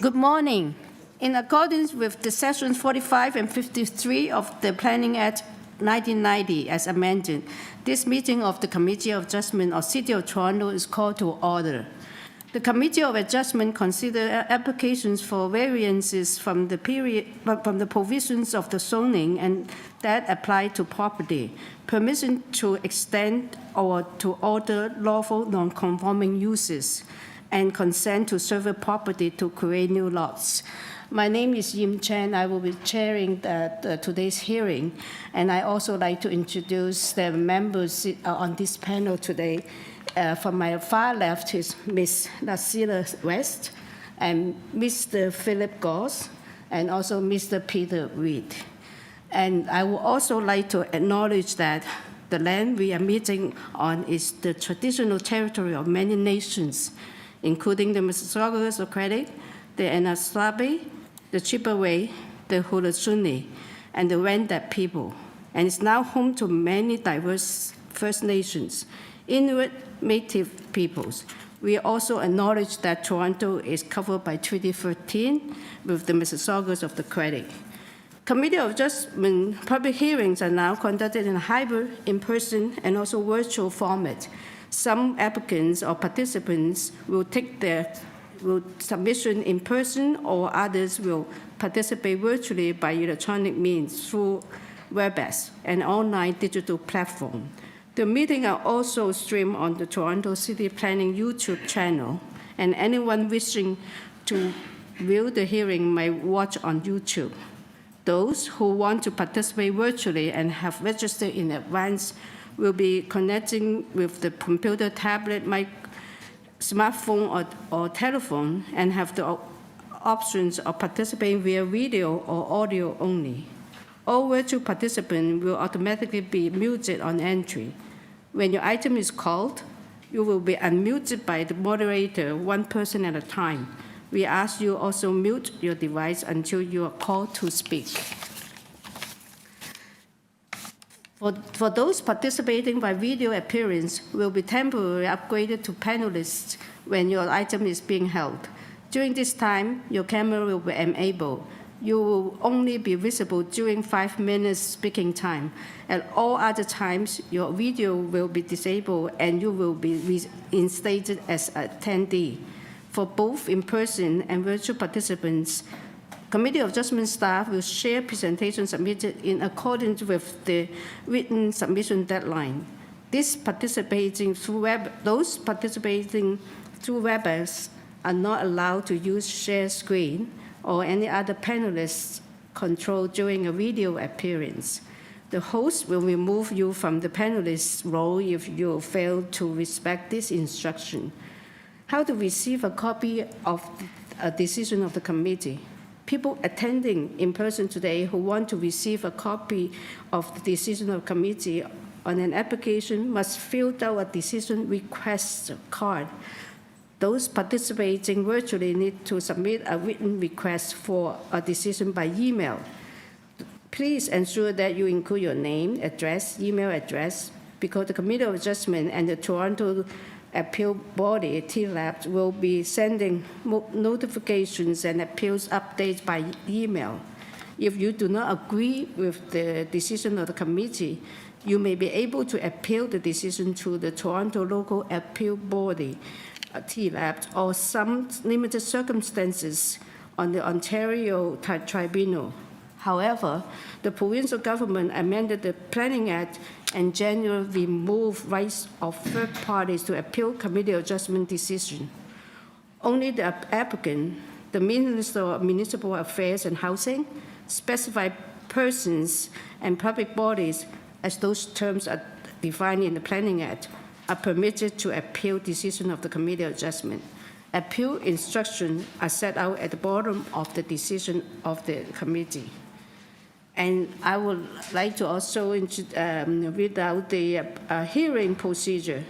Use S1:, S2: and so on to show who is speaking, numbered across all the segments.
S1: Good morning. In accordance with the Sections 45 and 53 of the Planning Act 1990 as amended, this meeting of the Committee of Adjustment of City of Toronto is called to order. The Committee of Adjustment considered applications for variances from the provisions of the zoning and that apply to property, permission to extend or to alter lawful non-conforming uses, and consent to survey property to create new lots. My name is Yim Chen. I will be chairing today's hearing, and I also like to introduce the members on this panel today. From my far left is Ms. Nasila West, and Mr. Philip Goss, and also Mr. Peter Reed. And I would also like to acknowledge that the land we are meeting on is the traditional territory of many nations, including the Mississaugas of Credit, the Anishinaabe, the Chippewa, the Haudenosaunee, and the Wendat people, and is now home to many diverse First Nations, Inuit Native peoples. We also acknowledge that Toronto is covered by Treaty 13 with the Mississaugas of the Credit. Committee of Adjustment public hearings are now conducted in a hybrid, in-person, and also virtual format. Some applicants or participants will take their submission in person, or others will participate virtually by electronic means through WebEx, an online digital platform. The meeting are also streamed on the Toronto City Planning YouTube channel, and anyone wishing to view the hearing may watch on YouTube. Those who want to participate virtually and have registered in advance will be connecting with the computer, tablet, smartphone, or telephone, and have the options of participating via video or audio only. All virtual participants will automatically be muted on entry. When your item is called, you will be unmuted by the moderator, one person at a time. We ask you also mute your device until you are called to speak. For those participating by video appearance, will be temporarily upgraded to panelists when your item is being held. During this time, your camera will be enabled. You will only be visible during 5 minutes speaking time. At all other times, your video will be disabled and you will be reinstated as attendee. For both in-person and virtual participants, Committee of Adjustment staff will share presentations submitted in accordance with the written submission deadline. Those participating through WebEx are not allowed to use share screen or any other panelist's control during a video appearance. The host will remove you from the panelist's role if you fail to respect this instruction. How to receive a copy of a decision of the committee? People attending in person today who want to receive a copy of the decision of the committee on an application must fill out a decision request card. Those participating virtually need to submit a written request for a decision by email. Please ensure that you include your name, address, email address, because the Committee of Adjustment and the Toronto Appeal Body, TLAB, will be sending notifications and appeals updates by email. If you do not agree with the decision of the committee, you may be able to appeal the decision to the Toronto Local Appeal Body, TLAB, or some limited circumstances on the Ontario Tribunal. However, the provincial government amended the Planning Act and January removed rights of third parties to appeal Committee of Adjustment decision. Only the applicant, the Minister of Municipal Affairs and Housing, specified persons, and public bodies, as those terms are defined in the Planning Act, are permitted to appeal decision of the Committee of Adjustment. Appeal instructions are set out at the bottom of the decision of the committee. And I would like to also read out the hearing procedure.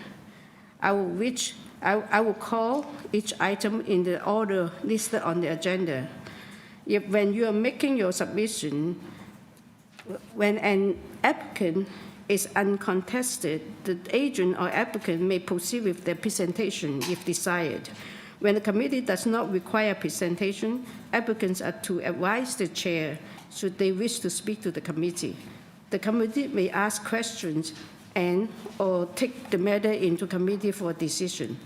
S1: I will call each item in the order listed on the agenda. When you are making your submission, when an applicant is uncontested, the agent or applicant may proceed with their presentation if desired. When the committee does not require presentation, applicants are to advise the chair should they wish to speak to the committee. The committee may ask questions or take the matter into committee for decision.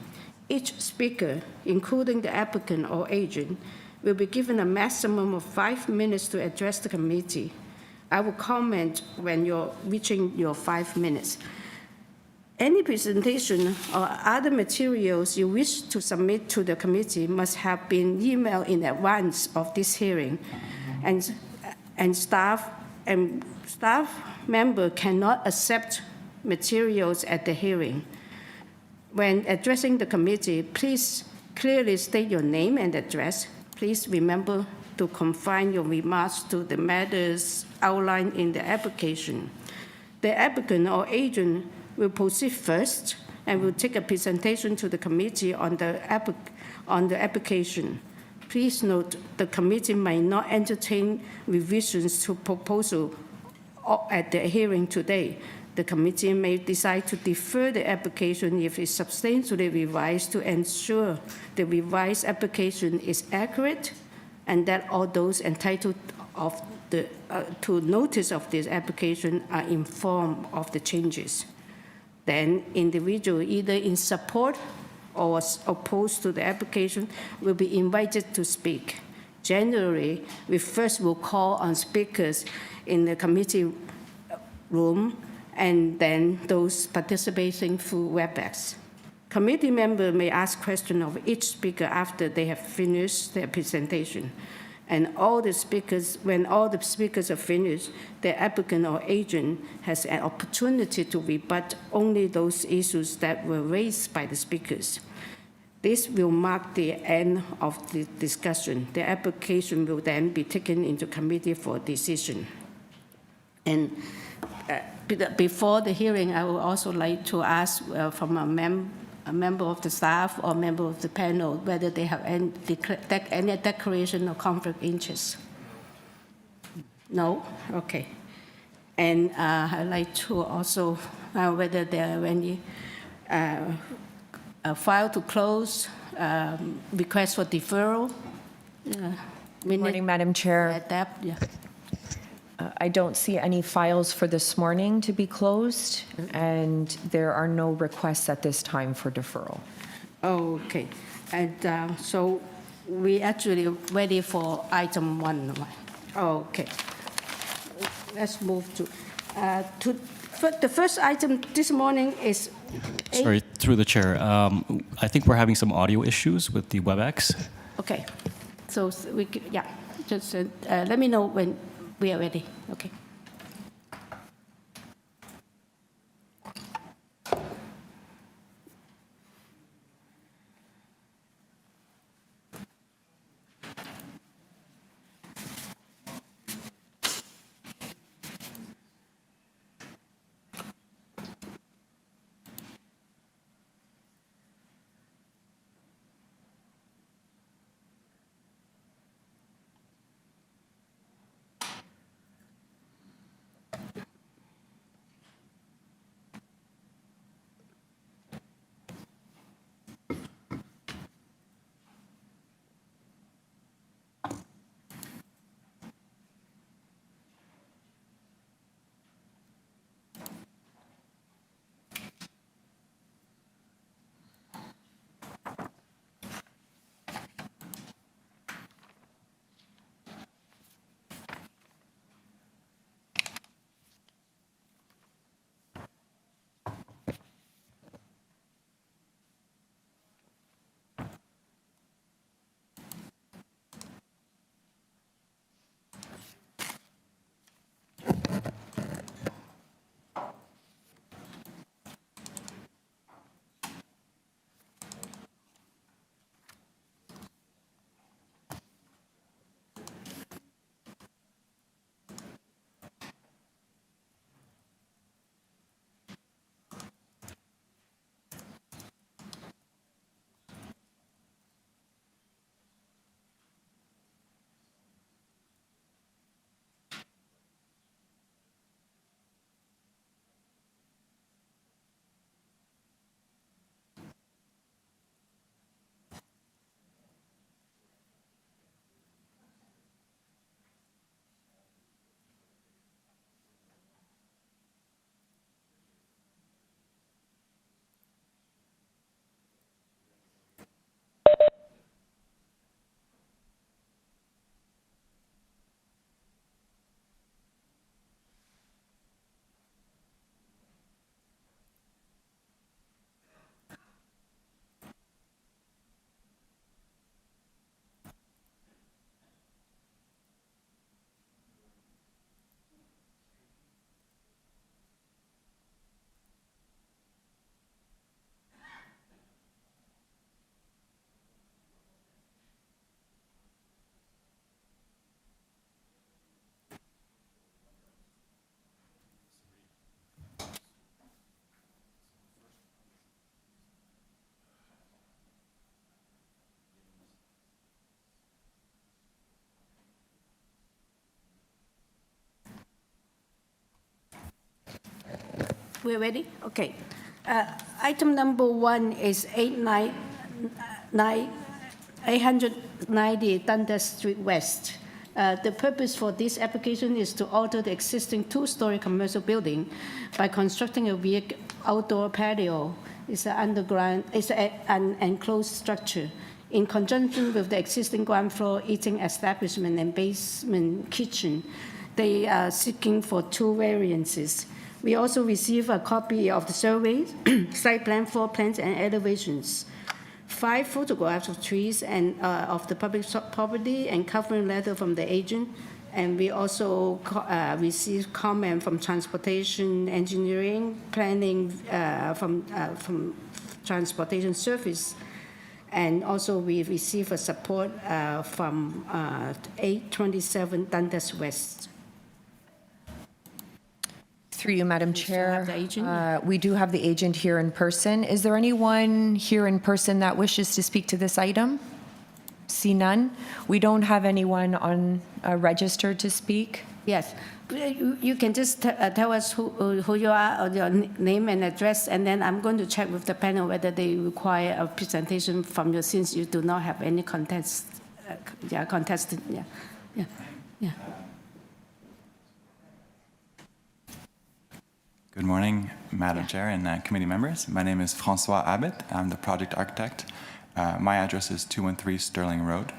S1: Each speaker, including the applicant or agent, will be given a maximum of 5 minutes to address the committee. I will comment when you're reaching your 5 minutes. Any presentation or other materials you wish to submit to the committee must have been emailed in advance of this hearing, and staff member cannot accept materials at the hearing. When addressing the committee, please clearly state your name and address. Please remember to confine your remarks to the matters outlined in the application. The applicant or agent will proceed first and will take a presentation to the committee on the application. Please note the committee may not entertain revisions to proposal at the hearing today. The committee may decide to defer the application if it's substantially revised to ensure the revised application is accurate and that all those entitled to notice of this application are informed of the changes. Then individual either in support or opposed to the application will be invited to speak. Generally, we first will call on speakers in the committee room and then those participating through WebEx. Committee members may ask questions of each speaker after they have finished their presentation. And when all the speakers are finished, the applicant or agent has an opportunity to rebut only those issues that were raised by the speakers. This will mark the end of the discussion. The application will then be taken into committee for decision. And before the hearing, I would also like to ask from a member of the staff or member of the panel whether they have any declaration of conflict of interest. No? Okay. And I'd like to also whether there are any file to close, request for deferral.
S2: Good morning, Madam Chair.
S1: Yeah.
S2: I don't see any files for this morning to be closed, and there are no requests at this time for deferral.
S1: Okay. And so we actually ready for item 1. Okay. Let's move to the first item this morning is...
S3: Sorry, through the chair. I think we're having some audio issues with the WebEx.
S1: Okay. So just let me know when we are ready. Okay. We're ready? Okay. Item number 1 is 890 Dundas Street West. The purpose for this application is to alter the existing two-story commercial building by constructing a big outdoor patio. It's an enclosed structure. In conjunction with the existing ground floor eating establishment and basement kitchen, they are seeking for 2 variances. We also receive a copy of the survey, site plan, floor plans, and elevations, 5 photographs of trees and of the public property, and covering letter from the agent. And we also receive comment from transportation, engineering, planning from transportation service. And also we receive a support from 827 Dundas West.
S2: Through you, Madam
S1: still
S2: Chair.
S1: have the agent?
S2: We do have the agent here in person. Is there anyone here in person that wishes to speak to this item? See none. We don't have anyone on registered to speak.
S1: Yes. You can just tell us who you are, or your name and address, and then I'm going to check with the panel whether they require a presentation from you, since you do not have any contested.
S4: Good morning, Madam Chair and committee members. My name is Francois Abbott. I'm the project architect. My address is 213 Sterling Road.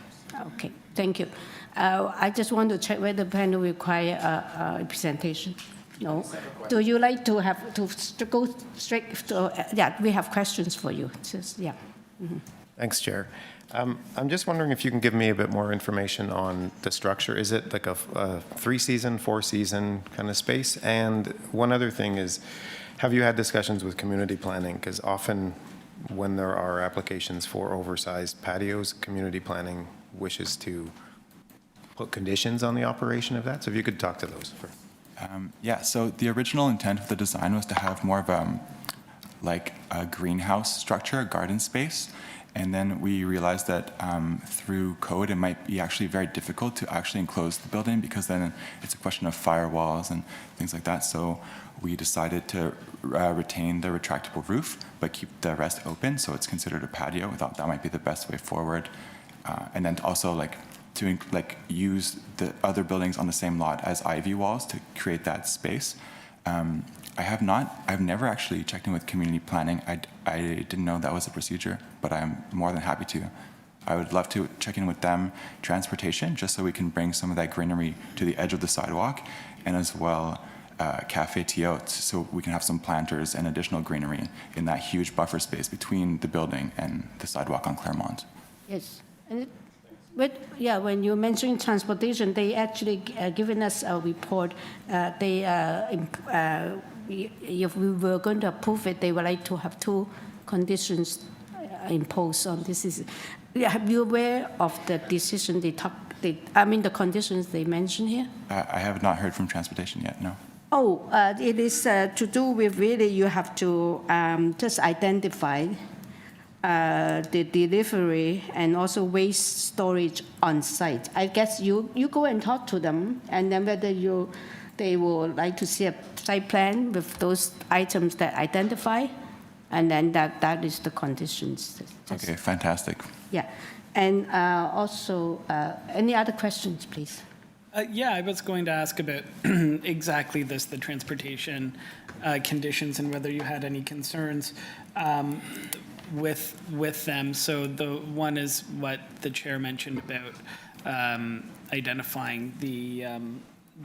S1: Okay, thank you. I just want to check whether the panel require a presentation. No? Do you like to have to go straight to, yeah, we have questions for you. Just, yeah. Mm-hmm.
S5: Thanks, Chair. I'm just wondering if you can give me a bit more information on the structure. Is it like a 3-season, 4-season kind of space? And one other thing is, have you had discussions with community planning? Because often when there are applications for oversized patios, community planning wishes to put conditions on the operation of that. So if you could talk to those first.
S4: Yeah, so the original intent of the design was to have more of like a greenhouse structure, a garden space. And then we realized that through code, it might be actually very difficult to actually enclose the building, because then it's a question of firewalls and things like that. So we decided to retain the retractable roof, but keep the rest open, so it's considered a patio. We thought that might be the best way forward. And then also to use the other buildings on the same lot as ivy walls to create that space. I've never actually checked in with community planning. I didn't know that was a procedure, but I'm more than happy to. I would love to check in with them, transportation, just so we can bring some of that greenery to the edge of the sidewalk, and as well Cafe Tiote, so we can have some planters and additional greenery in that huge buffer space between the building and the sidewalk on Claremont.
S1: Yes. When you mentioned transportation, they actually given us a report. If we were going to approve it, they would like to have 2 conditions imposed on this. Are you aware of the decision the conditions they mentioned here?
S4: I have not heard from transportation yet, no.
S1: Oh, it is to do with really you have to just identify the delivery and also waste storage on site. I guess you go and talk to them, and then whether they would like to see a site plan with those items that identify, and then that is the conditions.
S4: Okay, fantastic.
S1: Yeah, and also any other questions, please?
S6: Yeah, I was going to ask about exactly this, the transportation conditions, and whether you had any concerns with them. So the one is what the chair mentioned about identifying the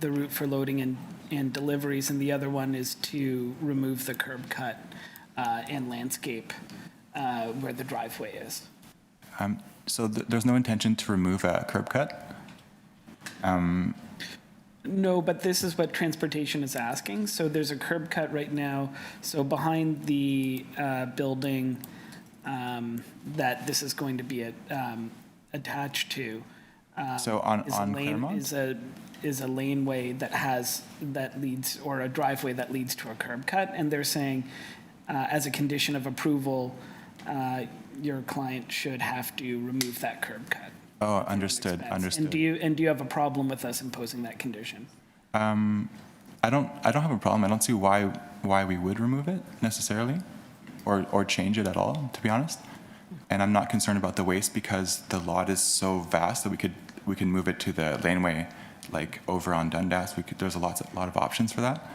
S6: route for loading and deliveries, and the other one is to remove the curb cut and landscape where the driveway is.
S4: So there's no intention to remove a curb cut?
S6: No, but this is what transportation is asking. So there's a curb cut right now. So behind the building that this is going to be attached to.
S4: So on Claremont?
S6: Is a laneway that leads, or a driveway that leads to a curb cut, and they're saying, as a condition of approval, your client should have to remove that curb cut.
S4: Oh, understood.
S6: And do you have a problem with us imposing that condition?
S4: I don't have a problem. I don't see why why we would remove it necessarily, or change it at all, to be honest. And I'm not concerned about the waste because the lot is so vast that we can move it to the laneway, like over on Dundas. There's a lot of options for that.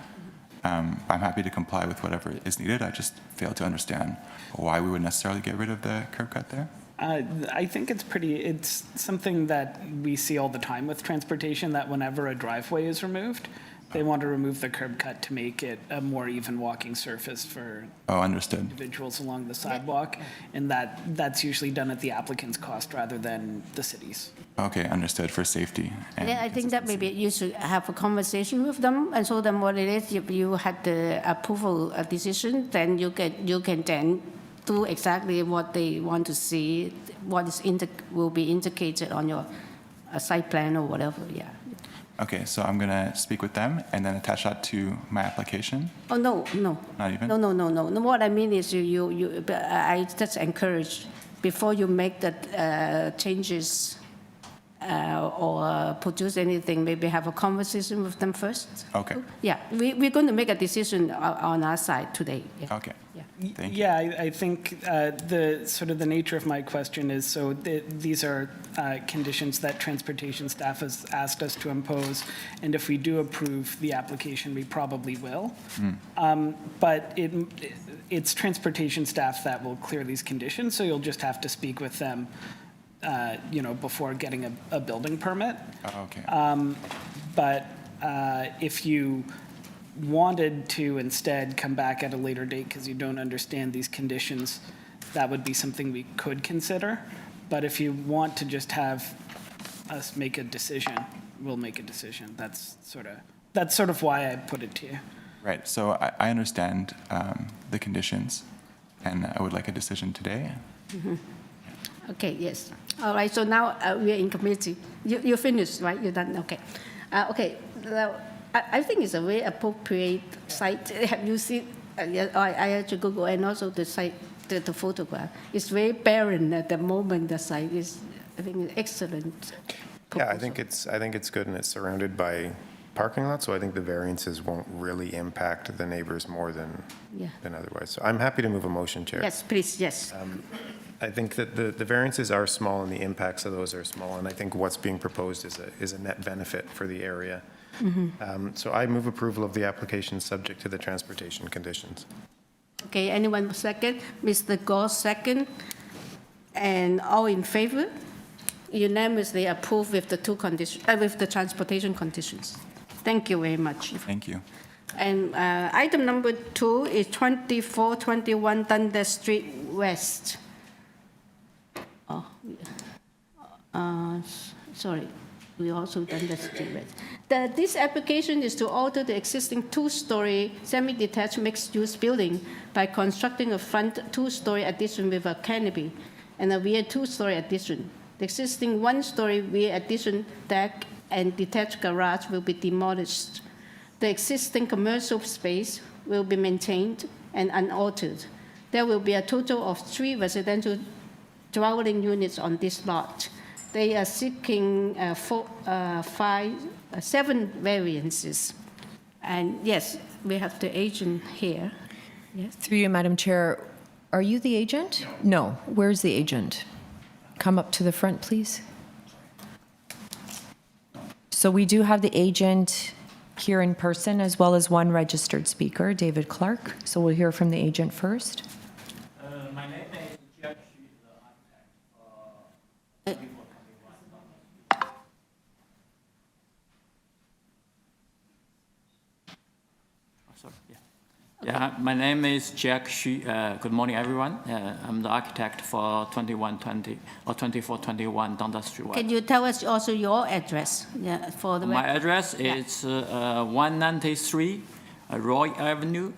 S4: I'm happy to comply with whatever is needed. I just fail to understand why we would necessarily get rid of the curb cut there.
S6: I think it's something that we see all the time with transportation, that whenever a driveway is removed, they want to remove the curb cut to make it a more even walking surface for
S4: Understood.
S6: individuals along the sidewalk, and that's usually done at the applicant's cost rather than the city's.
S4: Okay, understood, for safety. And
S1: Yeah, I think that maybe you should have a conversation with them and show them what it is. If you had the approval decision, then you can then do exactly what they want to see, what is will be indicated on your site plan or whatever, yeah.
S4: Okay, so I'm gonna speak with them and then attach that to my application?
S1: Oh, no.
S4: Not even?
S1: No. What I mean is I just encourage, before you make the changes or produce anything, maybe have a conversation with them first.
S4: Okay.
S1: Yeah, we're going to make a decision on our side today. Yeah.
S4: Okay.
S1: Yeah.
S4: Thank you.
S6: Yeah, I think the nature of my question is, so these are conditions that transportation staff has asked us to impose, and if we do approve the application, we probably will. But it's transportation staff that will clear these conditions, so you'll just have to speak with them, before getting a building permit.
S4: Okay.
S6: But if you wanted to instead come back at a later date because you don't understand these conditions, that would be something we could consider. But if you want to just have us make a decision, we'll make a decision. That's sort of why I put it to you.
S4: Right, so I understand the conditions, and I would like a decision today.
S1: Okay, yes. All right, so now we are in committee. You finished, right? You're done, okay. Okay, now, I think it's a very appropriate site. Have you seen, I had to Google, and also the site, the photograph. It's very barren at the moment, the site is, I think, excellent.
S5: Yeah, I think it's good, and it's surrounded by parking lots, so I think the variances won't really impact the neighbors more than otherwise. So I'm happy to move a motion, Chair.
S1: Yes, please, yes.
S5: I think that the variances are small and the impacts of those are small, and I think what's being proposed is a net benefit for the area. So I move approval of the application subject to the transportation conditions.
S1: Okay, anyone second? Mr. Gore second. And all in favor? Unanimously approved with the two conditions, with the transportation conditions. Thank you very much.
S4: Thank you.
S1: And item number 2 is 2421 Dundas Street West. Sorry, we also done the Street West. This application is to alter the existing 2-story semi-detached mixed-use building by constructing a front 2-story addition with a canopy and a rear 2-story addition. The existing 1-story rear addition deck and detached garage will be demolished. The existing commercial space will be maintained and unaltered. There will be a total of 3 residential dwelling units on this lot. They are seeking 7 variances. And yes, we have the agent here. Yes.
S2: Through you, Madam Chair, are you the agent? No. Where's the agent? Come up to the front, please. So we do have the agent here in person, as well as one registered speaker, David Clark. So we'll hear from the agent first.
S7: My name is Jack. She's the architect for my name is Jack Xu. Good morning, everyone. I'm the architect for 2120 or 2421 Dundas Street West.
S1: Can you tell us also your address for the
S7: My address is 193 Roy Avenue,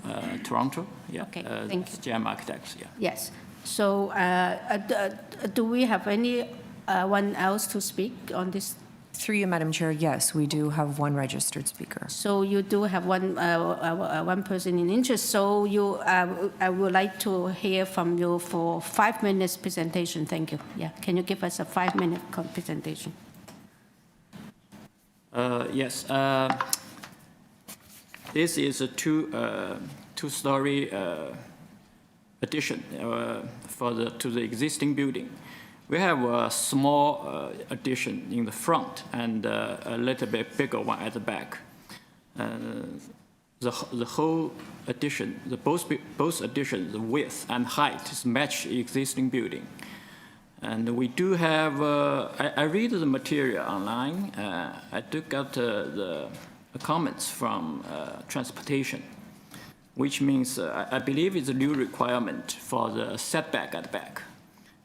S7: Toronto. Yeah.
S1: Okay, thank you.
S7: GM Architects. Yeah.
S1: Yes. So do we have anyone else to speak on this?
S2: Through you, Madam Chair, yes, we do have one registered speaker.
S1: So you do have one person in interest. So I would like to hear from you for 5 minutes presentation. Thank you. Yeah. Can you give us a 5-minute presentation?
S7: Yes. This is a two-story addition to the existing building. We have a small addition in the front and a little bit bigger one at the back. The whole addition, both additions, the width and height is match existing building. And we do have, I read the material online. I took out the comments from transportation, which means I believe it's a new requirement for the setback at the back.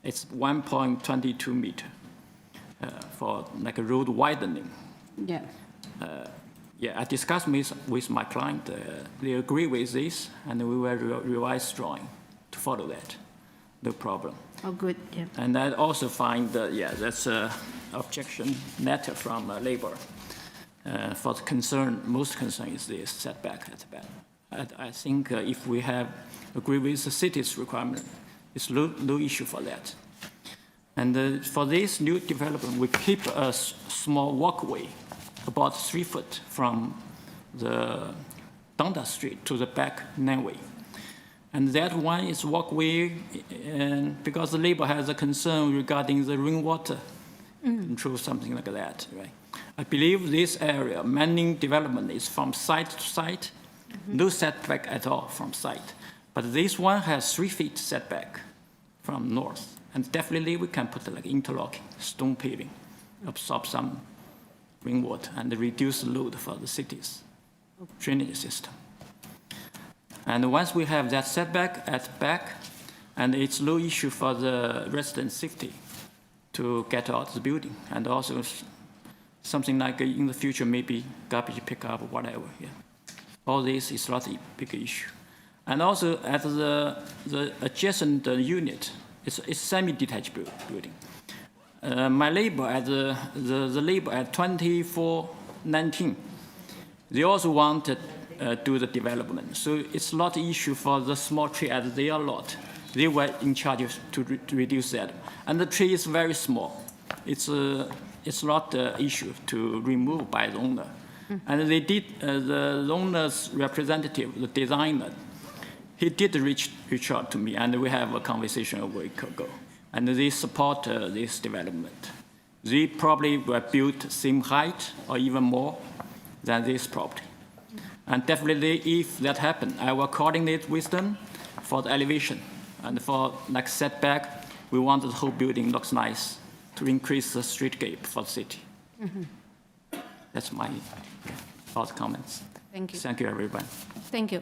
S7: It's 1.22 meter for like a road widening.
S1: Yeah.
S7: Yeah, I discussed with my client. They agree with this, and we will revise drawing to follow that. No problem.
S1: Oh, good. Yeah.
S7: And I also find that, yeah, that's an objection letter from labor. For the concern, most concern is the setback at the back. I think if we have agree with the city's requirement, it's no issue for that. And for this new development, we keep a small walkway about 3 foot from the Donda Street to the back laneway. And that one is walkway, and because the labor has a concern regarding the rainwater control, something like that, right? I believe this area, Manning development, is from site to site, no setback at all from site. But this one has 3 feet setback from north, and definitely we can put like interlocking, stone paving, absorb some rainwater and reduce the load for the city's drainage system. And once we have that setback at the back, and it's no issue for the resident safety to get out of the building, and also something like in the future, maybe garbage pickup or whatever. Yeah. All this is not a big issue. And also at the adjacent unit, it's semi-detached building. My labor at the labor at 2419, they also want to do the development. So it's not an issue for the small tree at their lot. They were in charge to reduce that. And the tree is very small. It's not an issue to remove by the owner. And they did, the owner's representative, the designer, he did reach out to me, and we have a conversation a week ago. And they support this development. They probably were built same height or even more than this property. And definitely, if that happens, I will coordinate with them for the elevation. And for like setback, we want the whole building looks nice to increase the streetscape for the city. That's my thought comments.
S1: Thank you.
S7: Thank you, everybody.
S1: Thank you.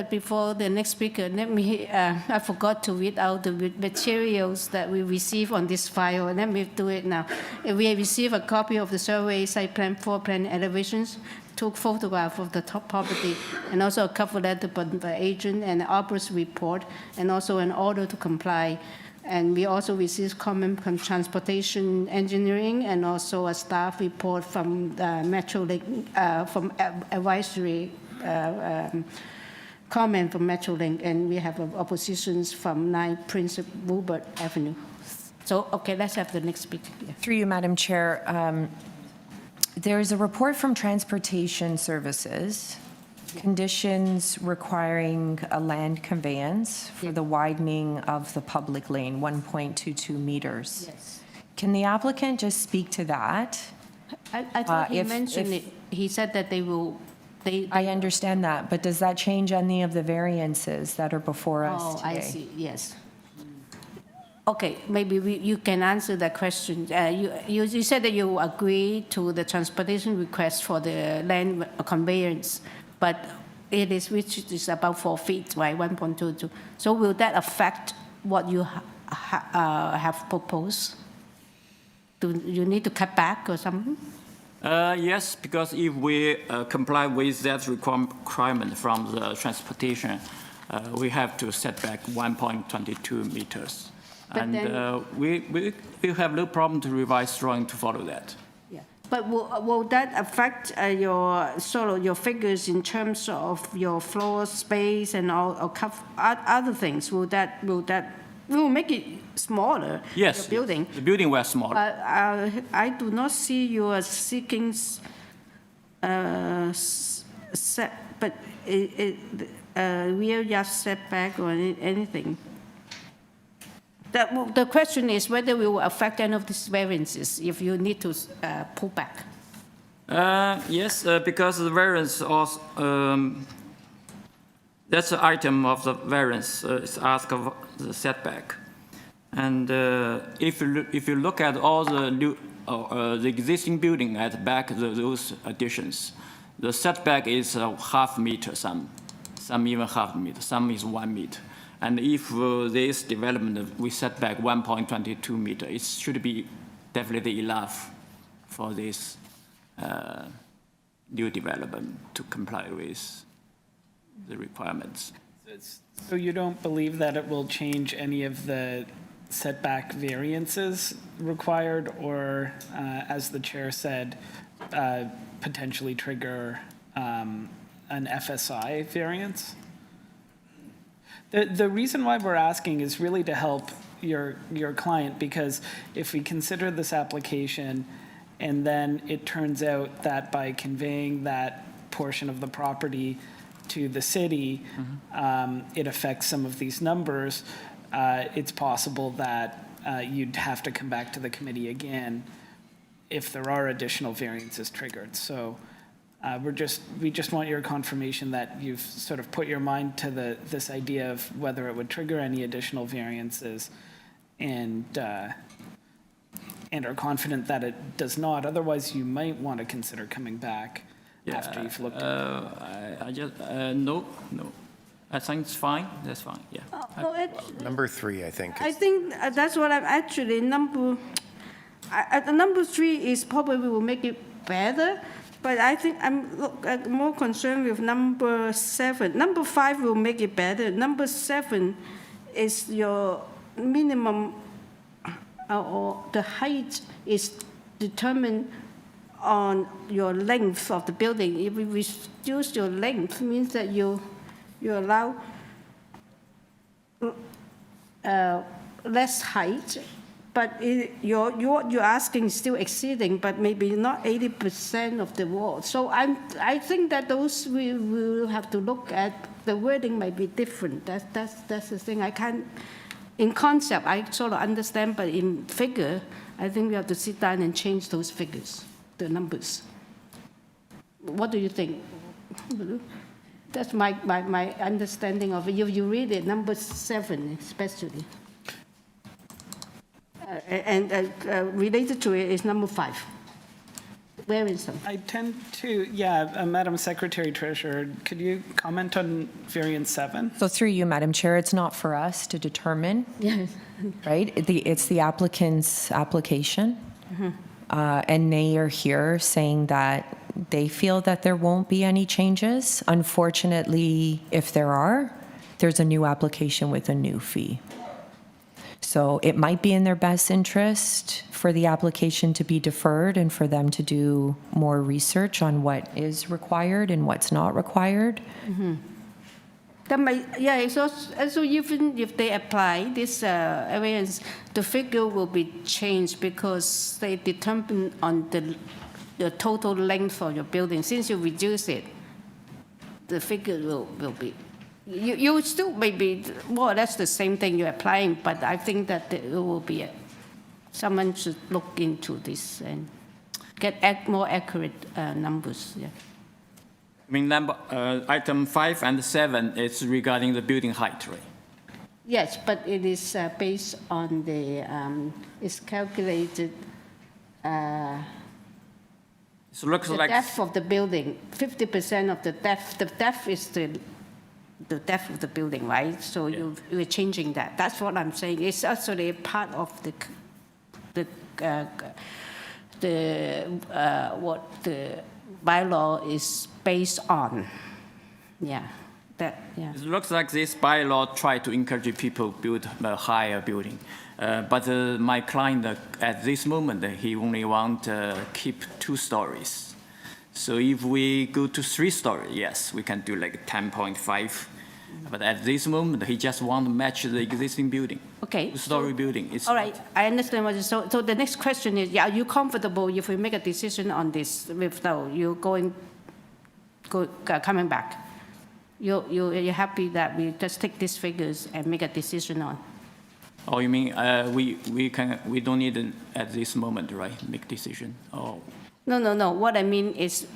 S1: Before the next speaker, let me, I forgot to read out the materials that we received on this file. Let me do it now. We have received a copy of the survey, site plan, floor plan elevations, took photograph of the top property, and also a cover letter from the agent and an arborist report, and also an order to comply. And we also received comment from transportation engineering, and also a staff report from the Metrolink, from advisory comment from Metrolink, and we have oppositions from 9 Prince Rupert Avenue. So, okay, let's have the next speaker. Yeah.
S2: Through you, Madam Chair, there is a report from Transportation Services, conditions requiring a land conveyance for the widening of the public lane, 1.22 meters.
S1: Yes.
S2: Can the applicant just speak to that?
S1: I thought he mentioned it. He said that they will.
S2: I understand that, but does that change any of the variances that are before us today?
S1: Oh, I see, yes. Okay, maybe you can answer that question. You said that you agree to the transportation request for the land conveyance, but it is, which is about 4 feet, right, 1.22. So will that affect what you have proposed? Do you need to cut back or something?
S7: Yes, because if we comply with that requirement from the transportation, we have to set back 1.22 meters.
S1: But
S7: and
S1: then,
S7: we have no problem to revise drawing to follow that.
S1: yeah. But will that affect your figures in terms of your floor space and all, or other things? Will make it smaller?
S7: Yes,
S1: the building.
S7: The building was smaller.
S1: I do not see you as seeking but rear yard setback or anything. The question is whether we will affect any of these variances if you need to pull back.
S7: Yes, because the variance also, that's the item of the variance, it's asked of the setback. And if you look at all the new, the existing building at the back, those additions, the setback is half meter, some even half meter, some is 1 meter. And if this development, we set back 1.22 meter, it should be definitely enough for this new development to comply with the requirements.
S6: So you don't believe that it will change any of the setback variances required, or, as the chair said, potentially trigger an FSI variance? The reason why we're asking is really to help your client, because if we consider this application and then it turns out that by conveying that portion of the property to the city, it affects some of these numbers, it's possible that you'd have to come back to the committee again if there are additional variances triggered. So we just want your confirmation that you've sort of put your mind to this idea of whether it would trigger any additional variances, and are confident that it does not. Otherwise, you might want to consider coming back after you've looked at it.
S7: No. I think it's fine. That's fine. Yeah.
S5: Number 3, I think.
S1: I think that's what I'm actually, number 3 is probably will make it better, but I think I'm more concerned with number 7. Number 5 will make it better. Number 7 is your minimum, or the height is determined on your length of the building. If we reduce your length, means that you allow less height, but what you're asking is still exceeding, but maybe not 80% of the wall. So I think that those we will have to look at. The wording might be different. That's the thing. I can't. In concept, I sort of understand, but in figure, I think we have to sit down and change those figures, the numbers. What do you think? That's my understanding of it. If you read it, number 7 especially. And related to it is number 5. Where is them?
S6: I tend to, Madam Secretary Treasurer, could you comment on variance 7?
S2: So through you, Madam Chair, it's not for us to determine,
S1: Yes.
S2: right? It's the applicant's application. And they are here saying that they feel that there won't be any changes. Unfortunately, if there are, there's a new application with a new fee. So it might be in their best interest for the application to be deferred and for them to do more research on what is required and what's not required.
S1: That might, so even if they apply this variance, the figure will be changed because they determine on the total length of your building. Since you reduce it, the figure will be. You still maybe more or less the same thing you're applying, but I think that it will be someone should look into this and get more accurate numbers. Yeah.
S7: I mean, item 5 and 7 is regarding the building height, right?
S1: Yes, but it is based on the, it's calculated
S7: So it looks
S1: the
S7: like
S1: depth of the building, 50% of the depth. The depth is the depth of the building, right? So you're changing that. That's what I'm saying. It's actually part of what the bylaw is based on. Yeah.
S7: It looks like this bylaw try to encourage people to build a higher building. But my client, at this moment, he only want to keep 2 stories. So if we go to 3 stories, yes, we can do like 10.5. But at this moment, he just want to match the existing building.
S1: Okay.
S7: 2-story building. It's
S1: all right, I understand what you're saying. So the next question is, are you comfortable if we make a decision on this without you going coming back? You're happy that we just take these figures and make a decision on?
S7: Oh, you mean we don't need at this moment, right? Make decision. Oh.
S1: No. What I mean is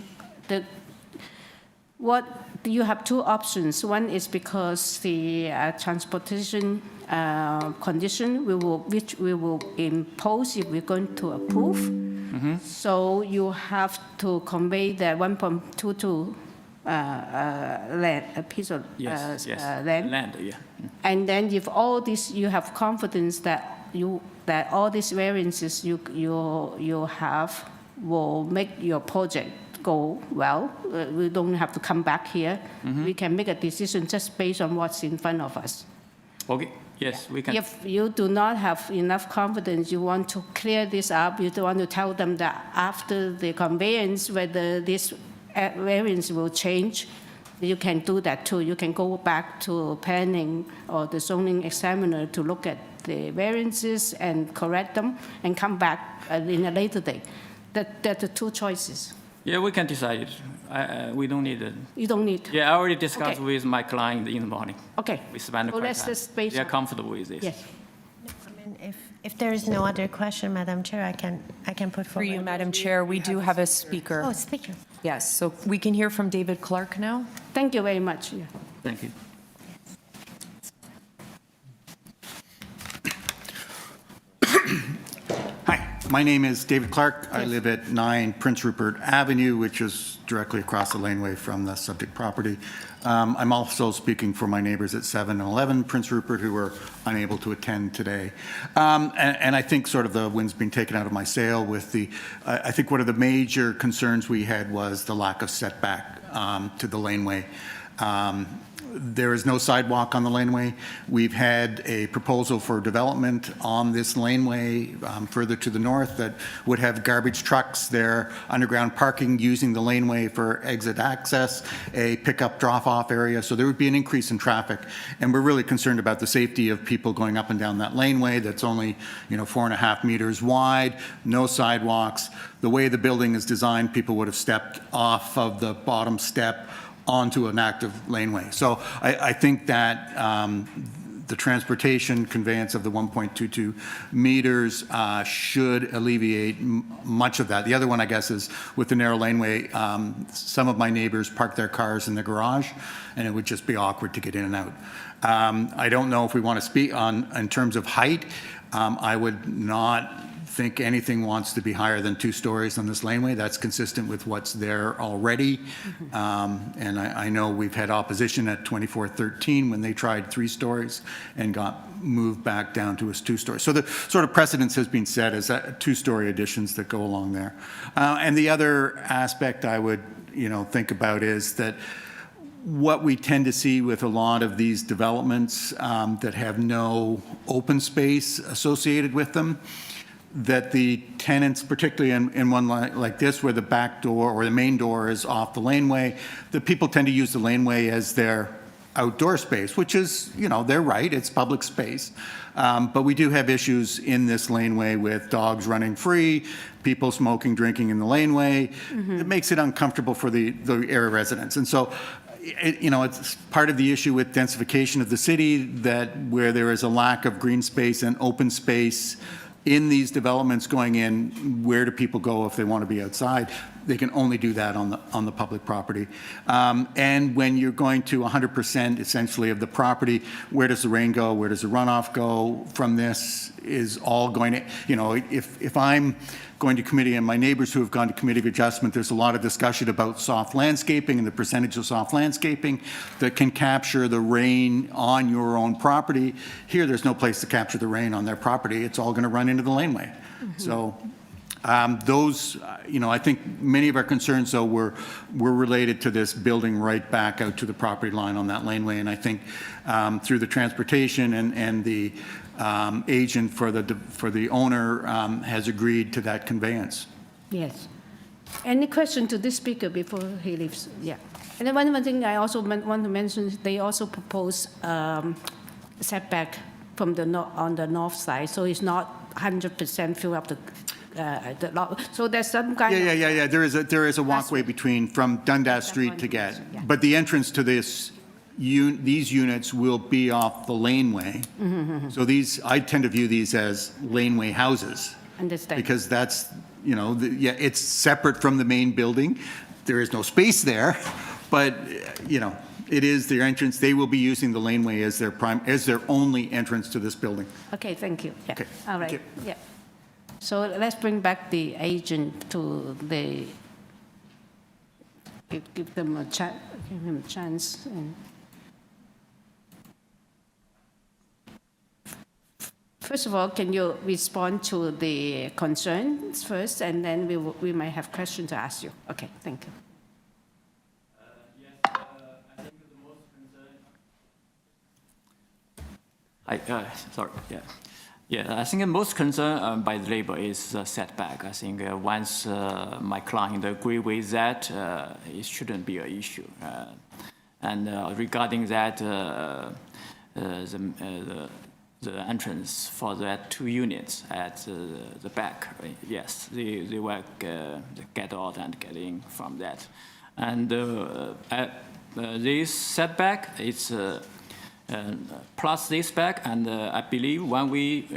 S1: you have two options. One is because the transportation condition which we will impose if we're going to approve. So you have to convey the 1.22 land, a piece of land.
S7: Land, yeah.
S1: And then if all this, you have confidence that all these variances you have will make your project go well. We don't have to come back here. We can make a decision just based on what's in front of us.
S7: Okay. Yes, we can.
S1: If you do not have enough confidence, you want to clear this up, you don't want to tell them that after the conveyance, whether this variance will change, you can do that too. You can go back to planning or the zoning examiner to look at the variances and correct them and come back in a later date. That's the two choices.
S7: Yeah, we can decide it. We don't need it.
S1: You don't need.
S7: Yeah, I already discussed
S1: Okay.
S7: with my client in the morning.
S1: Okay.
S7: We spent
S1: So
S7: quite
S1: let's
S7: time.
S1: just base
S7: They are
S1: on-
S7: comfortable with this.
S1: Yes.
S8: I mean, if there is no other question, Madam Chair, I can put
S2: For
S8: forward.
S2: you, Madam Chair, we do have a speaker.
S8: Oh, speaker.
S2: Yes, so we can hear from David Clark now.
S1: Thank you very much. Yeah.
S7: Thank you.
S9: Hi, my name is David Clark. I live at 9 Prince Rupert Avenue, which is directly across the laneway from the subject property. I'm also speaking for my neighbors at 7 and 11 Prince Rupert who were unable to attend today. And I think sort of the wind's been taken out of my sail with I think one of the major concerns we had was the lack of setback to the laneway. There is no sidewalk on the laneway. We've had a proposal for development on this laneway further to the north that would have garbage trucks there, underground parking using the laneway for exit access, a pickup drop-off area. So there would be an increase in traffic. And we're really concerned about the safety of people going up and down that laneway that's only 4.5 meters wide, no sidewalks. The way the building is designed, people would have stepped off of the bottom step onto an active laneway. So I think that the transportation conveyance of the 1.22 meters should alleviate much of that. The other one, I guess, is with the narrow laneway, some of my neighbors park their cars in the garage, and it would just be awkward to get in and out. I don't know if we want to speak in terms of height. I would not think anything wants to be higher than 2 stories on this laneway. That's consistent with what's there already. And I know we've had opposition at 2413 when they tried 3 stories and got moved back down to 2 stories. So the sort of precedence has been set as 2-story additions that go along there. And the other aspect I would think about is that what we tend to see with a lot of these developments that have no open space associated with them, that the tenants, particularly in one like this where the back door or the main door is off the laneway, the people tend to use the laneway as their outdoor space, which is, they're right, it's public space. But we do have issues in this laneway with dogs running free, people smoking, drinking in the laneway. It makes it uncomfortable for the area residents. And so it's part of the issue with densification of the city that where there is a lack of green space and open space in these developments going in, where do people go if they want to be outside? They can only do that on the public property. And when you're going to 100% essentially of the property, where does the rain go? Where does the runoff go from this? Is all going to, if I'm going to committee and my neighbors who have gone to committee of adjustment, there's a lot of discussion about soft landscaping and the percentage of soft landscaping that can capture the rain on your own property. Here, there's no place to capture the rain on their property. It's all going to run into the laneway. So those, I think many of our concerns, though, were related to this building right back out to the property line on that laneway. And I think through the transportation and the agent for the owner has agreed to that conveyance.
S1: Yes. Any question to this speaker before he leaves? Yeah. And then one thing I also want to mention, they also propose setback from on the north side, so it's not 100% fill up So there's some kind of...
S9: Yeah. There is a walkway between, from Dundas Street to get,
S1: Yeah.
S9: but the entrance to this, these units will be off the laneway. So these, I tend to view these as laneway houses.
S1: Understand.
S9: Because that's, it's separate from the main building. There is no space there, but, it is their entrance. They will be using the laneway as their only entrance to this building.
S1: Okay, thank you. Yeah.
S9: Okay,
S1: All
S9: thank
S1: right.
S9: you.
S1: Yeah. So let's bring back the agent to the, give them a give him a chance. And first of all, can you respond to the concerns first, and then we might have questions to ask you. Okay, thank you.
S7: Sorry, yeah. Yeah, I think the most concern by the labor is setback. I think once my client agree with that, it shouldn't be an issue. And regarding that, the entrance for that 2 units at the back, yes, they will get out and get in from that. And this setback, it's plus this back, and I believe when we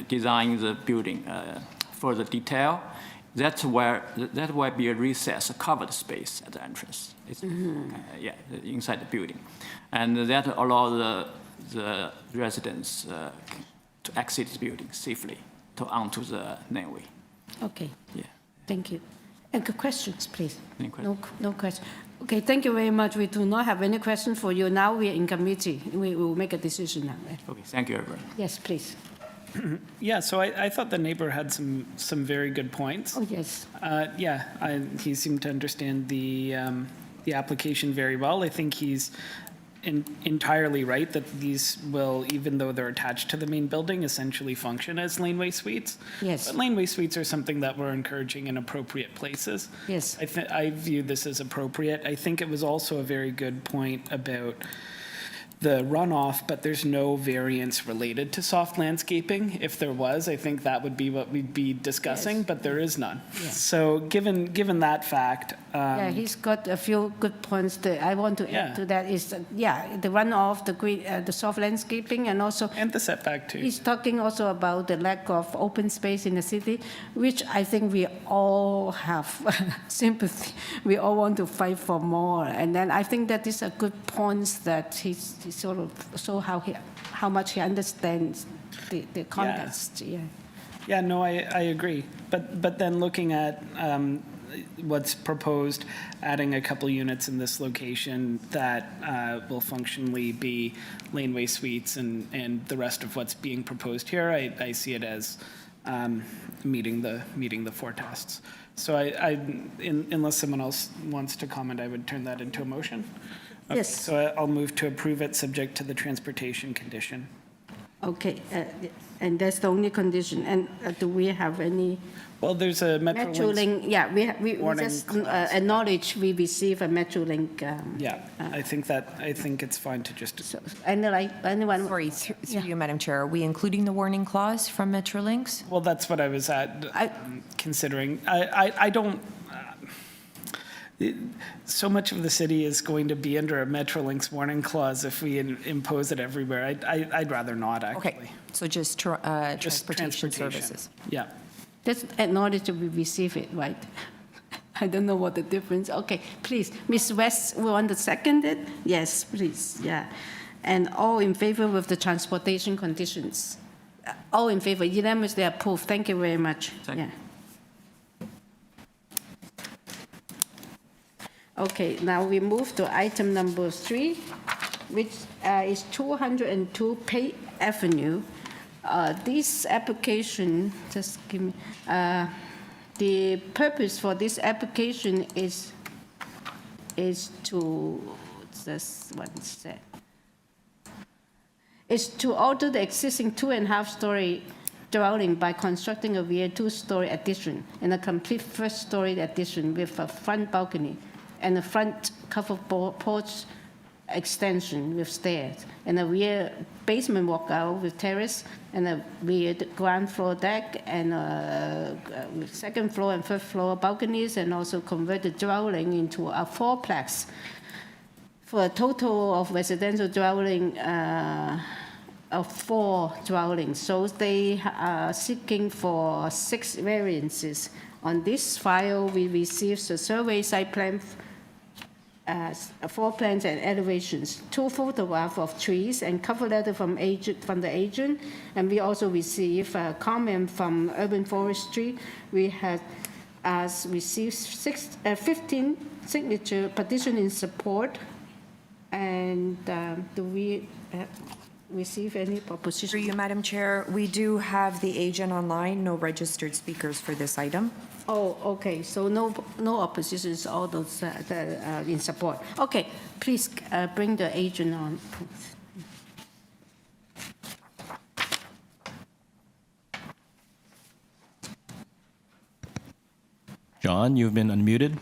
S7: design the building for the detail, that will be a recess, a covered space at the entrance. It's, inside the building, and that allows the residents to exit the building safely onto the laneway.
S1: Okay.
S7: Yeah.
S1: Thank you. And questions, please?
S7: Any questions?
S1: No questions. Okay, thank you very much. We do not have any questions for you. Now we are in committee. We will make a decision now.
S7: Okay, thank you, everyone.
S1: Yes, please.
S6: Yeah, so I thought the neighbor had some very good points.
S1: Oh, yes.
S6: He seemed to understand the application very well. I think he's entirely right that these will, even though they're attached to the main building, essentially function as laneway suites.
S1: Yes.
S6: But laneway suites are something that we're encouraging in appropriate places.
S1: Yes.
S6: I view this as appropriate. I think it was also a very good point about the runoff, but there's no variance related to soft landscaping. If there was, I think that would be what we'd be discussing, but there is none.
S1: Yes.
S6: So given that fact,
S1: Yeah, he's got a few good points that I want to add to that is, the runoff, the green, the soft landscaping, and also
S6: and the setback too.
S1: he's talking also about the lack of open space in the city, which I think we all have sympathy. We all want to fight for more. And then I think that is a good point that he's sort of show how much he understands the context. Yeah.
S6: Yeah, no, I agree. But then looking at what's proposed, adding a couple units in this location that will functionally be laneway suites and the rest of what's being proposed here, I see it as meeting the 4 tests. So unless someone else wants to comment, I would turn that into a motion. Okay,
S1: Yes.
S6: so I'll move to approve it subject to the transportation condition.
S1: Okay, and that's the only condition. And do we have any
S6: Well, there's a
S1: Metrolink? Yeah, we
S6: warning
S1: just
S6: class.
S1: acknowledge we receive a Metrolink.
S6: Yeah, I think it's fine to just.
S1: So, anyone?
S2: Sorry, through you, Madam Chair, are we including the warning clause from Metrolinx?
S6: Well, that's what I was considering. I don't. So much of the city is going to be under a Metrolinx warning clause if we impose it everywhere. I'd rather not, actually.
S2: Okay, so just
S6: Just
S2: transportation services.
S6: Yeah.
S1: Just acknowledge we receive it, right? I don't know what the difference. Okay, please, Ms. West, we want to second it? Yes, please, yeah. And all in favor with the transportation conditions? All in favor, unanimously approved. Thank you very much.
S7: Thank you.
S1: Yeah. Okay, now we move to item number 3, which is 202 Pate Avenue. This application, just give me, the purpose for this application is to, just one sec, is to alter the existing 2.5-story dwelling by constructing a rear 2-story addition and a complete first-story addition with a front balcony and a front covered porch extension with stairs, and a rear basement walkout with terrace, and a rear ground floor deck, and with second floor and third floor balconies, and also convert the dwelling into a fourplex for a total of residential dwelling of 4 dwellings. So they are seeking for 6 variances. On this file, we received a survey site plan, floor plans and elevations, 2 photographs of trees, and cover letter from the agent. And we also received a comment from Urban Forestry. We had received 15 signature petition in support. And do we receive any proposition?
S2: Through you, Madam Chair, we do have the agent online, no registered speakers for this item.
S1: Oh, okay, so no oppositions, all those in support. Okay, please bring the agent on, please.
S3: John, you've been unmuted.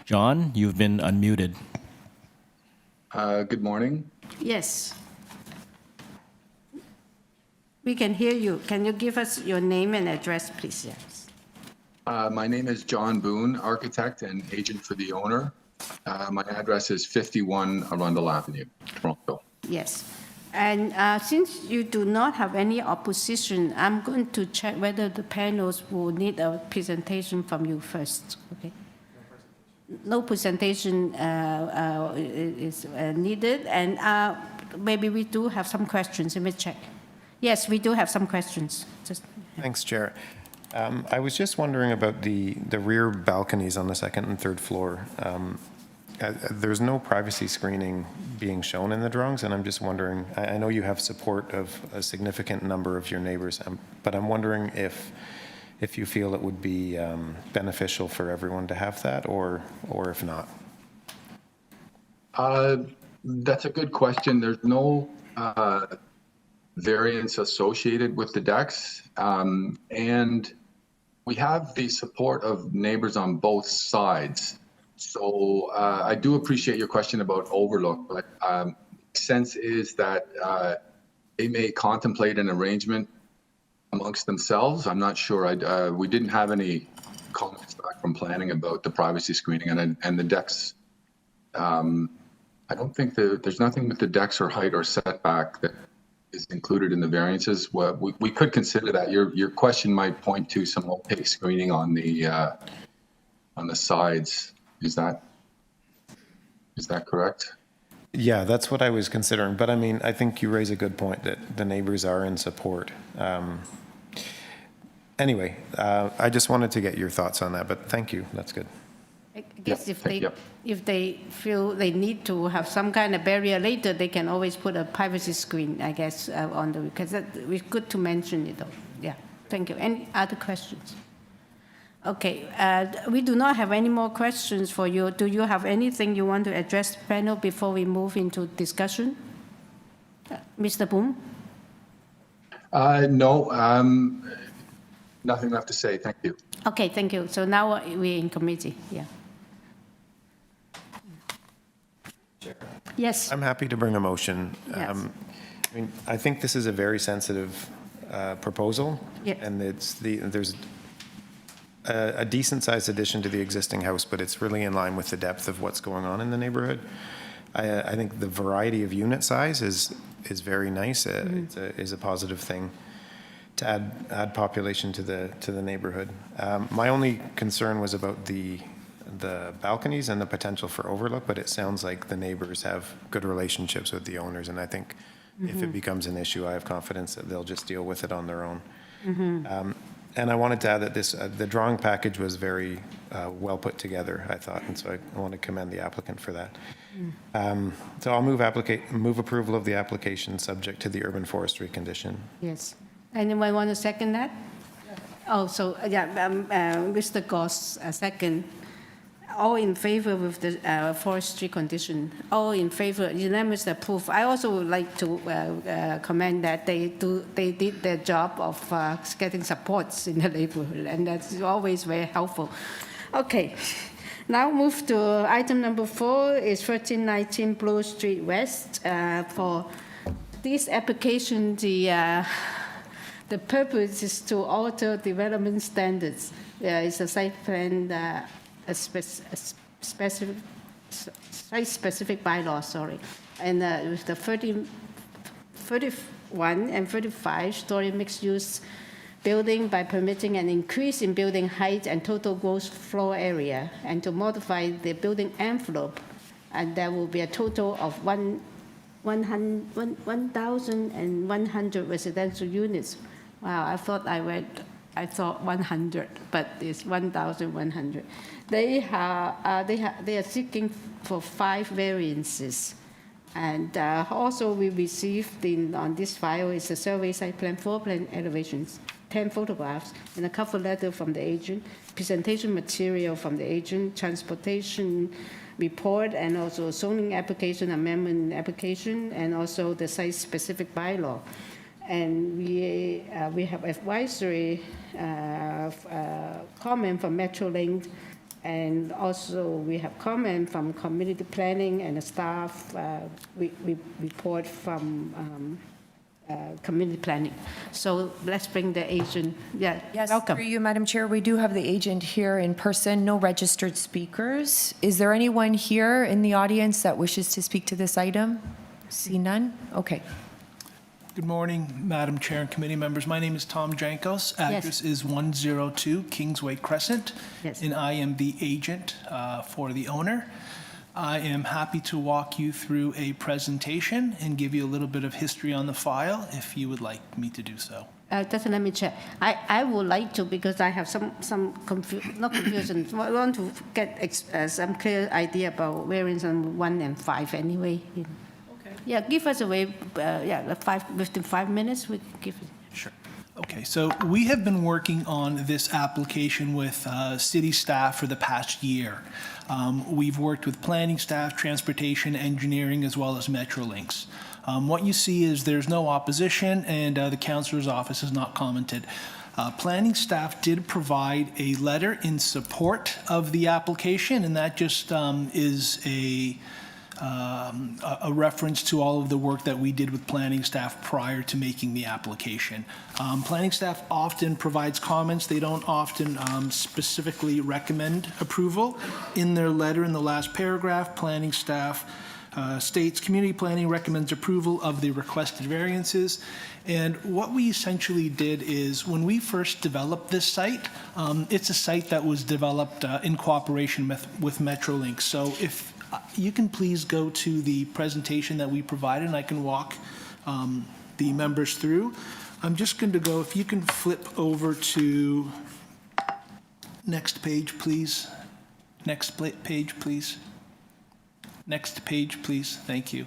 S3: John, you've been unmuted.
S10: Good morning.
S1: Yes. We can hear you. Can you give us your name and address, please? Yes.
S10: My name is John Boone, architect and agent for the owner. My address is 51 Arundel Avenue, Toronto.
S1: Yes. And since you do not have any opposition, I'm going to check whether the panels will need a presentation from you first. Okay. No presentation is needed, and maybe we do have some questions. Let me check. Yes, we do have some questions.
S5: Thanks, Chair. I was just wondering about the rear balconies on the second and third floor. There's no privacy screening being shown in the drawings, and I'm just wondering, I know you have support of a significant number of your neighbors, but I'm wondering if you feel it would be beneficial for everyone to have that, or if not.
S10: That's a good question. There's no variance associated with the decks, and we have the support of neighbors on both sides. So I do appreciate your question about overlook, but sense is that they may contemplate an arrangement amongst themselves. I'm not sure. We didn't have any comments back from planning about the privacy screening and the decks. I don't think there's nothing with the decks or height or setback that is included in the variances. We could consider that. Your question might point to some opaque screening on the sides. Is that correct?
S5: Yeah, that's what I was considering. But I mean, I think you raise a good point that the neighbors are in support. Anyway, I just wanted to get your thoughts on that, but thank you. That's good.
S1: I guess if they feel they need to have some kind of barrier later, they can always put a privacy screen, I guess, on the, because it's good to mention it though. Yeah, thank you. Any other questions? Okay, we do not have any more questions for you. Do you have anything you want to address the panel before we move into discussion? Mr. Boone?
S10: No, nothing left to say. Thank you.
S1: Okay, thank you. So now we're in committee. Yeah. Yes.
S5: I'm happy to bring a motion.
S1: Yes.
S5: I mean, I think this is a very sensitive proposal,
S1: yes.
S5: And there's a decent-sized addition to the existing house, but it's really in line with the depth of what's going on in the neighborhood. I think the variety of unit size is very nice. Is a positive thing to add population to the neighborhood. My only concern was about the balconies and the potential for overlook, but it sounds like the neighbors have good relationships with the owners, and I think if it becomes an issue, I have confidence that they'll just deal with it on their own. And I wanted to add that the drawing package was very well put together, I thought, and so I want to commend the applicant for that. So I'll move approval of the application subject to the urban forestry condition.
S1: Yes. Anyone want to second that? Oh, so, Mr. Goss, second. All in favor with the forestry condition. All in favor, unanimous approve. I also would like to commend that they did their job of getting supports in the neighborhood, and that's always very helpful. Okay, now move to item number 4 is 1319 Bloor Street West. For this application, the purpose is to alter development standards. It's a site plan, a site-specific bylaw, sorry. And with the 31 and 35-story mixed-use building by permitting an increase in building height and total gross floor area, and to modify the building envelope, and there will be a total of 1,100 residential units. Wow, I thought 100, but it's 1,100. They are seeking for 5 variances. And also we received on this file is a survey site plan, floor plan elevations, 10 photographs, and a cover letter from the agent, presentation material from the agent, transportation report, and also zoning application, amendment application, and also the site-specific bylaw. And we have advisory comment from Metrolink, and also we have comment from community planning and the staff report from community planning. So let's bring the agent. Yeah,
S2: Yes,
S1: welcome.
S2: through you, Madam Chair, we do have the agent here in person, no registered speakers. Is there anyone here in the audience that wishes to speak to this item? See none? Okay.
S11: Good morning, Madam Chair and committee members. My name is Tom Jankos. Address is 102 Kingsway Crescent.
S1: Yes.
S11: And I am the agent for the owner. I am happy to walk you through a presentation and give you a little bit of history on the file if you would like me to do so.
S1: Just let me check. I would like to, because I have some not confusion. I want to get some clear idea about variance on 1 and 5 anyway.
S11: Okay.
S1: Yeah, give us away, within 5 minutes, we give it.
S11: Sure. Okay, so we have been working on this application with city staff for the past year. We've worked with planning staff, transportation, engineering, as well as Metrolinx. What you see is there's no opposition, and the councillor's office has not commented. Planning staff did provide a letter in support of the application, and that just is a reference to all of the work that we did with planning staff prior to making the application. Planning staff often provides comments. They don't often specifically recommend approval. In their letter in the last paragraph, planning staff states community planning recommends approval of the requested variances. And what we essentially did is when we first developed this site, it's a site that was developed in cooperation with Metrolinx. So if you can please go to the presentation that we provided, and I can walk the members through. I'm just going to go, if you can flip over to next page, please. Next page, please. Next page, please. Thank you.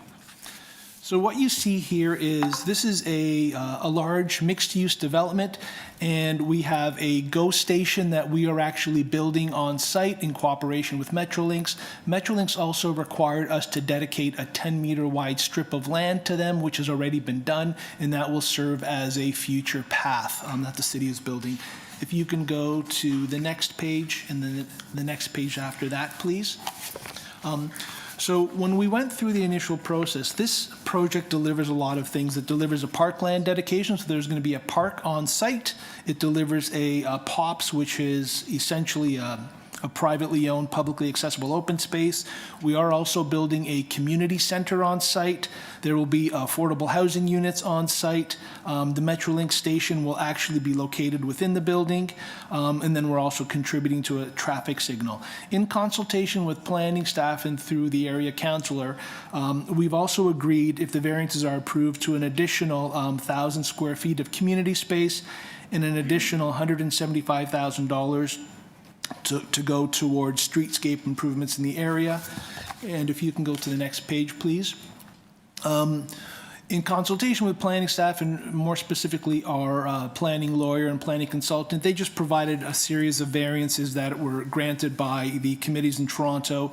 S11: So what you see here is this is a large mixed-use development, and we have a GO station that we are actually building on site in cooperation with Metrolinx. Metrolinx also required us to dedicate a 10-meter wide strip of land to them, which has already been done, and that will serve as a future path that the city is building. If you can go to the next page and then the next page after that, please. So when we went through the initial process, this project delivers a lot of things. It delivers a parkland dedication, so there's going to be a park on site. It delivers a POPS, which is essentially a privately owned, publicly accessible open space. We are also building a community center on site. There will be affordable housing units on site. The Metrolinx station will actually be located within the building. And then we're also contributing to a traffic signal. In consultation with planning staff and through the area councillor, we've also agreed, if the variances are approved, to an additional 1,000 square feet of community space and an additional $175,000 to go towards streetscape improvements in the area. And if you can go to the next page, please. In consultation with planning staff, and more specifically our planning lawyer and planning consultant, they just provided a series of variances that were granted by the committees in Toronto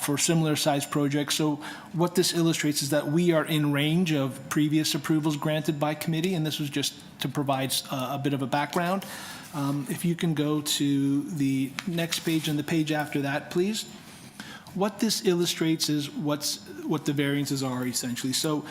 S11: for similar sized projects. So what this illustrates is that we are in range of previous approvals granted by committee, and this was just to provide a bit of a background. If you can go to the next page and the page after that, please. What this illustrates is what the variances are essentially. So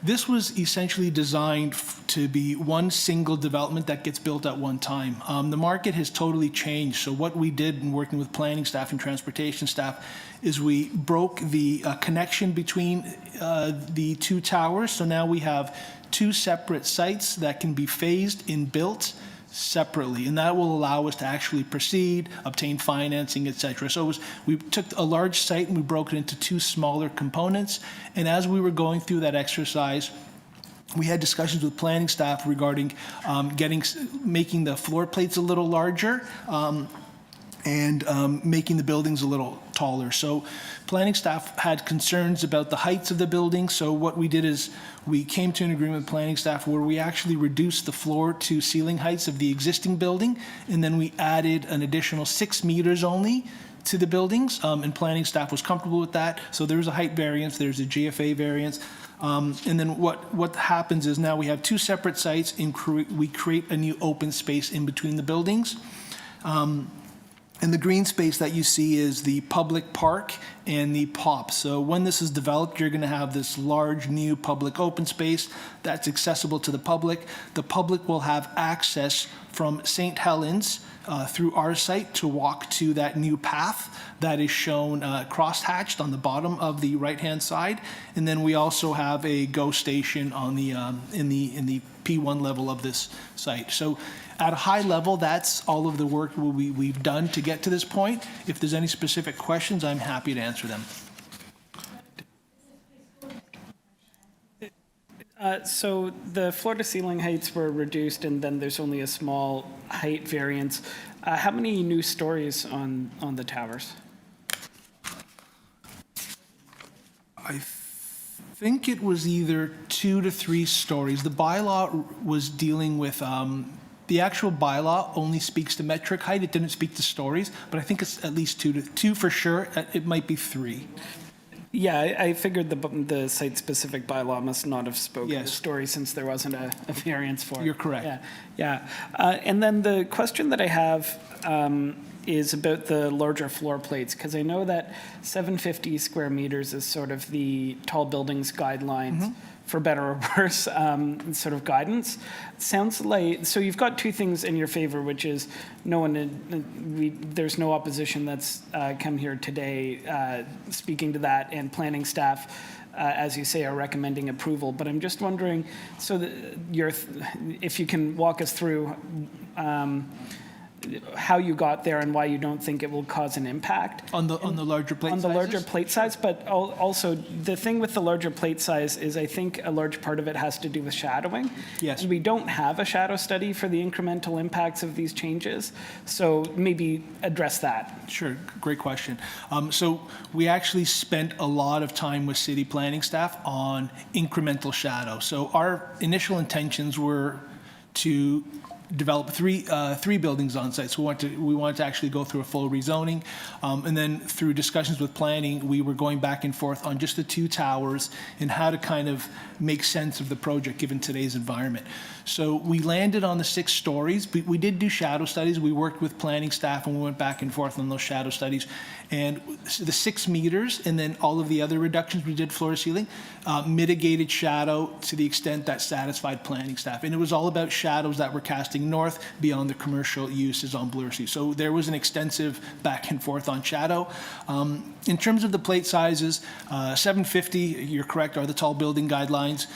S11: this was essentially designed to be one single development that gets built at one time. The market has totally changed. So what we did in working with planning staff and transportation staff is we broke the connection between the two towers. So now we have two separate sites that can be phased and built separately, and that will allow us to actually proceed, obtain financing, etc. So we took a large site and we broke it into two smaller components, and as we were going through that exercise, we had discussions with planning staff regarding making the floor plates a little larger and making the buildings a little taller. So planning staff had concerns about the heights of the building, so what we did is we came to an agreement with planning staff where we actually reduced the floor to ceiling heights of the existing building, and then we added an additional 6 meters only to the buildings, and planning staff was comfortable with that. So there's a height variance, there's a GFA variance, and then what happens is now we have two separate sites, and we create a new open space in between the buildings. And the green space that you see is the public park and the POP. So when this is developed, you're going to have this large new public open space that's accessible to the public. The public will have access from St. Helens through our site to walk to that new path that is shown cross-hatched on the bottom of the right-hand side. And then we also have a GO station on the in the P1 level of this site. So at a high level, that's all of the work we've done to get to this point. If there's any specific questions, I'm happy to answer them.
S6: So the floor-to-ceiling heights were reduced, and then there's only a small height variance. How many new stories on the towers?
S11: I think it was either 2 to 3 stories. The bylaw was dealing with the actual bylaw only speaks to metric height. It didn't speak to stories, but I think it's at least 2 for sure. It might be 3.
S6: Yeah, I figured the site-specific bylaw must not have spoken to stories since there wasn't a variance for it.
S11: You're correct.
S6: Yeah. And then the question that I have is about the larger floor plates, because I know that 750 square meters is sort of the tall buildings guidelines, for better or worse, sort of guidance. Sounds like, so you've got two things in your favor, which is there's no opposition that's come here today speaking to that, and planning staff, as you say, are recommending approval. But I'm just wondering, so if you can walk us through how you got there and why you don't think it will cause an impact
S11: on the larger plate sizes?
S6: On the larger plate size, but also the thing with the larger plate size is I think a large part of it has to do with shadowing.
S11: Yes.
S6: And we don't have a shadow study for the incremental impacts of these changes, so maybe address that.
S11: Sure, great question. So we actually spent a lot of time with city planning staff on incremental shadow. So our initial intentions were to develop three buildings on site. So we wanted to actually go through a full rezoning. And then through discussions with planning, we were going back and forth on just the 2 towers and how to kind of make sense of the project given today's environment. So we landed on the 6 stories. We did do shadow studies. We worked with planning staff and we went back and forth on those shadow studies. And the 6 meters and then all of the other reductions we did floor to ceiling mitigated shadow to the extent that satisfied planning staff. And it was all about shadows that were casting north beyond the commercial uses on Bloor Street. So there was an extensive back and forth on shadow. In terms of the plate sizes, 750, you're correct, are the tall building guidelines.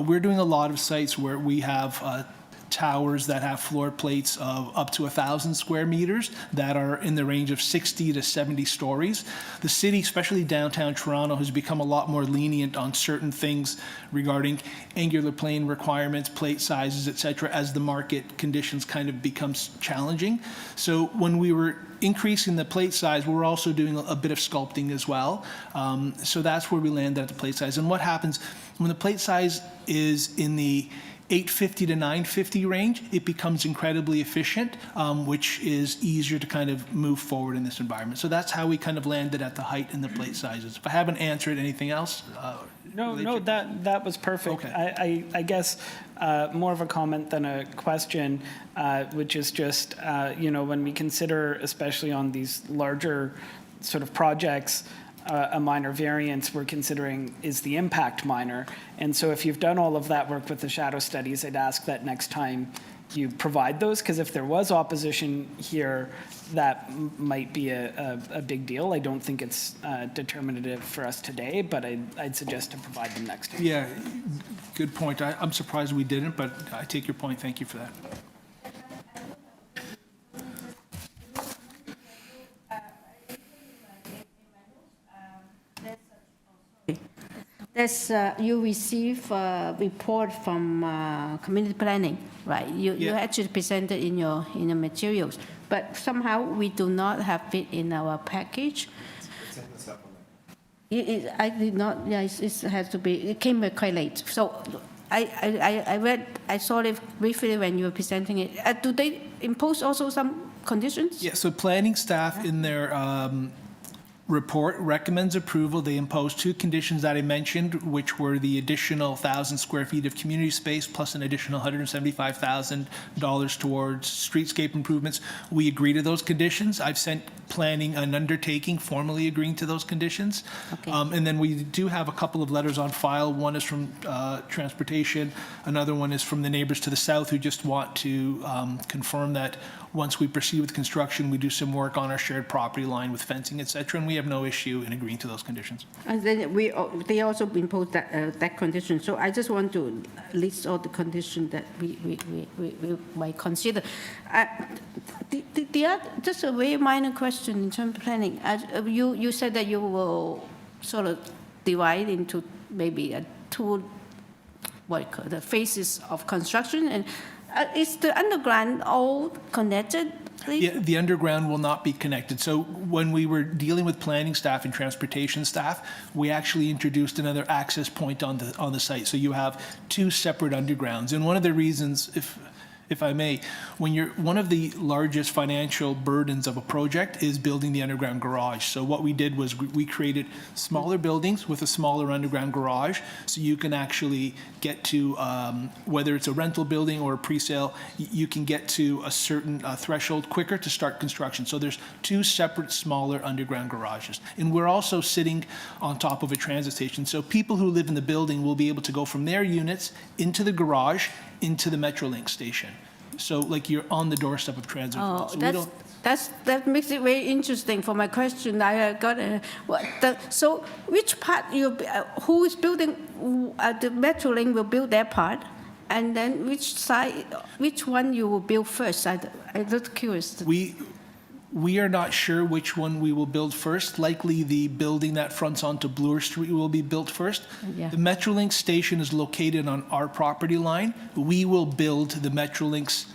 S11: We're doing a lot of sites where we have towers that have floor plates of up to 1,000 square meters that are in the range of 60 to 70 stories. The city, especially downtown Toronto, has become a lot more lenient on certain things regarding angular plane requirements, plate sizes, et cetera, as the market conditions kind of becomes challenging. So when we were increasing the plate size, we're also doing a bit of sculpting as well. So that's where we landed at the plate size. And what happens when the plate size is in the 850 to 950 range, it becomes incredibly efficient, which is easier to kind of move forward in this environment. So that's how we kind of landed at the height and the plate sizes. If I haven't answered anything else,
S6: No, that was perfect.
S11: Okay.
S6: I guess more of a comment than a question, which is just, when we consider, especially on these larger sort of projects, a minor variance we're considering is the impact minor. And so if you've done all of that work with the shadow studies, I'd ask that next time you provide those, because if there was opposition here, that might be a big deal. I don't think it's determinative for us today, but I'd suggest to provide them next time.
S11: yeah, good point. I'm surprised we didn't, but I take your point. Thank you for that.
S1: You receive a report from community planning, right? You
S11: Yeah.
S1: actually presented in your materials, but somehow we do not have it in our package.
S5: It's in the supplement.
S1: I did not. Yeah, it has to be. It came quite late, so I saw it briefly when you were presenting it. Do they impose also some conditions?
S11: Yeah, so planning staff in their report recommends approval. They impose two conditions that I mentioned, which were the additional 1,000 square feet of community space plus an additional $175,000 towards streetscape improvements. We agree to those conditions. I've sent planning an undertaking formally agreeing to those conditions.
S1: Okay.
S11: And then we do have a couple of letters on file. One is from transportation. Another one is from the neighbors to the south who just want to confirm that once we proceed with construction, we do some work on our shared property line with fencing, et cetera, and we have no issue in agreeing to those conditions.
S1: And then they also impose that condition. So I just want to list all the conditions that we might consider. Just a very minor question in terms of planning. You said that you will sort of divide into maybe two the phases of construction, and is the underground all connected?
S11: Yeah, the underground will not be connected. So when we were dealing with planning staff and transportation staff, we actually introduced another access point on the site. So you have two separate undergrounds. And one of the reasons, if I may, one of the largest financial burdens of a project is building the underground garage. So what we did was we created smaller buildings with a smaller underground garage, so you can actually get to, whether it's a rental building or a pre-sale, you can get to a certain threshold quicker to start construction. So there's two separate smaller underground garages. And we're also sitting on top of a transit station. So people who live in the building will be able to go from their units into the garage, into the Metrolink station. So like you're on the doorstep of transit.
S1: Oh,
S11: So
S1: that makes it very interesting for my question. I got so which part who is building the Metrolink will build their part, and then which one you will build first? I'm just curious.
S11: We are not sure which one we will build first. Likely the building that fronts onto Bloor Street will be built first.
S1: Yeah.
S11: The Metrolink station is located on our property line. We will build the Metrolink's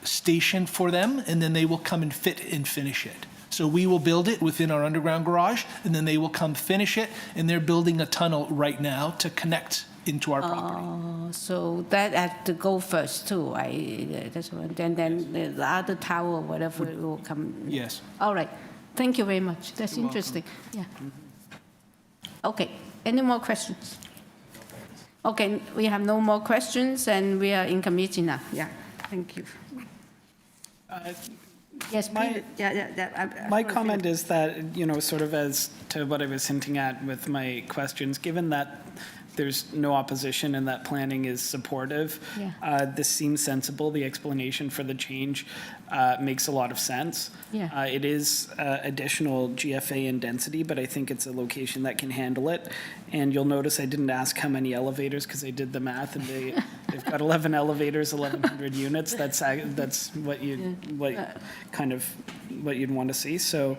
S11: station for them, and then they will come and fit and finish it. So we will build it within our underground garage, and then they will come finish it, and they're building a tunnel right now to connect into our property.
S1: So that has to go first too. That's one. Then the other tower, whatever, will come.
S11: Yes.
S1: All right. Thank you very much. That's interesting. Yeah. Okay. Any more questions? Okay. We have no more questions, and we are in committee now. Yeah. Thank you. Yes, Peter.
S6: My comment is that, sort of as to what I was hinting at with my questions, given that there's no opposition and that planning is supportive.
S1: Yeah.
S6: This seems sensible. The explanation for the change makes a lot of sense.
S1: Yeah.
S6: It is additional GFA in density, but I think it's a location that can handle it. And you'll notice I didn't ask how many elevators because I did the math, and they've got 11 elevators, 1,100 units. That's what you'd want to see. So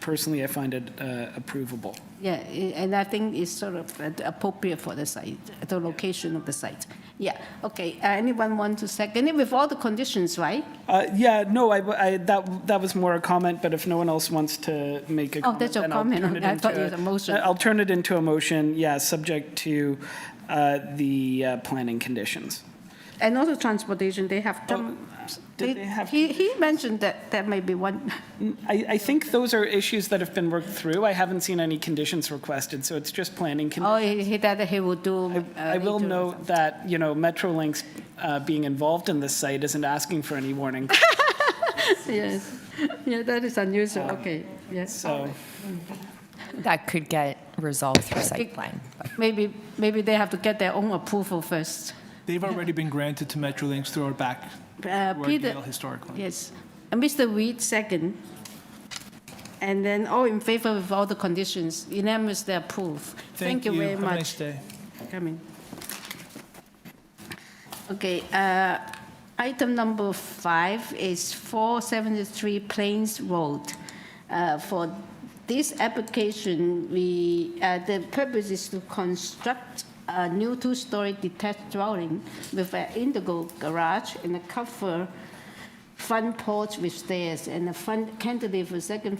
S6: personally, I find it approvable.
S1: Yeah, and I think it's sort of appropriate for the site, the location of the site. Yeah, okay. Anyone want to second it with all the conditions, right?
S6: Yeah, no, that was more a comment, but if no one else wants to make a comment,
S1: that's your
S6: then I'll
S1: comment.
S6: turn it
S1: I
S6: into
S1: thought it was a motion.
S6: I'll turn it into a motion, yeah, subject to the planning conditions.
S1: And also transportation, they have done.
S6: Did they have-
S1: He mentioned that there may be one.
S6: I think those are issues that have been worked through. I haven't seen any conditions requested, so it's just planning conditions.
S1: Oh, that he will do.
S6: I will note that, Metrolinx being involved in this site isn't asking for any warning.
S1: Yes, yeah, that is unusual, okay, yes.
S6: So,
S2: That could get resolved through site plan.
S1: Maybe they have to get their own approval first.
S11: They've already been granted to Metrolinx through our back, through our
S1: Peter,
S11: deal historically.
S1: yes. Mr. Reed, second. And then all in favor with all the conditions, unanimously approved. Thank you very
S11: Have a
S1: much.
S11: nice day.
S1: Coming. Okay, item number 5 is 473 Plains Road. For this application, the purpose is to construct a new 2-story detached dwelling with an indigo garage and a covered front porch with stairs and a front cantilever second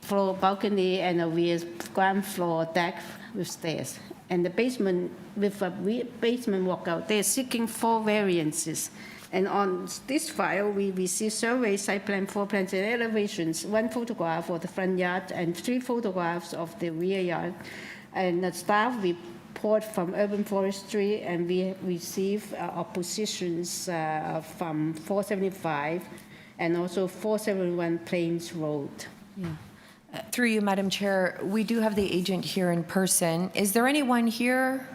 S1: floor balcony and a rear ground floor deck with stairs. And the basement with a basement walkout. They are seeking 4 variances. And on this file, we received survey, site plan, floor plans, and elevations, 1 photograph of the front yard and 3 photographs of the rear yard. And the staff report from Urban Forestry, and we received oppositions from 475 and also 471 Plains Road.
S2: Through you, Madam Chair, we do have the agent here in person. Is there anyone here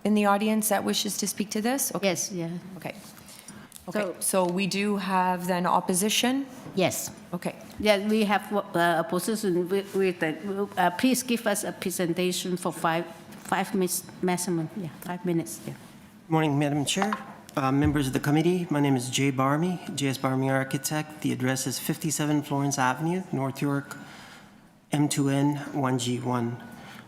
S2: in the audience that wishes to speak to this? Okay.
S1: Yes, yeah.
S2: Okay. Okay, so we do have then opposition?
S1: Yes.
S2: Okay.
S1: Yeah, we have a position with that. Please give us a presentation for 5 minutes maximum. Yeah, 5 minutes. Yeah.
S12: Morning, Madam Chair, members of the committee. My name is Jay Barmy, J.S. Barmy Architect. The address is 57 Florence Avenue, North York, M2N 1G1.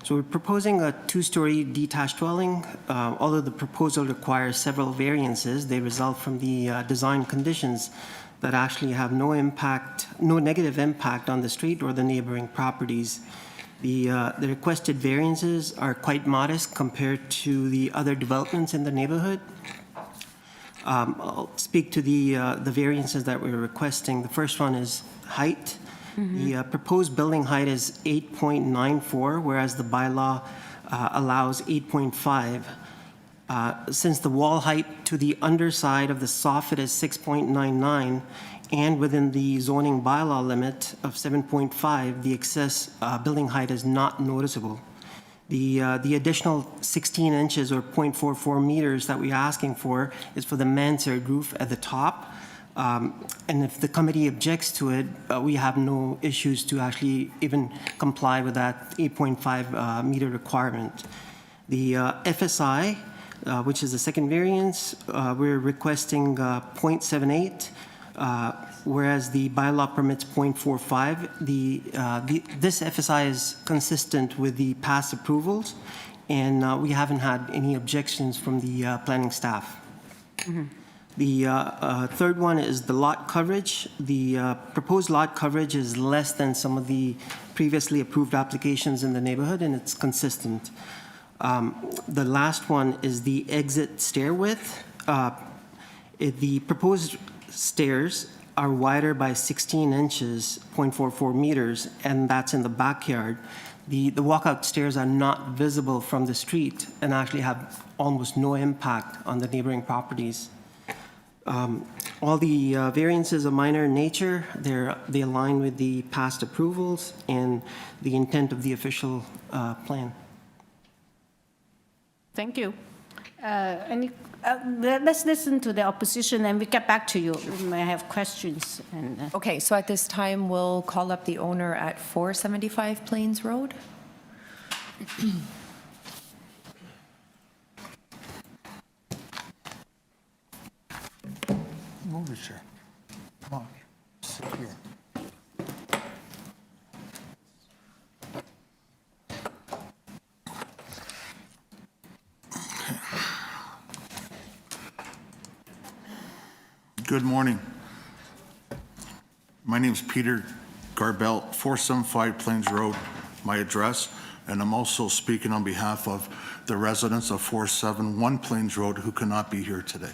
S12: So we're proposing a 2-story detached dwelling. Although the proposal requires several variances, they result from the design conditions that actually have no negative impact on the street or the neighboring properties. The requested variances are quite modest compared to the other developments in the neighborhood. I'll speak to the variances that we're requesting. The first one is height. The proposed building height is 8.94, whereas the bylaw allows 8.5. Since the wall height to the underside of the soffit is 6.99, and within the zoning bylaw limit of 7.5, the excess building height is not noticeable. The additional 16 inches or 0.44 meters that we're asking for is for the mansard roof at the top. And if the committee objects to it, we have no issues to actually even comply with that 8.5 meter requirement. The FSI, which is the second variance, we're requesting 0.78, whereas the bylaw permits 0.45. This FSI is consistent with the past approvals, and we haven't had any objections from the planning staff. The third one is the lot coverage. The proposed lot coverage is less than some of the previously approved applications in the neighborhood, and it's consistent. The last one is the exit stair width. The proposed stairs are wider by 16 inches, 0.44 meters, and that's in the backyard. The walkout stairs are not visible from the street and actually have almost no impact on the neighboring properties. All the variances are minor in nature. They align with the past approvals and the intent of the official plan.
S1: Thank you. Let's listen to the opposition and we get back to you. We may have questions. And,
S2: Okay, so at this time, we'll call up the owner at 475 Plains Road.
S9: Move it, sir. Come on, sit here. Good morning. My name is Peter Garbelt, 475 Plains Road, my address, and I'm also speaking on behalf of the residents of 471 Plains Road who cannot be here today.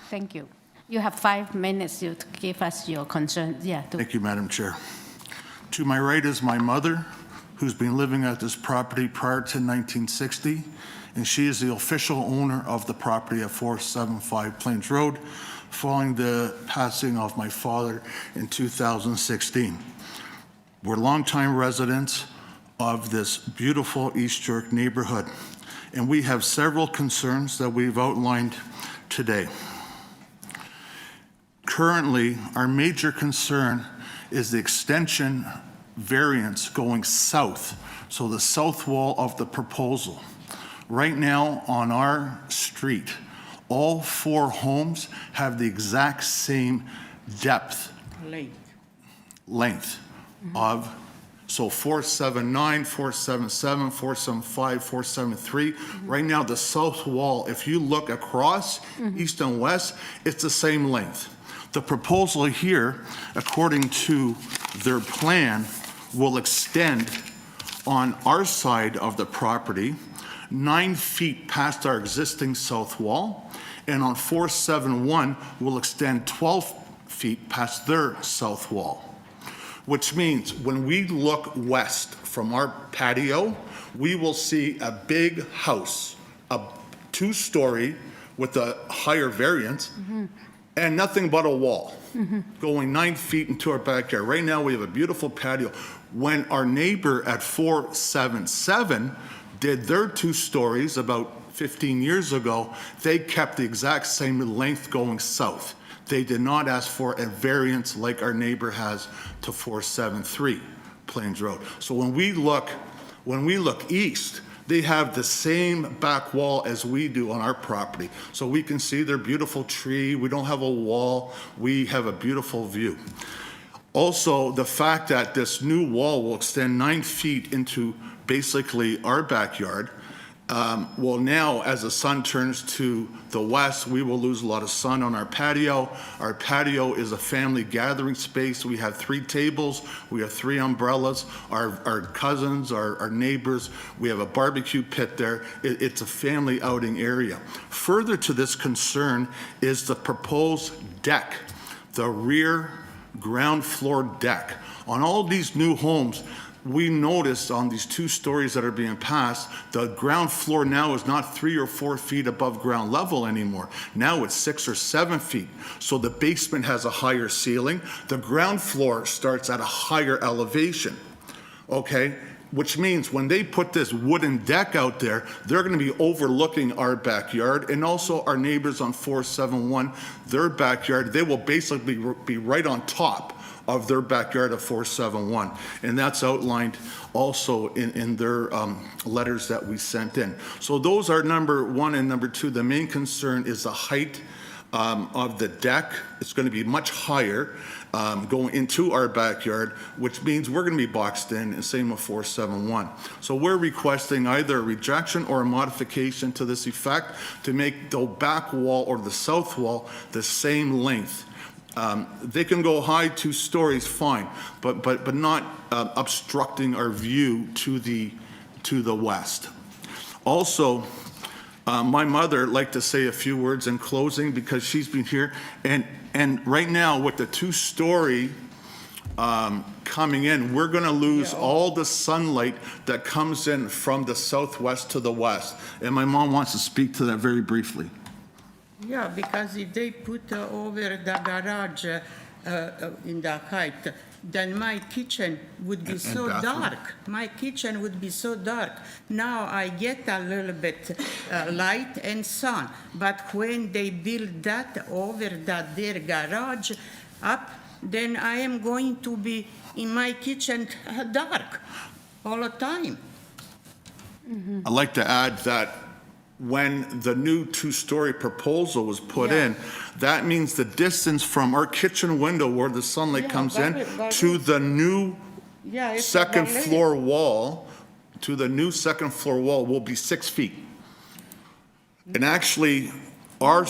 S1: thank you. You have 5 minutes to give us your concern. Yeah.
S9: Thank you, Madam Chair. To my right is my mother, who's been living at this property prior to 1960, and she is the official owner of the property at 475 Plains Road, following the passing of my father in 2016. We're longtime residents of this beautiful East York neighborhood, and we have several concerns that we've outlined today. Currently, our major concern is the extension variance going south, so the south wall of the proposal. Right now on our street, all 4 homes have the exact same depth, length of, so 479, 477, 475, 473. Right now, the south wall, if you look across east and west, it's the same length. The proposal here, according to their plan, will extend on our side of the property 9 feet past our existing south wall, and on 471 will extend 12 feet past their south wall, which means when we look west from our patio, we will see a big house, a 2-story with a higher variance, and nothing but a wall going 9 feet into our backyard. Right now, we have a beautiful patio. When our neighbor at 477 did their 2 stories about 15 years ago, they kept the exact same length going south. They did not ask for a variance like our neighbor has to 473 Plains Road. So when we look east, they have the same back wall as we do on our property. So we can see their beautiful tree. We don't have a wall. We have a beautiful view. Also, the fact that this new wall will extend 9 feet into basically our backyard, well, now as the sun turns to the west, we will lose a lot of sun on our patio. Our patio is a family gathering space. We have 3 tables. We have 3 umbrellas. Our cousins, our neighbors, we have a barbecue pit there. It's a family outing area. Further to this concern is the proposed deck, the rear ground floor deck. On all these new homes, we noticed on these 2 stories that are being passed, the ground floor now is not 3 or 4 feet above ground level anymore. Now it's 6 or 7 feet. So the basement has a higher ceiling. The ground floor starts at a higher elevation, okay? Which means when they put this wooden deck out there, they're going to be overlooking our backyard and also our neighbors on 471, their backyard. They will basically be right on top of their backyard of 471. And that's outlined also in their letters that we sent in. So those are number 1 and number 2. The main concern is the height of the deck. It's going to be much higher going into our backyard, which means we're going to be boxed in, and same with 471. So we're requesting either a rejection or a modification to this effect to make the back wall or the south wall the same length. They can go high 2 stories, fine, but not obstructing our view to the west. Also, my mother liked to say a few words in closing because she's been here, and right now with the 2-story coming in, we're going to lose all the sunlight that comes in from the southwest to the west. And my mom wants to speak to that very briefly.
S13: Yeah, because if they put over the garage in the height, then my kitchen would be so
S9: bathroom.
S13: dark. My kitchen would be so dark. Now I get a little bit light and sun, but when they build that over their garage up, then I am going to be in my kitchen dark all the time.
S14: I'd like to add that when the new two-story proposal was put
S13: Yeah.
S14: in, that means the distance from our kitchen window where the sunlight
S13: Yeah,
S14: comes in
S13: but
S14: to the new
S13: Yeah, it's
S14: second
S13: ballet.
S14: floor wall, will be 6 feet. And actually, our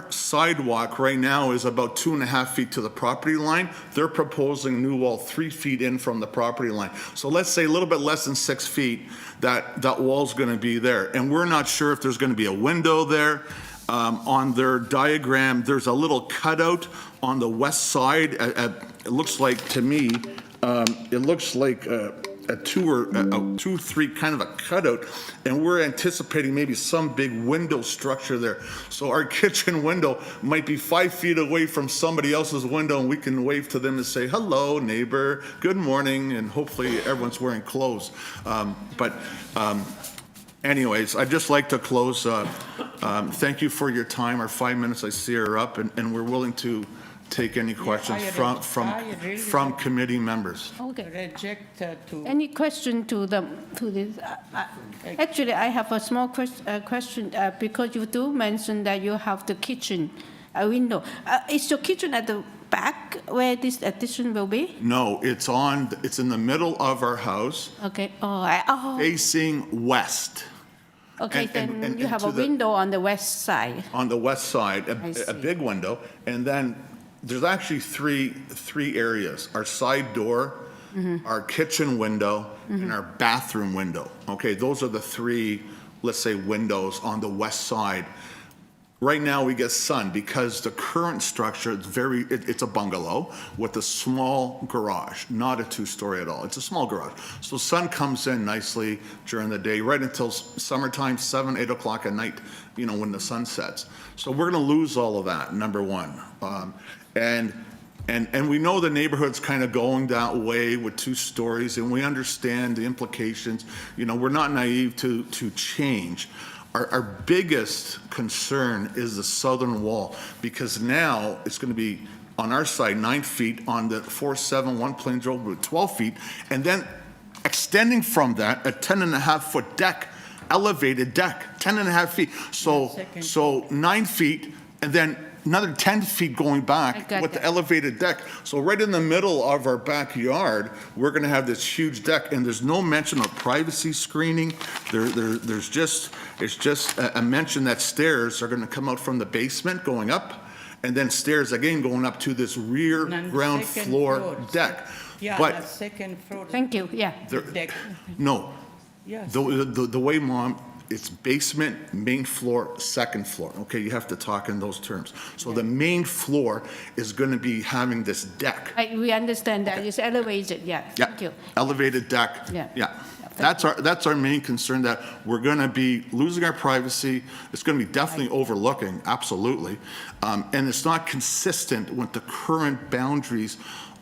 S14: sidewalk right now is about 2.5 feet to the property line. They're proposing new wall 3 feet in from the property line. So let's say a little bit less than 6 feet, that wall's gonna be there. And we're not sure if there's gonna be a window there. On their diagram, there's a little cutout on the west side. It looks like, to me, it looks like a 2-3 kind of a cutout, and we're anticipating maybe some big window structure there. So our kitchen window might be 5 feet away from somebody else's window, and we can wave to them and say, hello, neighbor, good morning, and hopefully everyone's wearing clothes. Anyways, I'd just like to close. Thank you for your time. Our 5 minutes, I see are up, and we're willing to take any questions from committee members.
S1: Okay.
S13: Reject to.
S1: Any question to this? Actually, I have a small question because you do mention that you have the kitchen window. Is your kitchen at the back where this addition will be?
S14: No, it's in the middle of our house,
S1: Okay.
S14: facing west.
S1: Okay,
S14: and-
S1: then you
S14: and
S1: have
S14: to
S1: a
S14: the-
S1: window on the west side.
S14: On the west side,
S1: I see.
S14: a big window, and then there's actually three areas: our side door, our kitchen window, and our bathroom window. Okay, those are the three, let's say, windows on the west side. Right now, we get sun because the current structure, it's a bungalow with a small garage, not a two-story at all. It's a small garage. So sun comes in nicely during the day, right until summertime, 7, 8 o'clock at night, when the sun sets. So we're gonna lose all of that, number one. And we know the neighborhood's kind of going that way with 2 stories, and we understand the implications. We're not naive to change. Our biggest concern is the southern wall, because now it's going to be on our side 9 feet, on the 471 Plains Road with 12 feet, and then extending from that, a 10.5-foot deck, elevated deck, 10.5 feet. So 9 feet, and then another 10 feet going back with the elevated deck. So right in the middle of our backyard, we're going to have this huge deck, and there's no mention of privacy screening. It's just a mention that stairs are going to come out from the basement going up, and then stairs again going up to this rear ground floor deck.
S13: Yeah,
S14: But
S13: the second floor.
S1: Thank you, yeah.
S13: Deck.
S14: no,
S13: Yes.
S14: the way, Mom, it's basement, main floor, second floor. Okay, you have to talk in those terms. So the main floor is going to be having this deck.
S1: We understand that it's elevated, yeah. Thank you.
S14: Elevated deck.
S1: Yeah.
S14: That's our main concern, that we're going to be losing our privacy. It's going to be definitely overlooking, absolutely. And it's not consistent with the current boundaries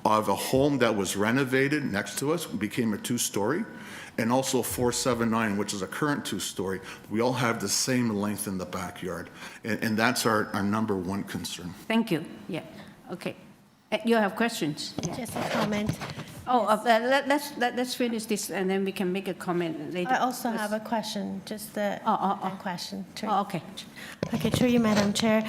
S14: of a home that was renovated next to us, became a 2-story, and also 479, which is a current 2-story. We all have the same length in the backyard, and that's our number one concern.
S1: Thank you, yeah, okay. You have questions? Yeah.
S8: Just a comment.
S1: Let's finish this, and then we can make a comment later.
S8: I also have a question, just a question.
S1: Okay.
S8: Okay, through you, Madam Chair.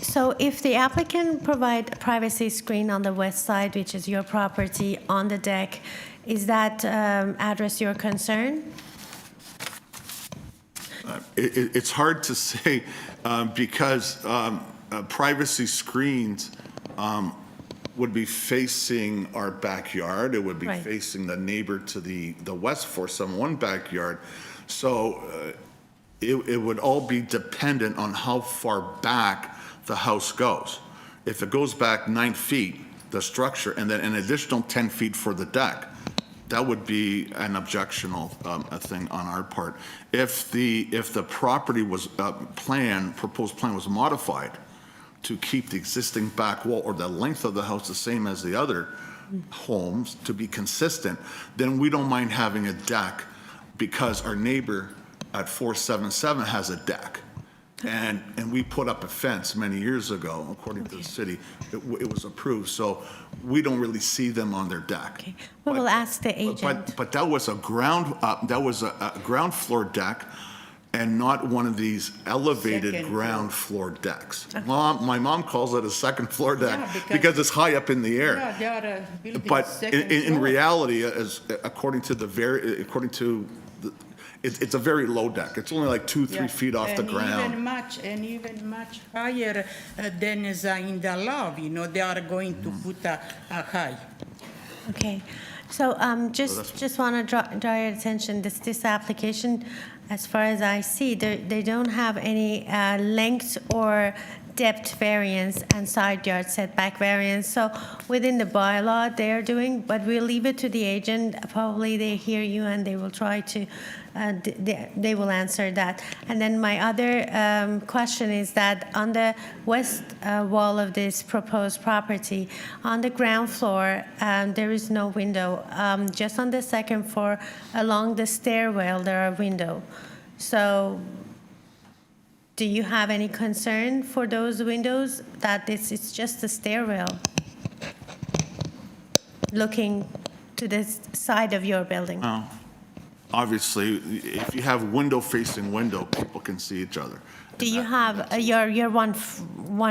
S8: So if the applicant provide a privacy screen on the west side, which is your property, on the deck, is that address your concern?
S14: It's hard to say because privacy screens would be facing our backyard. It would be facing the neighbor to the west 471 backyard. So it would all be dependent on how far back the house goes. If it goes back 9 feet, the structure, and then an additional 10 feet for the deck, that would be an objectional thing on our part. If the property was proposed plan was modified to keep the existing back wall or the length of the house the same as the other homes to be consistent, then we don't mind having a deck because our neighbor at 477 has a deck. And we put up a fence many years ago, according to the city, it was approved, so we don't really see them on their deck.
S8: Okay. We will ask the agent.
S14: But that was a ground floor deck and not one of these elevated
S13: Second
S14: ground floor decks. My mom calls it a second floor deck
S13: Yeah,
S14: because it's high up in the air.
S13: Yeah, they are building
S14: But
S13: second
S14: in
S13: floor.
S14: reality, it's a very low deck. It's only like 2-3 feet off the ground.
S13: Even much higher than is in the law, they are going to put a high.
S8: Okay, so just want to draw your attention, this application, as far as I see, they don't have any length or depth variance and side yard setback variance. So within the bylaw they're doing, but we'll leave it to the agent. Probably they hear you and they will try to, they will answer that. And then my other question is that on the west wall of this proposed property, on the ground floor, there is no window. Just on the second floor, along the stairwell, there are windows. So do you have any concern for those windows, that it's just a stairwell looking to the side of your building?
S14: Obviously, if you have window-facing window, people can see each other.
S8: Do you have your one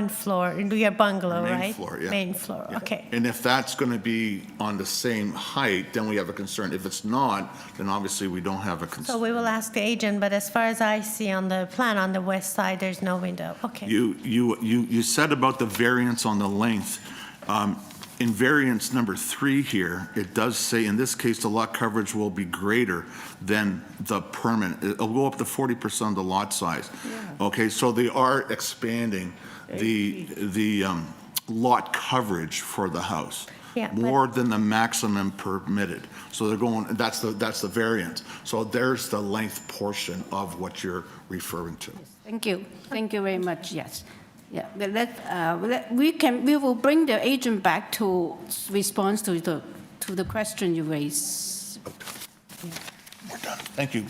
S8: floor, your bungalow,
S14: Main
S8: right?
S14: floor, yeah.
S8: Main floor,
S14: Yeah.
S8: okay.
S14: And if that's going to be on the same height, then we have a concern. If it's not, then obviously we don't have a
S8: So
S14: concern.
S8: we will ask the agent, but as far as I see on the plan, on the west side, there's no window. Okay.
S14: You said about the variance on the length. In variance number 3 here, it does say, in this case, the lot coverage will be greater than the permanent. It'll go up to 40% of the lot size.
S13: Yeah.
S14: Okay, so they are expanding the lot coverage for the house.
S8: Yeah, but-
S14: More than the maximum permitted. So they're going, that's the variance. So there's the length portion of what you're referring to.
S1: Thank you. Thank you very much. Yes. Yeah. We will bring the agent back to respond to the question you raised.
S14: We're done. Thank you.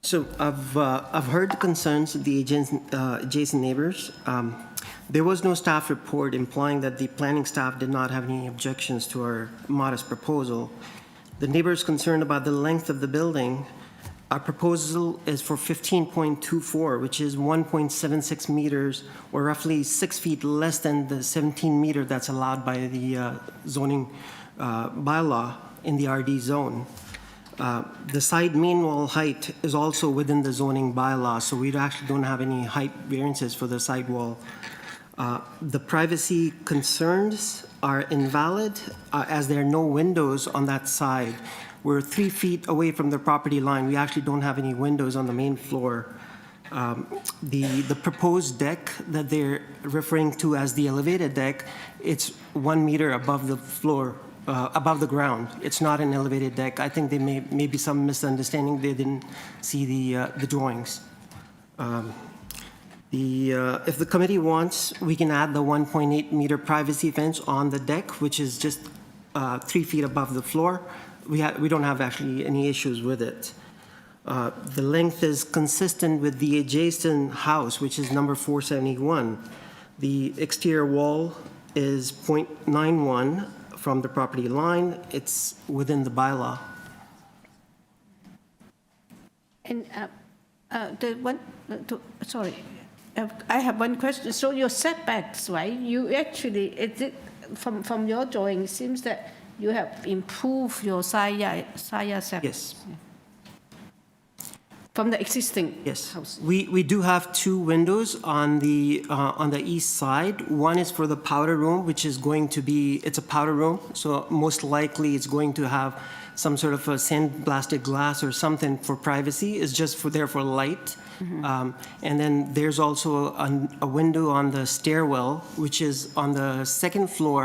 S12: So I've heard the concerns of the adjacent neighbors. There was no staff report implying that the planning staff did not have any objections to our modest proposal. The neighbors concerned about the length of the building. Our proposal is for 15.24, which is 1.76 meters, or roughly 6 feet less than the 17 meter that's allowed by the zoning bylaw in the RD zone. The side main wall height is also within the zoning bylaw, so we actually don't have any height variances for the side wall. The privacy concerns are invalid as there are no windows on that side. We're 3 feet away from the property line. We actually don't have any windows on the main floor. The proposed deck that they're referring to as the elevated deck, it's 1 meter above the floor. Above the ground. It's not an elevated deck. I think there may be some misunderstanding. They didn't see the drawings. If the committee wants, we can add the 1.8 meter privacy fence on the deck, which is just 3 feet above the floor. We don't have actually any issues with it. The length is consistent with the adjacent house, which is number 471. The exterior wall is 0.91 from the property line. It's within the bylaw.
S1: And sorry, I have one question. So your setbacks, right? You actually, from your drawing, it seems that you have improved your side yard setback.
S12: Yes.
S1: From the existing
S12: Yes.
S1: house?
S12: We do have 2 windows on the east side. One is for the powder room, which is going to be, it's a powder room, so most likely it's going to have some sort of a sandblasted glass or something for privacy. It's just there for light. And then there's also a window on the stairwell, which is on the second floor.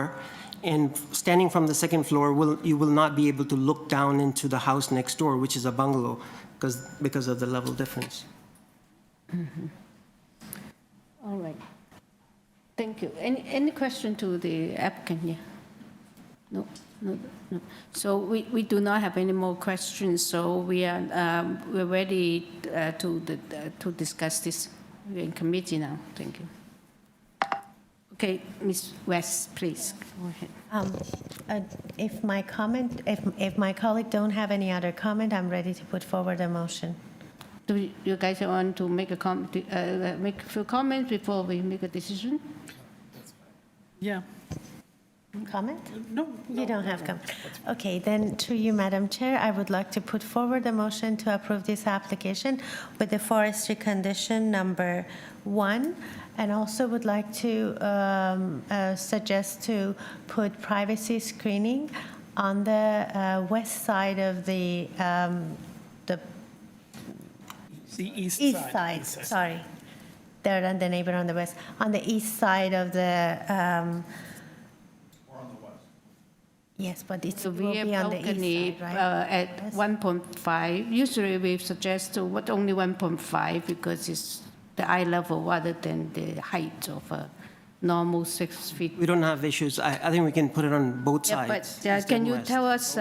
S12: And standing from the second floor, you will not be able to look down into the house next door, which is a bungalow, because of the level difference.
S1: All right. Thank you. Any question to the applicant here? No. So we do not have any more questions, so we're ready to discuss this. We're in committee now. Thank you. Okay, Ms. West, please, go ahead.
S8: If my colleague don't have any other comment, I'm ready to put forward a motion.
S1: Do you guys want to make make a few comments before we make a decision?
S6: Yeah.
S8: Comment?
S6: No.
S8: You don't have comment. Okay, then through you, Madam Chair, I would like to put forward a motion to approve this application with the forestry condition number 1, and also would like to suggest to put privacy screening on the west side of the
S6: east
S8: side. Sorry, they're on the neighbor on the west. On the east side of the. Yes, but it will be on the east side, right?
S1: At 1.5. Usually we suggest only 1.5 because it's the eye level rather than the height of a normal 6 feet.
S12: We don't have issues. I think we can put it on both sides.
S1: But can you tell us,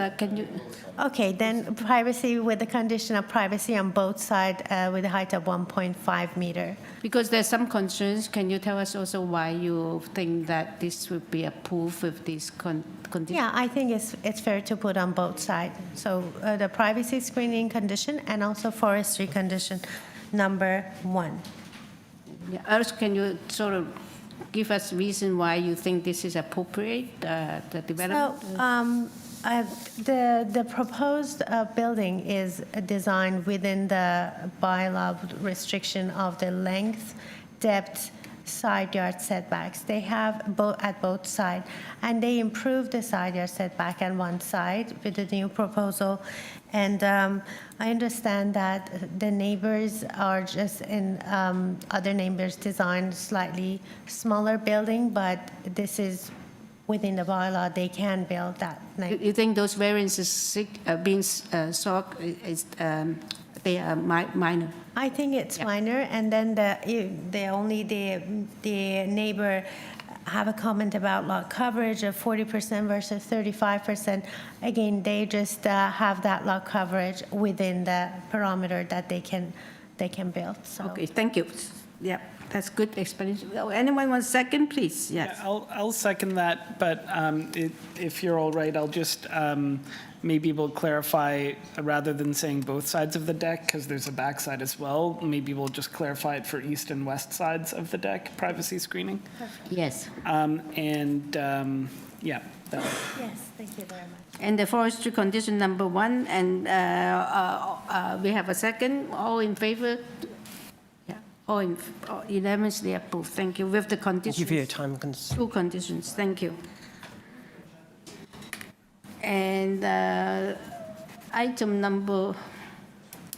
S8: Okay, then privacy with the condition of privacy on both sides with a height of 1.5 meter.
S1: Because there's some concerns, can you tell us also why you think that this would be approved with these conditions?
S8: Yeah, I think it's fair to put on both sides. So the privacy screening condition and also forestry condition number 1.
S1: Yeah, also, can you sort of give us reason why you think this is appropriate, the development?
S8: So the proposed building is designed within the bylaw restriction of the length, depth, side yard setbacks. They have at both sides, and they improved the side yard setback on one side with the new proposal. And I understand that the neighbors are just in other neighbors designed slightly smaller building, but this is within the bylaw, they can build that.
S1: You think those variances being sought they are minor?
S8: I think it's minor, and then the neighbor have a comment about lot coverage of 40% versus 35%. Again, they just have that lot coverage within the parameter that they can build. So.
S1: Okay, thank you. Yeah. That's good explanation. Anyone want a second, please? Yes.
S6: Yeah, I'll second that, but if you're all right, I'll just maybe we'll clarify, rather than saying both sides of the deck, because there's a backside as well, maybe we'll just clarify it for east and west sides of the deck, privacy screening.
S1: Yes.
S6: Yeah.
S8: Yes, thank you very much.
S1: And the forestry condition number 1, and we have a second. All in favor? Unanimously approved. Thank you. With the conditions.
S12: Thank you for your time.
S1: 2 conditions. Thank you. And item number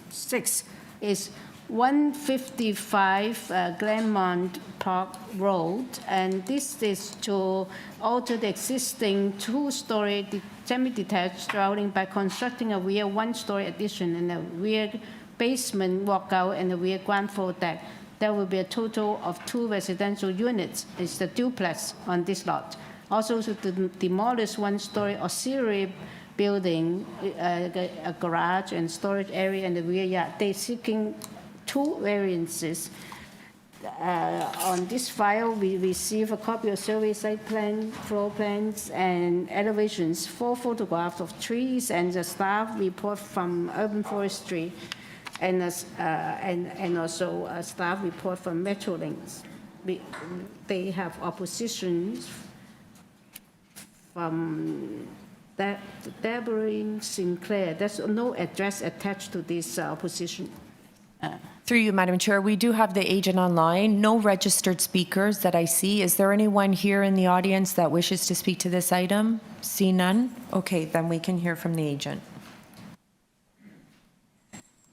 S1: 6 is 155 Glenmont Park Road, and this is to alter the existing 2-story semi-detached dwelling by constructing a rear 1-story addition and a rear basement walkout and a rear ground floor deck. There will be a total of 2 residential units. It's the duplex on this lot. Also, to demolish 1-story auxiliary building, a garage and storage area in the rear yard. They're seeking 2 variances. On this file, we receive a copy of survey site plan, floor plans, and elevations, 4 photographs of trees, and a staff report from Urban Forestry, and also a staff report from Metrolinx. They have oppositions from DALEMOUNT Sinclair. There's no address attached to this opposition.
S2: Through you, Madam Chair, we do have the agent online. No registered speakers that I see. Is there anyone here in the audience that wishes to speak to this item? See none? Okay, then we can hear from the agent.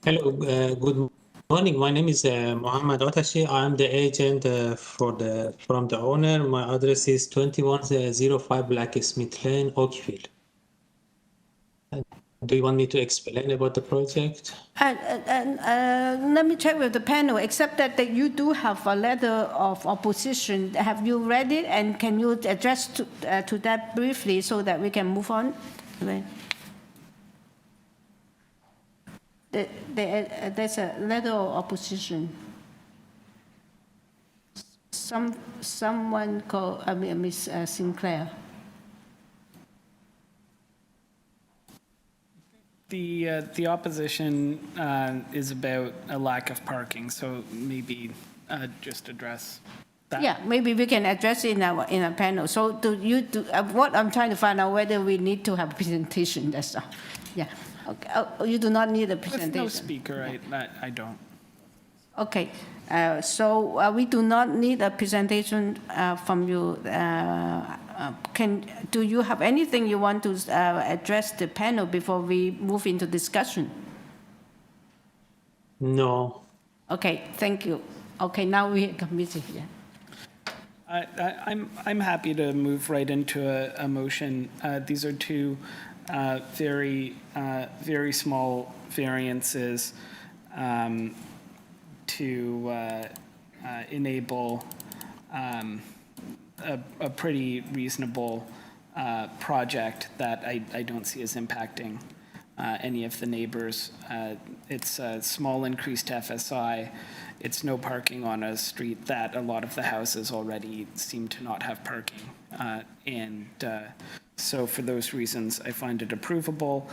S15: Hello, good morning. My name is Mohammed Otashi. I'm the agent from the owner. My address is 2105 Blacksmith Lane, Oakville. Do you want me to explain about the project?
S1: Let me check with the panel, except that you do have a letter of opposition. Have you read it, and can you address to that briefly so that we can move on? There's a letter of opposition. Someone called, Ms. Sinclair.
S6: The opposition is about a lack of parking, so maybe just address that.
S1: Yeah, maybe we can address it in a panel. So what I'm trying to find out whether we need to have a presentation, that's all. Yeah, okay. Oh, you do not need a presentation?
S6: With no speaker, I don't.
S1: Okay, so we do not need a presentation from you. Do you have anything you want to address the panel before we move into discussion?
S15: No.
S1: Okay, thank you. Okay, now we committee. Yeah.
S6: I'm happy to move right into a motion. These are two very small variances to enable a pretty reasonable project that I don't see as impacting any of the neighbors. It's a small increase to FSI. It's no parking on a street that a lot of the houses already seem to not have parking. So for those reasons, I find it approvable.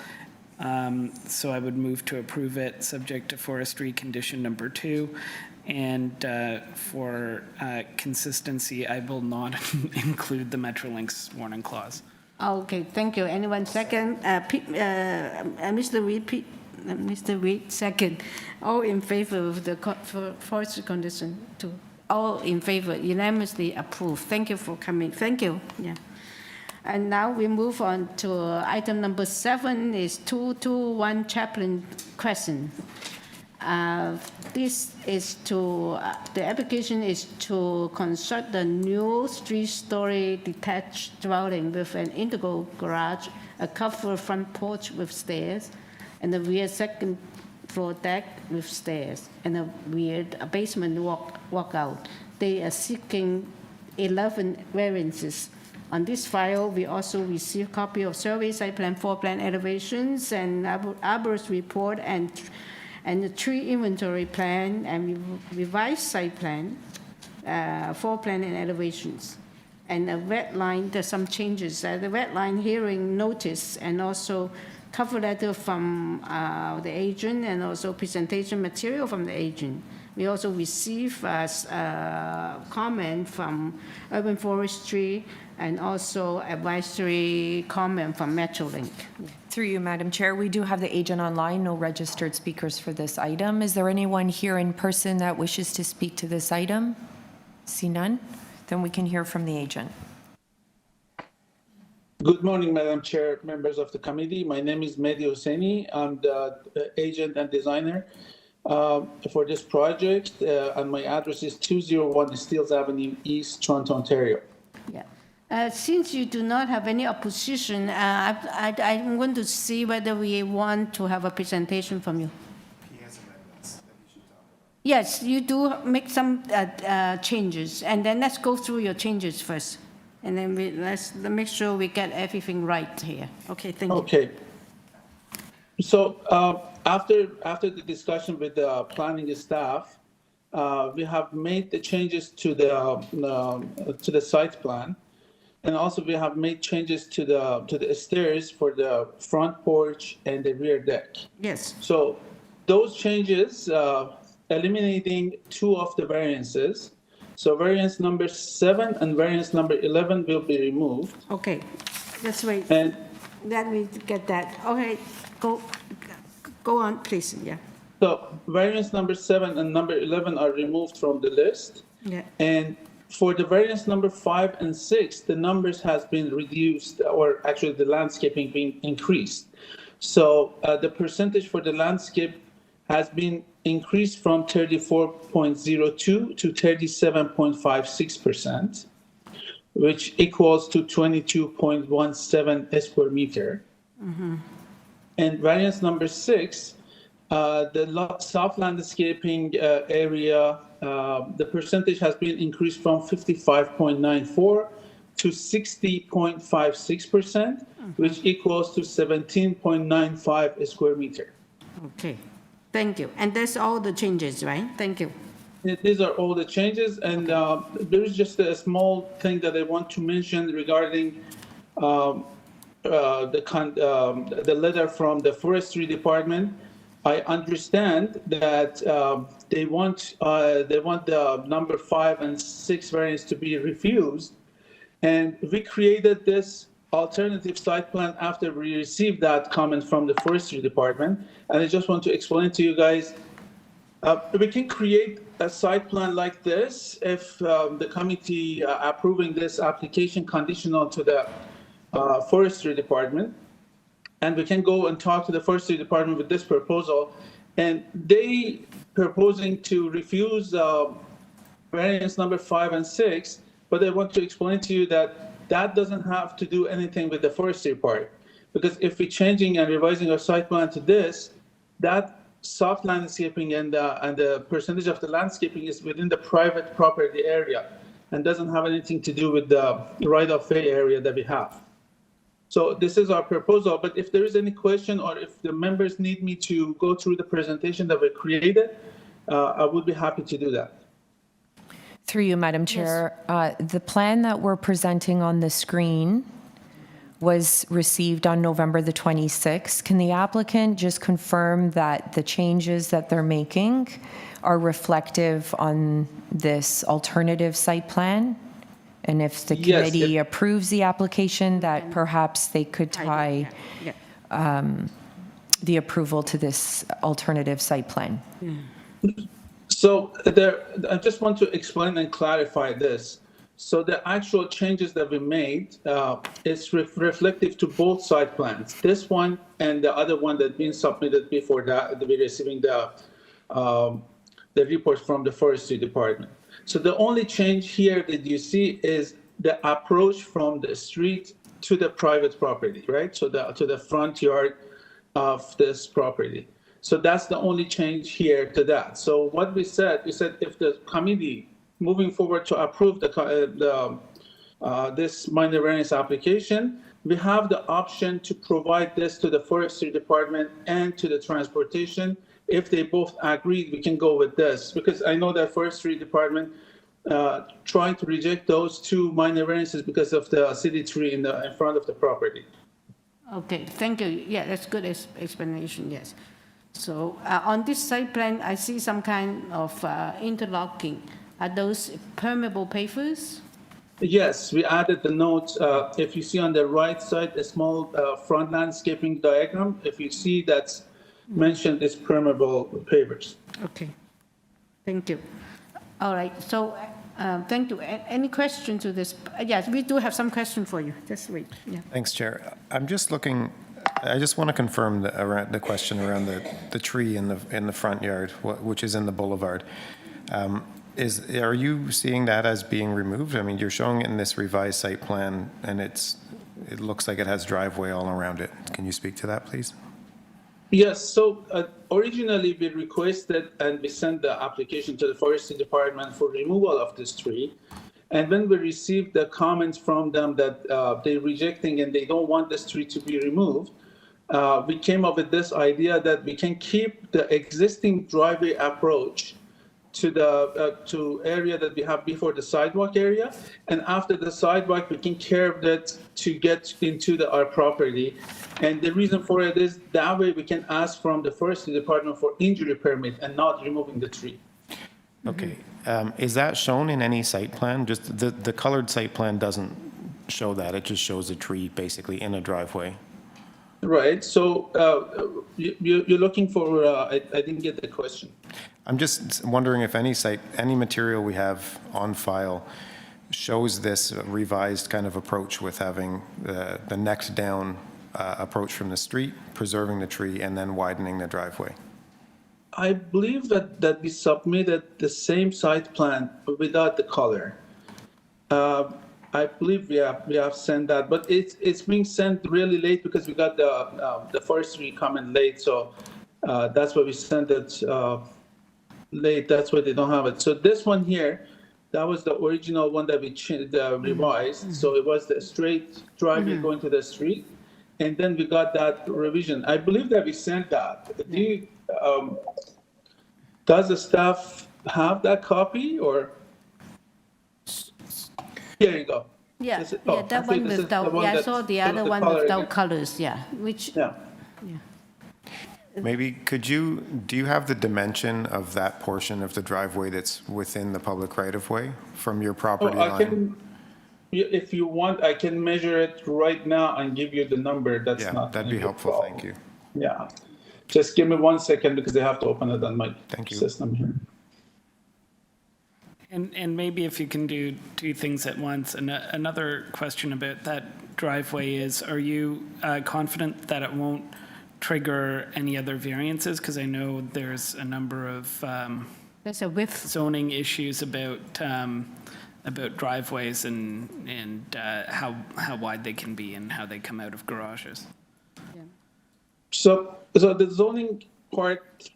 S6: So I would move to approve it, subject to forestry condition number 2. And for consistency, I will not include the Metrolinx warning clause.
S1: Okay, thank you. Anyone second? Mr. Reid, second. All in favor of the forestry condition 2? All in favor, unanimously approved. Thank you for coming. Thank you. Yeah. And now we move on to item number 7 is 221 Chaplain Crescent. This is the application is to construct a new 3-story detached dwelling with an integral garage, a covered front porch with stairs, and a rear second floor deck with stairs, and a basement walkout. They are seeking 11 variances. On this file, we also receive copy of survey, site plan, floor plan elevations, and arborist report, and the tree inventory plan, and revised site plan, floor plan and elevations. And a red line, there's some changes. The red line hearing notice, and also cover letter from the agent, and also presentation material from the agent. We also receive comment from Urban Forestry, and also advisory comment from Metrolink.
S2: Through you, Madam Chair, we do have the agent online, no registered speakers for this item. Is there anyone here in person that wishes to speak to this item? See none? Then we can hear from the agent.
S16: Good morning, Madam Chair, members of the committee. My name is Mehdi Hosseini. I'm the agent and designer for this project, and my address is 201 Steeles Avenue East, Toronto, Ontario.
S1: Yeah. Since you do not have any opposition, I'm going to see whether we want to have a presentation from you. Yes, you do make some changes, and then let's go through your changes first, and then let's make sure we get everything right here. Okay, thank you.
S16: Okay. So after the discussion with the planning staff, we have made the changes to the site plan. And also we have made changes to the stairs for the front porch and the rear deck.
S1: Yes.
S16: So those changes, eliminating 2 of the variances. So variance number 7 and variance number 11 will be removed.
S1: Okay, let's wait.
S16: And
S1: let me get that. Okay, go on, please. Yeah.
S16: So variance number 7 and number 11 are removed from the list.
S1: Yeah.
S16: And for the variance number 5 and 6, the numbers has been reduced, or actually the landscaping being increased. So the percentage for the landscape has been increased from 34.02 to 37.56%, which equals to 22.17 square meter. And variance number 6, the soft landscaping area, the percentage has been increased from 55.94 to 60.56%, which equals to 17.95 square meter.
S1: Okay, thank you. And that's all the changes, right? Thank you.
S16: These are all the changes, and there is just a small thing that I want to mention regarding the letter from the forestry department. I understand that they want the number 5 and 6 variants to be refused, and we created this alternative site plan after we received that comment from the forestry department. And I just want to explain to you guys, we can create a site plan like this if the committee approving this application conditional to the forestry department. And we can go and talk to the forestry department with this proposal. And they proposing to refuse variance number 5 and 6, but I want to explain to you that that doesn't have to do anything with the forestry part. Because if we're changing and revising our site plan to this, that soft landscaping and the percentage of the landscaping is within the private property area and doesn't have anything to do with the right-of-way area that we have. So this is our proposal, but if there is any question or if the members need me to go through the presentation that we created, I would be happy to do that.
S2: Through you, Madam Chair, the plan that we're presenting on the screen was received on November the 26th. Can the applicant just confirm that the changes that they're making are reflective on this alternative site plan? And if the committee approves the application, that perhaps they could tie the approval to this alternative site plan?
S16: So I just want to explain and clarify this. So the actual changes that we made is reflective to both site plans. This one and the other one that's been submitted before that, we're receiving the report from the forestry department. So the only change here that you see is the approach from the street to the private property, right? So to the front yard of this property. So that's the only change here to that. So what we said if the committee moving forward to approve this minor variance application, we have the option to provide this to the forestry department and to the transportation. If they both agreed, we can go with this, because I know that forestry department trying to reject those 2 minor variances because of the city tree in front of the property.
S1: Okay, thank you. Yeah, that's good explanation, yes. So on this site plan, I see some kind of interlocking. Are those permeable pavers?
S16: Yes, we added the notes. If you see on the right side, a small front landscaping diagram, if you see that's mentioned is permeable pavers.
S1: Okay, thank you. All right, so thank you. Any question to this? Yes, we do have some question for you. Just wait. Yeah.
S5: Thanks, Chair. I'm just looking, I just want to confirm around the question around the tree in the front yard, which is in the boulevard. Are you seeing that as being removed? I mean, you're showing it in this revised site plan, and it looks like it has driveway all around it. Can you speak to that, please?
S16: Yes, so originally we requested and we sent the application to the forestry department for removal of this tree. And when we received the comments from them that they're rejecting and they don't want this tree to be removed, we came up with this idea that we can keep the existing driveway approach to the area that we have before the sidewalk area, and after the sidewalk we can curve that to get into our property. And the reason for it is that way we can ask from the forestry department for injury permit and not removing the tree.
S5: Okay, is that shown in any site plan? Just the colored site plan doesn't show that, it just shows a tree basically in a driveway.
S16: Right, so you're looking for, I didn't get the question.
S5: I'm just wondering if any material we have on file shows this revised kind of approach with having the next down approach from the street, preserving the tree, and then widening the driveway.
S16: I believe that we submitted the same site plan without the color. I believe we have sent that, but it's being sent really late because we got the forestry coming late, so that's why we sent it late. That's why they don't have it. So this one here, that was the original one that we revised. So it was the straight driveway going to the street, and then we got that revision. I believe that we sent that. Do you, does the staff have that copy or? Here you go.
S1: Yeah,
S16: This is-
S1: yeah,
S16: oh,
S1: that
S16: I think
S1: one
S16: this is
S1: without,
S16: the one
S1: yeah, I
S16: that
S1: saw the
S16: shows
S1: other
S16: the
S1: one
S16: color
S1: without
S16: again.
S1: colors, yeah, which,
S16: Yeah.
S5: Maybe do you have the dimension of that portion of the driveway that's within the public right-of-way from your property
S16: Oh, I
S5: line?
S16: can, if you want, I can measure it right now and give you the number. That's
S5: Yeah,
S16: not.
S5: that'd
S16: gonna
S5: be
S16: a
S5: helpful,
S16: problem.
S5: thank you.
S16: Yeah. Just give me 1 second because I have to open it on my
S5: Thank you.
S16: system here.
S6: And maybe if you can do two things at once. And another question about that driveway is, are you confident that it won't trigger any other variances? Because I know there's a number of
S1: there's a width.
S6: zoning issues about driveways and how wide they can be and how they come out of garages.
S16: So the zoning part,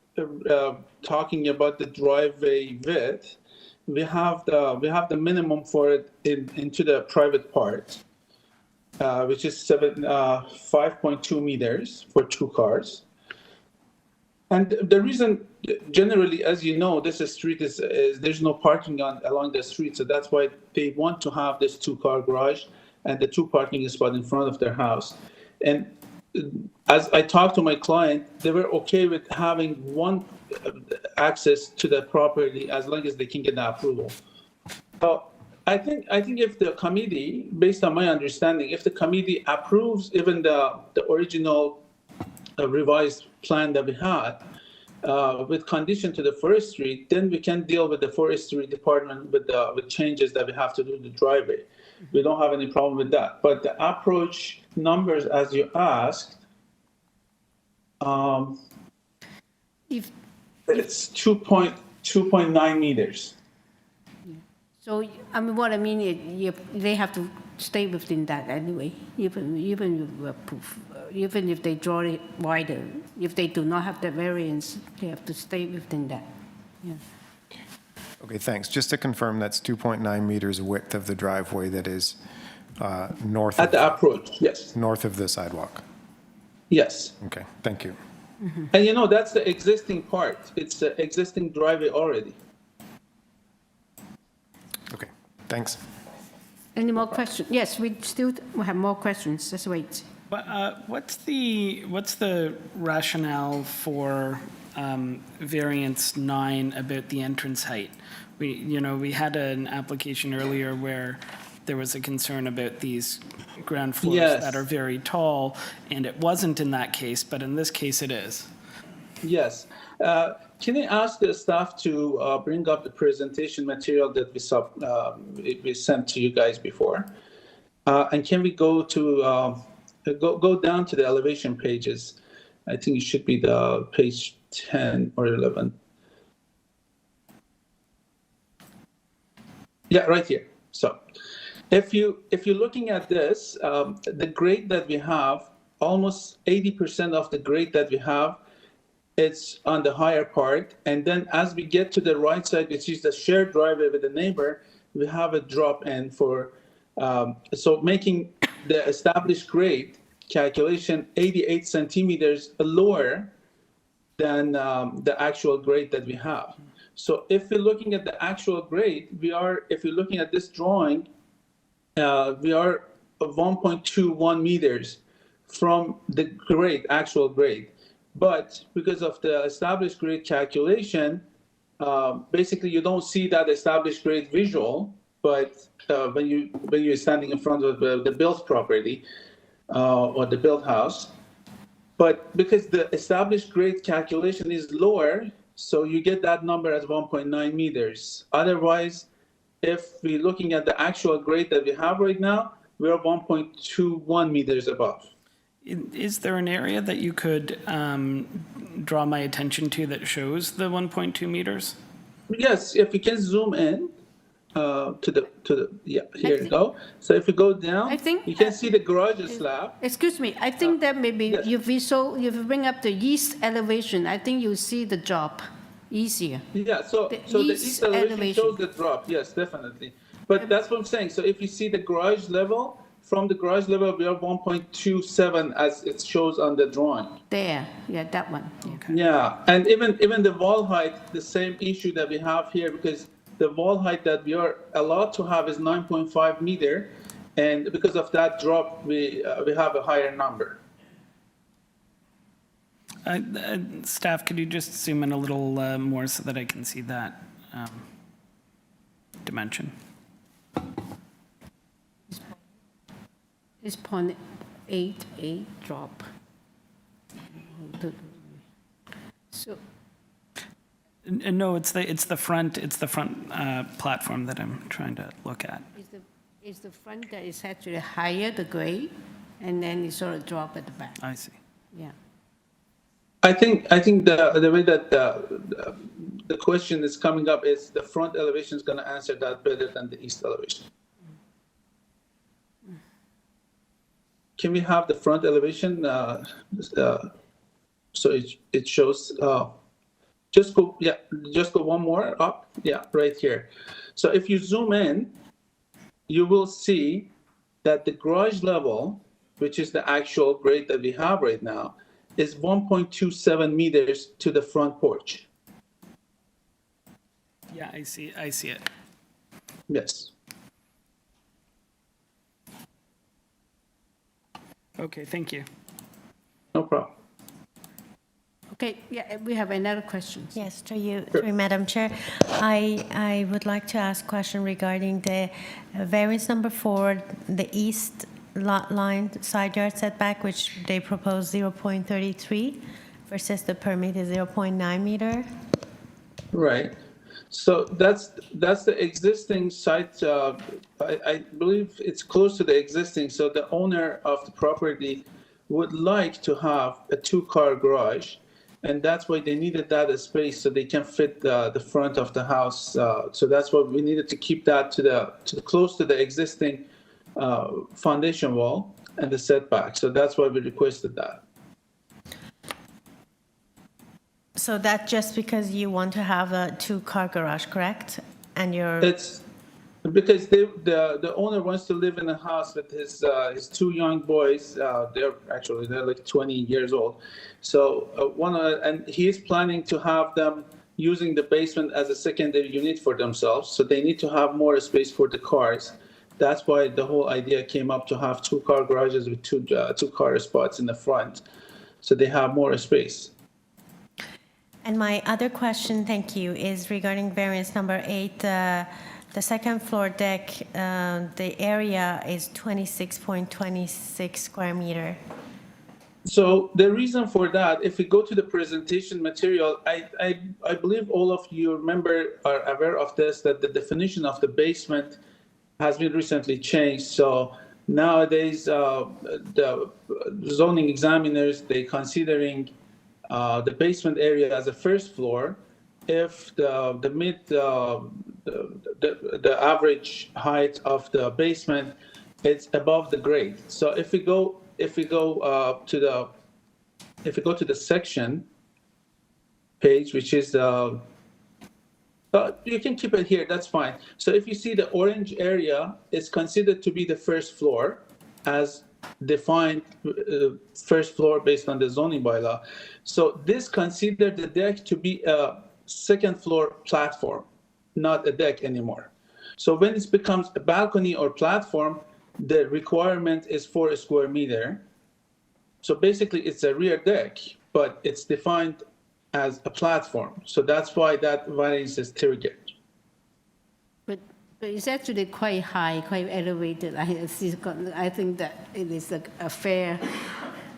S16: talking about the driveway width, we have the minimum for it into the private part, which is 5.2 meters for 2 cars. And the reason, generally, as you know, this street is there's no parking along the street, so that's why they want to have this 2-car garage and the 2 parking spot in front of their house. And as I talked to my client, they were okay with having one access to the property as long as they can get the approval. So I think if the committee, based on my understanding, if the committee approves even the original revised plan that we had, with condition to the forestry, then we can deal with the forestry department with changes that we have to do to the driveway. We don't have any problem with that. But the approach numbers, as you asked, it's 2.9 meters.
S1: So, I mean, what I mean is, they have to stay within that anyway, even if they draw it wider. If they do not have the variance, they have to stay within that. Yeah.
S5: Okay, thanks. Just to confirm, that's 2.9 meters width of the driveway that is north
S16: At
S5: of,
S16: the approach, yes.
S5: north of the sidewalk.
S16: Yes.
S5: Okay, thank you.
S16: And you know, that's the existing part. It's the existing driveway already.
S5: Okay, thanks.
S1: Any more questions? Yes, we still have more questions. Just wait.
S6: But what's the rationale for variance 9 about the entrance height? We had an application earlier where there was a concern about these ground floors that are very tall, and it wasn't in that case, but in this case it is.
S16: Yes. Can I ask the staff to bring up the presentation material that we sent to you guys before? And can we go to go down to the elevation pages? I think it should be the page 10 or 11. Yeah, right here. So if you're looking at this, the grade that we have, almost 80% of the grade that we have, it's on the higher part. And then as we get to the right side, which is the shared driveway with the neighbor, we have a drop in for, so making the established grade calculation 88 centimeters lower than the actual grade that we have. So if we're looking at the actual grade, if you're looking at this drawing, we are 1.21 meters from the grade, actual grade. But because of the established grade calculation, basically you don't see that established grade visual, but when you're standing in front of the built property or the built house, But because the established grade calculation is lower, so you get that number as 1.9 meters. Otherwise, if we're looking at the actual grade that we have right now, we're 1.21 meters above.
S6: Is there an area that you could draw my attention to that shows the 1.2 meters?
S16: Yes, if you can zoom in yeah, here you go. So if you go down,
S1: I think,
S16: you can see the garage slab.
S1: Excuse me, I think that maybe
S16: yes.
S1: if you bring up the east elevation, I think you see the drop easier.
S16: Yeah, so the east elevation shows the drop, yes, definitely. But that's what I'm saying. So if you see the garage level, from the garage level, we are 1.27 as it shows on the drawing.
S1: There, yeah, that one. Okay.
S16: Yeah, and even the wall height, the same issue that we have here, because the wall height that we are allowed to have is 9.5 meter, and because of that drop, we have a higher number.
S6: Staff, could you just zoom in a little more so that I can see that dimension?
S1: It's 0.88 drop. So.
S6: No, it's the front platform that I'm trying to look at.
S1: It's the front that is actually higher, the grade, and then it sort of drop at the back.
S6: I see.
S1: Yeah.
S16: I think the way that the question is coming up is the front elevation is going to answer that better than the east elevation. Can we have the front elevation so it shows? Just go one more up. Yeah, right here. So if you zoom in, you will see that the garage level, which is the actual grade that we have right now, is 1.27 meters to the front porch.
S6: Yeah, I see it.
S16: Yes.
S6: Okay, thank you.
S16: No problem.
S1: Okay, yeah, we have another question.
S8: Yes, through you, Madam Chair. I would like to ask a question regarding the variance number 4, the east lot line side yard setback, which they propose 0.33 versus the permit is 0.9 meter.
S16: Right. So that's the existing site. I believe it's close to the existing. So the owner of the property would like to have a 2-car garage, and that's why they needed that space so they can fit the front of the house. So that's why we needed to keep that to close to the existing foundation wall and the setback. So that's why we requested that.
S8: So that just because you want to have a 2-car garage, correct? And you're...
S16: It's because the owner wants to live in a house with his 2 young boys. They're like 20 years old. So and he is planning to have them using the basement as a secondary unit for themselves. So they need to have more space for the cars. That's why the whole idea came up to have 2-car garages with 2-car spots in the front, so they have more space.
S8: And my other question, thank you, is regarding variance number 8. The second floor deck, the area is 26.26 square meter.
S16: So the reason for that, if we go to the presentation material, I believe all of you are aware of this, that the definition of the basement has been recently changed. So nowadays, the zoning examiners, they considering the basement area as a first floor if the average height of the basement is above the grade. So if we go to the section page, which is you can keep it here, that's fine. So if you see the orange area, it's considered to be the first floor as defined first floor based on the zoning bylaw. So this considered the deck to be a second floor platform, not a deck anymore. So when it becomes a balcony or platform, the requirement is 4 square meter. So basically it's a rear deck, but it's defined as a platform. So that's why that variance is triggered.
S1: But it's actually quite high, quite elevated. I think that it is a fair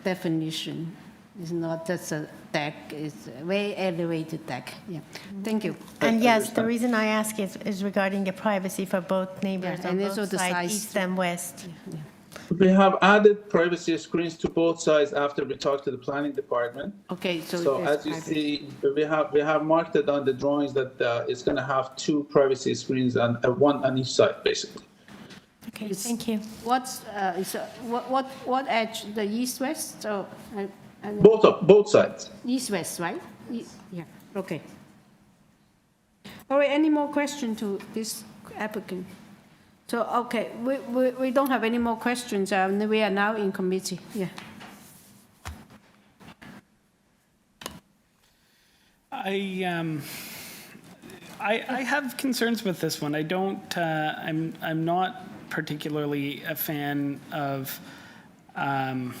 S1: definition. It's not just a deck, it's a very elevated deck. Yeah, thank you.
S8: And yes, the reason I ask is regarding the privacy for both neighbors
S1: Yeah,
S8: on
S1: and also
S8: both
S1: the
S8: sides,
S1: size.
S8: east and west.
S16: We have added privacy screens to both sides after we talked to the planning department.
S1: Okay,
S16: So
S1: there's
S16: as you
S1: privacy.
S16: see, we have marked it on the drawings that it's going to have 2 privacy screens on one on each side, basically.
S8: Okay, thank you.
S1: What edge, the east-west? So,
S16: Both sides.
S1: east-west, right? Yeah, okay. All right, any more questions to this applicant? So, okay, we don't have any more questions. We are now in committee, yeah.
S6: I have concerns with this one. I don't, I'm not particularly a fan of, and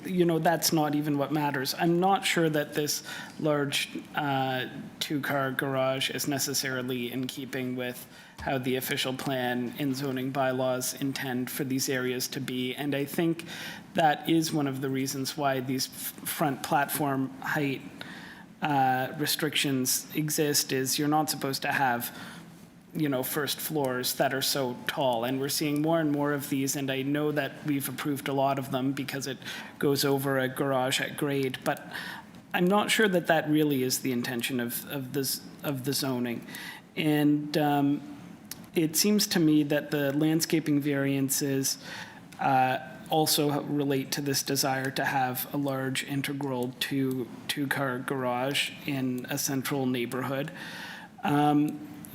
S6: you know, that's not even what matters. I'm not sure that this large 2-car garage is necessarily in keeping with how the official plan and zoning bylaws intend for these areas to be. And I think that is one of the reasons why these front platform height restrictions exist, is you're not supposed to have, you know, first floors that are so tall. And we're seeing more and more of these, and I know that we've approved a lot of them because it goes over a garage at grade, but I'm not sure that that really is the intention of the zoning. And it seems to me that the landscaping variances also relate to this desire to have a large integral two-car garage in a central neighborhood.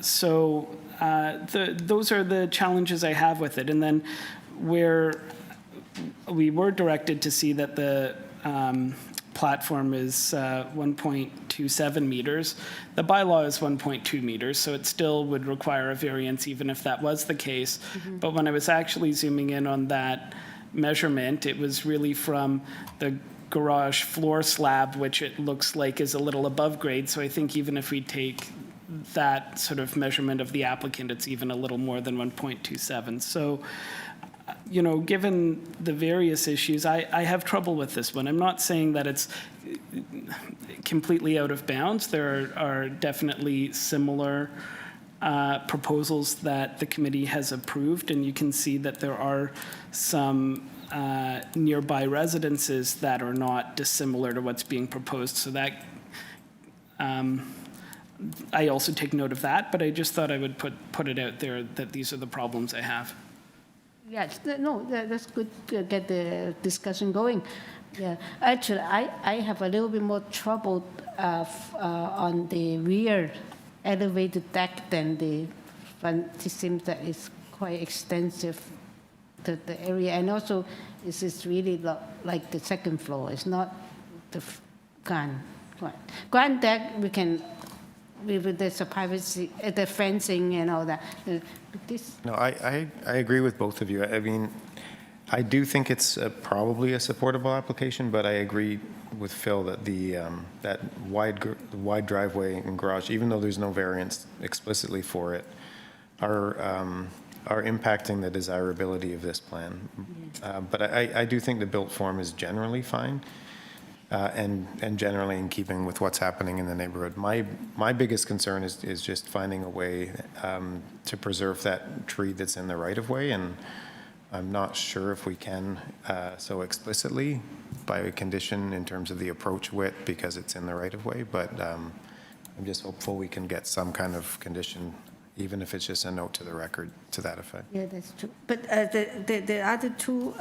S6: So those are the challenges I have with it. And then where we were directed to see that the platform is 1.27 meters. The bylaw is 1.2 meters, so it still would require a variance even if that was the case. But when I was actually zooming in on that measurement, it was really from the garage floor slab, which it looks like is a little above grade. So I think even if we take that sort of measurement of the applicant, it's even a little more than 1.27. So, you know, given the various issues, I have trouble with this one. I'm not saying that it's completely out of bounds. There are definitely similar proposals that the committee has approved, and you can see that there are some nearby residences that are not dissimilar to what's being proposed. So that I also take note of that, but I just thought I would put it out there that these are the problems I have.
S1: Yes, no, that's good to get the discussion going. Yeah, actually, I have a little bit more trouble on the rear elevated deck than the front. It seems that it's quite extensive, the area, and also this is really like the second floor. It's not the grand deck. We can. There's a privacy, the fencing and all that.
S5: No, I agree with both of you. I mean, I do think it's probably a supportable application, but I agree with Phil that that wide driveway and garage, even though there's no variance explicitly for it, are impacting the desirability of this plan. But I do think the built form is generally fine. And generally in keeping with what's happening in the neighborhood. My biggest concern is just finding a way to preserve that tree that's in the right-of-way, and I'm not sure if we can so explicitly by a condition in terms of the approach width because it's in the right-of-way, but I'm just hopeful we can get some kind of condition, even if it's just a note to the record to that effect.
S1: Yeah, that's true. But the other two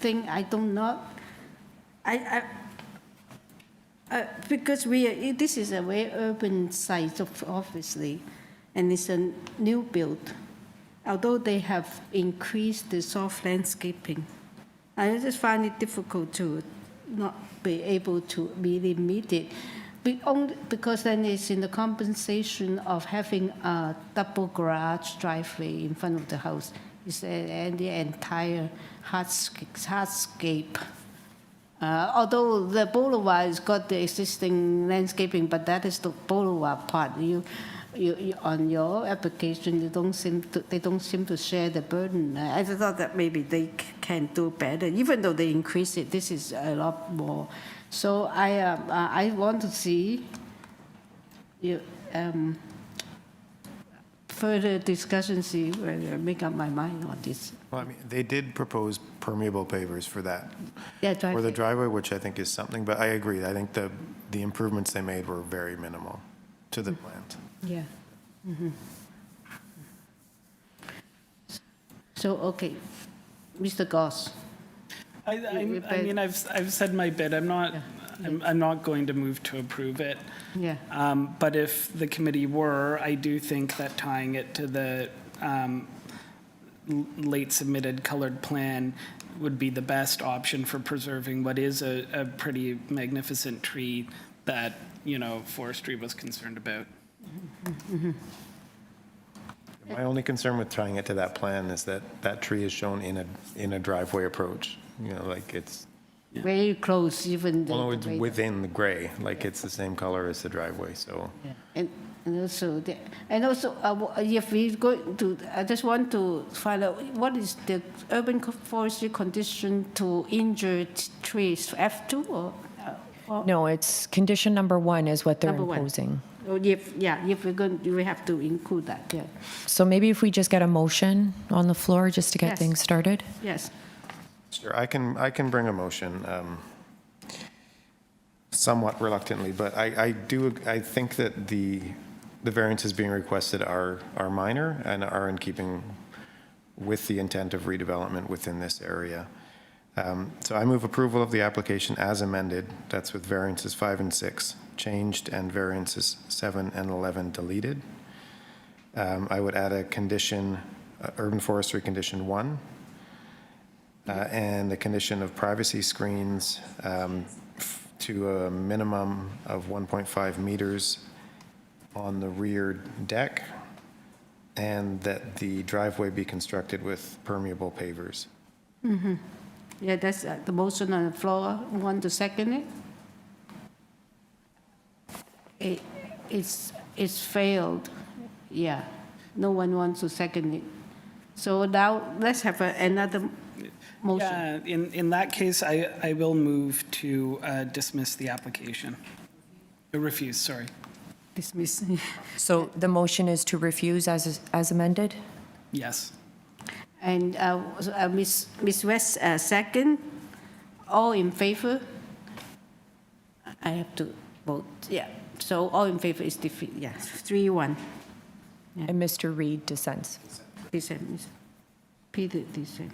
S1: thing I do not. Because this is a very urban site, obviously, and it's a new build. Although they have increased the soft landscaping, I just find it difficult to not be able to really meet it. Because then it's in the compensation of having a double garage driveway in front of the house. It's and the entire hardscape. Although the boulevard has got the existing landscaping, but that is the boulevard part. on your application, they don't seem to share the burden. I thought that maybe they can do better, even though they increase it. This is a lot more. So I want to see you, further discussion, see whether I make up my mind on this.
S5: Well, I mean, they did propose permeable pavers for that.
S1: Yeah,
S5: For the driveway, which I think is something, but I agree. I think the improvements they made were very minimal to the plant.
S1: Yeah. So, okay, Mr. Goss.
S6: I mean, I've said my bit. I'm not going to move to approve it.
S1: Yeah.
S6: But if the committee were, I do think that tying it to the late submitted colored plan would be the best option for preserving what is a pretty magnificent tree that, you know, forestry was concerned about.
S5: My only concern with tying it to that plan is that that tree is shown in a driveway approach. You know, like it's
S1: Very close, even.
S5: well, it's within the gray, like it's the same color as the driveway. So
S1: And also, if we go to, I just want to find out what is the urban forestry condition to injured trees, F2 or?
S2: No, it's condition number 1 is what they're
S1: Number 1.
S2: imposing.
S1: If we're going, we have to include that, yeah.
S2: So maybe if we just get a motion on the floor just to get
S1: Yes.
S2: things started?
S1: Yes.
S5: sure, I can bring a motion, somewhat reluctantly, but I think that the variances being requested are minor and are in keeping with the intent of redevelopment within this area. So I move approval of the application as amended. That's with variances 5 and 6 changed and variances 7 and 11 deleted. I would add a condition, urban forestry condition 1, and the condition of privacy screens to a minimum of 1.5 meters on the rear deck, and that the driveway be constructed with permeable pavers.
S1: Yeah, that's the motion on the floor. Want to second it? It's failed. Yeah, no one wants to second it. So now let's have another motion.
S6: Yeah, in that case, I will move to dismiss the application. Refuse, sorry.
S1: Dismiss.
S2: So the motion is to refuse as amended?
S6: Yes.
S1: And Ms. West, second. All in favor? I have to vote, yeah. So all in favor is defeat, yes, 3-1.
S2: And Mr. Reed dissents.
S1: Dissent. Peter dissent.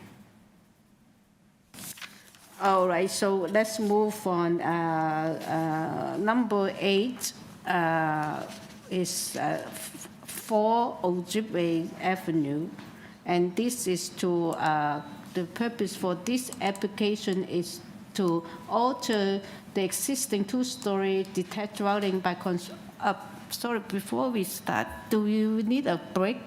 S1: All right, so let's move on. Number 8 is 4 Ojibwe Avenue. And this is to, the purpose for this application is to alter the existing 2-story detached dwelling by sorry, before we start, do you need a break?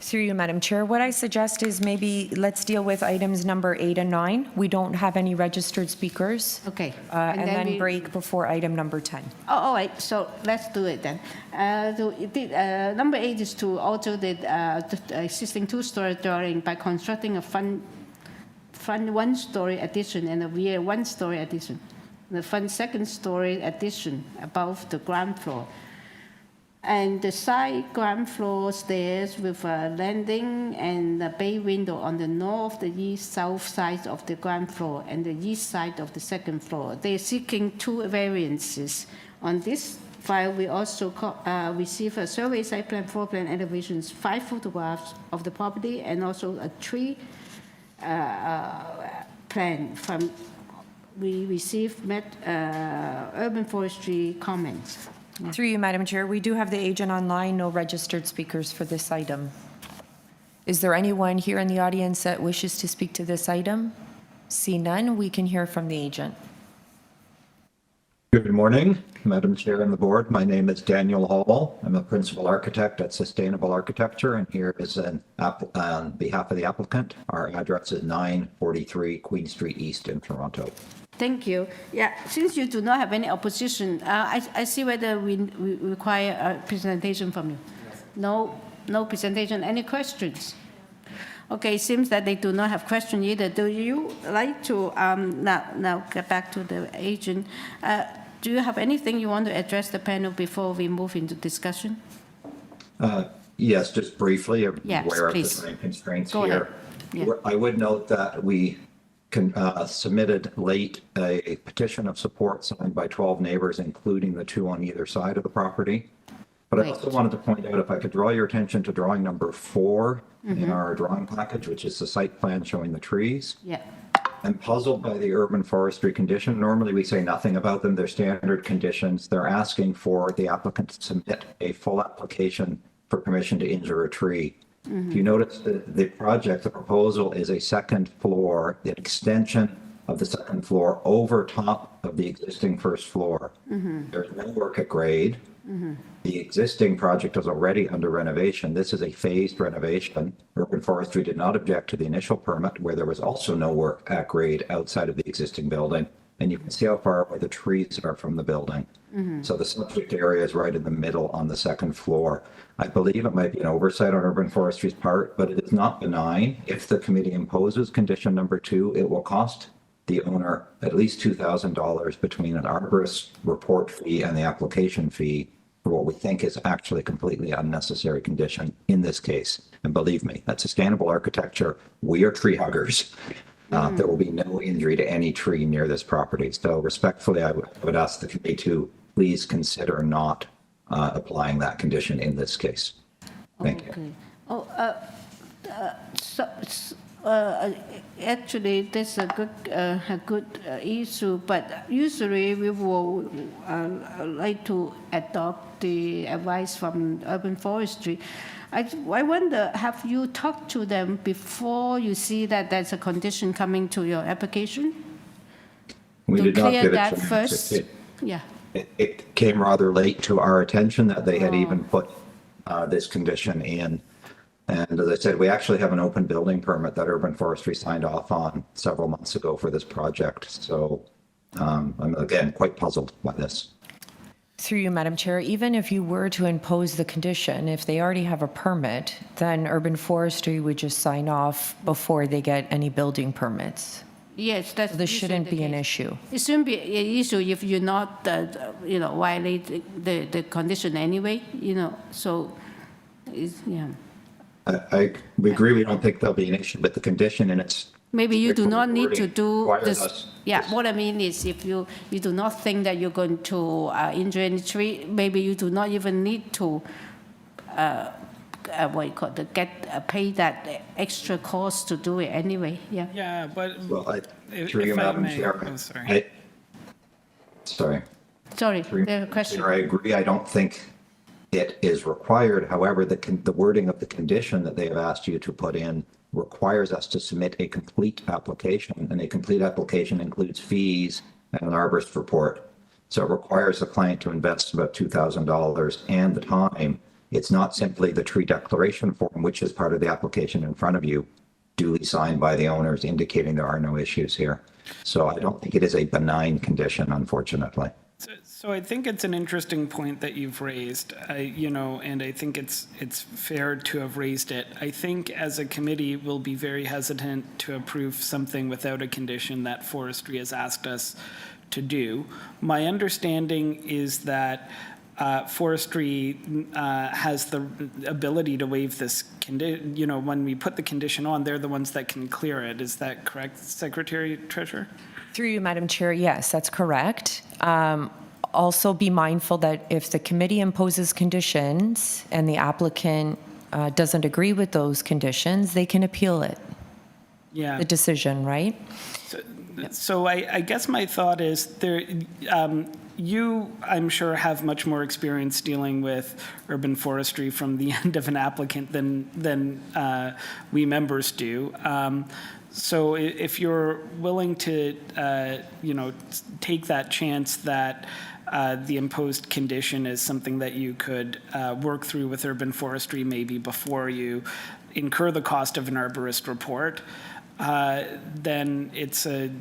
S2: Through you, Madam Chair, what I suggest is maybe let's deal with items number 8 and 9. We don't have any registered speakers.
S1: Okay.
S2: And then break before item number 10.
S1: Oh, all right, so let's do it then. Number 8 is to alter the existing 2-story dwelling by constructing a front 1-story addition and a rear 1-story addition. The front 2nd-story addition above the ground floor. And the side ground floor stairs with a landing and a bay window on the north, the east, south sides of the ground floor and the east side of the 2nd floor. They're seeking 2 variances. On this file, we also receive a survey site plan, floor plan elevations, 5 photographs of the property, and also a tree plan from, we received urban forestry comments.
S2: Through you, Madam Chair, we do have the agent online, no registered speakers for this item. Is there anyone here in the audience that wishes to speak to this item? See none, we can hear from the agent.
S17: Good morning, Madam Chair and the board. My name is Daniel Hall. I'm a principal architect at Sustainable Architecture, and here is on behalf of the applicant. Our address is 943 Queen Street East in Toronto.
S1: Thank you. Yeah, since you do not have any opposition, I see whether we require a presentation from you. No presentation. Any questions? Okay, it seems that they do not have question either. Do you like to, now get back to the agent, do you have anything you want to address the panel before we move into discussion?
S17: Yes, just briefly,
S1: Yes,
S17: aware of the
S1: please.
S17: time constraints
S1: Go
S17: here.
S1: ahead. Yeah.
S17: I would note that we submitted late a petition of support signed by 12 neighbors, including the 2 on either side of the property. But I also wanted to point out, if I could draw your attention to drawing number 4 in our drawing package, which is the site plan showing the trees.
S1: Yeah.
S17: I'm puzzled by the urban forestry condition. Normally, we say nothing about them. They're standard conditions. They're asking for the applicant to submit a full application for permission to injure a tree. If you notice, the project, the proposal is a second floor, the extension of the second floor over top of the existing first floor. There's no work at grade. The existing project is already under renovation. This is a phased renovation. Urban Forestry did not object to the initial permit, where there was also no work at grade outside of the existing building. And you can see how far away the trees are from the building. So the subject area is right in the middle on the second floor. I believe it might be an oversight on Urban Forestry's part, but it is not benign. If the committee imposes condition number 2, it will cost the owner at least $2,000 between an arborist report fee and the application fee for what we think is actually a completely unnecessary condition in this case. And believe me, that's sustainable architecture. We are tree huggers. There will be no injury to any tree near this property. So respectfully, I would ask the committee to please consider not applying that condition in this case. Thank you.
S1: Oh, actually, that's a good issue, but usually we will like to adopt the advice from Urban Forestry. I wonder, have you talked to them before you see that there's a condition coming to your application?
S17: We did not
S1: clear
S17: get it
S1: that
S17: to
S1: first? Yeah.
S17: It came rather late to our attention that they had even put this condition in. And as I said, we actually have an open building permit that Urban Forestry signed off on several months ago for this project. So I'm, again, quite puzzled by this.
S2: Through you, Madam Chair, even if you were to impose the condition, if they already have a permit, then Urban Forestry would just sign off before they get any building permits.
S1: Yes, that's.
S2: So this shouldn't be an issue.
S1: It shouldn't be an issue if you're not, violate the condition anyway, so, yeah.
S17: We agree we don't think there'll be an issue, but the condition in its
S1: Maybe you do not need to do
S17: requires
S1: this.
S17: us-
S1: Yeah, what I mean is if you do not think that you're going to injure any tree, maybe you do not even need to, pay that extra cost to do it anyway, yeah.
S6: Yeah, but
S17: Well,
S6: if
S17: through you,
S6: I
S17: Madam
S6: may,
S17: Chair.
S6: oh, sorry.
S17: Sorry.
S1: Sorry,
S17: Through
S1: the question.
S17: I agree. I don't think it is required. However, the wording of the condition that they have asked you to put in requires us to submit a complete application, and a complete application includes fees and an arborist report. So it requires the client to invest about $2,000 and the time. It's not simply the tree declaration form, which is part of the application in front of you, duly signed by the owners indicating there are no issues here. So I don't think it is a benign condition, unfortunately.
S6: So I think it's an interesting point that you've raised, and I think it's fair to have raised it. I think as a committee, we'll be very hesitant to approve something without a condition that forestry has asked us to do. My understanding is that forestry has the ability to waive this condition. When we put the condition on, they're the ones that can clear it. Is that correct, Secretary Treasurer?
S2: Through you, Madam Chair, yes, that's correct. Also be mindful that if the committee imposes conditions and the applicant doesn't agree with those conditions, they can appeal it.
S6: Yeah.
S2: The decision, right?
S6: So I guess my thought is you, I'm sure, have much more experience dealing with urban forestry from the end of an applicant than we members do. So if you're willing to, take that chance that the imposed condition is something that you could work through with urban forestry maybe before you incur the cost of an arborist report, then it's a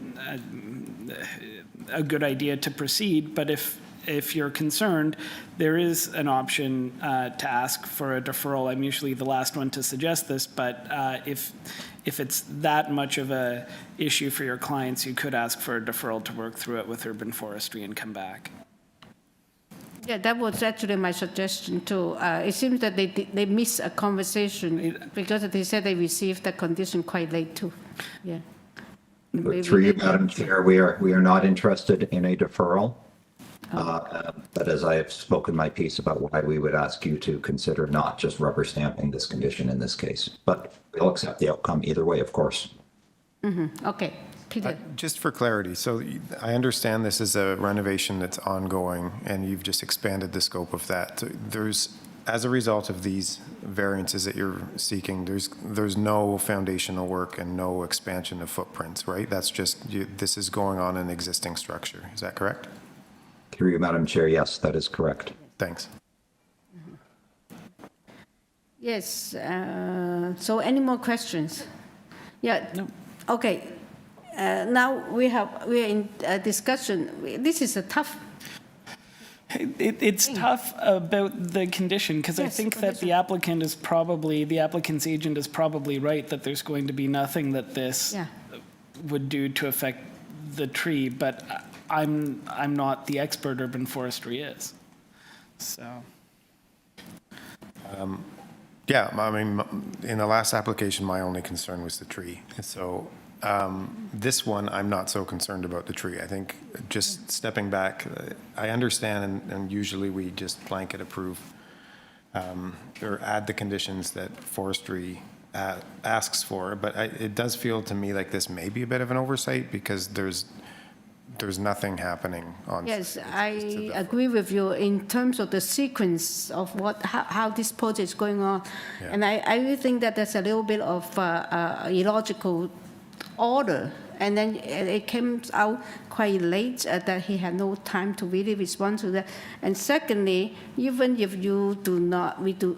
S6: good idea to proceed. But if you're concerned, there is an option to ask for a deferral. I'm usually the last one to suggest this, but if it's that much of a issue for your clients, you could ask for a deferral to work through it with urban forestry and come back.
S1: Yeah, that was actually my suggestion too. It seems that they missed a conversation because they said they received the condition quite late too. Yeah.
S17: Through you, Madam Chair, we are not interested in a deferral. But as I have spoken my piece about why we would ask you to consider not just rubber stamping this condition in this case, but we'll accept the outcome either way, of course.
S1: Okay, Peter.
S5: Just for clarity, so I understand this is a renovation that's ongoing, and you've just expanded the scope of that. So as a result of these variances that you're seeking, there's no foundational work and no expansion of footprints, right? That's just, this is going on an existing structure. Is that correct?
S17: Through you, Madam Chair, yes, that is correct.
S5: Thanks.
S1: Yes, so any more questions? Yeah, no. Okay. Now we're in a discussion. This is a tough.
S6: It's tough about the condition because I think that the applicant's agent is probably right that there's going to be nothing that this would do to affect the tree, but I'm not the expert. Urban forestry is. So.
S5: Yeah, I mean, in the last application, my only concern was the tree. So this one, I'm not so concerned about the tree. I think just stepping back, I understand, and usually we just blanket approve or add the conditions that forestry asks for. But it does feel to me like this may be a bit of an oversight because there's nothing happening on.
S1: Yes, I agree with you in terms of the sequence of how this project is going on. Yeah. And I really think that there's a little bit of illogical order. And then it came out quite late that he had no time to really respond to that. And secondly, even if you do not, we do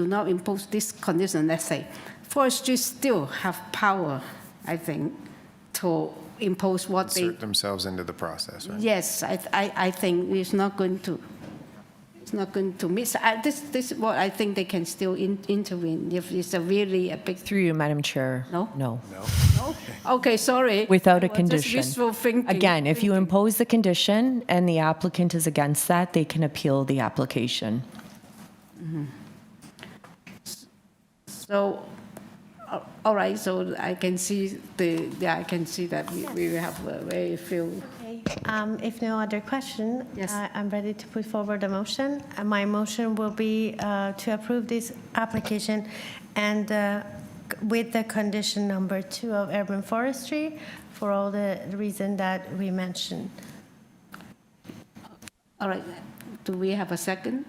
S1: not impose this condition, let's say, forestry still have power, I think, to impose what
S5: insert themselves into the process, right?
S1: Yes, I think it's not going to miss. This is what I think they can still intervene if it's really a big.
S2: Through you, Madam Chair.
S1: No?
S2: No.
S1: No? Okay, sorry.
S2: Without a
S1: Just
S2: condition.
S1: wishful thinking.
S2: Again, if you impose the condition and the applicant is against that, they can appeal the application.
S1: Mm-hmm. So. All right, so I can see I can see that we have very few.
S8: Okay. If no other question, I'm ready to put forward a motion. My motion will be to approve this application and with the condition number 2 of urban forestry for all the reason that we mentioned.
S1: All right, do we have a second?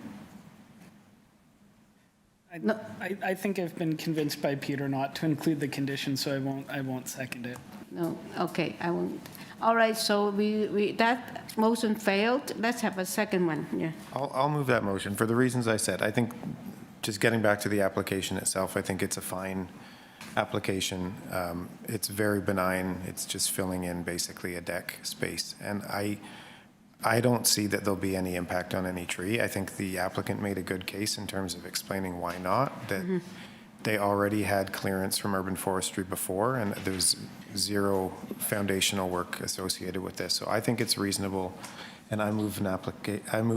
S6: No. I think I've been convinced by Peter not to include the condition, so I won't second it.
S1: No, okay, I won't. All right, so that motion failed. Let's have a second one. Yeah.
S5: I'll move that motion for the reasons I said. I think just getting back to the application itself, I think it's a fine application. It's very benign. It's just filling in basically a deck space, and I don't see that there'll be any impact on any tree. I think the applicant made a good case in terms of explaining why not, that they already had clearance from urban forestry before, and there's zero foundational work associated with this. So I think it's reasonable, and I move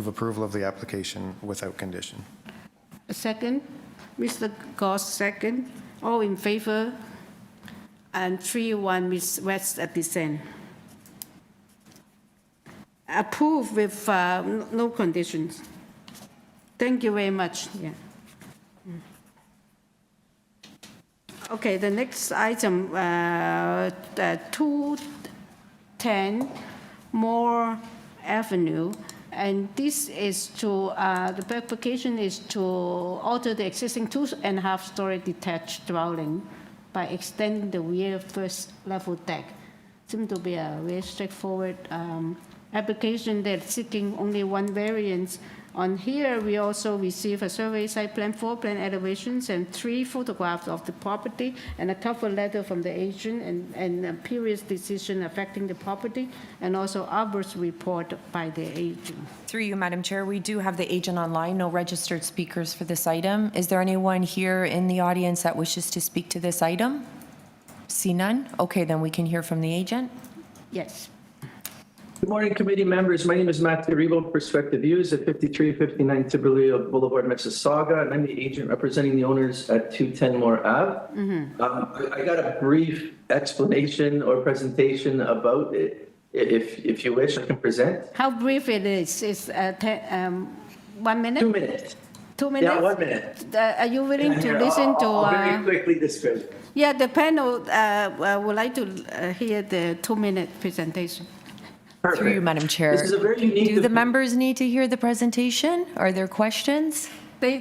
S5: approval of the application without condition.
S1: A second? Mr. Goss, second. All in favor? And 3-1, Ms. West at dissent. Approved with no conditions. Thank you very much. Yeah. Okay, the next item, 210 Moore Avenue, and this is to, the application is to alter the existing 2.5-story detached dwelling by extending the rear first level deck. Seems to be a very straightforward application. They're seeking only one variance On here, we also receive a survey site plan, floor plan elevations, and 3 photographs of the property, and a cover letter from the agent, and a previous decision affecting the property, and also Albert's report by the agent.
S2: Through you, Madam Chair, we do have the agent online, no registered speakers for this item. Is there anyone here in the audience that wishes to speak to this item? See none? Okay, then we can hear from the agent.
S1: Yes.
S18: Good morning, committee members. My name is Matthew Rebo, Perspective Views at 5359 Tiberleo Boulevard, Mississauga, and I'm the agent representing the owners at 210 Moore Ave. I got a brief explanation or presentation about it. If you wish, I can present.
S1: How brief it is? It's 1 minute?
S18: 2 minutes.
S1: 2 minutes?
S18: Yeah, 1 minute.
S1: Are you willing to listen to?
S18: I'll very quickly describe it.
S1: Yeah, the panel would like to hear the 2-minute presentation.
S2: Through you, Madam Chair.
S18: This is a very unique.
S2: Do the members need to hear the presentation? Are there questions?
S1: They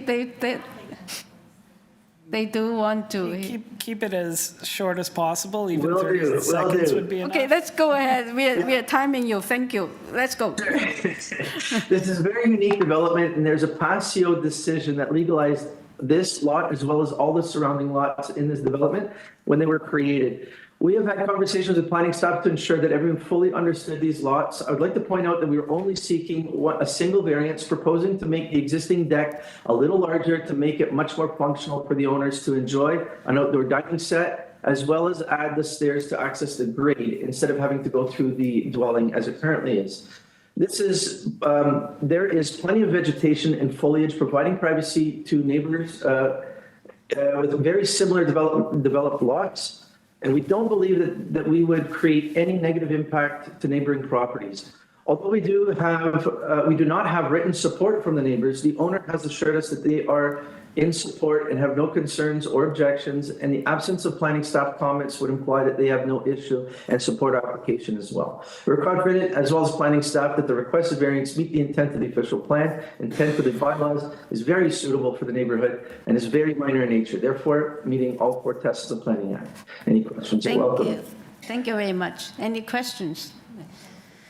S1: do want to.
S6: Keep it as short as possible, even
S18: Will
S6: 30
S18: do,
S6: seconds
S18: will do.
S6: would be enough.
S1: Okay, let's go ahead. We are timing you. Thank you. Let's go.
S18: This is a very unique development, and there's a Passio decision that legalized this lot as well as all the surrounding lots in this development when they were created. We have had conversations with planning staff to ensure that everyone fully understood these lots. I would like to point out that we are only seeking a single variance, proposing to make the existing deck a little larger to make it much more functional for the owners to enjoy an outdoor dining set, as well as add the stairs to access the grade instead of having to go through the dwelling as it currently is. There is plenty of vegetation and foliage providing privacy to neighbors with very similar developed lots. And we don't believe that we would create any negative impact to neighboring properties. Although we do not have written support from the neighbors, the owner has assured us that they are in support and have no concerns or objections, and the absence of planning staff comments would imply that they have no issue and support our application as well. We're confident, as well as planning staff, that the requested variance meet the intent of the official plan. Intent of the bylaws is very suitable for the neighborhood and is very minor in nature, therefore meeting all 4 tests of the Planning Act. Any questions?
S1: Thank
S18: You're welcome.
S1: you. Thank you very much. Any questions?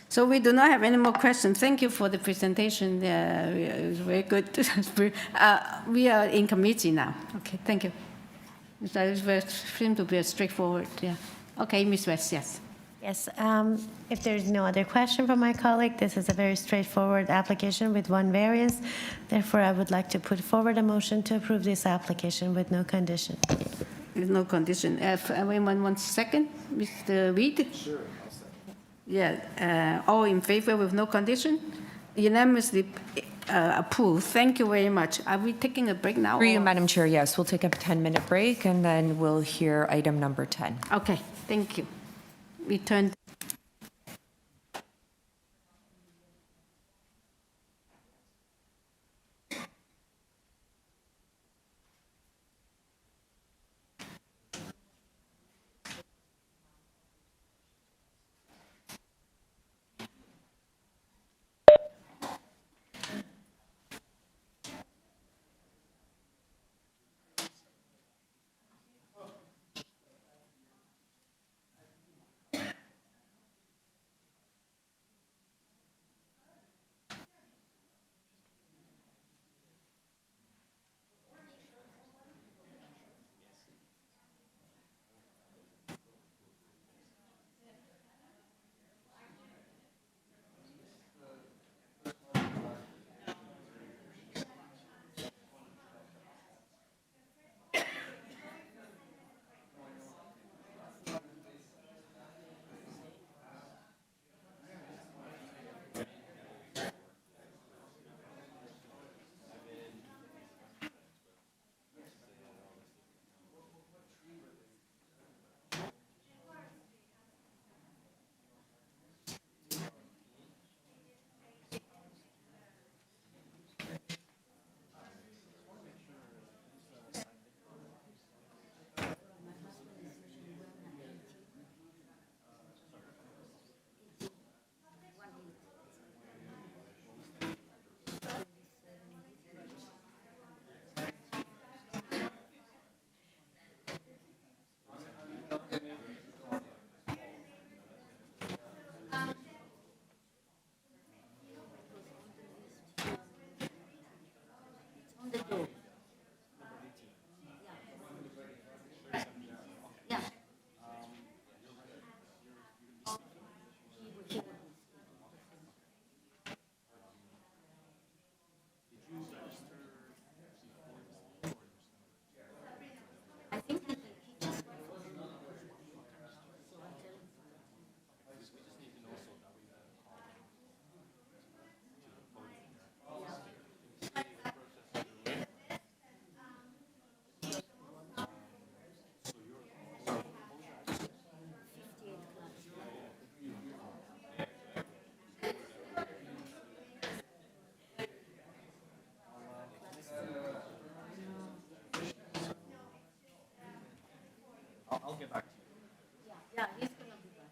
S1: So we do not have any more questions. Thank you for the presentation. It was very good. We are in committee now. Okay, thank you. It seemed to be straightforward. Yeah. Okay, Ms. West, yes.
S8: Yes, if there's no other question from my colleague, this is a very straightforward application with 1 variance. Therefore, I would like to put forward a motion to approve this application with no condition.
S1: With no condition. If anyone wants second, Mr. Reid? Sure. Yeah, all in favor with no condition? Unanimously approved. Thank you very much. Are we taking a break now?
S2: Through you, Madam Chair, yes. We'll take a 10-minute break, and then we'll hear item number 10.
S1: Okay, thank you. We turn.
S3: get back to you.
S1: Yeah, he's gonna be back.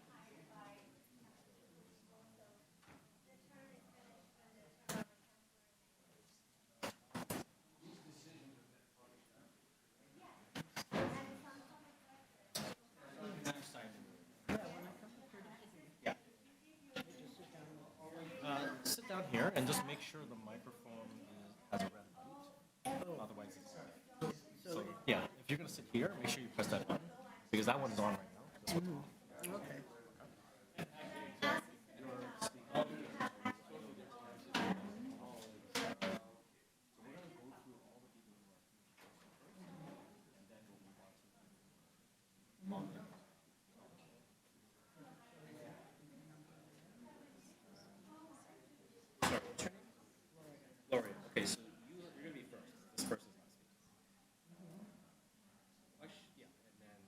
S3: Sit down here and just make sure the microphone has a red light. Otherwise, it's. So, yeah, if you're going to sit here, make sure you press that button because that one's on right now. This one.
S1: Okay.
S3: Lori, okay, so you're going to be first. This person's not speaking. Yeah, and then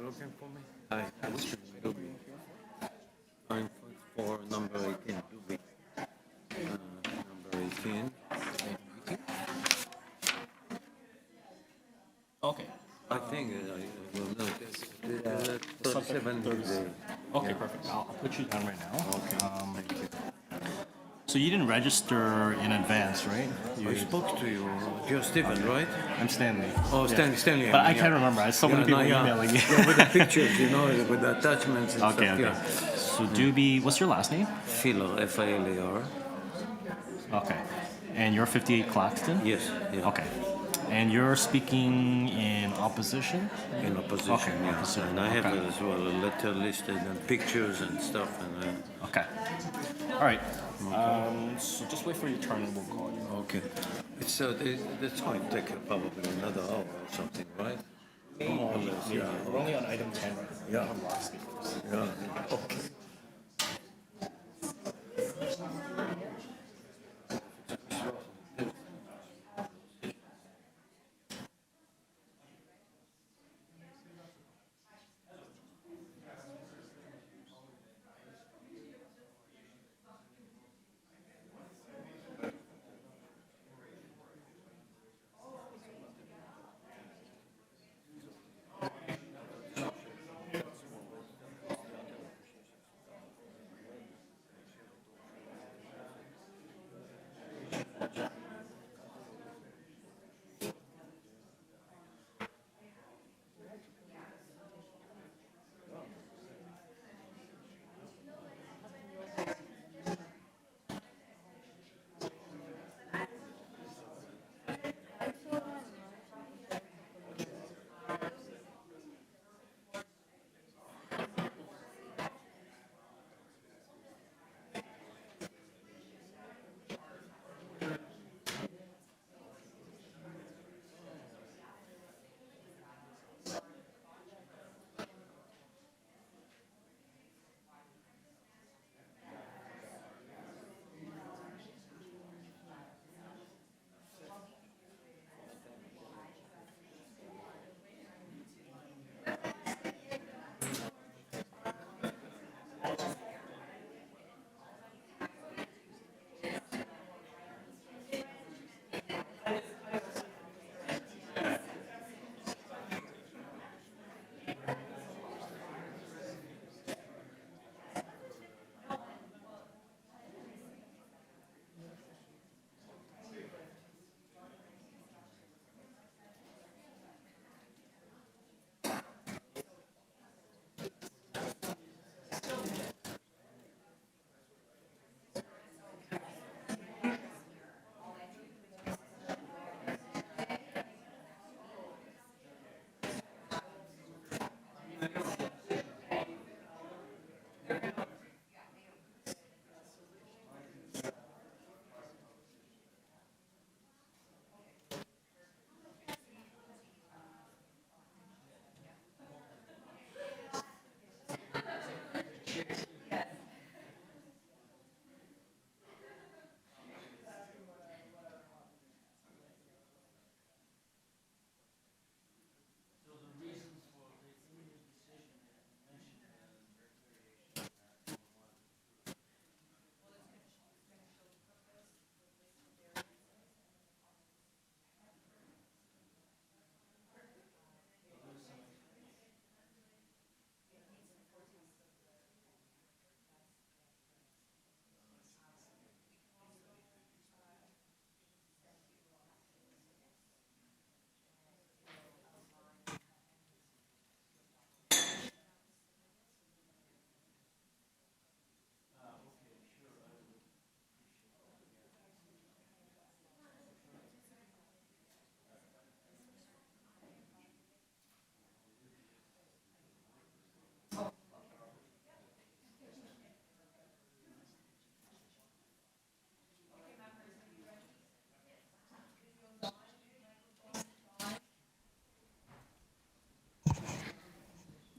S19: looking for me? Hi, I'm Duby. I'm for number 18, Duby. Number 18.
S3: Okay.
S19: I think I will know this. 37 days.
S3: Okay,
S19: Yeah.
S3: perfect. I'll put you down right now.
S19: Okay, thank you.
S3: So you didn't register in advance, right?
S19: I spoke to you. You're Stephen, right?
S3: I'm Stanley.
S19: Oh,
S3: Yeah.
S19: Stanley.
S3: But I
S19: mean,
S3: can't remember. I have so many people emailing me.
S19: Yeah, with the pictures, with the attachments and
S3: Okay,
S19: stuff.
S3: okay.
S19: Yeah.
S3: So Doobie, what's your last name?
S19: Failar, F-A-L-A-R.
S3: Okay. And you're 58 Claxton?
S19: Yes. Yeah.
S3: Okay. And you're speaking in opposition?
S19: In opposition,
S3: Okay,
S19: yeah.
S3: opposition.
S19: And I have
S3: Okay.
S19: as well a letter listed and pictures and stuff. And
S3: Okay. All right. So just wait for your turn and we'll call you.
S19: okay. It's that's going to take probably another hour or something, right? More or less, yeah.
S3: We're only on item 10 right now.
S19: Yeah.
S3: I'm last speakers.
S19: Yeah. Okay.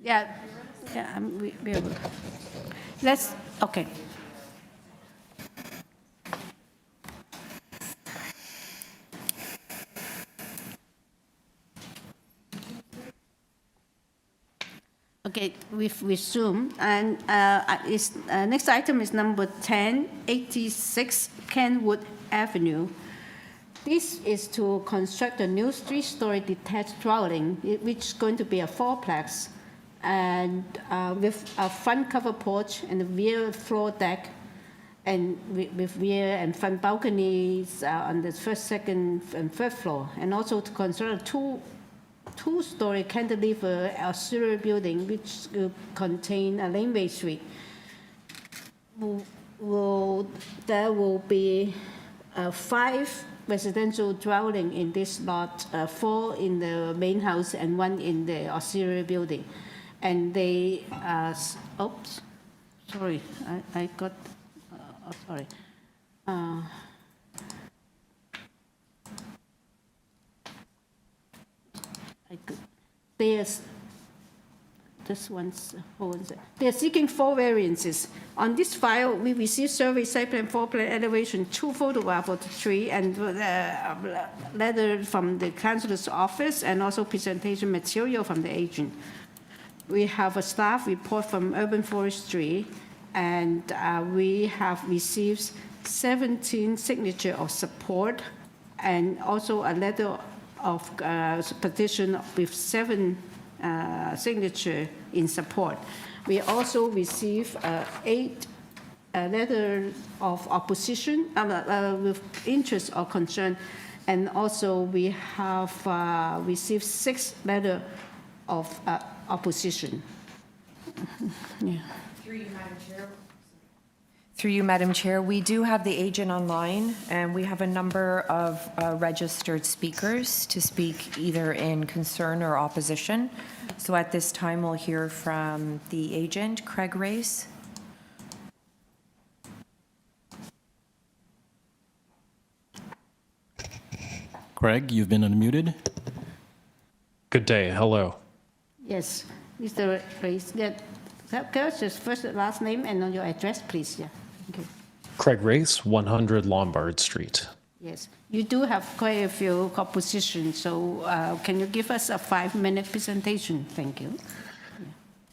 S1: Yeah, we're, let's, okay. Okay, we've resumed, and next item is number 1086 Kenwood Avenue. This is to construct a new three-story detached dwelling, which is going to be a fourplex, and with a front covered porch and a rear floor deck, and with rear and front balconies on the first, second, and third floor, and also to construct a two-story cantilever auxiliary building, which will contain a laneway suite. There will be 5 residential dwelling in this lot, 4 in the main house and 1 in the auxiliary building. And they, oops, sorry, I got, sorry. There's, this one's, they're seeking 4 variances. On this file, we received survey, site plan, floor plan, elevation, 2 photographs of the tree, and a letter from the councilor's office, and also presentation material from the agent. We have a staff report from Urban Forestry, and we have received 17 signatures of support, and also a letter of petition with 7 signatures in support. We also received 8 letters of opposition with interest or concern, and also we have received 6 letters of opposition. Yeah.
S2: Through you, Madam Chair, we do have the agent online, and we have a number of registered speakers to speak either in concern or opposition. So at this time, we'll hear from the agent, Craig Race.
S3: Craig, you've been unmuted.
S20: Good day. Hello.
S1: Yes, Mr. Race. Yeah. Can I just first last name and on your address, please? Yeah. Okay.
S20: Craig Race, 100 Lombard Street.
S1: Yes, you do have quite a few oppositions, so can you give us a 5-minute presentation? Thank you.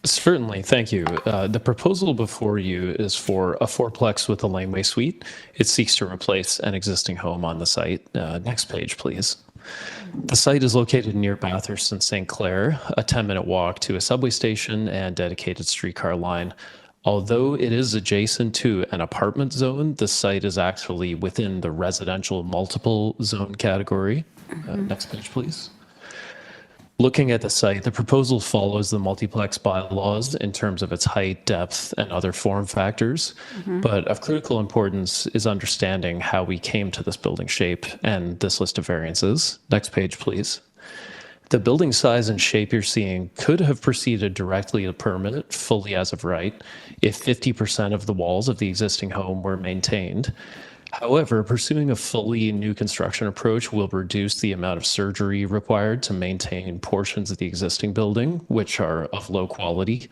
S20: Certainly, thank you. The proposal before you is for a fourplex with a laneway suite. It seeks to replace an existing home on the site. Next page, please. The site is located near Bathurst and St. Clair, a 10-minute walk to a subway station and dedicated streetcar line. Although it is adjacent to an apartment zone, the site is actually within the residential multiple zone category. Next page, please. Looking at the site, the proposal follows the multiplex bylaws in terms of its height, depth, and other form factors. But of critical importance is understanding how we came to this building shape and this list of variances. Next page, please. The building size and shape you're seeing could have proceeded directly to permit fully as of right if 50% of the walls of the existing home were maintained. However, pursuing a fully new construction approach will reduce the amount of surgery required to maintain portions of the existing building, which are of low quality.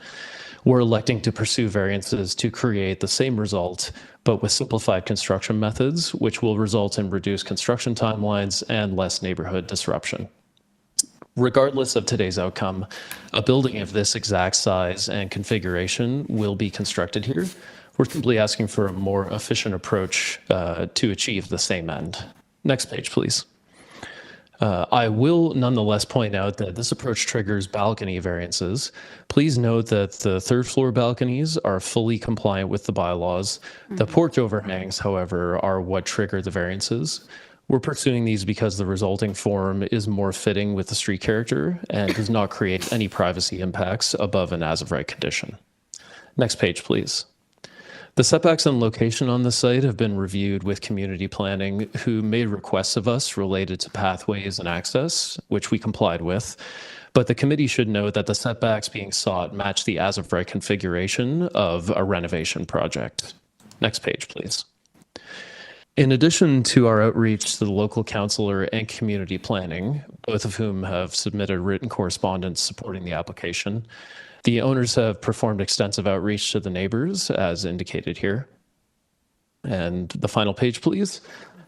S20: We're electing to pursue variances to create the same result, but with simplified construction methods, which will result in reduced construction timelines and less neighborhood disruption. Regardless of today's outcome, a building of this exact size and configuration will be constructed here. We're simply asking for a more efficient approach to achieve the same end. Next page, please. I will nonetheless point out that this approach triggers balcony variances. Please note that the third floor balconies are fully compliant with the bylaws. The porch overhangs, however, are what trigger the variances. We're pursuing these because the resulting form is more fitting with the street character and does not create any privacy impacts above an as-of-right condition. Next page, please. The setbacks and location on the site have been reviewed with community planning, who made requests of us related to pathways and access, which we complied with. But the committee should note that the setbacks being sought match the as-of-right configuration of a renovation project. Next page, please. In addition to our outreach to the local councillor and community planning, both of whom have submitted written correspondence supporting the application, the owners have performed extensive outreach to the neighbors, as indicated here. And the final page, please.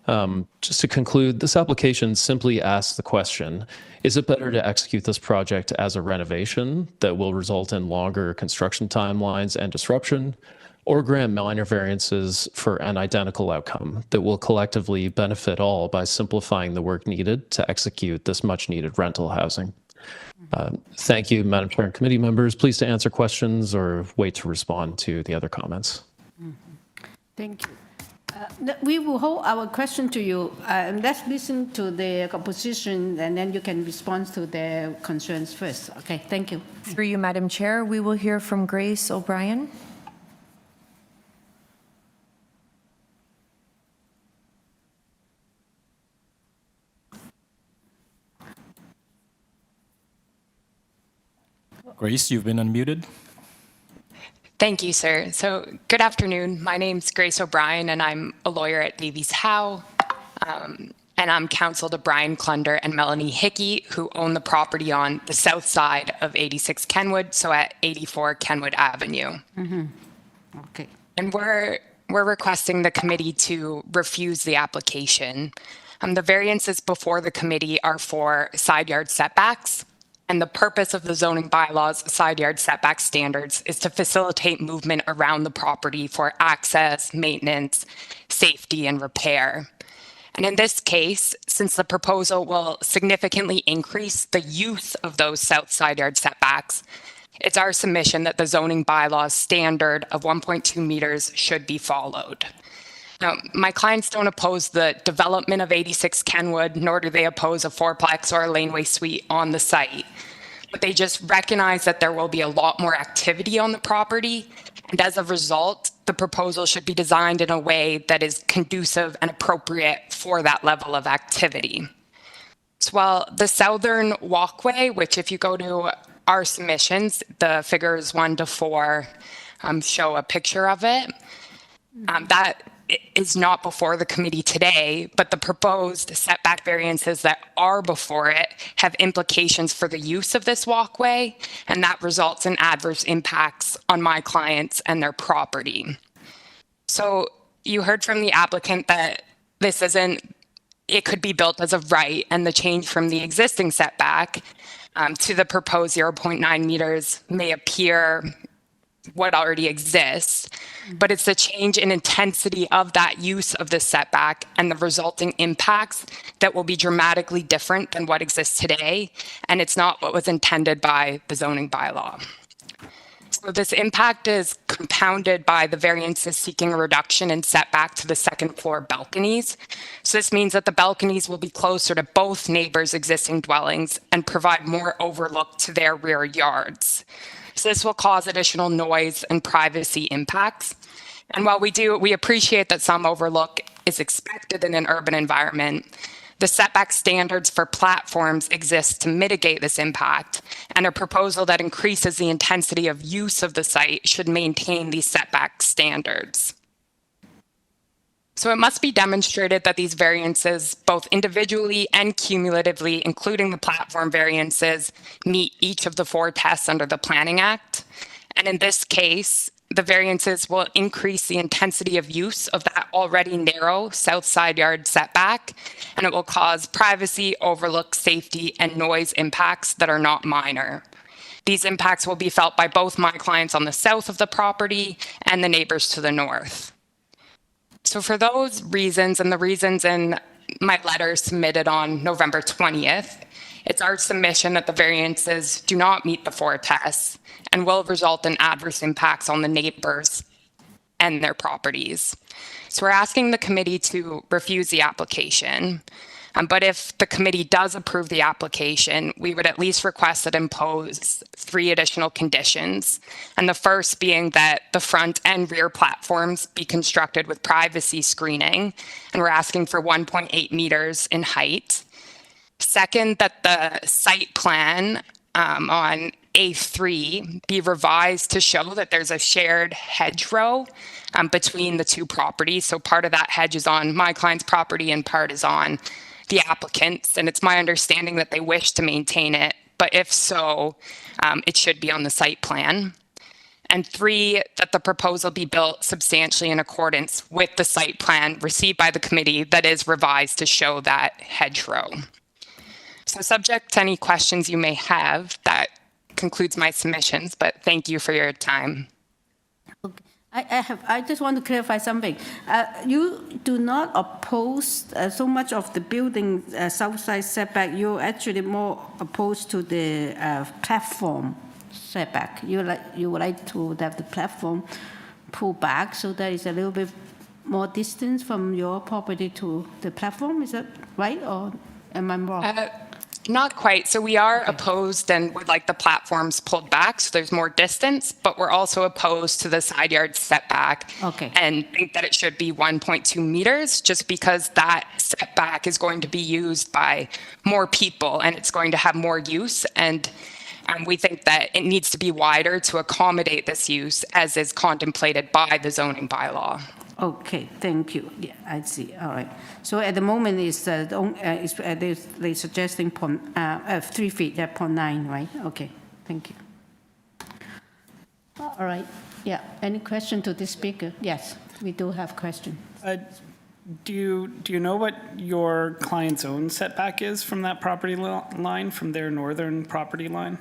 S20: Just to conclude, this application simply asks the question, is it better to execute this project as a renovation that will result in longer construction timelines and disruption, or grant minor variances for an identical outcome that will collectively benefit all by simplifying the work needed to execute this much-needed rental housing? Thank you, Madam Chair and committee members. Please to answer questions or wait to respond to the other comments.
S1: Thank you. We will hold our question to you. Let's listen to the opposition, and then you can respond to their concerns first. Okay, thank you.
S2: Through you, Madam Chair, we will hear from Grace O'Brien.
S3: Grace, you've been unmuted.
S21: Thank you, sir. So good afternoon. My name's Grace O'Brien, and I'm a lawyer at Davies Howe. And I'm counsel to Brian Clunder and Melanie Hickey, who own the property on the south side of 86 Kenwood, so at 84 Kenwood Avenue.
S1: Okay.
S21: And we're requesting the committee to refuse the application. The variances before the committee are for side yard setbacks. And the purpose of the zoning bylaws side yard setback standards is to facilitate movement around the property for access, maintenance, safety, and repair. And in this case, since the proposal will significantly increase the use of those south side yard setbacks, it's our submission that the zoning bylaws standard of 1.2 meters should be followed. Now, my clients don't oppose the development of 86 Kenwood, nor do they oppose a fourplex or a laneway suite on the site. But they just recognize that there will be a lot more activity on the property, and as a result, the proposal should be designed in a way that is conducive and appropriate for that level of activity. So while the southern walkway, which if you go to our submissions, the figures 1 to 4 show a picture of it, that is not before the committee today, but the proposed setback variances that are before it have implications for the use of this walkway, and that results in adverse impacts on my clients and their property. So you heard from the applicant that this isn't, it could be built as a right, and the change from the existing setback to the proposed 0.9 meters may appear what already exists, but it's the change in intensity of that use of the setback and the resulting impacts that will be dramatically different than what exists today, and it's not what was intended by the zoning bylaw. So this impact is compounded by the variances seeking a reduction in setback to the second floor balconies. So this means that the balconies will be closer to both neighbors' existing dwellings and provide more overlook to their rear yards. So this will cause additional noise and privacy impacts. And while we appreciate that some overlook is expected in an urban environment, the setback standards for platforms exist to mitigate this impact, and a proposal that increases the intensity of use of the site should maintain these setback standards. So it must be demonstrated that these variances, both individually and cumulatively, including the platform variances, meet each of the 4 tests under the Planning Act. And in this case, the variances will increase the intensity of use of that already narrow south side yard setback, and it will cause privacy, overlook, safety, and noise impacts that are not minor. These impacts will be felt by both my clients on the south of the property and the neighbors to the north. So for those reasons and the reasons in my letter submitted on November 20th, it's our submission that the variances do not meet the 4 tests and will result in adverse impacts on the neighbors and their properties. So we're asking the committee to refuse the application. But if the committee does approve the application, we would at least request it impose 3 additional conditions. And the first being that the front and rear platforms be constructed with privacy screening. And we're asking for 1.8 meters in height. Second, that the site plan on A3 be revised to show that there's a shared hedgerow between the 2 properties. So part of that hedge is on my client's property and part is on the applicants, and it's my understanding that they wish to maintain it, but if so, it should be on the site plan. And 3, that the proposal be built substantially in accordance with the site plan received by the committee that is revised to show that hedgerow. So subject to any questions you may have, that concludes my submissions, but thank you for your time.
S1: I just want to clarify something. You do not oppose so much of the building south side setback. You're actually more opposed to the platform setback. You would like to have the platform pull back so that it's a little bit more distance from your property to the platform. Is that right, or am I wrong?
S21: Not quite. So we are opposed and would like the platforms pulled back so there's more distance, but we're also opposed to the side yard setback and think that it should be 1.2 meters just because that setback is going to be used by more people and it's going to have more use. And we think that it needs to be wider to accommodate this use as is contemplated by the zoning bylaw.
S1: Okay, thank you. Yeah, I see. All right. So at the moment, they're suggesting 3 feet, 0.9, right? Okay, thank you. All right. Yeah. Any question to this speaker? Yes, we do have question.
S6: Do you know what your client's own setback is from that property line, from their northern property line?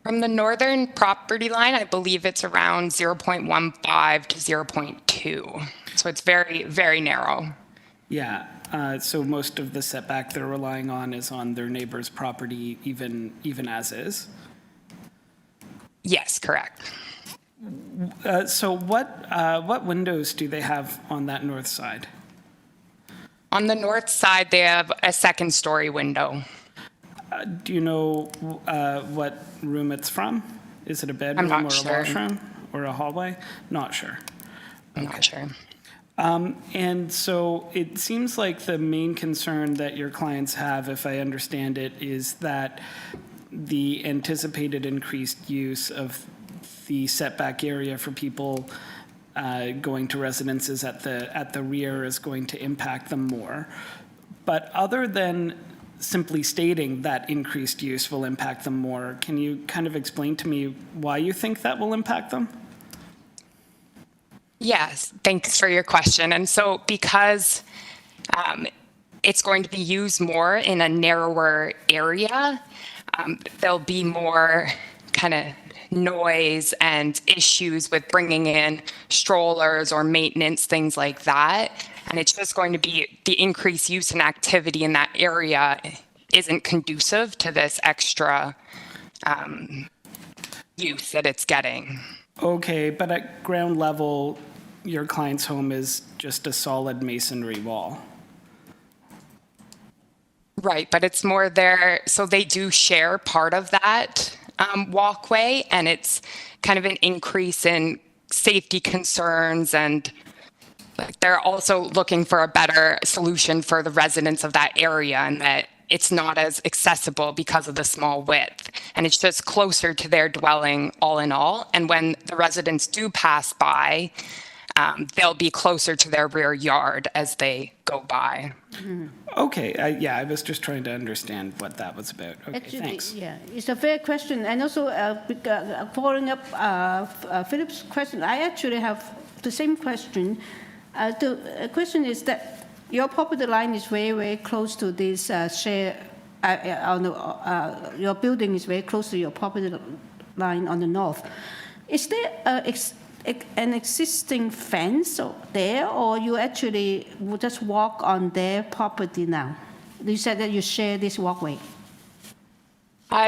S21: From the northern property line, I believe it's around 0.15 to 0.2. So it's very, very narrow.
S6: Yeah. So most of the setback they're relying on is on their neighbor's property, even as is?
S21: Yes, correct.
S6: So what windows do they have on that north side?
S21: On the north side, they have a second-story window.
S6: Do you know what room it's from? Is it a bedroom or a washroom or a hallway? Not sure.
S21: I'm not sure.
S6: And so it seems like the main concern that your clients have, if I understand it, is that the anticipated increased use of the setback area for people going to residences at the rear is going to impact them more. But other than simply stating that increased use will impact them more, can you kind of explain to me why you think that will impact them?
S21: Yes, thanks for your question. And so because it's going to be used more in a narrower area, there'll be more kind of noise and issues with bringing in strollers or maintenance, things like that. And it's just going to be the increased use and activity in that area isn't conducive to this extra use that it's getting.
S6: Okay, but at ground level, your client's home is just a solid masonry wall.
S21: Right, but it's more there, so they do share part of that walkway, and it's kind of an increase in safety concerns, and they're also looking for a better solution for the residents of that area, and that it's not as accessible because of the small width. And it's just closer to their dwelling all in all. And when the residents do pass by, they'll be closer to their rear yard as they go by.
S6: Okay, yeah, I was just trying to understand what that was about. Okay,
S1: actually,
S6: thanks.
S1: Yeah, it's a fair question. And also, following up Philip's question, I actually have the same question. The question is that your property line is very, very close to this your building is very close to your property line on the north. Is there an existing fence there, or you actually will just walk on their property now? You said that you share this walkway.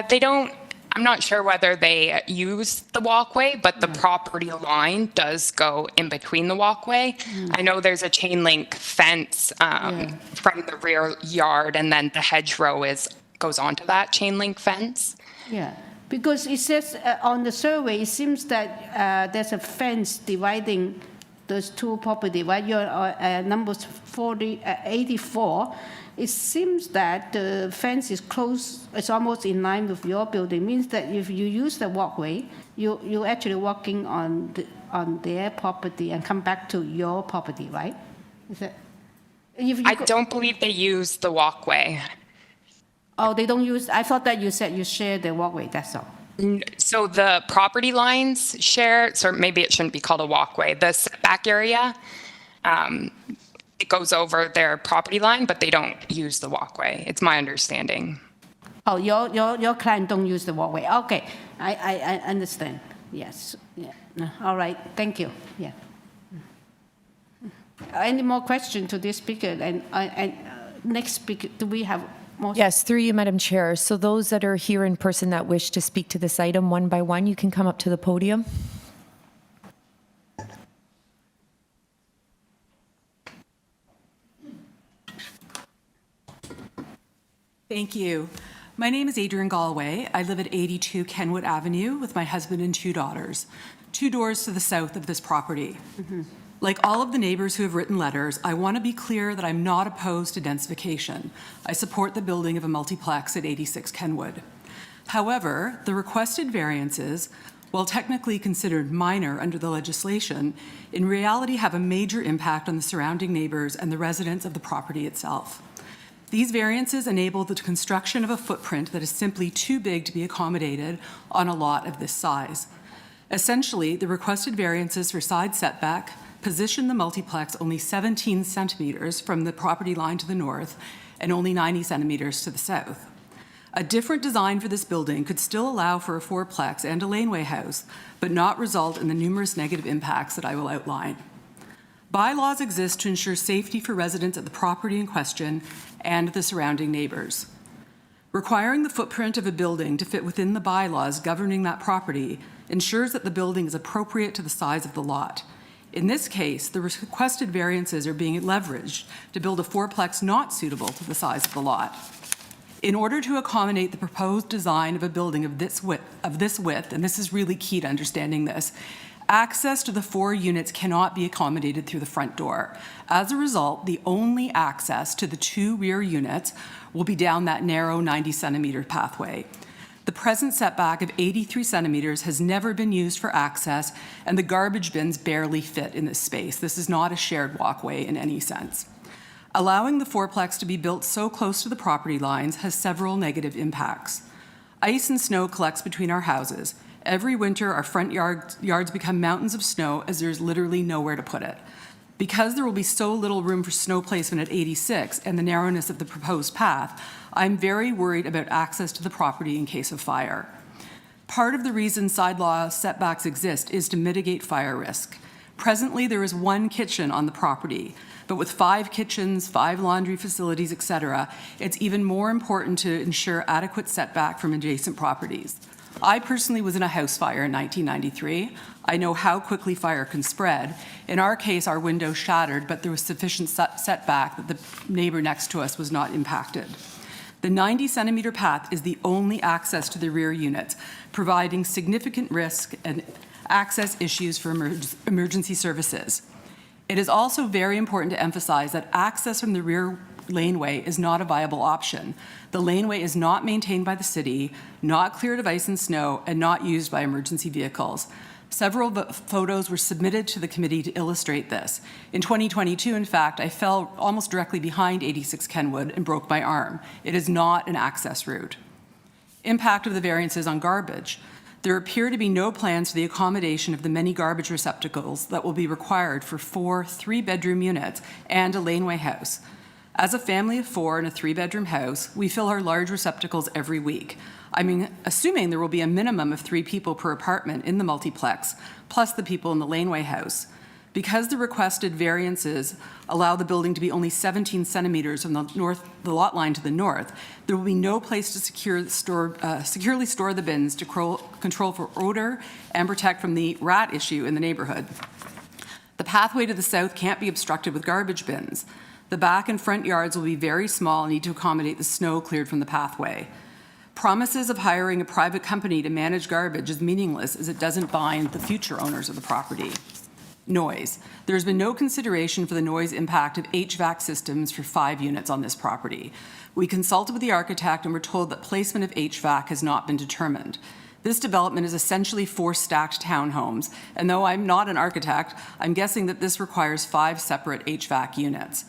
S21: They don't, I'm not sure whether they use the walkway, but the property line does go in between the walkway. I know there's a chain link fence from the rear yard, and then the hedgerow goes onto that chain link fence.
S1: Yeah. Because it says on the survey, it seems that there's a fence dividing those two properties, right? Your numbers 84. It seems that the fence is close, it's almost in line with your building. It means that if you use the walkway, you're actually walking on their property and come back to your property, right? Is that?
S21: I don't believe they use the walkway.
S1: Oh, they don't use, I thought that you said you share the walkway, that's all.
S21: So the property lines share, so maybe it shouldn't be called a walkway, the setback area, it goes over their property line, but they don't use the walkway. It's my understanding.
S1: Oh, your client don't use the walkway. Okay, I understand. Yes. Yeah. No, all right. Thank you. Yeah. Any more questions to this speaker? And next speaker, do we have more?
S2: Yes, through you, Madam Chair. So those that are here in person that wish to speak to this item one by one, you can come up to the podium.
S4: Thank you. My name is Adrian Galway. I live at 82 Kenwood Avenue with my husband and 2 daughters, 2 doors to the south of this property. Like all of the neighbors who have written letters, I want to be clear that I'm not opposed to densification. I support the building of a multiplex at 86 Kenwood. However, the requested variances, while technically considered minor under the legislation, in reality have a major impact on the surrounding neighbors and the residents of the property itself. These variances enable the construction of a footprint that is simply too big to be accommodated on a lot of this size. Essentially, the requested variances for side setback position the multiplex only 17 centimeters from the property line to the north and only 90 centimeters to the south. A different design for this building could still allow for a fourplex and a laneway house, but not result in the numerous negative impacts that I will outline. Bylaws exist to ensure safety for residents of the property in question and the surrounding neighbors. Requiring the footprint of a building to fit within the bylaws governing that property ensures that the building is appropriate to the size of the lot. In this case, the requested variances are being leveraged to build a fourplex not suitable to the size of the lot. In order to accommodate the proposed design of a building of this width, and this is really key to understanding this, access to the 4 units cannot be accommodated through the front door. As a result, the only access to the 2 rear units will be down that narrow 90-centimeter pathway. The present setback of 83 centimeters has never been used for access, and the garbage bins barely fit in this space. This is not a shared walkway in any sense. Allowing the fourplex to be built so close to the property lines has several negative impacts. Ice and snow collects between our houses. Every winter, our front yards become mountains of snow as there's literally nowhere to put it. Because there will be so little room for snow placement at 86 and the narrowness of the proposed path, I'm very worried about access to the property in case of fire. Part of the reason side law setbacks exist is to mitigate fire risk. Presently, there is 1 kitchen on the property, but with 5 kitchens, 5 laundry facilities, etc., it's even more important to ensure adequate setback from adjacent properties. I personally was in a house fire in 1993. I know how quickly fire can spread. In our case, our window shattered, but there was sufficient setback that the neighbor next to us was not impacted. The 90-centimeter path is the only access to the rear units, providing significant risk and access issues for emergency services. It is also very important to emphasize that access from the rear laneway is not a viable option. The laneway is not maintained by the city, not cleared of ice and snow, and not used by emergency vehicles. Several photos were submitted to the committee to illustrate this. In 2022, in fact, I fell almost directly behind 86 Kenwood and broke my arm. It is not an access route. Impact of the variances on garbage. There appear to be no plans for the accommodation of the many garbage receptacles that will be required for 4 3-bedroom units and a laneway house. As a family of 4 in a 3-bedroom house, we fill our large receptacles every week. Assuming there will be a minimum of 3 people per apartment in the multiplex, plus the people in the laneway house. Because the requested variances allow the building to be only 17 centimeters from the lot line to the north, there will be no place to securely store the bins to control for odor and protect from the rat issue in the neighborhood. The pathway to the south can't be obstructed with garbage bins. The back and front yards will be very small and need to accommodate the snow cleared from the pathway. Promises of hiring a private company to manage garbage is meaningless as it doesn't bind the future owners of the property. Noise. There has been no consideration for the noise impact of HVAC systems for 5 units on this property. We consulted with the architect and were told that placement of HVAC has not been determined. This development is essentially 4 stacked townhomes, and though I'm not an architect, I'm guessing that this requires 5 separate HVAC units.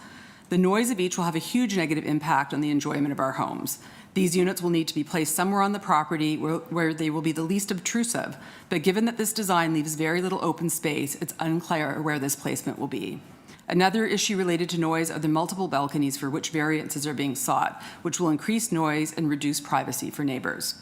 S4: The noise of each will have a huge negative impact on the enjoyment of our homes. These units will need to be placed somewhere on the property where they will be the least obtrusive, but given that this design leaves very little open space, it's unclear where this placement will be. Another issue related to noise are the multiple balconies for which variances are being sought, which will increase noise and reduce privacy for neighbors.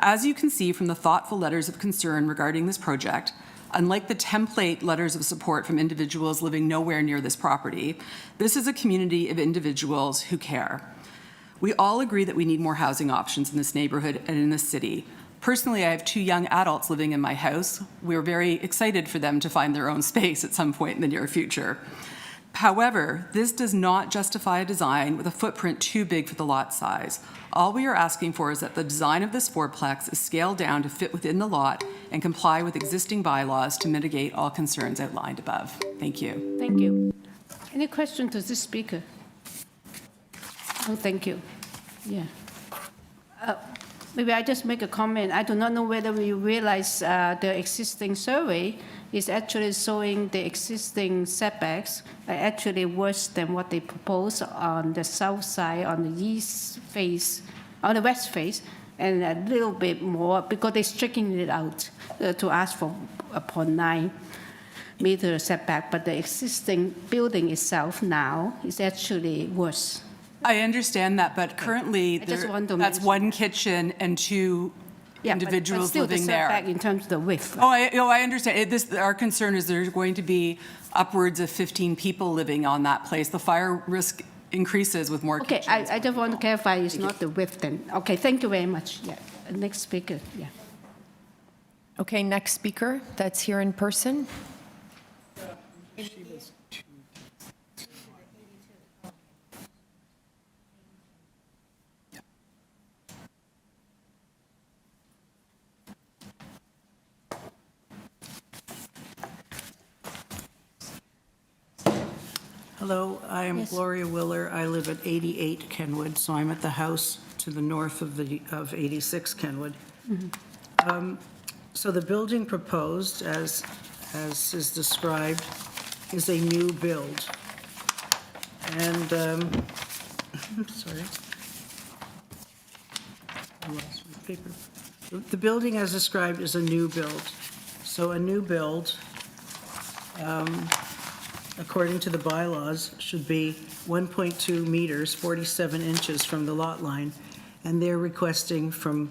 S4: As you can see from the thoughtful letters of concern regarding this project, unlike the template letters of support from individuals living nowhere near this property, this is a community of individuals who care. We all agree that we need more housing options in this neighborhood and in this city. Personally, I have 2 young adults living in my house. We're very excited for them to find their own space at some point in the near future. However, this does not justify a design with a footprint too big for the lot size. All we are asking for is that the design of this fourplex is scaled down to fit within the lot and comply with existing bylaws to mitigate all concerns outlined above. Thank you.
S1: Thank you. Any question to this speaker? Oh, thank you. Yeah. Maybe I just make a comment. I do not know whether you realize the existing survey is actually showing the existing setbacks are actually worse than what they propose on the south side, on the east face, on the west face, and a little bit more because they're striking it out to ask for a 0.9 meter setback, but the existing building itself now is actually worse.
S4: I understand that, but currently that's 1 kitchen and 2 individuals
S1: but
S4: living
S1: the
S4: there.
S1: setback in terms of the width.
S4: I understand. Our concern is there's going to be upwards of 15 people living on that place. The fire risk increases with more
S1: Okay,
S4: kitchens.
S1: I just want to clarify it's not the width then. Okay, thank you very much. Yeah, next speaker, yeah.
S2: Okay, next speaker that's here in person.
S7: Hello, I am Gloria Willer. I live at 88 Kenwood, so I'm at the house to the north of 86 Kenwood. So the building proposed, as is described, is a new build. And, I'm sorry. I lost my paper. The building as described is a new build. So a new build, according to the bylaws, should be 1.2 meters, 47 inches from the lot line, and they're requesting from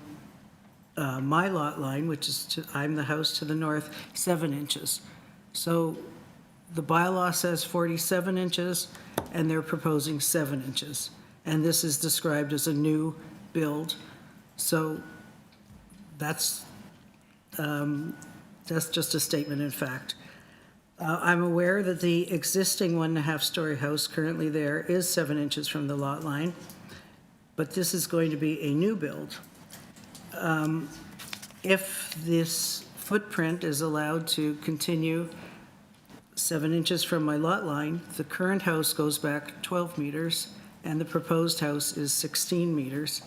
S7: my lot line, which is, I'm the house to the north, 7 inches. So the bylaw says 47 inches, and they're proposing 7 inches. And this is described as a new build. So that's just a statement in fact. I'm aware that the existing 1.5-story house currently there is 7 inches from the lot line, but this is going to be a new build. If this footprint is allowed to continue 7 inches from my lot line, the current house goes back 12 meters, and the proposed house is 16 meters.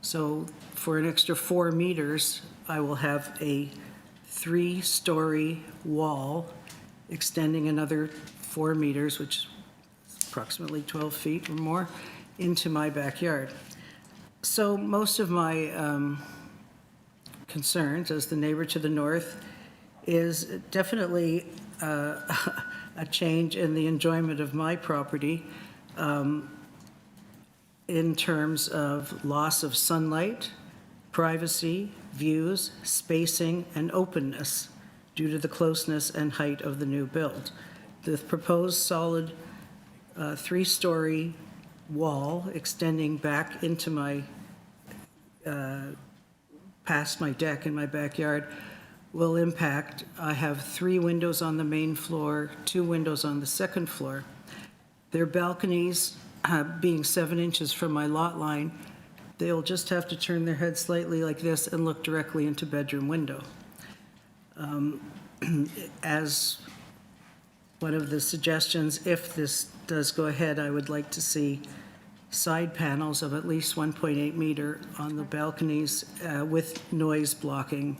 S7: So for an extra 4 meters, I will have a 3-story wall extending another 4 meters, which is approximately 12 feet or more, into my backyard. So most of my concerns as the neighbor to the north is definitely a change in the enjoyment of my property in terms of loss of sunlight, privacy, views, spacing, and openness due to the closeness and height of the new build. The proposed solid 3-story wall extending back into my, past my deck in my backyard will impact. I have 3 windows on the main floor, 2 windows on the second floor. Their balconies, being 7 inches from my lot line, they'll just have to turn their head slightly like this and look directly into bedroom window. As one of the suggestions, if this does go ahead, I would like to see side panels of at least 1.8 meter on the balconies with noise blocking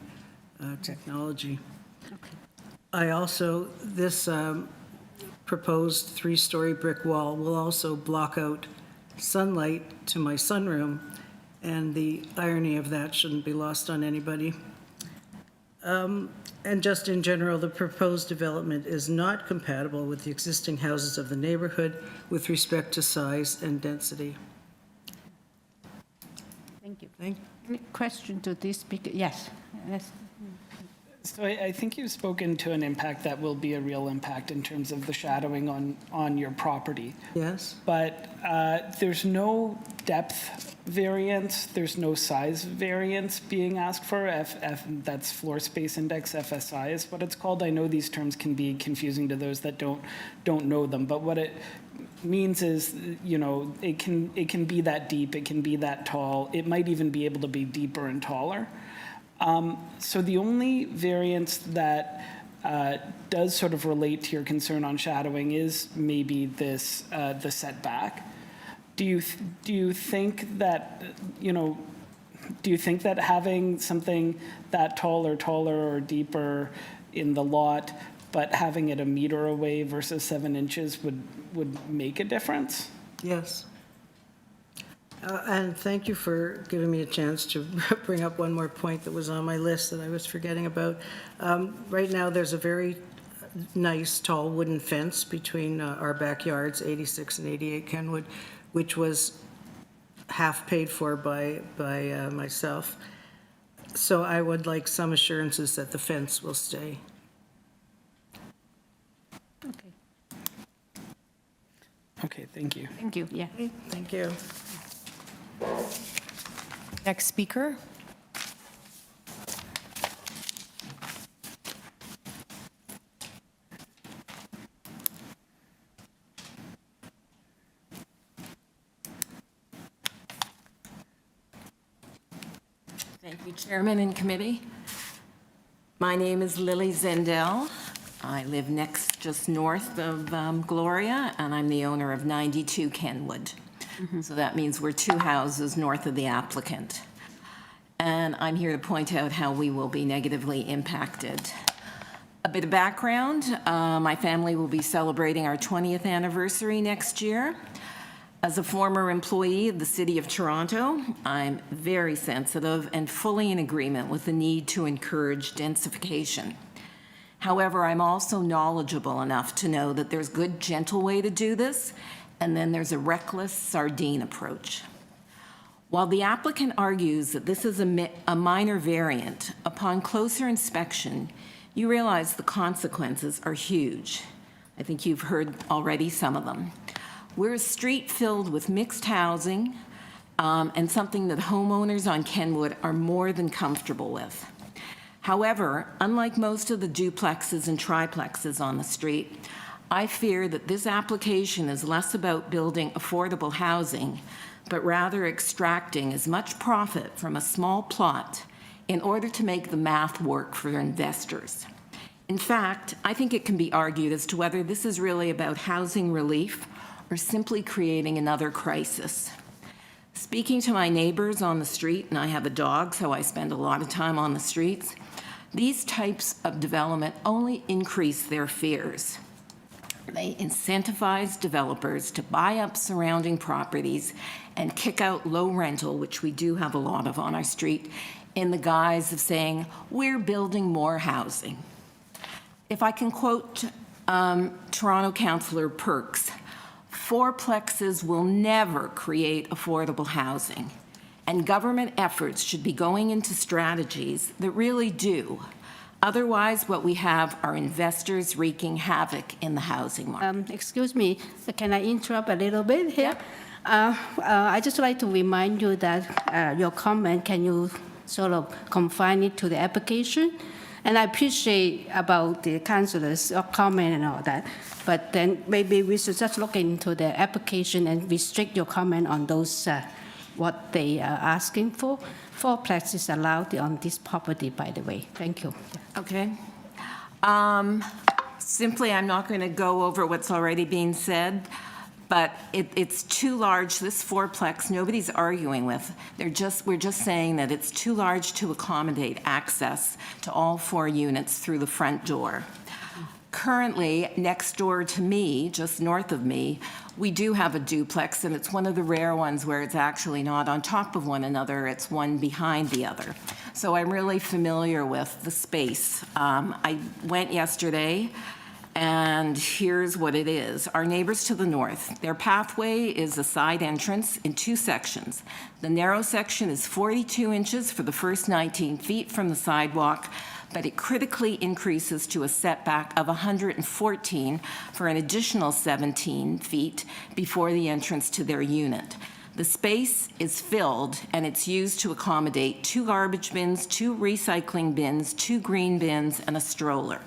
S7: technology. I also, this proposed 3-story brick wall will also block out sunlight to my sunroom and the irony of that shouldn't be lost on anybody. And just in general, the proposed development is not compatible with the existing houses of the neighborhood with respect to size and density.
S1: Thank you. Any question to this speaker? Yes. Yes.
S6: So I think you've spoken to an impact that will be a real impact in terms of the shadowing on your property.
S7: Yes.
S6: But there's no depth variance, there's no size variance being asked for. That's floor space index, FSI is what it's called. I know these terms can be confusing to those that don't know them, but what it means is, you know, it can be that deep, it can be that tall, it might even be able to be deeper and taller. So the only variance that does sort of relate to your concern on shadowing is maybe this the setback. Do you think that, you know, do you think that having something that tall or taller or deeper in the lot, but having it a meter away versus 7 inches would make a difference?
S7: Yes. And thank you for giving me a chance to bring up one more point that was on my list that I was forgetting about. Right now, there's a very nice, tall wooden fence between our backyards, 86 and 88 Kenwood, which was half paid for by myself. So I would like some assurances that the fence will stay.
S1: Okay.
S6: Okay, thank you.
S1: Thank you. Yeah.
S7: Thank you.
S2: Next speaker.
S10: Thank you, Chairman and Committee. My name is Lily Zendel. I live just north of Gloria, and I'm the owner of 92 Kenwood. So that means we're 2 houses north of the applicant. And I'm here to point out how we will be negatively impacted. A bit of background, my family will be celebrating our 20th anniversary next year. As a former employee of the City of Toronto, I'm very sensitive and fully in agreement with the need to encourage densification. However, I'm also knowledgeable enough to know that there's a good, gentle way to do this, and then there's a reckless sardine approach. While the applicant argues that this is a minor variant, upon closer inspection, you realize the consequences are huge. I think you've heard already some of them. We're a street filled with mixed housing and something that homeowners on Kenwood are more than comfortable with. However, unlike most of the duplexes and triplexes on the street, I fear that this application is less about building affordable housing, but rather extracting as much profit from a small plot in order to make the math work for investors. In fact, I think it can be argued as to whether this is really about housing relief or simply creating another crisis. Speaking to my neighbors on the street, and I have a dog, so I spend a lot of time on the streets, these types of development only increase their fears. They incentivize developers to buy up surrounding properties and kick out low rental, which we do have a lot of on our street, in the guise of saying, we're building more housing. If I can quote Toronto Councillor Perks, fourplexes will never create affordable housing, and government efforts should be going into strategies that really do. Otherwise, what we have are investors wreaking havoc in the housing market.
S1: Excuse me, can I interrupt a little bit here? I just like to remind you that your comment, can you sort of confine it to the application? And I appreciate about the councillor's comment and all that, but then maybe we should just look into the application and restrict your comment on those, what they are asking for. Fourplex is allowed on this property, by the way. Thank you.
S10: Okay. Simply, I'm not going to go over what's already being said, but it's too large. This fourplex, nobody's arguing with. We're just saying that it's too large to accommodate access to all 4 units through the front door. Currently, next door to me, just north of me, we do have a duplex, and it's one of the rare ones where it's actually not on top of one another, it's one behind the other. So I'm really familiar with the space. I went yesterday, and here's what it is. Our neighbors to the north, their pathway is a side entrance in 2 sections. The narrow section is 42 inches for the first 19 feet from the sidewalk, but it critically increases to a setback of 114 for an additional 17 feet before the entrance to their unit. The space is filled, and it's used to accommodate 2 garbage bins, 2 recycling bins, 2 green bins, and a stroller.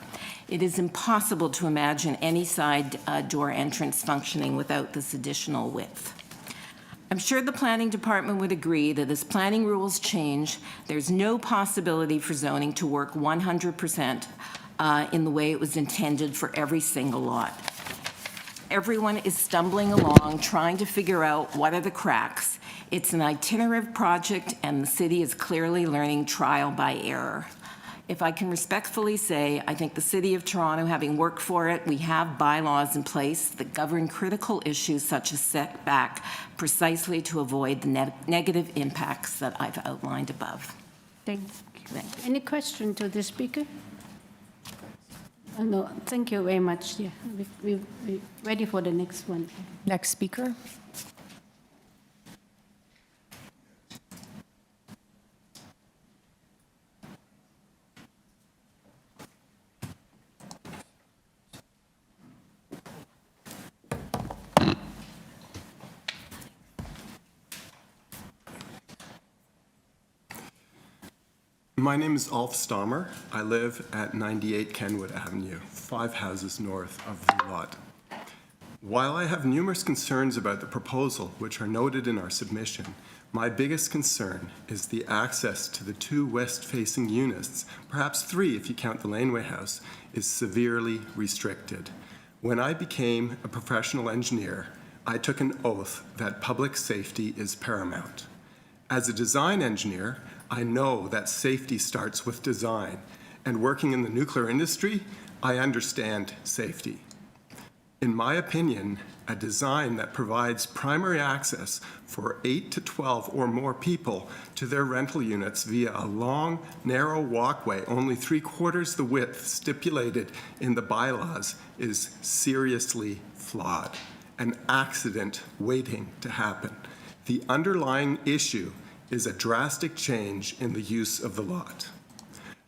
S10: It is impossible to imagine any side door entrance functioning without this additional width. I'm sure the planning department would agree that as planning rules change, there's no possibility for zoning to work 100% in the way it was intended for every single lot. Everyone is stumbling along, trying to figure out what are the cracks. It's an itinerant project, and the city is clearly learning trial by error. If I can respectfully say, I think the City of Toronto, having worked for it, we have bylaws in place that govern critical issues such as setback, precisely to avoid the negative impacts that I've outlined above.
S1: Thank you. Any question to the speaker? No, thank you very much. Yeah, we're ready for the next one.
S2: Next speaker.
S11: My name is Ulf Stammer. I live at 98 Kenwood Avenue, 5 houses north of the lot. While I have numerous concerns about the proposal, which are noted in our submission, my biggest concern is the access to the 2 west-facing units, perhaps 3 if you count the laneway house, is severely restricted. When I became a professional engineer, I took an oath that public safety is paramount. As a design engineer, I know that safety starts with design, and working in the nuclear industry, I understand safety. In my opinion, a design that provides primary access for 8 to 12 or more people to their rental units via a long, narrow walkway, only 3/4 the width stipulated in the bylaws, is seriously flawed, an accident waiting to happen. The underlying issue is a drastic change in the use of the lot.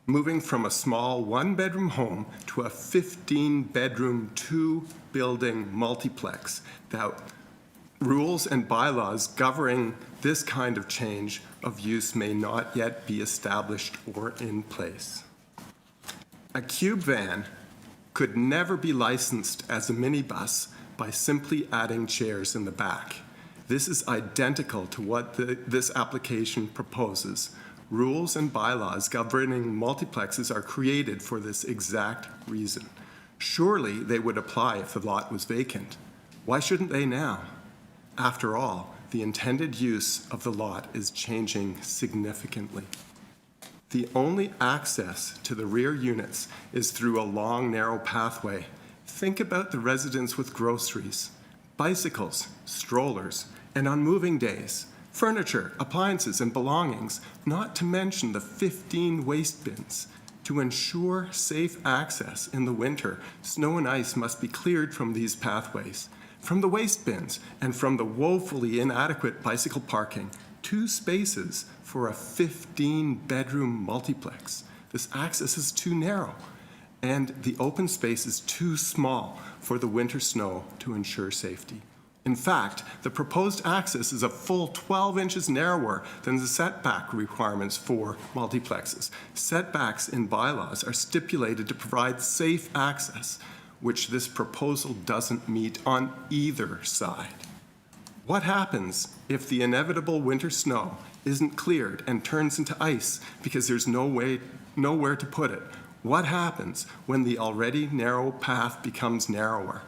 S11: Moving from a small 1-bedroom home to a 15-bedroom, 2-building multiplex, that rules and bylaws governing this kind of change of use may not yet be established or in place. A cube van could never be licensed as a minibus by simply adding chairs in the back. This is identical to what this application proposes. Rules and bylaws governing multiplexes are created for this exact reason. Surely they would apply if the lot was vacant. Why shouldn't they now? After all, the intended use of the lot is changing significantly. The only access to the rear units is through a long, narrow pathway. Think about the residents with groceries, bicycles, strollers, and on moving days, furniture, appliances, and belongings, not to mention the 15 waste bins. To ensure safe access in the winter, snow and ice must be cleared from these pathways, from the waste bins, and from the woefully inadequate bicycle parking. 2 spaces for a 15-bedroom multiplex. This access is too narrow, and the open space is too small for the winter snow to ensure safety. In fact, the proposed access is a full 12 inches narrower than the setback requirements for multiplexes. Setbacks in bylaws are stipulated to provide safe access, which this proposal doesn't meet on either side. What happens if the inevitable winter snow isn't cleared and turns into ice because there's nowhere to put it? What happens when the already narrow path becomes narrower?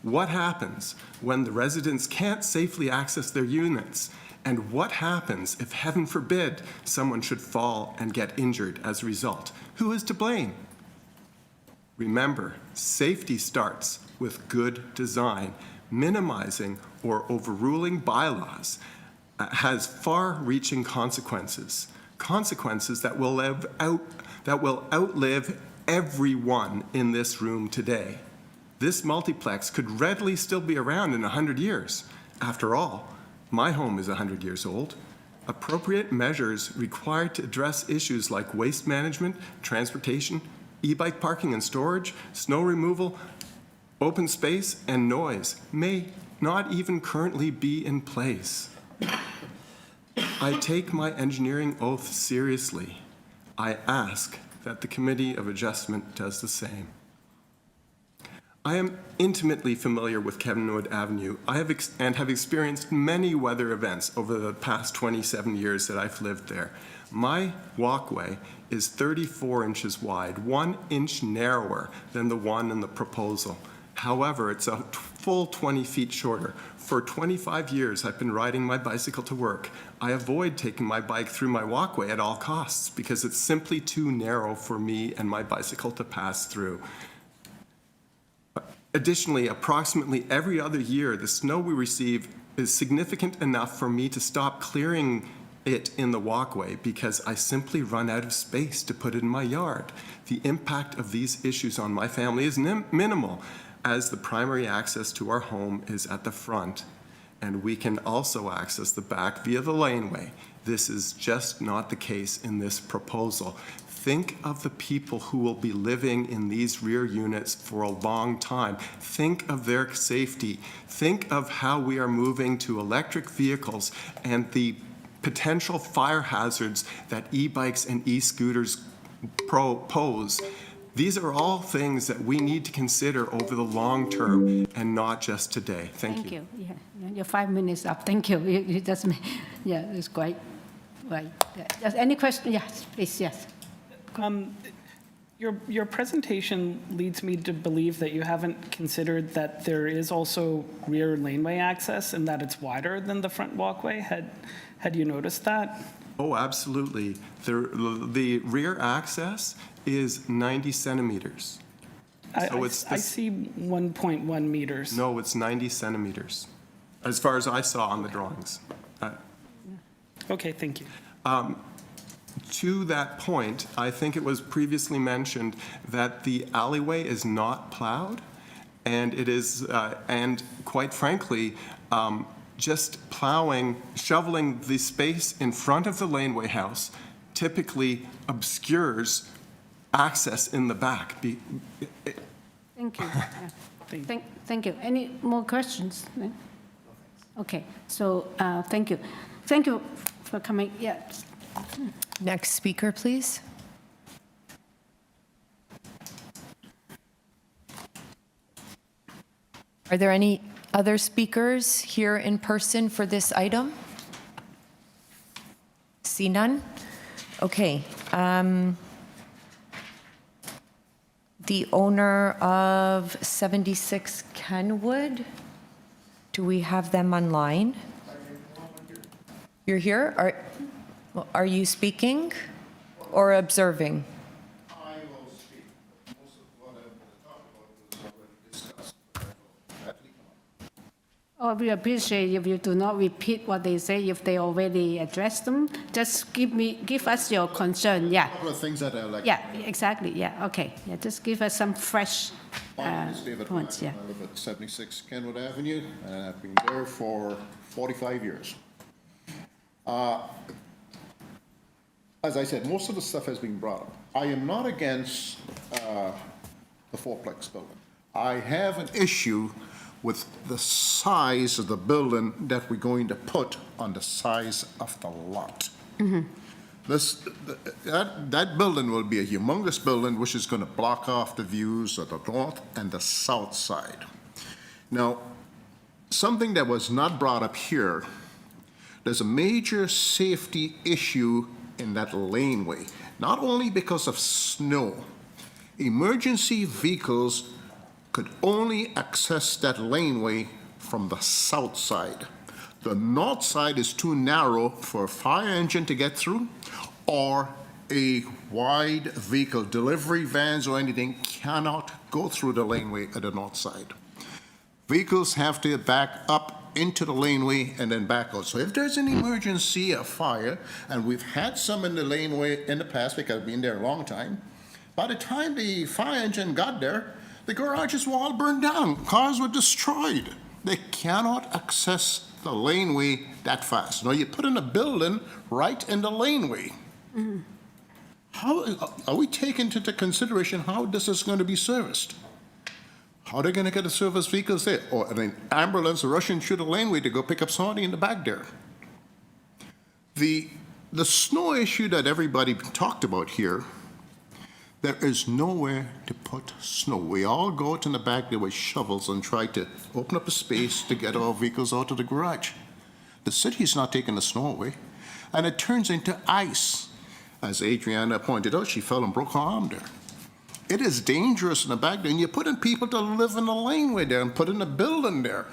S11: What happens when the residents can't safely access their units? And what happens if, heaven forbid, someone should fall and get injured as a result? Who is to blame? Remember, safety starts with good design. Minimizing or overruling bylaws has far-reaching consequences, consequences that will outlive everyone in this room today. This multiplex could readily still be around in 100 years. After all, my home is 100 years old. Appropriate measures required to address issues like waste management, transportation, e-bike parking and storage, snow removal, open space, and noise may not even currently be in place. I take my engineering oath seriously. I ask that the Committee of Adjustment does the same. I am intimately familiar with Kenwood Avenue. I have experienced many weather events over the past 27 years that I've lived there. My walkway is 34 inches wide, 1 inch narrower than the one in the proposal. However, it's a full 20 feet shorter. For 25 years, I've been riding my bicycle to work. I avoid taking my bike through my walkway at all costs because it's simply too narrow for me and my bicycle to pass through. Additionally, approximately every other year, the snow we receive is significant enough for me to stop clearing it in the walkway because I simply run out of space to put it in my yard. The impact of these issues on my family is minimal, as the primary access to our home is at the front, and we can also access the back via the laneway. This is just not the case in this proposal. Think of the people who will be living in these rear units for a long time. Think of their safety. Think of how we are moving to electric vehicles and the potential fire hazards that e-bikes and e-scooters pose. These are all things that we need to consider over the long term and not just today. Thank you.
S1: Yeah, your 5 minutes up. Thank you. You just, yeah, it's quite right. Yes, any question? Yes, please, yes.
S6: Your presentation leads me to believe that you haven't considered that there is also rear laneway access and that it's wider than the front walkway. Had you noticed that?
S11: Oh, absolutely. The rear access is 90 centimeters.
S6: I see 1.1 meters.
S11: No, it's 90 centimeters, as far as I saw on the drawings.
S6: Okay, thank you.
S11: To that point, I think it was previously mentioned that the alleyway is not plowed, and it is, and quite frankly, just shoveling the space in front of the laneway house typically obscures access in the back.
S1: Thank you. Yeah. Thank you. Any more questions? No? Okay, so thank you. Thank you for coming. Yeah.
S2: Next speaker, please. Are there any other speakers here in person for this item? See none? Okay. The owner of 76 Kenwood, do we have them online? You're here? Are you speaking or observing?
S9: I will speak. Most of what I'm going to talk about was already discussed.
S1: Oh, we appreciate if you do not repeat what they say if they already addressed them. Just give us your concern. Yeah.
S9: A couple of things that I like.
S1: Yeah, exactly. Yeah. Okay. Yeah. Just give us some fresh
S9: My name is David
S1: points. Yeah.
S9: I live at 76 Kenwood Avenue, and I've been there for 45 years. As I said, most of the stuff has been brought up. I am not against the fourplex building. I have an issue with the size of the building that we're going to put on the size of the lot.
S1: Mm-hmm.
S9: That building will be a humongous building which is going to block off the views of the north and the south side. Now, something that was not brought up here, there's a major safety issue in that laneway, not only because of snow. Emergency vehicles could only access that laneway from the south side. The north side is too narrow for a fire engine to get through, or a wide vehicle, delivery vans or anything, cannot go through the laneway at the north side. Vehicles have to back up into the laneway and then back out. So if there's an emergency, a fire, and we've had some in the laneway in the past because I've been there a long time, by the time the fire engine got there, the garages were all burned down. Cars were destroyed. They cannot access the laneway that fast. Now, you put in a building right in the laneway. How are we taking into consideration how this is going to be serviced? How are they going to get the service vehicles there? Or an ambulance rushing through the laneway to go pick up somebody in the back there? The snow issue that everybody talked about here, there is nowhere to put snow. We all go out in the back there with shovels and try to open up a space to get our vehicles out of the garage. The city's not taking the snow away, and it turns into ice. As Adriana pointed out, she fell and broke her arm there. It is dangerous in the back there, and you put in people to live in the laneway there and put in a building there.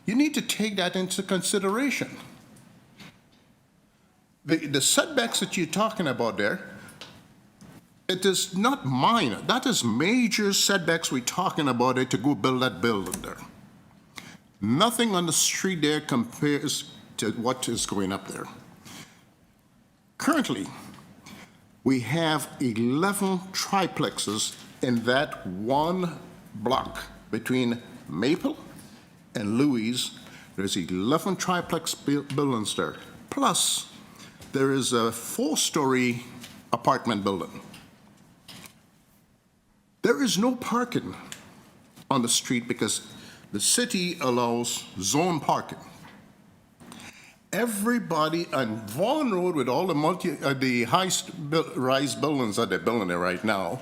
S9: You need to take that into consideration. The setbacks that you're talking about there, it is not minor. That is major setbacks we're talking about there to go build that building there. Nothing on the street there compares to what is going up there. Currently, we have 11 triplexes in that one block between Maple and Louis. There's 11 triplex buildings there. Plus, there is a 4-story apartment building. There is no parking on the street because the city allows zone parking. Everybody on Vaughan Road with all the high-rise buildings that they're building there right now,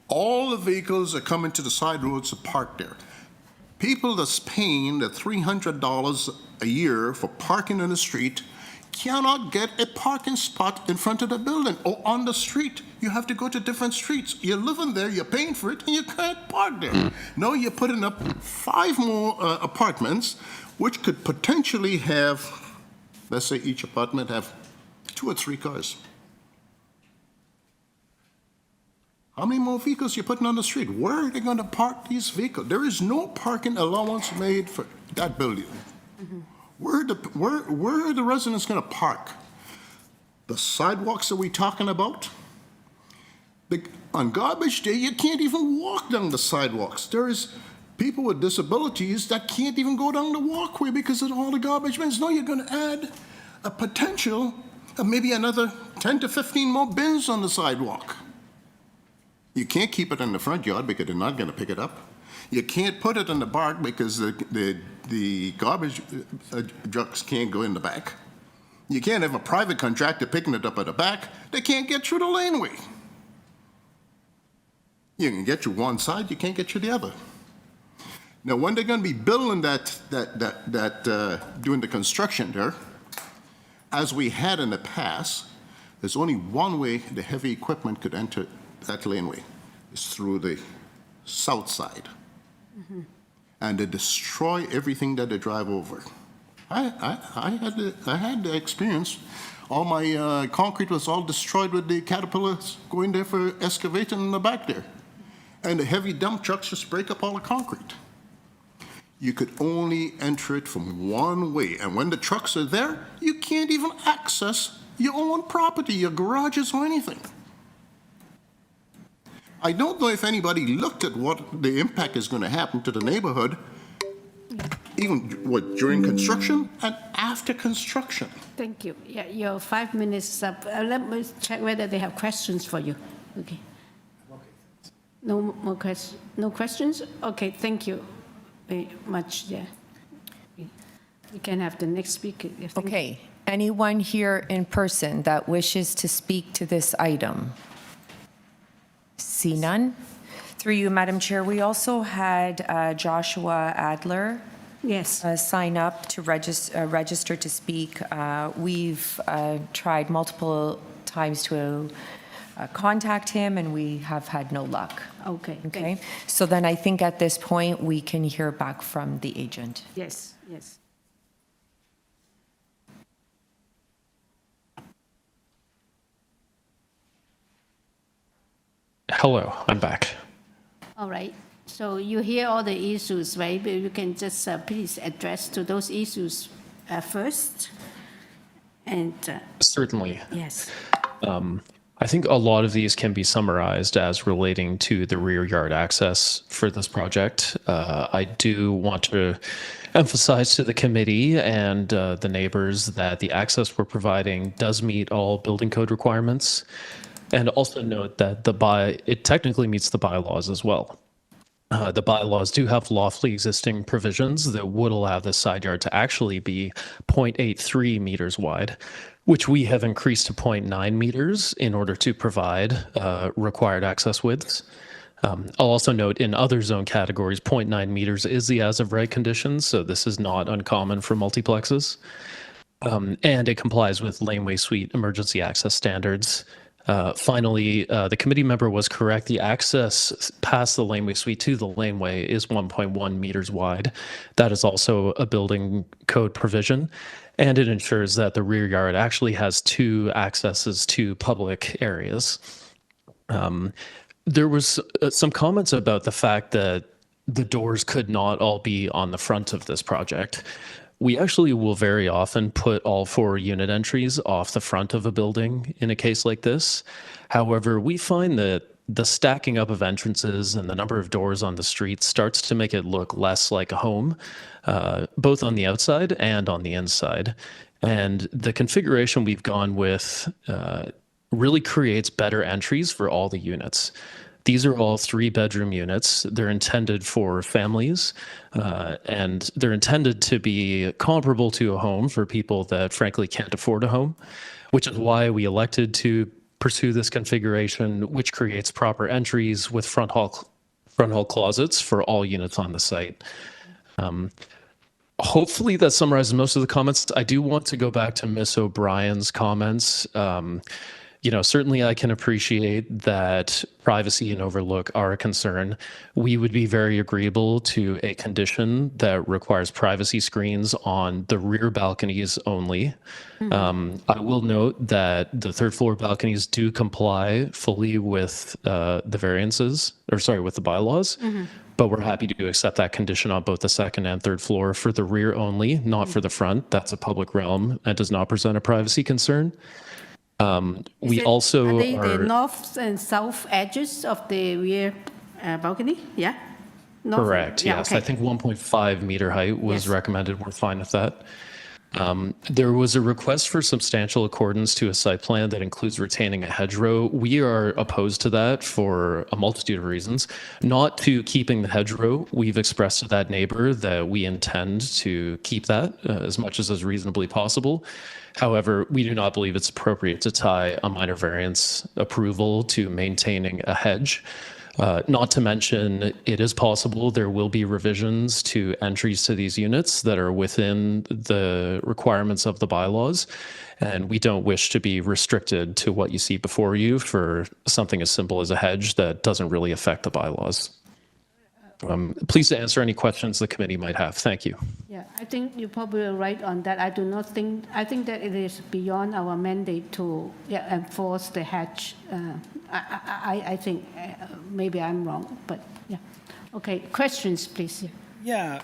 S9: all the vehicles are coming to the side roads to park there. People that's paying the $300 a year for parking in the street cannot get a parking spot in front of the building or on the street. You have to go to different streets. You're living there, you're paying for it, and you can't park there. Now you're putting up 5 more apartments, which could potentially have, let's say each apartment have 2 or 3 cars. How many more vehicles are you putting on the street? Where are they going to park these vehicles? There is no parking allowance made for that building. Where are the residents going to park? The sidewalks that we're talking about? On garbage day, you can't even walk down the sidewalks. There is people with disabilities that can't even go down the walkway because of all the garbage bins. No, you're going to add a potential of maybe another 10 to 15 more bins on the sidewalk. You can't keep it in the front yard because they're not going to pick it up. You can't put it in the park because the garbage trucks can't go in the back. You can't have a private contractor picking it up at the back. They can't get through the laneway. You can get through one side, you can't get through the other. Now, when they're going to be building doing the construction there, as we had in the past, there's only one way the heavy equipment could enter that laneway. It's through the south side. And they destroy everything that they drive over. I had the experience. All my concrete was all destroyed with the caterpillars going there for excavating in the back there. And the heavy dump trucks just break up all the concrete. You could only enter it from one way. And when the trucks are there, you can't even access your own property, your garages or anything. I don't know if anybody looked at what the impact is going to happen to the neighborhood, even during construction and after construction.
S1: Thank you. Yeah, your 5 minutes is up. Let me check whether they have questions for you. Okay. No more questions? No questions? Okay, thank you very much. Yeah. We can have the next speaker.
S2: Okay. Anyone here in person that wishes to speak to this item? See none. Through you, Madam Chair, we also had Joshua Adler sign up to register to speak. We've tried multiple times to contact him, and we have had no luck.
S1: Okay.
S2: Okay. So then I think at this point, we can hear back from the agent.
S1: Yes, yes.
S20: Hello, I'm back.
S1: All right. So you hear all the issues, right? But you can just please address to those issues first. And
S20: Certainly.
S1: yes.
S20: I think a lot of these can be summarized as relating to the rear yard access for this project. I do want to emphasize to the committee and the neighbors that the access we're providing does meet all building code requirements. And also note that it technically meets the bylaws as well. The bylaws do have lawfully existing provisions that would allow the side yard to actually be 0.83 meters wide, which we have increased to 0.9 meters in order to provide required access widths. I'll also note in other zone categories, 0.9 meters is the as of right condition, so this is not uncommon for multiplexes. And it complies with laneway suite emergency access standards. Finally, the committee member was correct. The access past the laneway suite to the laneway is 1.1 meters wide. That is also a building code provision, and it ensures that the rear yard actually has 2 accesses to public areas. There was some comments about the fact that the doors could not all be on the front of this project. We actually will very often put all 4 unit entries off the front of a building in a case like this. However, we find that the stacking up of entrances and the number of doors on the street starts to make it look less like a home, both on the outside and on the inside. And the configuration we've gone with really creates better entries for all the units. These are all 3-bedroom units. They're intended for families, and they're intended to be comparable to a home for people that frankly can't afford a home, which is why we elected to pursue this configuration, which creates proper entries with front hall closets for all units on the site. Hopefully that summarizes most of the comments. I do want to go back to Ms. O'Brien's comments. Certainly I can appreciate that privacy and overlook are a concern. We would be very agreeable to a condition that requires privacy screens on the rear balconies only. I will note that the 3rd floor balconies do comply fully with the variances, with the bylaws. But we're happy to accept that condition on both the 2nd and 3rd floor for the rear only, not for the front. That's a public realm and does not present a privacy concern. We also
S1: are they the north and south edges of the rear balcony? Yeah.
S20: Correct. Yes. Okay. I think 1.5 meter height was recommended. We're fine with that. There was a request for substantial accordance to a site plan that includes retaining a hedgerow. We are opposed to that for a multitude of reasons. Not to keeping the hedgerow. We've expressed to that neighbor that we intend to keep that as much as is reasonably possible. However, we do not believe it's appropriate to tie a minor variance approval to maintaining a hedge. Not to mention, it is possible there will be revisions to entries to these units that are within the requirements of the bylaws, and we don't wish to be restricted to what you see before you for something as simple as a hedge that doesn't really affect the bylaws. Pleased to answer any questions the committee might have. Thank you.
S1: Yeah, I think you're probably right on that. I think that it is beyond our mandate to enforce the hedge. I think maybe I'm wrong, but yeah. Okay, questions, please.
S6: Yeah.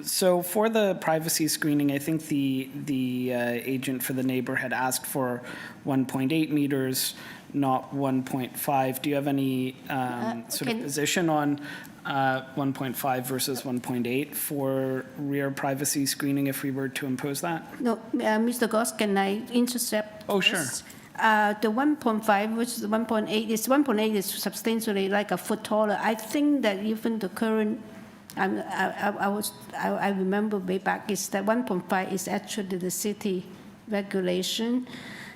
S6: So for the privacy screening, I think the agent for the neighbor had asked for 1.8 meters, not 1.5. Do you have any sort of position on 1.5 versus 1.8 for rear privacy screening if we were to impose that?
S1: No, Mr. Goss, can I intercept?
S6: Oh, sure.
S1: The 1.5 versus 1.8 is substantially like a foot taller. I think that even the current, I remember way back, is that 1.5 is actually the city regulation.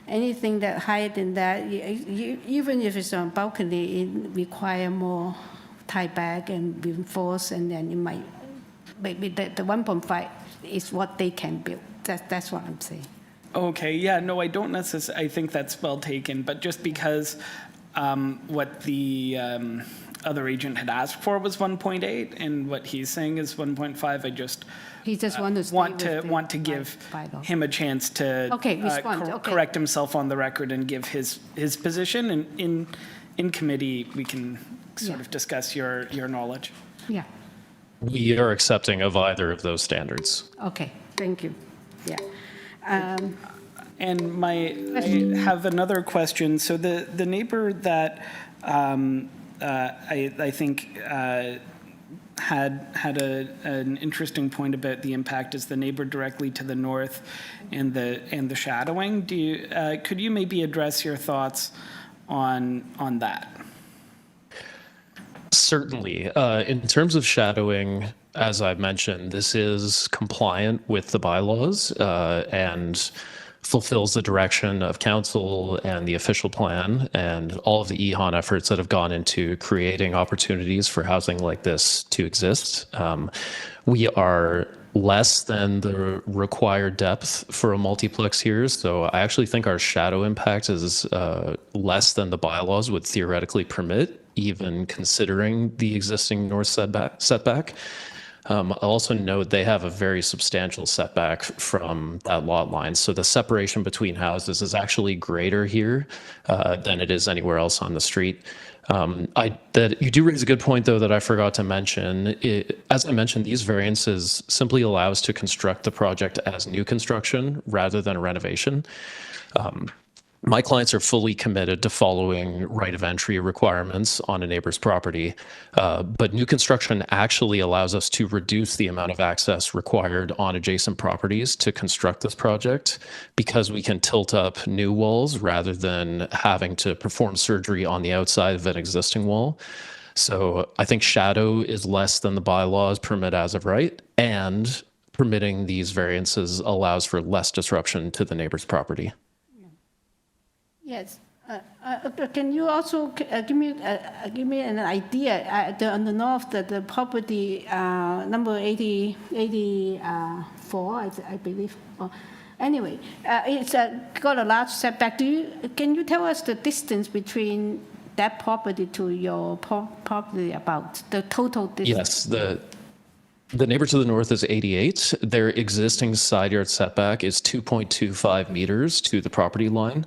S1: Anything that higher than that, even if it's on balcony, it require more tie back and reinforce, and then it might, maybe the 1.5 is what they can build. That's what I'm saying.
S6: Okay, yeah, no, I don't necessarily, I think that's well taken, but just because what the other agent had asked for was 1.8, and what he's saying is 1.5, I just
S1: he just
S6: want to give him a chance to
S1: respond.
S6: correct himself on the record and give his position. And in committee, we can sort of discuss your knowledge.
S1: Yeah,
S20: We are accepting of either of those standards.
S1: okay, thank you. Yeah.
S6: And I have another question. So the neighbor that I think had an interesting point about the impact is the neighbor directly to the north and the shadowing. Could you maybe address your thoughts on that?
S20: Certainly. In terms of shadowing, as I've mentioned, this is compliant with the bylaws and fulfills the direction of council and the official plan and all of the EHON efforts that have gone into creating opportunities for housing like this to exist. We are less than the required depth for a multiplex here, so I actually think our shadow impact is less than the bylaws would theoretically permit, even considering the existing north setback. I'll also note they have a very substantial setback from that lot line. So the separation between houses is actually greater here than it is anywhere else on the street. You do raise a good point, though, that I forgot to mention. As I mentioned, these variances simply allow us to construct the project as new construction rather than a renovation. My clients are fully committed to following right of entry requirements on a neighbor's property, but new construction actually allows us to reduce the amount of access required on adjacent properties to construct this project because we can tilt up new walls rather than having to perform surgery on the outside of an existing wall. So I think shadow is less than the bylaws permit as of right, and permitting these variances allows for less disruption to the neighbor's property.
S1: Yes. Can you also give me an idea? On the north, the property number 84, I believe. Anyway, it's got a large setback. Can you tell us the distance between that property to your property, about the total distance?
S20: Yes. The neighbor to the north is 88. Their existing side yard setback is 2.25 meters to the property line,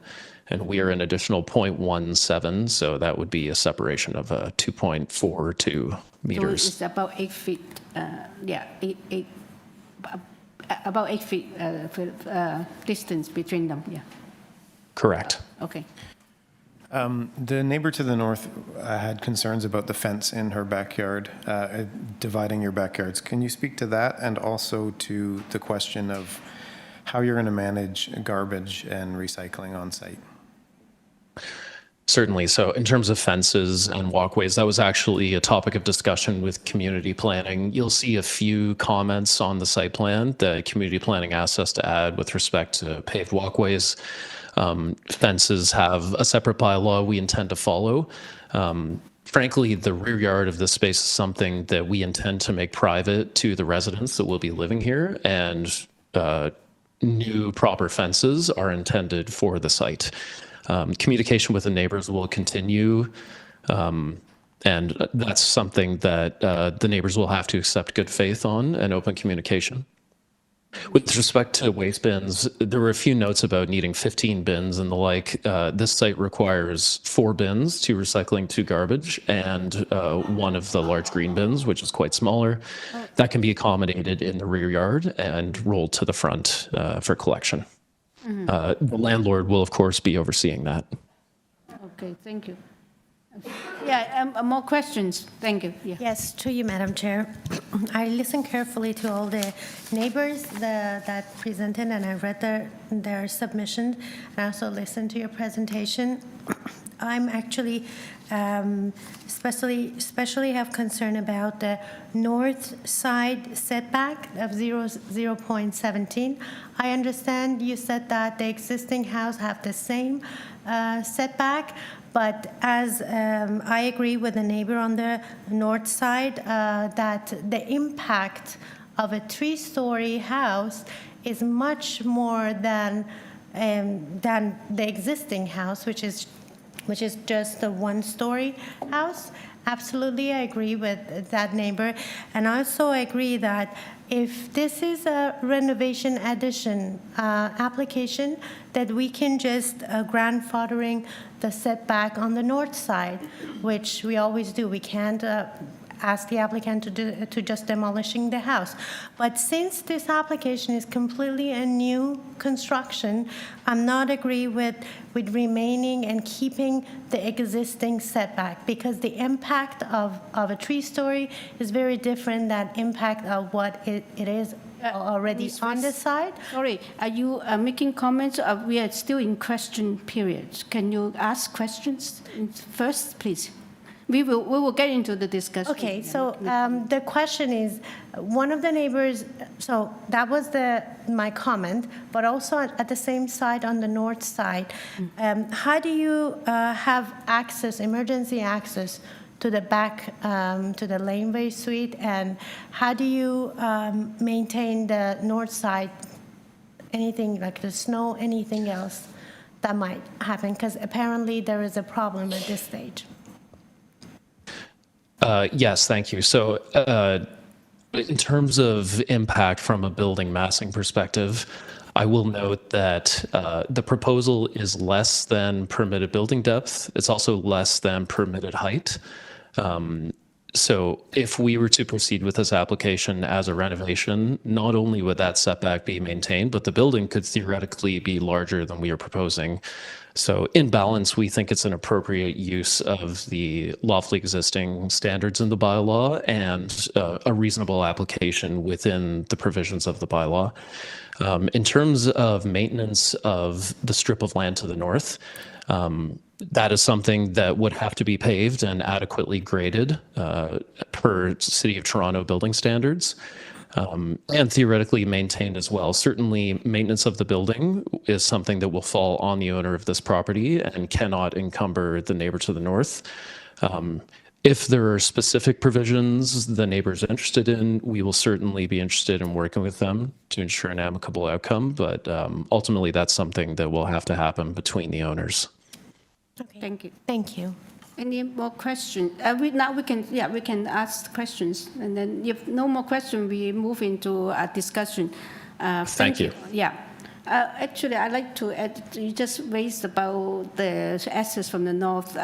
S20: and we are an additional 0.17, so that would be a separation of 2.42 meters.
S1: So it's about 8 feet. About 8 feet distance between them. Yeah.
S20: Correct.
S1: Okay.
S5: The neighbor to the north had concerns about the fence in her backyard, dividing your backyards. Can you speak to that, and also to the question of how you're going to manage garbage and recycling on site?
S20: Certainly. So in terms of fences and walkways, that was actually a topic of discussion with community planning. You'll see a few comments on the site plan that community planning asked us to add with respect to paved walkways. Fences have a separate bylaw we intend to follow. Frankly, the rear yard of this space is something that we intend to make private to the residents that will be living here, and new proper fences are intended for the site. Communication with the neighbors will continue, and that's something that the neighbors will have to accept good faith on, and open communication. With respect to waste bins, there were a few notes about needing 15 bins and the like. This site requires 4 bins, 2 recycling, 2 garbage, and 1 of the large green bins, which is quite smaller. That can be accommodated in the rear yard and rolled to the front for collection. The landlord will, of course, be overseeing that.
S1: Okay, thank you. Yeah, more questions. Thank you. Yeah.
S8: Yes, to you, Madam Chair. I listened carefully to all the neighbors that presented, and I read their submission, and I also listened to your presentation. I'm actually especially have concern about the north side setback of 0.17. I understand you said that the existing house have the same setback, but as I agree with the neighbor on the north side that the impact of a 3-story house is much more than the existing house, which is which is just a one-story house. Absolutely, I agree with that neighbor. And also I agree that if this is a renovation addition application, that we can just grandfathering the setback on the north side, which we always do. We can't ask the applicant to just demolishing the house. But since this application is completely a new construction, I'm not agree with remaining and keeping the existing setback, because the impact of a 3-story is very different than impact of what it is already on the side.
S1: Sorry, are you making comments? We are still in question period. Can you ask questions first, please? We will get into the discussion.
S8: Okay, so the question is, one of the neighbors, so that was my comment, but also at the same side on the north side, how do you have access, emergency access to the back, to the laneway suite, and how do you maintain the north side, anything like the snow, anything else that might happen? Because apparently there is a problem at this stage.
S20: Yes, thank you. So in terms of impact from a building massing perspective, I will note that the proposal is less than permitted building depth. It's also less than permitted height. So if we were to proceed with this application as a renovation, not only would that setback be maintained, but the building could theoretically be larger than we are proposing. So in balance, we think it's an appropriate use of the lawfully existing standards in the bylaw and a reasonable application within the provisions of the bylaw. In terms of maintenance of the strip of land to the north, that is something that would have to be paved and adequately graded per City of Toronto building standards. And theoretically maintained as well. Certainly, maintenance of the building is something that will fall on the owner of this property and cannot encumber the neighbor to the north. If there are specific provisions the neighbor is interested in, we will certainly be interested in working with them to ensure an amicable outcome. But ultimately, that's something that will have to happen between the owners.
S8: Okay.
S1: Thank you.
S8: Thank you.
S1: Any more questions? We can ask questions, and then if no more questions, we move into a discussion.
S20: Thank you.
S1: Yeah. Actually, I'd like to add, you just raised about the access from the north.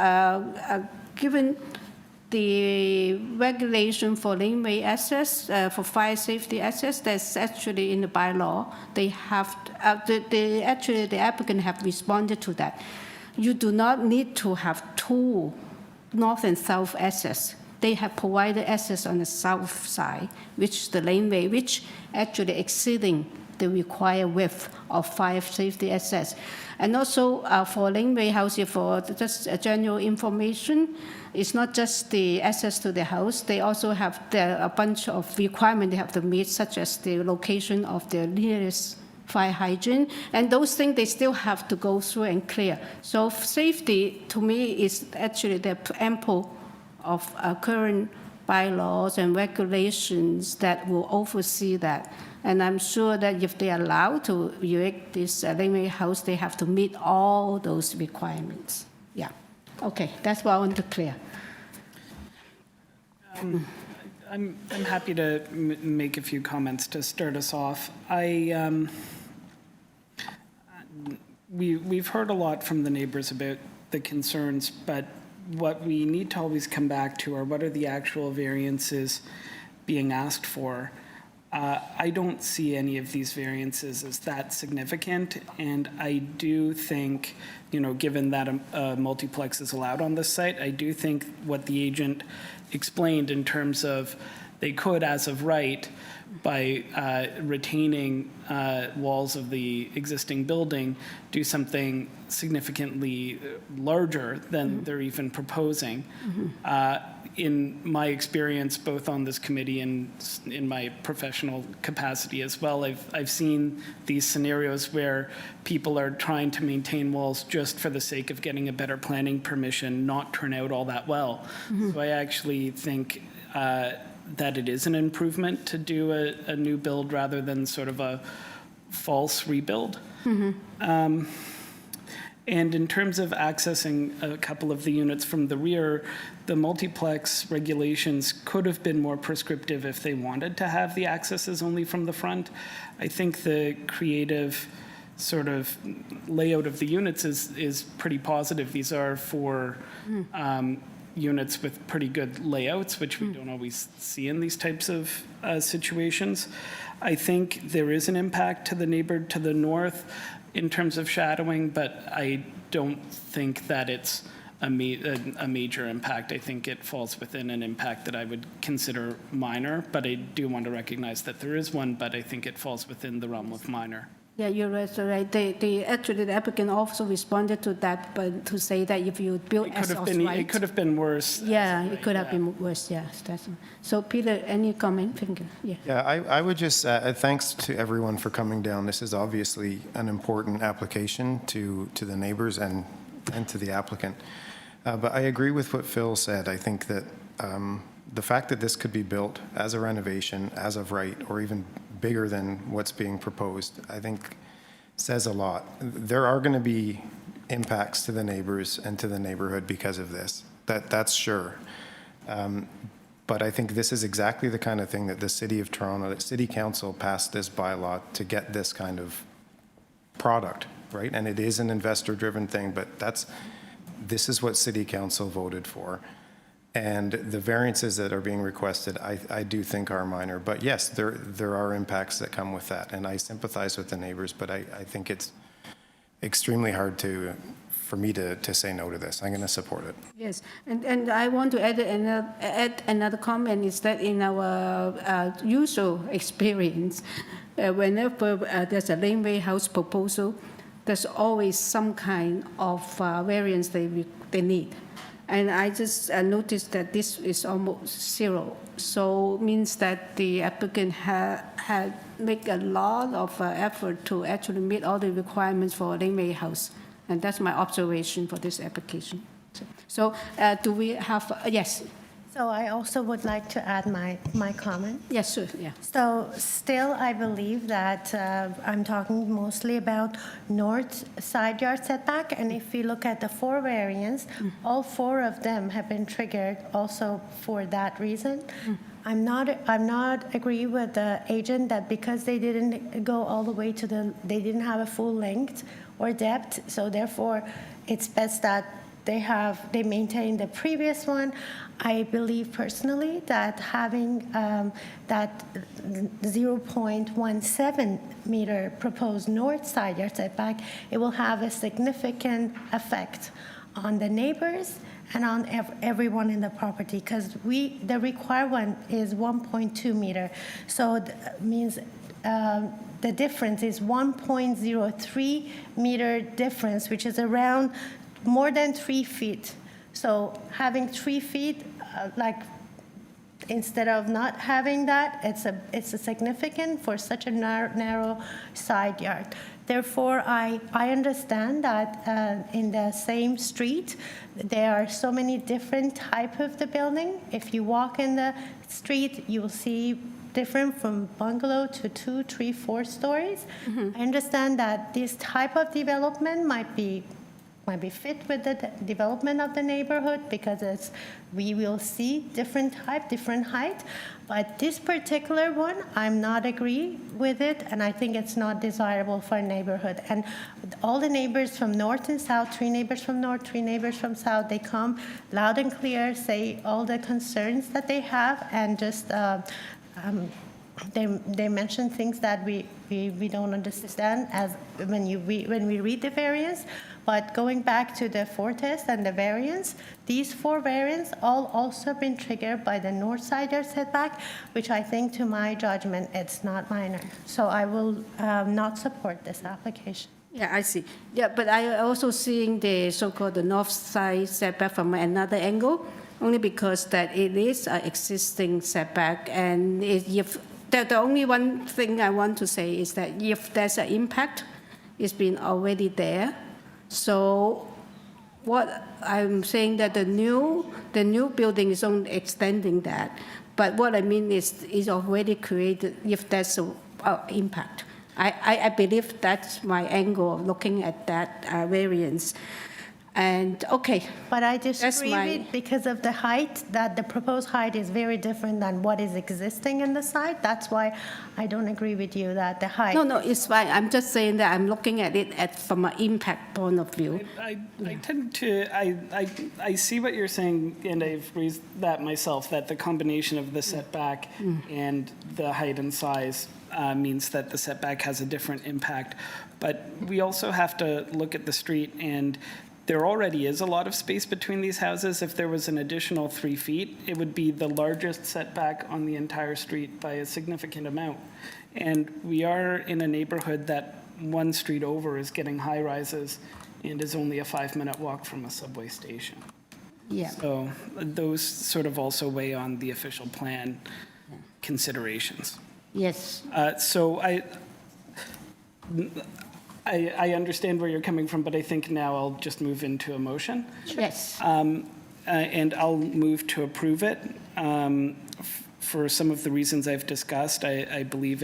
S1: Given the regulation for laneway access, for fire safety access, that's actually in the bylaw. They have, actually the applicant have responded to that. You do not need to have two north and south access. They have provided access on the south side, which the laneway, which actually exceeding the required width of fire safety access. And also for laneway house, for just general information, it's not just the access to the house. They also have a bunch of requirements they have to meet, such as the location of the nearest fire hydrant, and those things they still have to go through and clear. So safety, to me, is actually the ample of current bylaws and regulations that will oversee that. And I'm sure that if they are allowed to erect this laneway house, they have to meet all those requirements. Yeah. Okay, that's what I want to clear.
S6: I'm happy to make a few comments to start us off. We've heard a lot from the neighbors about the concerns, but what we need to always come back to are what are the actual variances being asked for. I don't see any of these variances as that significant, and I do think, given that a multiplex is allowed on this site, I do think what the agent explained in terms of they could, as of right, by retaining walls of the existing building, do something significantly larger than they're even proposing. In my experience, both on this committee and in my professional capacity as well, I've seen these scenarios where people are trying to maintain walls just for the sake of getting a better planning permission, not turn out all that well. So I actually think that it is an improvement to do a new build rather than sort of a false rebuild. And in terms of accessing a couple of the units from the rear, the multiplex regulations could have been more prescriptive if they wanted to have the accesses only from the front. I think the creative sort of layout of the units is pretty positive. These are for units with pretty good layouts, which we don't always see in these types of situations. I think there is an impact to the neighbor to the north in terms of shadowing, but I don't think that it's a major impact. I think it falls within an impact that I would consider minor, but I do want to recognize that there is one, but I think it falls within the realm of minor.
S1: Yeah, you're right. So right. Actually, the applicant also responded to that, but to say that if you build as of right,
S6: it could have been worse.
S1: Yeah, it could have been worse. Yeah. So, Peter, any comment? Thank you. Yeah.
S5: Yeah, I would just, thanks to everyone for coming down. This is obviously an important application to the neighbors and to the applicant. But I agree with what Phil said. I think that the fact that this could be built as a renovation, as of right, or even bigger than what's being proposed, I think says a lot. There are going to be impacts to the neighbors and to the neighborhood because of this. That's sure. But I think this is exactly the kind of thing that the City of Toronto, that City Council passed this bylaw to get this kind of product, right? And it is an investor-driven thing, but this is what City Council voted for. And the variances that are being requested, I do think are minor. But yes, there are impacts that come with that. And I sympathize with the neighbors, but I think it's extremely hard for me to say no to this. I'm going to support it.
S1: Yes, and I want to add another comment is that in our usual experience, whenever there's a laneway house proposal, there's always some kind of variance they need. And I just noticed that this is almost zero. So means that the applicant had made a lot of effort to actually meet all the requirements for a laneway house. And that's my observation for this application. So do we have, yes?
S8: So I also would like to add my comment.
S1: Yes, sure, yeah.
S8: So still, I believe that I'm talking mostly about north side yard setback, and if we look at the 4 variants, all 4 of them have been triggered also for that reason. I'm not agree with the agent that because they didn't go all the way to they didn't have a full length or depth, so therefore it's best that they maintain the previous one. I believe personally that having that 0.17 meter proposed north side yard setback, it will have a significant effect on the neighbors and on everyone in the property, because the required one is 1.2 meter. So it means the difference is 1.03 meter difference, which is around more than 3 feet. So having 3 feet, instead of not having that, it's a significant for such a narrow side yard. Therefore, I understand that in the same street, there are so many different type of the building. If you walk in the street, you will see different from bungalow to 2, 3, 4 stories. I understand that this type of development might be fit with the development of the neighborhood, because we will see different type, different height. But this particular one, I'm not agree with it, and I think it's not desirable for a neighborhood. And all the neighbors from north and south, 3 neighbors from north, 3 neighbors from south, they come loud and clear, say all the concerns that they have, and just they mention things that we don't understand as when we read the variance. But going back to the 4 test and the variance, these 4 variants all also been triggered by the north side yard setback, which I think, to my judgment, it's not minor. So I will not support this application.
S1: Yeah, I see. Yeah, but I also seeing the so-called the north side setback from another angle, only because that it is an existing setback, and if the only one thing I want to say is that if there's an impact, it's been already there. So what I'm saying that the new building is only extending that. But what I mean is already created if there's an impact. I believe that's my angle of looking at that variance. And, okay.
S8: But I
S1: That's
S8: disagree
S1: my-
S8: with because of the height, that the proposed height is very different than what is existing in the site. That's why I don't agree with you that the height.
S1: No, it's fine. I'm just saying that I'm looking at it from an impact point of view.
S6: I tend to, I see what you're saying, and I've raised that myself, that the combination of the setback and the height and size means that the setback has a different impact. But we also have to look at the street, and there already is a lot of space between these houses. If there was an additional 3 feet, it would be the largest setback on the entire street by a significant amount. And we are in a neighborhood that one street over is getting high rises and is only a 5-minute walk from a subway station.
S1: Yeah.
S6: So those sort of also weigh on the official plan considerations.
S1: Yes.
S6: So I understand where you're coming from, but I think now I'll just move into a motion.
S1: Yes.
S6: And I'll move to approve it. For some of the reasons I've discussed, I believe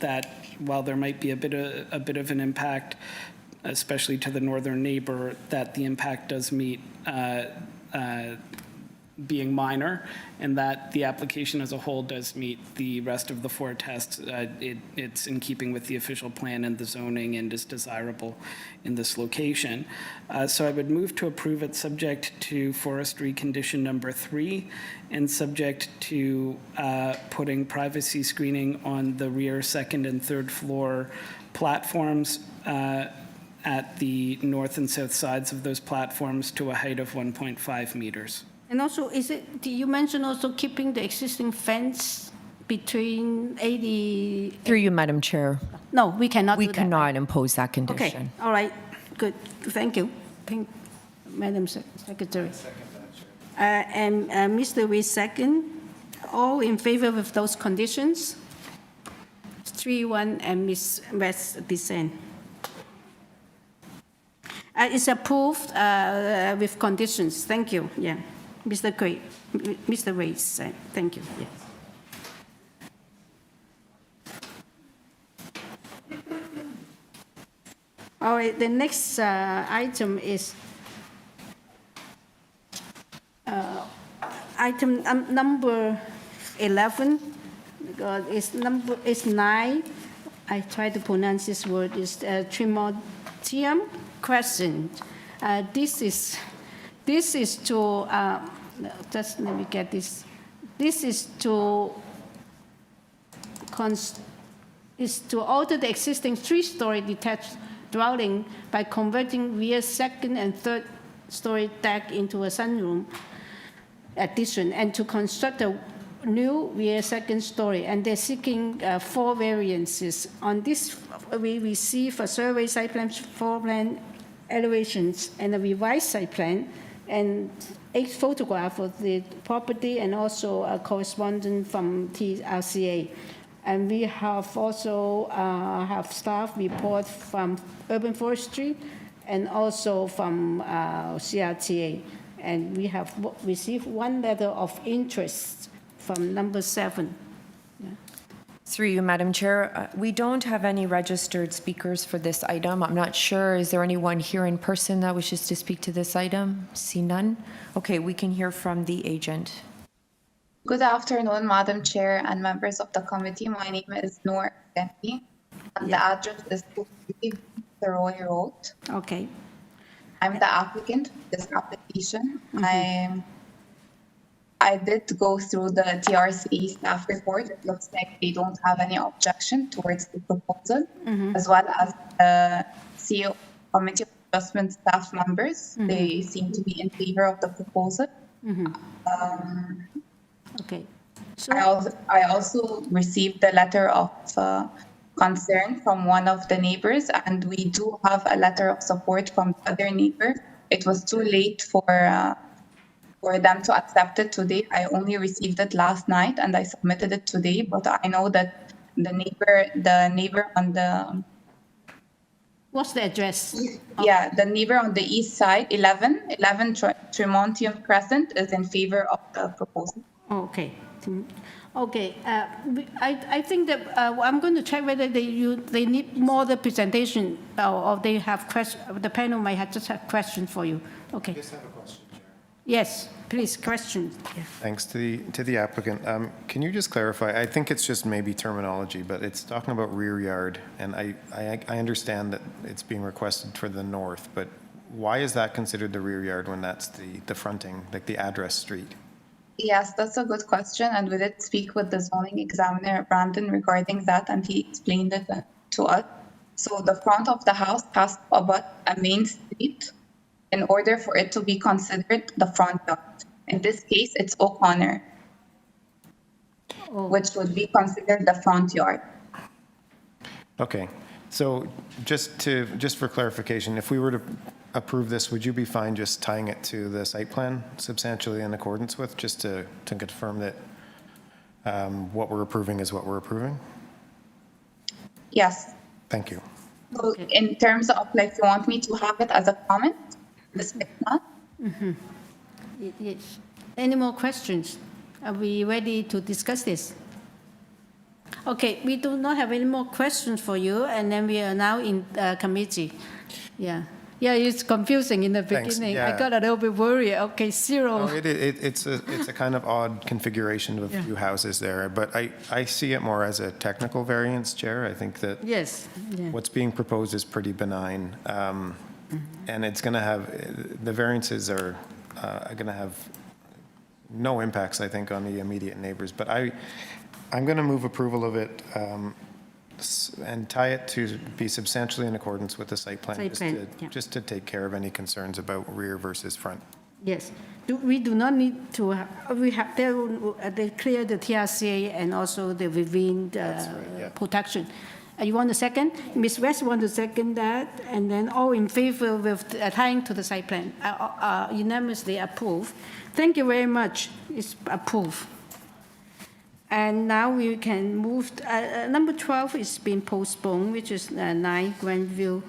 S6: that while there might be a bit of an impact, especially to the northern neighbor, that the impact does meet being minor, and that the application as a whole does meet the rest of the 4 tests. It's in keeping with the official plan and the zoning and is desirable in this location. So I would move to approve it subject to forestry condition number 3 and subject to putting privacy screening on the rear 2nd and 3rd floor platforms at the north and south sides of those platforms to a height of 1.5 meters.
S1: And also, do you mention also keeping the existing fence between 80?
S2: Through you, Madam Chair.
S1: No, we cannot do
S2: We
S1: that.
S2: cannot impose that
S1: Okay,
S2: condition.
S1: all right, good, thank you. Madam Secretary. And Mr. Wee, second. All in favor of those conditions? 3-1, and Ms. West dissent. It's approved with conditions. Thank you. Yeah, Mr. Gray, Mr. Waits. Thank you. Yes. All right. The next item is item number 11. It's 9. I try to pronounce this word. It's Trimortium Crescent. This is to just let me get this. This is to alter the existing 3-story detached dwelling by converting rear 2nd and 3rd story deck into a sunroom addition, and to construct a new rear 2nd story. And they're seeking 4 variances. On this, we receive a survey site plan, floor plan, elevations, and a revised site plan, and 8 photographs of the property, and also a correspondence from TRCA. And we have also have staff report from Urban Forestry and also from CRTA. And we have received 1 letter of interest from number 7. Yeah.
S2: Through you, Madam Chair. We don't have any registered speakers for this item. I'm not sure, is there anyone here in person that wishes to speak to this item? See none? Okay, we can hear from the agent.
S13: Good afternoon, Madam Chair and members of the committee. My name is Noor Ghafi, and the address is 250 Roy Road.
S1: Okay.
S13: I'm the applicant for this application. I did go through the TRCA staff report. It looks like they don't have any objection towards the proposal, as well as the CEO Committee of Adjustment staff members. They seem to be in favor of the proposal.
S1: Okay.
S13: So I also received a letter of concern from one of the neighbors, and we do have a letter of support from the other neighbor. It was too late for them to accept it today. I only received it last night, and I submitted it today. But I know that the neighbor on the
S1: What's the address?
S13: Yeah, the neighbor on the east side, 11 Tremontium Crescent, is in favor of the proposal.
S1: Oh, okay. Okay, I think that I'm going to check whether they need more the presentation or they have question. The panel might have just have questions for you. Okay.
S5: I just have a question, Chair.
S1: Yes, please, question. Yeah.
S5: Thanks to the applicant. Can you just clarify? I think it's just maybe terminology, but it's talking about rear yard, and I understand that it's being requested for the north, but why is that considered the rear yard when that's the fronting, like the address street?
S13: Yes, that's a good question, and we did speak with the zoning examiner, Brandon, regarding that, and he explained it to us. So the front of the house has to abut a main street in order for it to be considered the front yard. In this case, it's O'Connor, which would be considered the front yard.
S5: Okay, so just for clarification, if we were to approve this, would you be fine just tying it to the site plan substantially in accordance with, just to confirm that what we're approving is what we're approving?
S13: Yes.
S5: Thank you.
S13: So in terms of, like, you want me to have it as a comment? This not?
S1: Mm-hmm. Yes. Any more questions? Are we ready to discuss this? Okay, we do not have any more questions for you, and then we are now in committee. Yeah. Yeah, it's confusing in the
S5: Thanks.
S1: beginning.
S5: Yeah.
S1: I got a little bit worried. Okay, zero.
S5: No, it's a kind of odd configuration of a few houses there, but I see it more as a technical variance, Chair. I think that
S1: Yes. Yeah.
S5: what's being proposed is pretty benign, and it's going to have, the variances are going to have no impacts, I think, on the immediate neighbors. But I'm going to move approval of it and tie it to be substantially in accordance with the site plan, just to take care of any concerns about rear versus front.
S1: Yes. We do not need to, they clear the TRCA and also the Vivint protection. You want a second? Ms. West want to second that, and then all in favor with tying to the site plan. Unanimously approved. Thank you very much. It's approved. And now we can move, number 12 is being postponed, which is 9 Grandview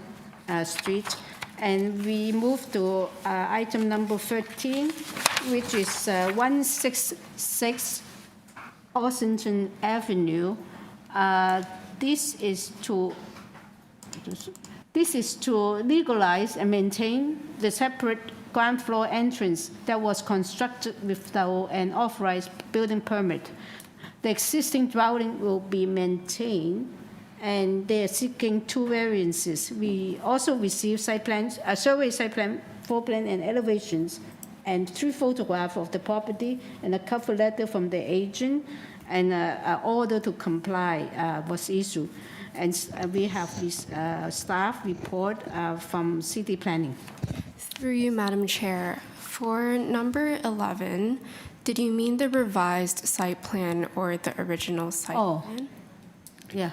S1: Street. And we move to item number 13, which is 166 Ossington Avenue. This is to legalize and maintain the separate ground floor entrance that was constructed without an authorized building permit. The existing dwelling will be maintained, and they are seeking 2 variances. We also received site plans, a survey site plan, floor plan, and elevations, and 3 photographs of the property, and a cover letter from the agent, and an order to comply was issued. And we have this staff report from city planning.
S14: Through you, Madam Chair. For number 11, did you mean the revised site plan or the original site plan?
S1: Yeah,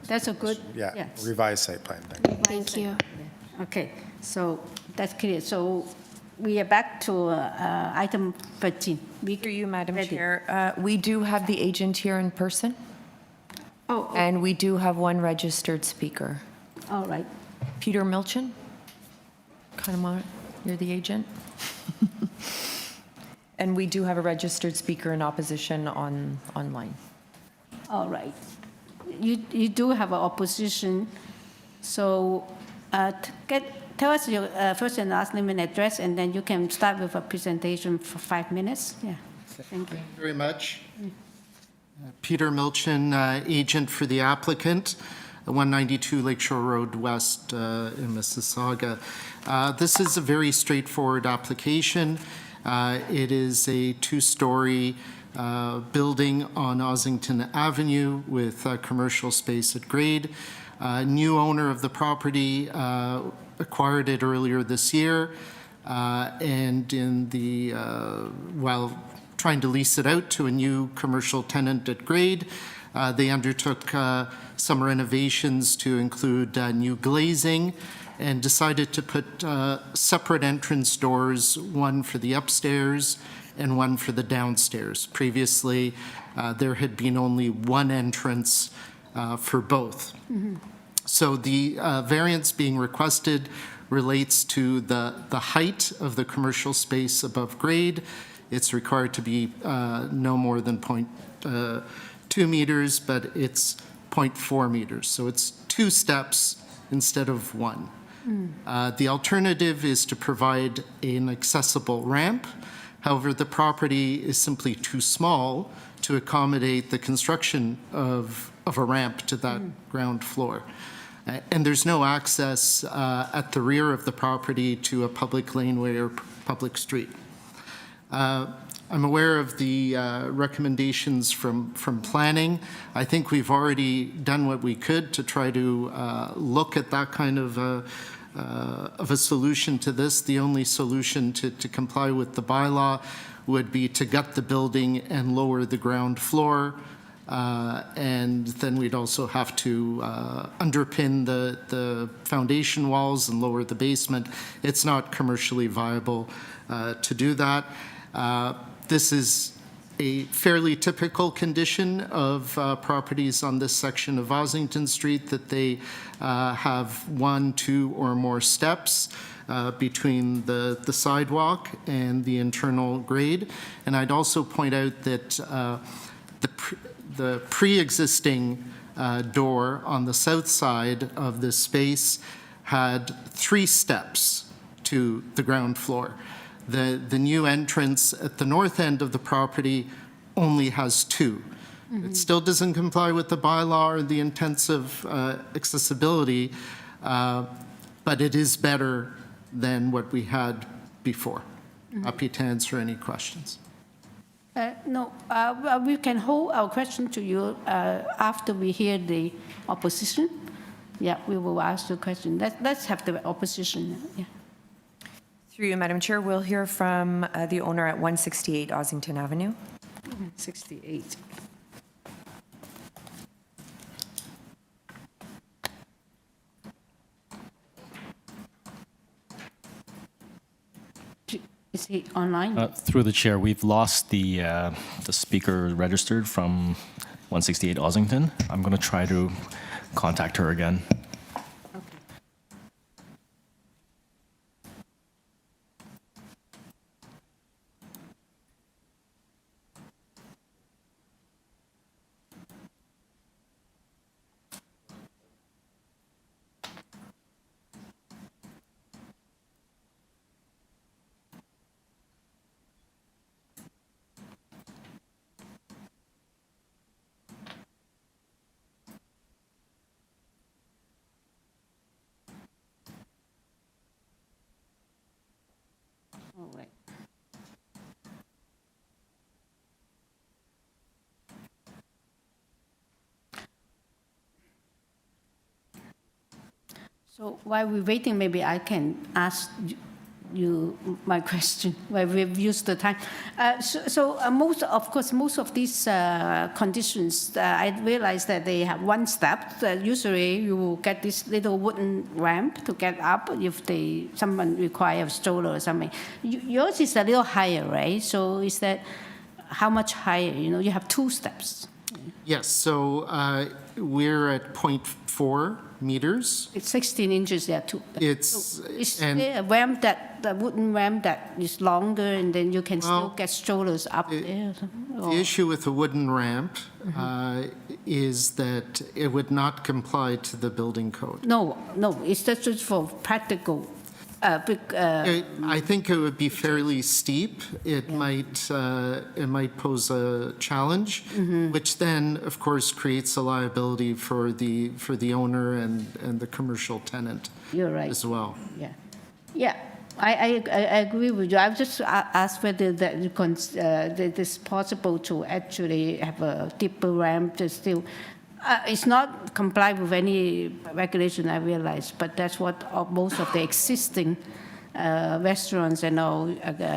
S1: that's a good.
S5: Yeah,
S1: yes.
S5: Revised site plan.
S14: Thank you.
S1: Okay, so that's clear. So we are back to item 13.
S2: Through you, Madam Chair. We do have the agent here in person.
S1: Oh.
S2: And we do have 1 registered speaker.
S1: All right.
S2: Peter Milchin. You're the agent. And we do have a registered speaker in opposition online.
S1: All right. You do have an opposition. So tell us your first and last name and address, and then you can start with a presentation for 5 minutes. Yeah. Thank you.
S22: Thank you very much. Peter Milchin, agent for the applicant, 192 Lakeshore Road West in Mississauga. This is a very straightforward application. It is a 2-story building on Ossington Avenue with commercial space at grade. New owner of the property acquired it earlier this year, and while trying to lease it out to a new commercial tenant at grade, they undertook some renovations to include new glazing and decided to put separate entrance doors, one for the upstairs and one for the downstairs. Previously, there had been only one entrance for both.
S1: Mm-hmm.
S22: So the variance being requested relates to the height of the commercial space above grade. it's required to be no more than 0.2 meters, but it's 0.4 meters. So it's 2 steps instead of 1. The alternative is to provide an accessible ramp. However, the property is simply too small to accommodate the construction of a ramp to that ground floor. And there's no access at the rear of the property to a public laneway or public street. I'm aware of the recommendations from planning. I think we've already done what we could to try to look at that kind of a solution to this. The only solution to comply with the bylaw would be to gut the building and lower the ground floor. And then we'd also have to underpin the foundation walls and lower the basement. It's not commercially viable to do that. This is a fairly typical condition of properties on this section of Ossington Street, that they have 1, 2, or more steps between the sidewalk and the internal grade. And I'd also point out that the pre-existing door on the south side of this space had 3 steps to the ground floor. The new entrance at the north end of the property only has 2. It still doesn't comply with the bylaw or the intensive accessibility, but it is better than what we had before. Happy to answer any questions.
S1: No, we can hold our question to you after we hear the opposition. Yeah, we will ask the question. Let's have the opposition. Yeah.
S2: Through you, Madam Chair, we'll hear from the owner at 168 Ossington Avenue.
S1: 68. Is he online?
S3: Through the chair, we've lost the speaker registered from 168 Ossington. I'm going to try to contact her again.
S1: All right. So while we're waiting, maybe I can ask you my question while we've used the time. Most of these conditions, I realize that they have 1 step. Usually you will get this little wooden ramp to get up if someone requires a stroller or something. Yours is a little higher, right? So is that how much higher? You have 2 steps.
S22: Yes, so we're at 0.4 meters.
S1: It's 16 inches there too.
S22: Is
S1: there a ramp the wooden ramp that is longer, and then you can still get strollers up there?
S22: The issue with a wooden ramp is that it would not comply to the building code.
S1: No, it's just for practical.
S22: I think it would be fairly steep. It might pose a challenge, which then, of course, creates a liability for the owner and the commercial tenant.
S1: You're right.
S22: As well.
S1: Yeah. I agree with you. I've just asked whether that it's possible to actually have a deeper ramp to still. It's not comply with any regulation, I realize, but that's what most of the existing restaurants and all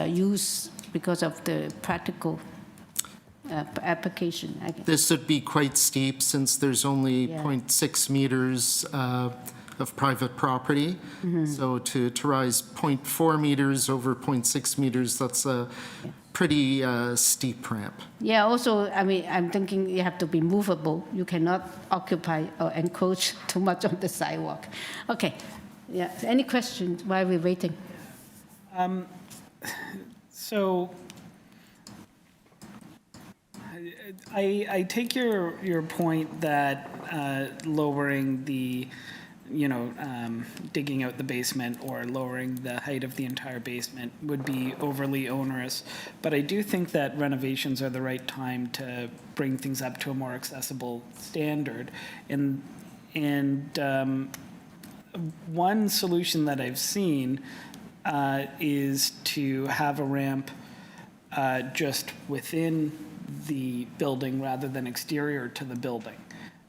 S1: use because of the practical application.
S22: This would be quite steep since there's only 0.6 meters of private property. So to rise 0.4 meters over 0.6 meters, that's a pretty steep ramp.
S1: Yeah, also, I'm thinking you have to be movable. You cannot occupy or encroach too much on the sidewalk. Okay, yeah, any questions while we're waiting?
S6: So I take your point that lowering the, digging out the basement or lowering the height of the entire basement would be overly onerous. But I do think that renovations are the right time to bring things up to a more accessible standard. And one solution that I've seen is to have a ramp just within the building rather than exterior to the building.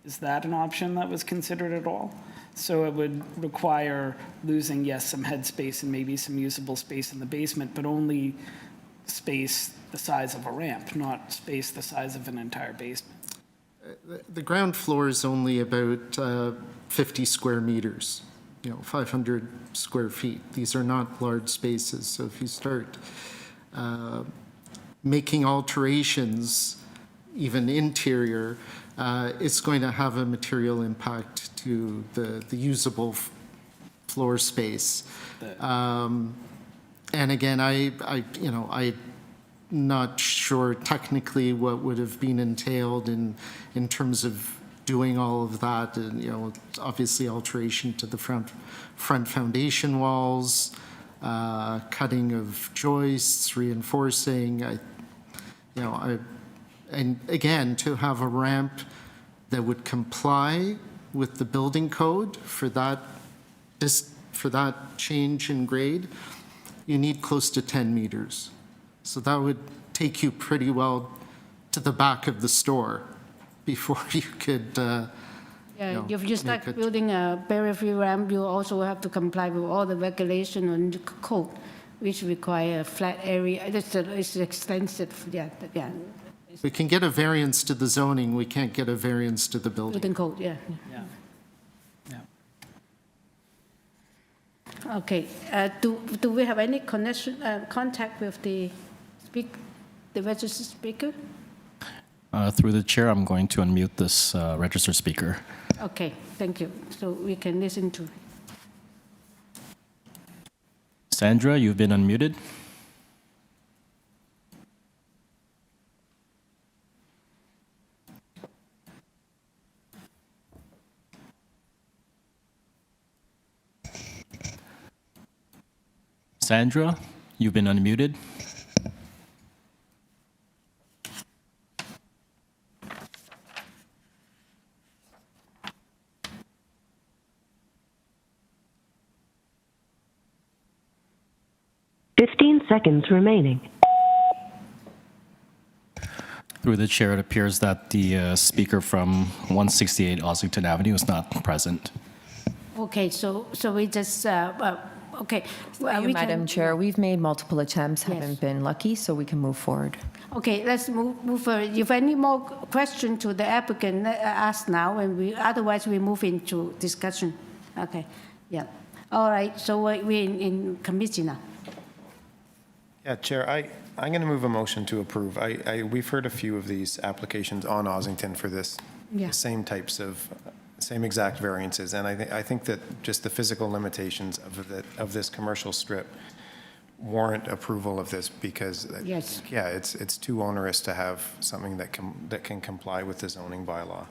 S6: Is that an option that was considered at all? So it would require losing, yes, some head space and maybe some usable space in the basement, but only space the size of a ramp, not space the size of an entire basement.
S22: The ground floor is only about 50 square meters, 500 square feet. These are not large spaces. So if you start making alterations, even interior, it's going to have a material impact to the usable floor space. And again, I'm not sure technically what would have been entailed in terms of doing all of that. And, obviously alteration to the front foundation walls, cutting of joists, reinforcing. And again, to have a ramp that would comply with the building code for that change in grade, you need close to 10 meters. So that would take you pretty well to the back of the store before you could.
S1: If you start building a barrier-free ramp, you also have to comply with all the regulation and code, which require a flat area. It's extensive. Yeah.
S22: We can get a variance to the zoning. We can't get a variance to the building.
S1: Building code. Yeah. Okay. Do we have any contact with the registered speaker?
S3: Through the chair, I'm going to unmute this registered speaker.
S1: Okay, thank you. So we can listen to.
S3: Sandra, you've been unmuted. Sandra, you've been unmuted.
S12: Seconds remaining.
S3: Through the chair, it appears that the speaker from 168 Ossington Avenue is not present.
S1: Okay, so we just okay.
S2: Madam Chair, we've made multiple attempts, haven't been lucky, so we can move forward.
S1: Okay, let's move forward. If any more question to the applicant, ask now, and otherwise we move into discussion. Okay, yeah. All right. So we're in committee now.
S5: Yeah, Chair, I'm going to move a motion to approve. We've heard a few of these applications on Ossington for this, the same exact variances, and I think that just the physical limitations of this commercial strip warrant approval of this because, it's too onerous to have something that can comply with the zoning bylaw.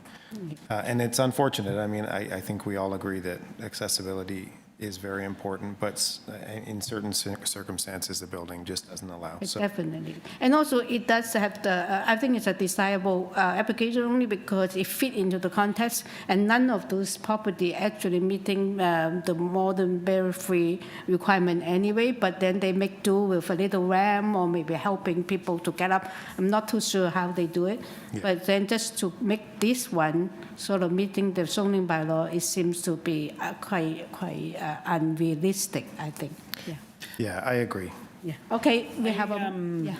S5: And it's unfortunate. I mean, I think we all agree that accessibility is very important, but in certain circumstances, the building just doesn't allow.
S1: Definitely. And also, it does have I think it's a desirable application only because it fit into the context, and none of those property actually meeting the modern barrier-free requirement anyway, but then they make do with a little ramp or maybe helping people to get up. I'm not too sure how they do it, but then just to make this one sort of meeting the zoning bylaw, it seems to be quite unrealistic, I think.
S5: Yeah, I agree.
S1: Yeah. Okay, we have a.
S6: No.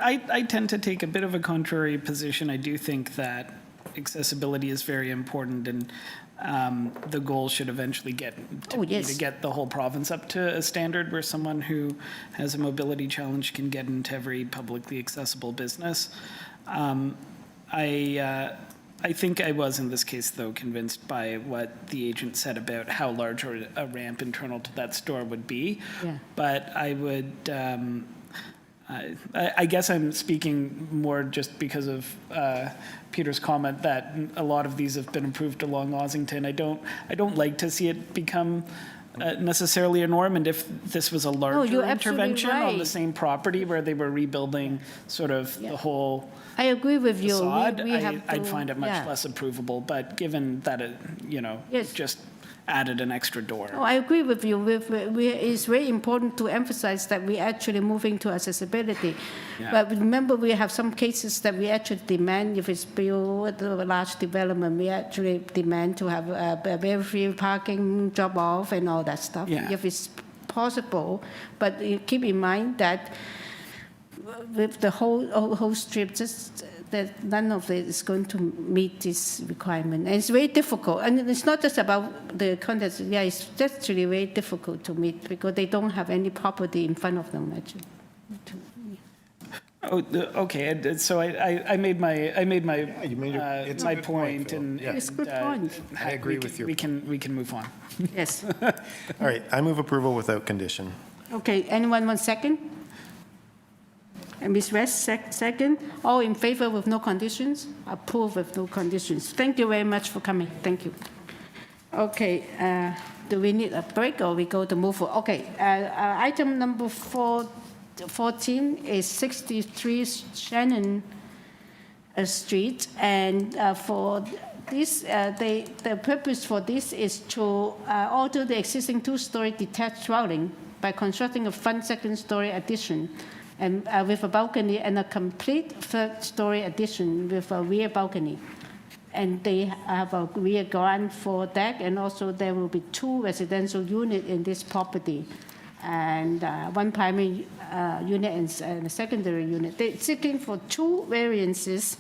S6: I tend to take a bit of a contrary position. I do think that accessibility is very important, and the goal should eventually be to get the whole province up to a standard where someone who has a mobility challenge can get into every publicly accessible business. I think I was, in this case, though, convinced by what the agent said about how large a ramp internal to that store would be. Yeah. But I would I guess I'm speaking more just because of Peter's comment that a lot of these have been approved along Ossington. I don't like to see it become necessarily a norm, and if this was a larger
S1: you're absolutely
S6: intervention on the
S1: right.
S6: same property where they were rebuilding sort of the whole
S1: I agree with you.
S6: facade,
S1: We have
S6: I'd
S1: to-
S6: find it much
S1: yeah.
S6: less approvable. But given that it,
S1: Yes.
S6: just added an extra door.
S1: Oh, I agree with you. It's very important to emphasize that we're actually moving to accessibility.
S6: Yeah.
S1: But remember, we have some cases that we actually demand, if it's built a large development, we actually demand to have a very free parking drop-off and all that stuff,
S6: Yeah.
S1: if it's possible. But keep in mind that with the whole strip, just that none of it is going to meet this requirement. And it's very difficult. And it's not just about the context. Yeah, it's actually very difficult to meet because they don't have any property in front of them, actually.
S6: Okay, so I made my
S5: it's a
S6: my
S5: good point,
S6: point,
S5: Phil.
S6: and
S5: Yeah.
S1: It's a good point.
S5: I agree with you.
S6: We can move on.
S1: Yes.
S5: All right, I move approval without condition.
S1: Okay, anyone want second? And Ms. West, second. All in favor with no conditions? Approve with no conditions. Thank you very much for coming. Thank you. Okay, do we need a break or we go to move forward? Okay, item number 14 is 63 Shannon Street. And for this, the purpose for this is to alter the existing two-story detached dwelling by constructing a front second-story addition and with a balcony and a complete third-story addition with a rear balcony. And they have a rear ground floor deck, and also there will be 2 residential units in this property, and 1 primary unit and a secondary unit. They're seeking for 2 variances,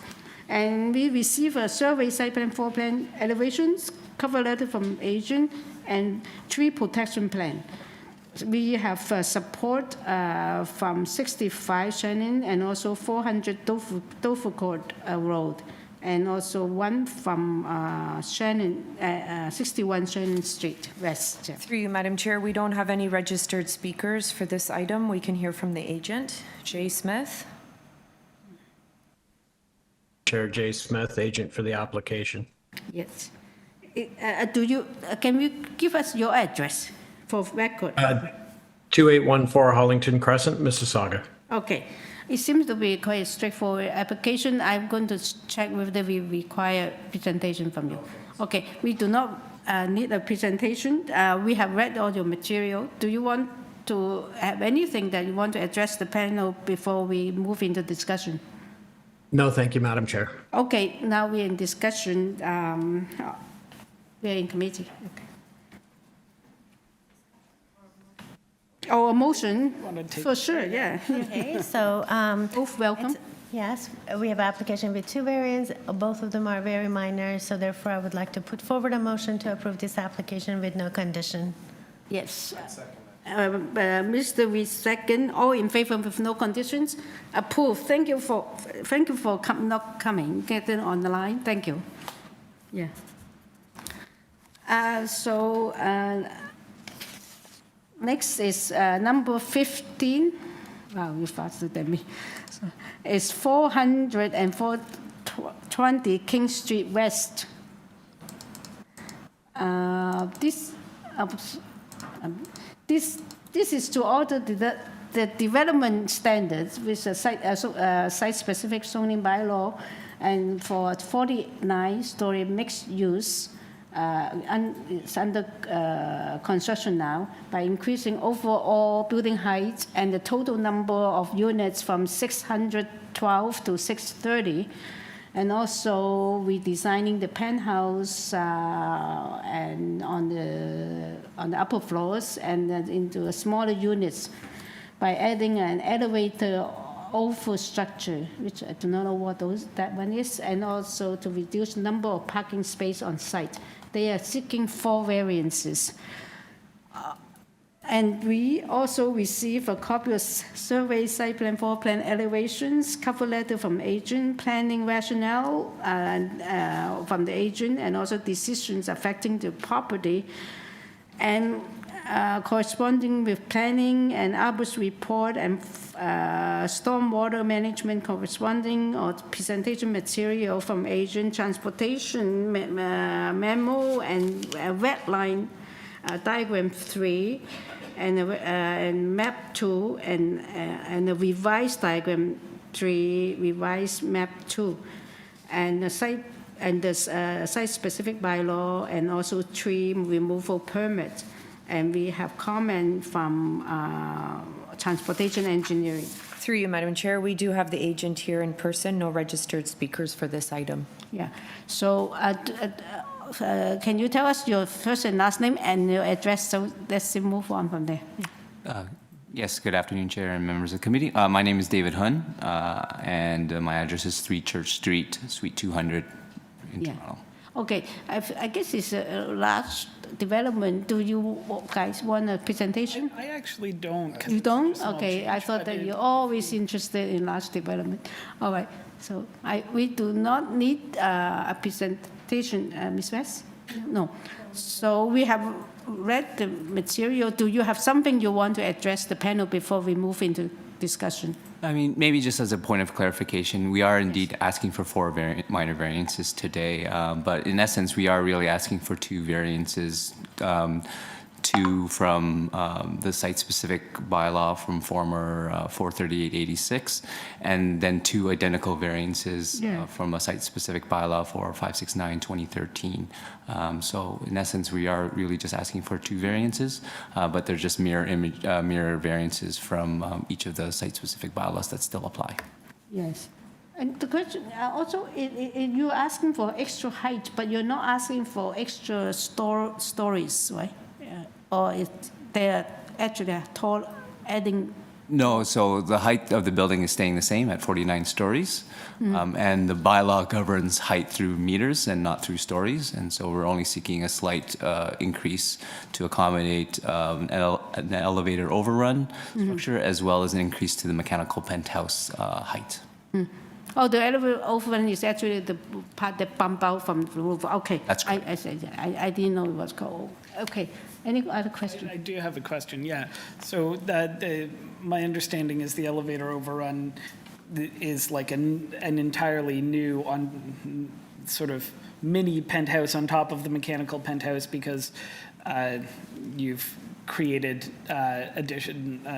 S1: and we receive a survey site plan, floor plan elevations, cover letter from agent, and tree protection plan. We have support from 65 Shannon and also 400 Dovercourt Road, and also 1 from 61 Shannon Street West.
S2: Through you, Madam Chair, we don't have any registered speakers for this item. We can hear from the agent, Jay Smith.
S12: Chair Jay Smith, agent for the application.
S1: Yes. Can you give us your address for record?
S12: 2814 Hollington Crescent, Mississauga.
S1: Okay. It seems to be quite a straightforward application. I'm going to check whether we require presentation from you. Okay. We do not need a presentation. We have read all your material. Do you want to have anything that you want to address the panel before we move into discussion?
S12: No, thank you, Madam Chair.
S1: Okay. Now we're in discussion. We're in committee. Okay. Oh, a motion? For sure, yeah.
S8: Okay, so.
S1: Both welcome.
S8: Yes, we have application with 2 variants. Both of them are very minor, so therefore I would like to put forward a motion to approve this application with no condition.
S1: Yes. Mr. Reed, second. All in favor with no conditions? Approved. Thank you for not coming, getting on the line. Thank you. Yeah. Next is number 15. Wow, you're faster than me. So it's 420 King Street West. This is to alter the development standards with a site-specific zoning bylaw, and for 49-story mixed use. It's under construction now, by increasing overall building height and the total number of units from 612 to 630, and also redesigning the penthouse and on the upper floors and into smaller units by adding an elevator over structure, which I do not know what that one is, and also to reduce the number of parking space on site. They are seeking 4 variances. And we also receive a copy of survey, site plan, floor plan elevations, cover letter from agent, planning rationale from the agent, and also decisions affecting the property. And corresponding with planning and arborist report and stormwater management corresponding or presentation material from agent, transportation memo and wetline diagram 3 and map 2 and the revised diagram 3, revised map 2, and the site-specific bylaw and also tree removal permit. And we have comment from transportation engineering.
S2: Through you, Madam Chair, we do have the agent here in person, no registered speakers for this item.
S1: Yeah. So can you tell us your first and last name and your address? So let's move on from there.
S15: Yes, good afternoon, Chair and members of the committee. My name is David Hun, and my address is 3 Church Street, Suite 200 in Toronto.
S1: Okay, I guess it's a large development. Do you guys want a presentation?
S6: I actually don't.
S1: You don't? Okay, I thought that you're always interested in large development. All right, so we do not need a presentation, Ms. West? No. So we have read the material. Do you have something you want to address the panel before we move into discussion?
S15: I mean, maybe just as a point of clarification, we are indeed asking for 4 minor variances today, but in essence, we are really asking for 2 variances, 2 from the site-specific bylaw from former 43886, and then 2 identical variances from a site-specific bylaw for 569-2013. So in essence, we are really just asking for 2 variances, but they're just mirror variances from each of the site-specific bylaws that still apply.
S1: Yes. And the question, also, you're asking for extra height, but you're not asking for extra stories, right? Or they're actually tall, adding?
S15: No, so the height of the building is staying the same at 49 stories, and the bylaw governs height through meters and not through stories, and so we're only seeking a slight increase to accommodate an elevator overrun structure, as well as an increase to the mechanical penthouse height.
S1: Oh, the elevator overrun is actually the part that bump out from the roof. Okay.
S15: That's correct.
S1: I didn't know it was called. Okay. Any other question?
S6: I do have a question, yeah. So my understanding is the elevator overrun is like an entirely new sort of mini penthouse on top of the mechanical penthouse because you've created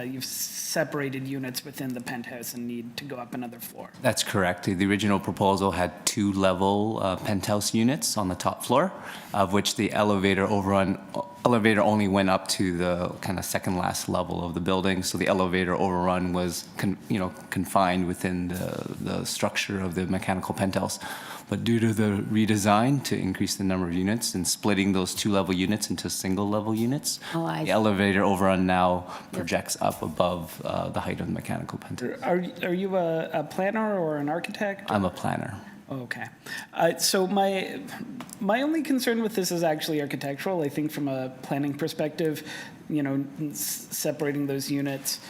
S6: you've separated units within the penthouse and need to go up another floor.
S15: That's correct. The original proposal had 2 level penthouse units on the top floor, of which the elevator only went up to the kind of second last level of the building. So the elevator overrun was confined within the structure of the mechanical penthouse. But due to the redesign to increase the number of units and splitting those 2-level units into single-level units, the elevator overrun now projects up above the height of the mechanical penthouse.
S6: Are you a planner or an architect?
S15: I'm a planner.
S6: Okay. So my only concern with this is actually architectural. I think from a planning perspective, separating those units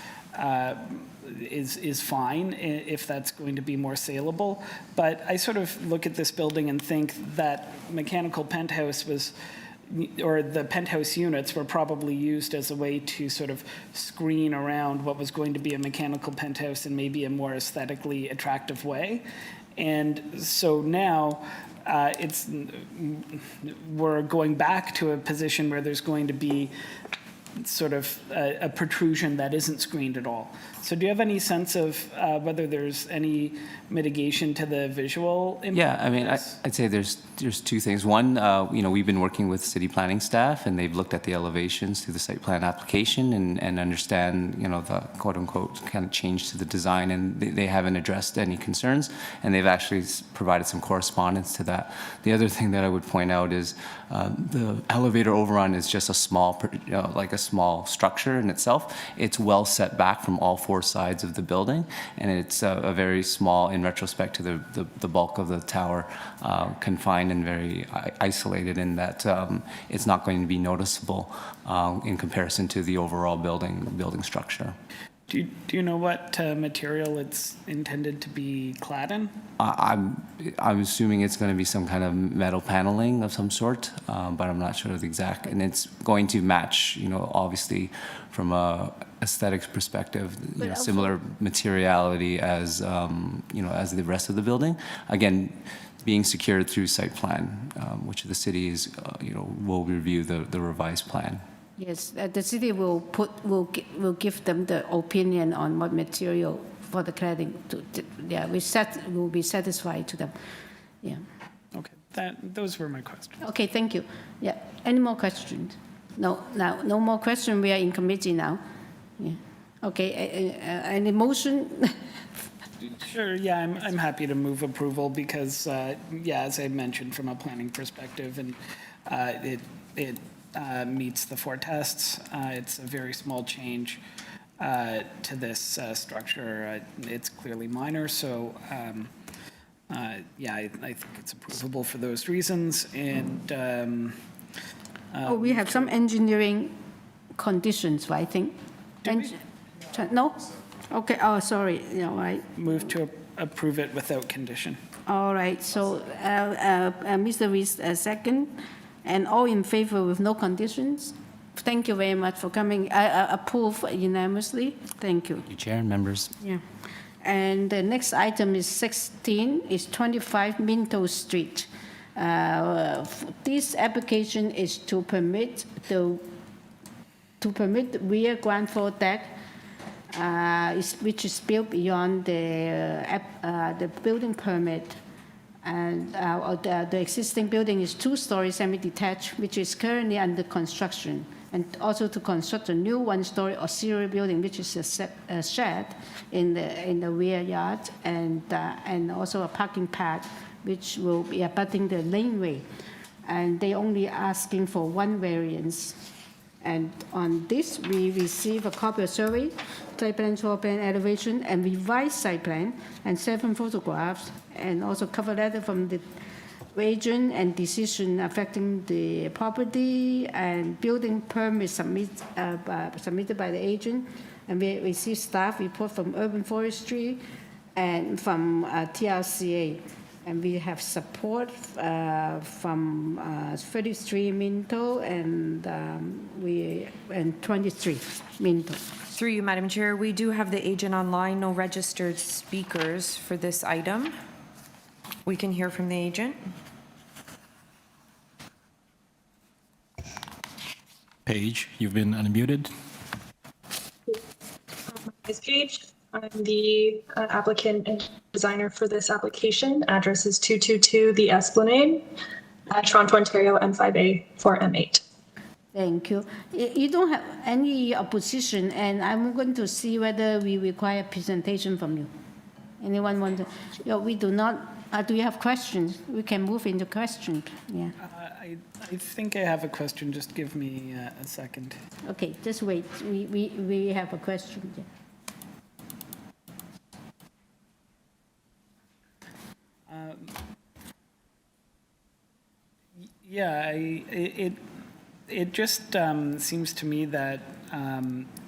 S6: is fine if that's going to be more saleable. But I sort of look at this building and think that mechanical penthouse or the penthouse units were probably used as a way to sort of screen around what was going to be a mechanical penthouse in maybe a more aesthetically attractive way. And so now we're going back to a position where there's going to be sort of a protrusion that isn't screened at all. So do you have any sense of whether there's any mitigation to the visual impact?
S15: Yeah, I mean, I'd say there's 2 things. One, we've been working with city planning staff, and they've looked at the elevations through the site plan application and understand, the quote-unquote kind of change to the design, and they haven't addressed any concerns, and they've actually provided some correspondence to that. The other thing that I would point out is the elevator overrun is just a small, like a small structure in itself. It's well set back from all 4 sides of the building, and it's a very small, in retrospect to the bulk of the tower, confined and very isolated in that it's not going to be noticeable in comparison to the overall building structure.
S6: Do you know what material it's intended to be clad in?
S15: I'm assuming it's going to be some kind of metal paneling of some sort, but I'm not sure of the exact. And it's going to match, you know, obviously from a aesthetics perspective, you know, similar materiality as you know, as the rest of the building. Again, being secured through site plan, which the city is, you know, will review the revised plan.
S1: Yes, the city will give them the opinion on what material for the cladding. Yeah, will be satisfied to them. Yeah.
S6: Okay, those were my questions.
S1: Okay, thank you. Yeah, any more questions? No, now no more questions. We are in committee now. Yeah. Okay, any motion?
S6: Sure, yeah, I'm happy to move approval because, yeah, as I mentioned, from a planning perspective, and it meets the 4 tests. It's a very small change to this structure. It's clearly minor, so yeah, I think it's approvable for those reasons. And
S1: we have some engineering conditions, I think. No? Okay, oh, sorry, yeah, right.
S6: Move to approve it without condition.
S1: All right, so Mr. Rees, second. And all in favor with no conditions? Thank you very much for coming. I approve unanimously. Thank you.
S15: Thank you, Chair and members.
S1: Yeah. And the next item is 16, is 25 Minto Street. This application is to permit the rear ground floor deck, which is built beyond the building permit. And the existing building is 2-story semi-detached, which is currently under construction, and also to construct a new 1-story auxiliary building, which is a shed in the rear yard, and also a parking pad, which will be abutting the laneway. And they only asking for 1 variance. And on this, we receive a copy of survey, site plan, floor plan, elevation, and revised site plan, and 7 photographs, and also cover letter from the agent and decision affecting the property, and building permit submitted by the agent. And we receive staff report from Urban Forestry and from TRCA. And we have support from 33 Minto and 23 Minto.
S2: Through you, Madam Chair, we do have the agent online, no registered speakers for this item. We can hear from the agent.
S3: Paige, you've been unmuted.
S16: Ms. Page. I'm the applicant and designer for this application. Address is 222 The Esplanade, Toronto, Ontario, M5A 4M8.
S1: Thank you. You don't have any opposition, and I'm going to see whether we require presentation from you. Anyone want to? Yeah, we do not. Do you have questions? We can move into questions. Yeah.
S6: I think I have a question. Just give me a second.
S1: Okay, just wait. We have a question. Yeah.
S6: Yeah, it just seems to me that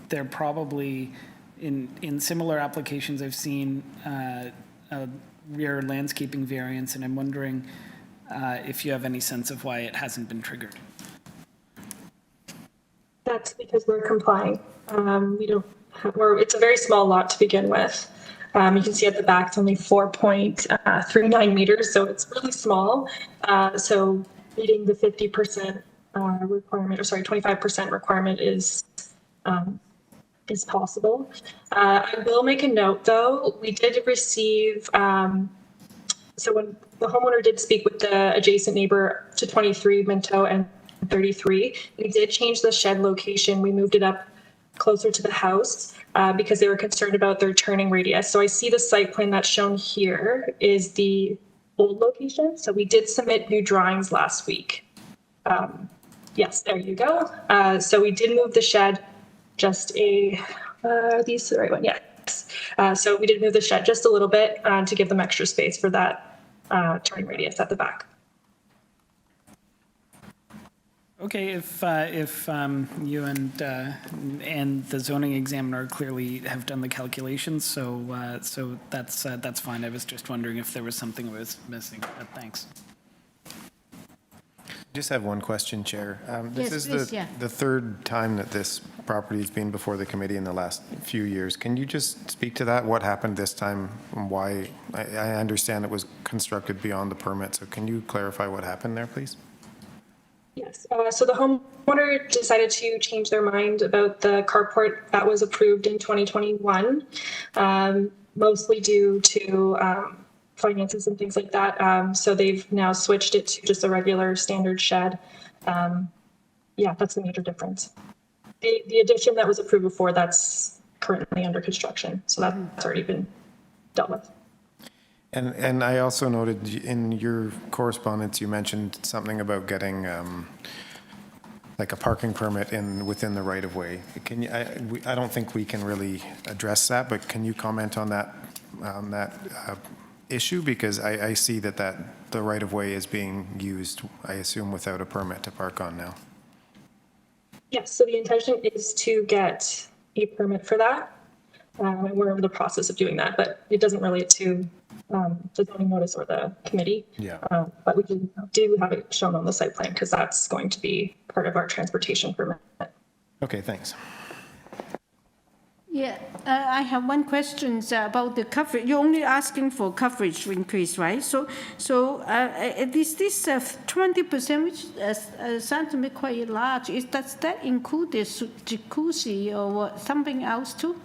S6: they're probably in similar applications I've seen a rear landscaping variance, and I'm wondering if you have any sense of why it hasn't been triggered.
S16: That's because we're complying. We don't have, it's a very small lot to begin with. You can see at the back it's only 4.39 meters, so it's really small. So meeting the 50% requirement, or sorry, 25% requirement is possible. I will make a note, though. We did receive, so when the homeowner did speak with the adjacent neighbor to 23 Minto and 33, we did change the shed location. We moved it up closer to the house because they were concerned about their turning radius. So I see the site plan that's shown here is the old location. So we did submit new drawings last week. Yes, there you go. So we did move the shed just are these the right one? Yes. So we did move the shed just a little bit to give them extra space for that turning radius at the back.
S6: Okay, if you and the zoning examiner clearly have done the calculations, so that's fine. I was just wondering if there was something I was missing, but thanks.
S5: Just have one question, Chair. This
S1: Yes,
S5: is
S1: please, yeah.
S5: the third time that this property has been before the committee in the last few years. Can you just speak to that? What happened this time and why? I understand it was constructed beyond the permit, so can you clarify what happened there, please?
S16: Yes, so the homeowner decided to change their mind about the carport that was approved in 2021, mostly due to finances and things like that. So they've now switched it to just a regular standard shed. Yeah, that's the major difference. The addition that was approved before, that's currently under construction, so that's already been dealt with.
S5: And I also noted in your correspondence, you mentioned something about getting like a parking permit within the right of way. Can you? I don't think we can really address that, but can you comment on that issue? Because I see that the right of way is being used, I assume, without a permit to park on now.
S16: Yes, so the intention is to get a permit for that. And we're in the process of doing that, but it doesn't relate to the zoning notice or the committee.
S5: Yeah.
S16: But we do have it shown on the site plan because that's going to be part of our transportation permit.
S5: Okay, thanks.
S1: Yeah, I have one question about the coverage. You're only asking for coverage increase, right? So is this 20%, which sounds to me quite large? Does that include the jacuzzi or what, something else too?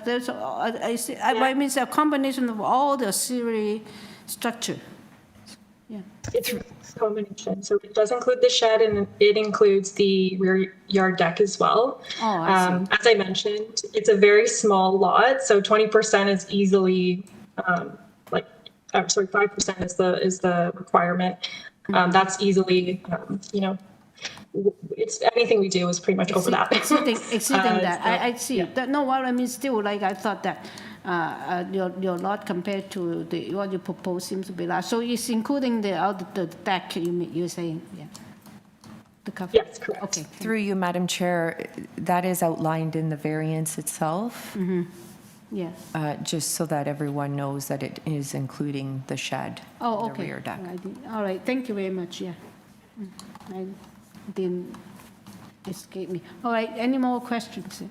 S1: There's, I mean, it's a combination of all the auxiliary structure. Yeah.
S16: It's a combination. So it does include the shed and it includes the rear yard deck as well.
S1: Oh, I see.
S16: As I mentioned, it's a very small lot. So 20% is easily, 5% is the requirement. That's easily, it's anything we do is pretty much over that.
S1: Exceeding that. I see. Yeah. No, well, I mean, still, like I thought that your lot compared to what you propose seems to be large. So it's including the deck, you're saying, yeah. The cover.
S16: Yes, correct.
S1: Okay.
S2: Through you, Madam Chair, that is outlined in the variance itself.
S1: Mm-hmm. Yeah.
S2: Just so that everyone knows that it is including the shed.
S1: Oh,
S2: the
S1: okay.
S2: rear deck.
S1: All right. Thank you very much. Yeah. I didn't escape me. All right. Any more questions?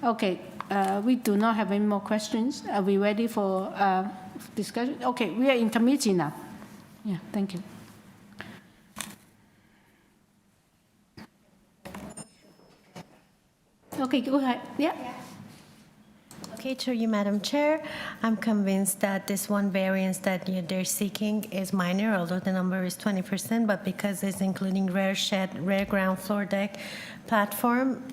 S1: Okay. We do not have any more questions. Are we ready for discussion? Okay. We are in committee now. Yeah. Thank you. Okay. Go ahead. Yeah.
S8: Okay, through you, Madam Chair, I'm convinced that this one variance that they're seeking is minor, although the number is 20%, but because it's including rear shed, rear ground floor deck, platform,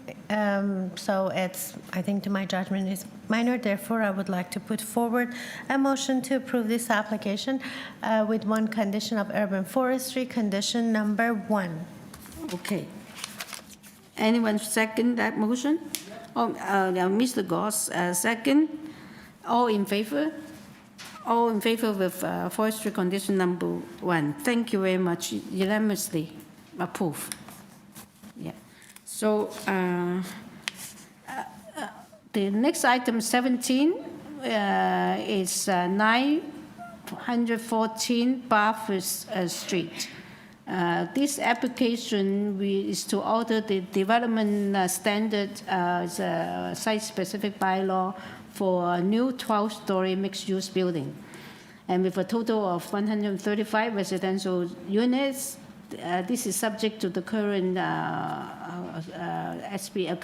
S8: so it's, I think to my judgment, is minor. Therefore, I would like to put forward a motion to approve this application with one condition of urban forestry, condition number 1.
S1: Okay. Anyone second that motion? Oh, Mr. Goss, second. All in favor? All in favor with forestry condition number 1. Thank you very much. Unanimously approved. Yeah. So the next item 17 is 914 Bathurst Street. This application is to alter the development standard site-specific bylaw for a new 12-story mixed-use building. And with a total of 135 residential units, this is subject to the current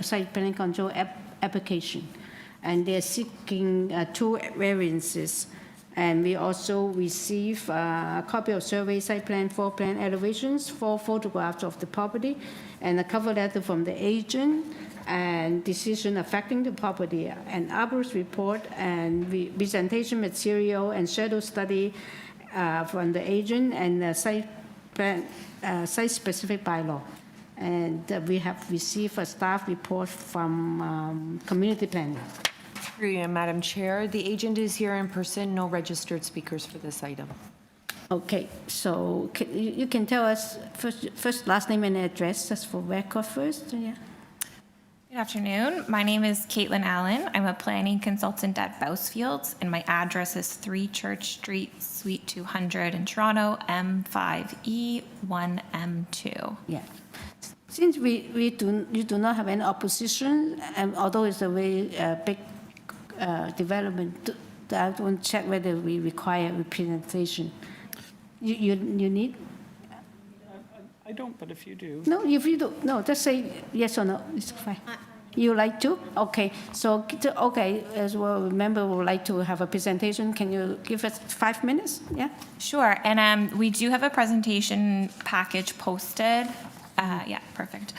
S1: site planning control application. And they're seeking 2 variances. And we also receive a copy of survey, site plan, floor plan elevations, 4 photographs of the property, and a cover letter from the agent, and decision affecting the property, an arborist report, and presentation material and shadow study from the agent, and a site plan, site-specific bylaw. And we have received a staff report from community planning.
S2: Through you, Madam Chair, the agent is here in person, no registered speakers for this item.
S1: Okay, so you can tell us first last name and address, just for record first, yeah.
S17: Good afternoon. My name is Caitlin Allen. I'm a planning consultant at Bousfields, and my address is 3 Church Street, Suite 200 in Toronto, M5E1M2.
S1: Yeah. Since you do not have any opposition, and although it's a very big development, I want to check whether we require representation. You need?
S6: I don't, but if you do.
S1: No, if you do, no, just say yes or no, it's fine. You like to? Okay, so, okay, as well, member would like to have a presentation. Can you give us 5 minutes? Yeah?
S17: Sure, and we do have a presentation package posted. Yeah, perfect.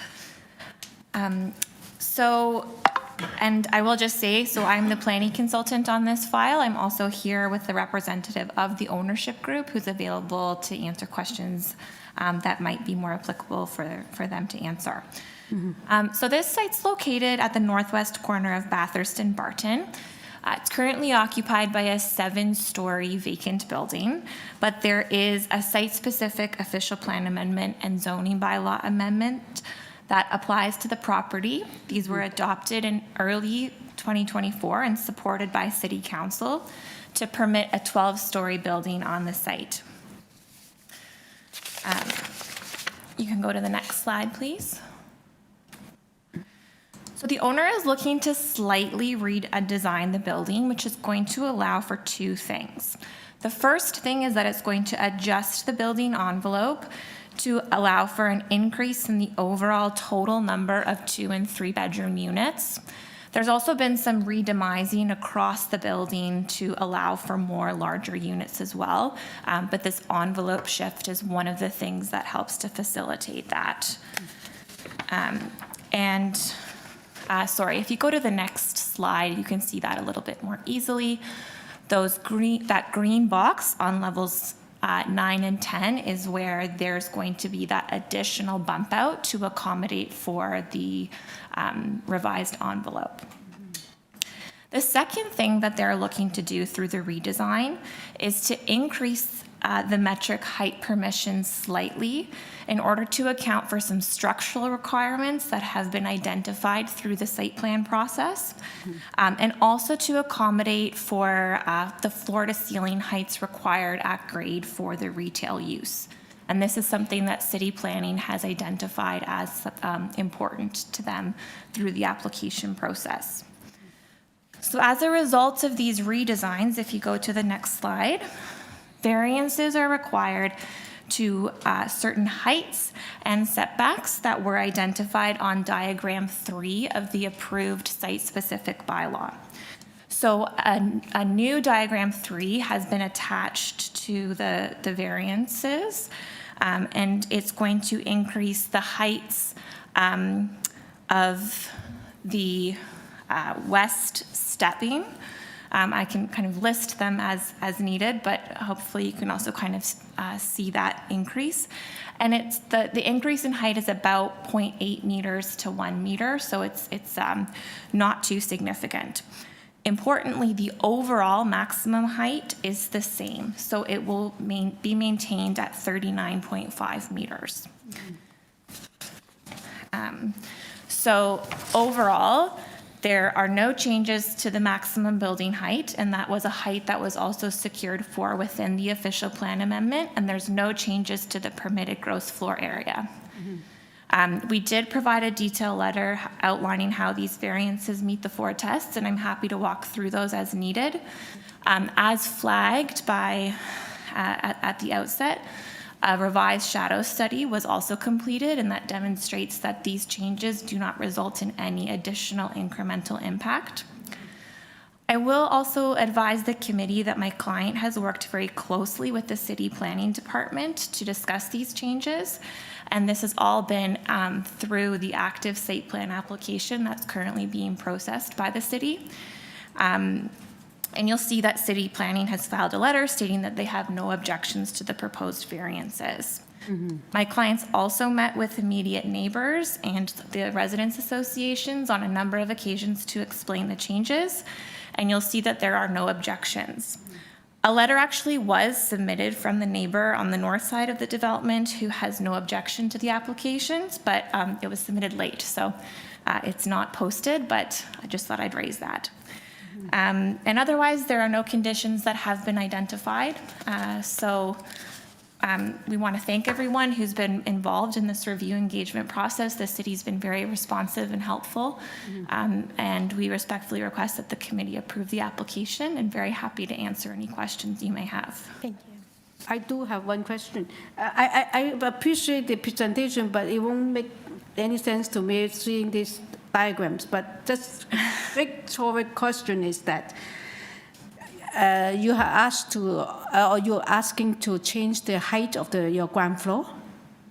S17: And I will just say, so I'm the planning consultant on this file. I'm also here with the representative of the ownership group who's available to answer questions that might be more applicable for them to answer. So this site's located at the northwest corner of Bathurst and Barton. It's currently occupied by a 7-story vacant building, but there is a site-specific official plan amendment and zoning bylaw amendment that applies to the property. These were adopted in early 2024 and supported by City Council to permit a 12-story building on the site. You can go to the next slide, please. So the owner is looking to slightly redesign the building, which is going to allow for 2 things. The first thing is that it's going to adjust the building envelope to allow for an increase in the overall total number of 2- and 3-bedroom units. There's also been some redemising across the building to allow for more larger units as well, but this envelope shift is one of the things that helps to facilitate that. Sorry, if you go to the next slide, you can see that a little bit more easily. That green box on levels 9 and 10 is where there's going to be that additional bump out to accommodate for the revised envelope. The second thing that they're looking to do through the redesign is to increase the metric height permission slightly in order to account for some structural requirements that have been identified through the site plan process, and also to accommodate for the floor to ceiling heights required at grade for the retail use. And this is something that city planning has identified as important to them through the application process. So as a result of these redesigns, if you go to the next slide, variances are required to certain heights and setbacks that were identified on diagram 3 of the approved site-specific bylaw. So a new diagram 3 has been attached to the variances, and it's going to increase the heights of the west stepping. I can kind of list them as needed, but hopefully you can also kind of see that increase. And it's the increase in height is about 0.8 meters to 1 meter, so it's not too significant. Importantly, the overall maximum height is the same, so it will be maintained at 39.5 meters. So overall, there are no changes to the maximum building height, and that was a height that was also secured for within the official plan amendment, and there's no changes to the permitted gross floor area. We did provide a detailed letter outlining how these variances meet the 4 tests, and I'm happy to walk through those as needed. As flagged by at the outset, a revised shadow study was also completed, and that demonstrates that these changes do not result in any additional incremental impact. I will also advise the committee that my client has worked very closely with the city planning department to discuss these changes, and this has all been through the active site plan application that's currently being processed by the city. And you'll see that city planning has filed a letter stating that they have no objections to the proposed variances. My clients also met with immediate neighbors and the residents associations on a number of occasions to explain the changes, and you'll see that there are no objections. A letter actually was submitted from the neighbor on the north side of the development who has no objection to the applications, but it was submitted late, so it's not posted, but I just thought I'd raise that. And otherwise, there are no conditions that have been identified. We want to thank everyone who's been involved in this review engagement process. The city's been very responsive and helpful, and we respectfully request that the committee approve the application, and very happy to answer any questions you may have.
S8: Thank you.
S1: I do have one question. I appreciate the presentation, but it won't make any sense to me seeing these diagrams. But just rhetorical question is that you have asked to, or you're asking to change the height of your ground floor?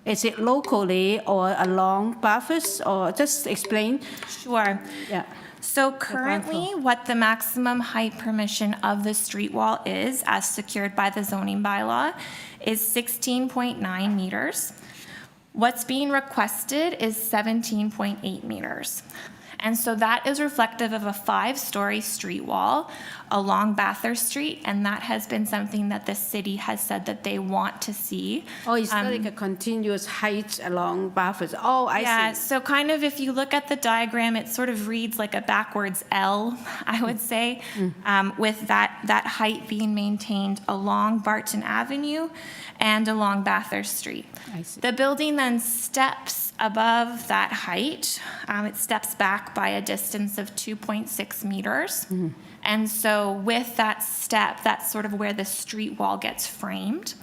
S1: Is it locally or along Bathurst, or just explain?
S17: Sure.
S1: Yeah.
S17: So currently, what the maximum height permission of the street wall is, as secured by the zoning bylaw, is 16.9 meters. What's being requested is 17.8 meters. And so that is reflective of a 5-story street wall along Bathurst Street, and that has been something that the city has said that they want to see.
S1: Oh, it's not like a continuous height along Bathurst. Oh, I see.
S17: Yeah, so kind of if you look at the diagram, it sort of reads like a backwards L, I would say, with that height being maintained along Barton Avenue and along Bathurst Street.
S1: I see.
S17: The building then steps above that height. It steps back by a distance of 2.6 meters. And so with that step, that's sort of where the street wall gets framed.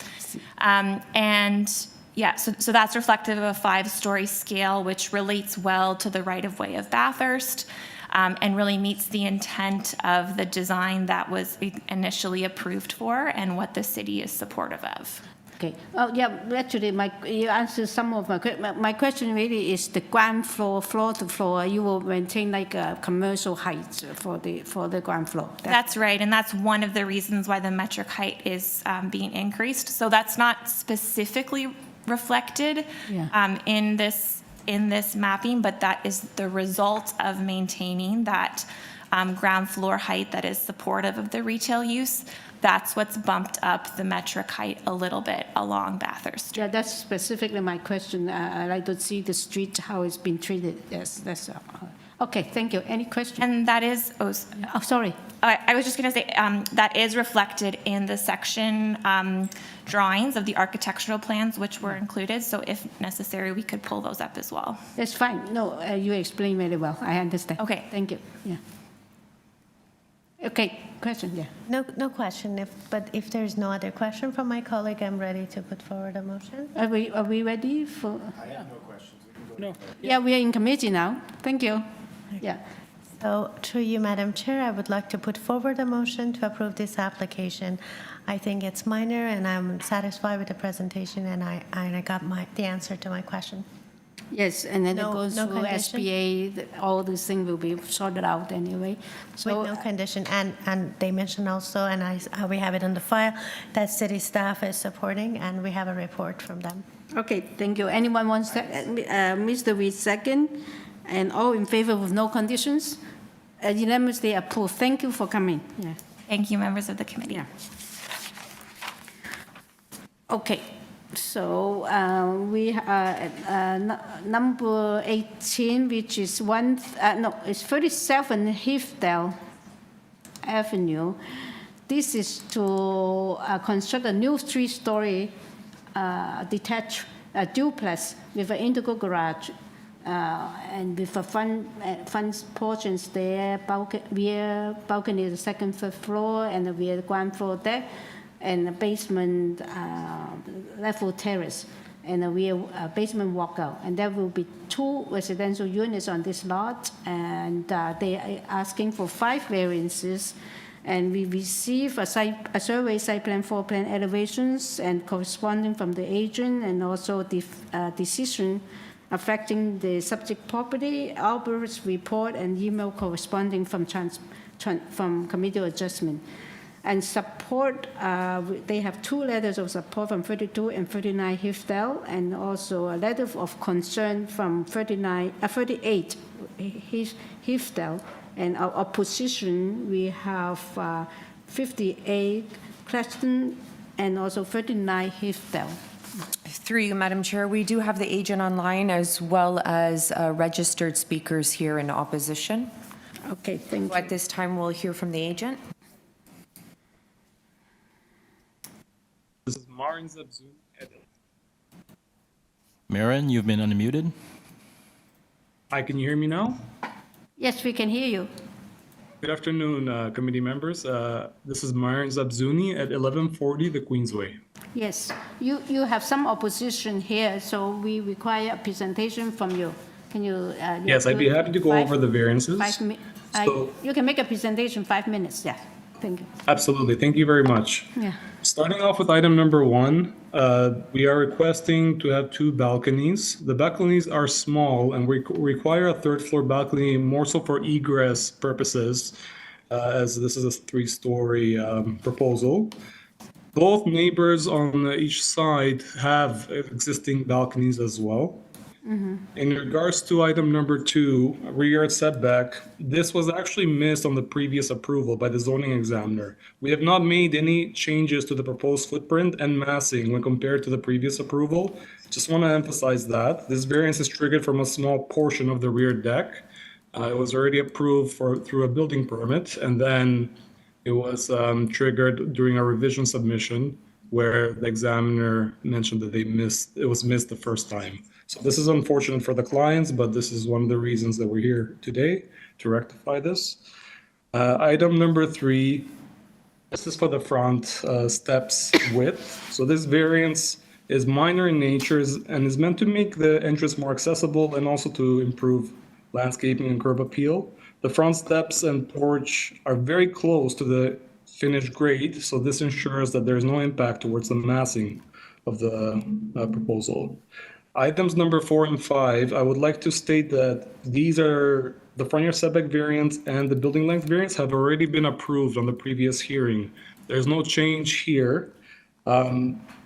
S17: And yeah, so that's reflective of a 5-story scale, which relates well to the right-of-way of Bathurst, and really meets the intent of the design that was initially approved for and what the city is supportive of.
S1: Okay. Oh, yeah, actually, you answered some of my question really is the ground floor, floor to floor, you will maintain like a commercial height for the ground floor.
S17: That's right, and that's one of the reasons why the metric height is being increased. So that's not specifically reflected in this mapping, but that is the result of maintaining that ground floor height that is supportive of the retail use. That's what's bumped up the metric height a little bit along Bathurst.
S1: Yeah, that's specifically my question. I like to see the street, how it's been treated. Yes, that's okay, thank you. Any questions?
S17: And that is,
S1: sorry.
S17: I was just going to say, that is reflected in the section drawings of the architectural plans, which were included. So if necessary, we could pull those up as well.
S1: That's fine. No, you explained very well. I understand.
S17: Okay.
S1: Thank you. Yeah. Okay, question, yeah.
S8: No question, but if there's no other question from my colleague, I'm ready to put forward a motion.
S1: Are we ready for?
S9: I have no questions. We can go.
S6: No.
S1: Yeah, we are in committee now. Thank you. Yeah.
S8: So through you, Madam Chair, I would like to put forward a motion to approve this application. I think it's minor, and I'm satisfied with the presentation, and I got the answer to my question.
S1: Yes, and then it goes
S8: no
S1: through
S8: condition?
S1: SBA, all these things will be sorted out anyway. So,
S8: With no condition, and they mentioned also, and we have it in the file, that city staff is supporting, and we have a report from them.
S1: okay, thank you. Anyone wants to, Mr. Reed, second, and all in favor with no conditions? Unanimously approved. Thank you for coming. Yeah.
S17: Thank you, members of the committee.
S1: Yeah. Okay. So we are at number 18, which is it's 37 Heathdale Avenue. This is to construct a new 3-story detached duplex with an integral garage and with a front portions there, rear balcony at the second, third floor, and the rear ground floor deck, and a basement level terrace, and a rear basement walkout. And there will be 2 residential units on this lot, and they are asking for 5 variances. And we receive a survey site plan, floor plan elevations, and corresponding from the agent, and also the decision affecting the subject property, Albert's report, and email corresponding from committee adjustment. And support, they have 2 letters of support from 32 and 39 Heathdale, and also a letter of concern from 38 Heathdale. And our opposition, we have 58 Creston and also 39 HEATHVIEW.
S2: Through you, Madam Chair, we do have the agent online as well as registered speakers here in opposition.
S1: Okay, thank you.
S2: At this time, we'll hear from the agent.
S18: This is Marin Zabzun.
S3: Marin, you've been unmuted.
S18: Hi, can you hear me now?
S1: Yes, we can hear you.
S18: Good afternoon, committee members. This is Marin Zabzuni at 1140 the Queensway.
S1: Yes, you have some opposition here, so we require a presentation from you. Can you?
S18: Yes, I'd be happy to go over the variances.
S1: You can make a presentation 5 minutes. Yeah, thank you.
S18: Absolutely, thank you very much.
S1: Yeah.
S18: Starting off with item number 1, we are requesting to have 2 balconies. The balconies are small and we require a 3rd floor balcony more so for egress purposes, as this is a 3-story proposal. Both neighbors on each side have existing balconies as well. In regards to item number 2, rear yard setback, this was actually missed on the previous approval by the zoning examiner. We have not made any changes to the proposed footprint and massing when compared to the previous approval. Just want to emphasize that. This variance is triggered from a small portion of the rear deck. It was already approved through a building permit, and then it was triggered during a revision submission where the examiner mentioned that it was missed the first time. So this is unfortunate for the clients, but this is one of the reasons that we're here today to rectify this. Item number 3, this is for the front steps width. So this variance is minor in nature and is meant to make the entrance more accessible and also to improve landscaping and curb appeal. The front steps and porch are very close to the finished grade, so this ensures that there's no impact towards the massing of the proposal. Items number 4 and 5, I would like to state that these are the front yard setback variance and the building length variance have already been approved on the previous hearing. There's no change here.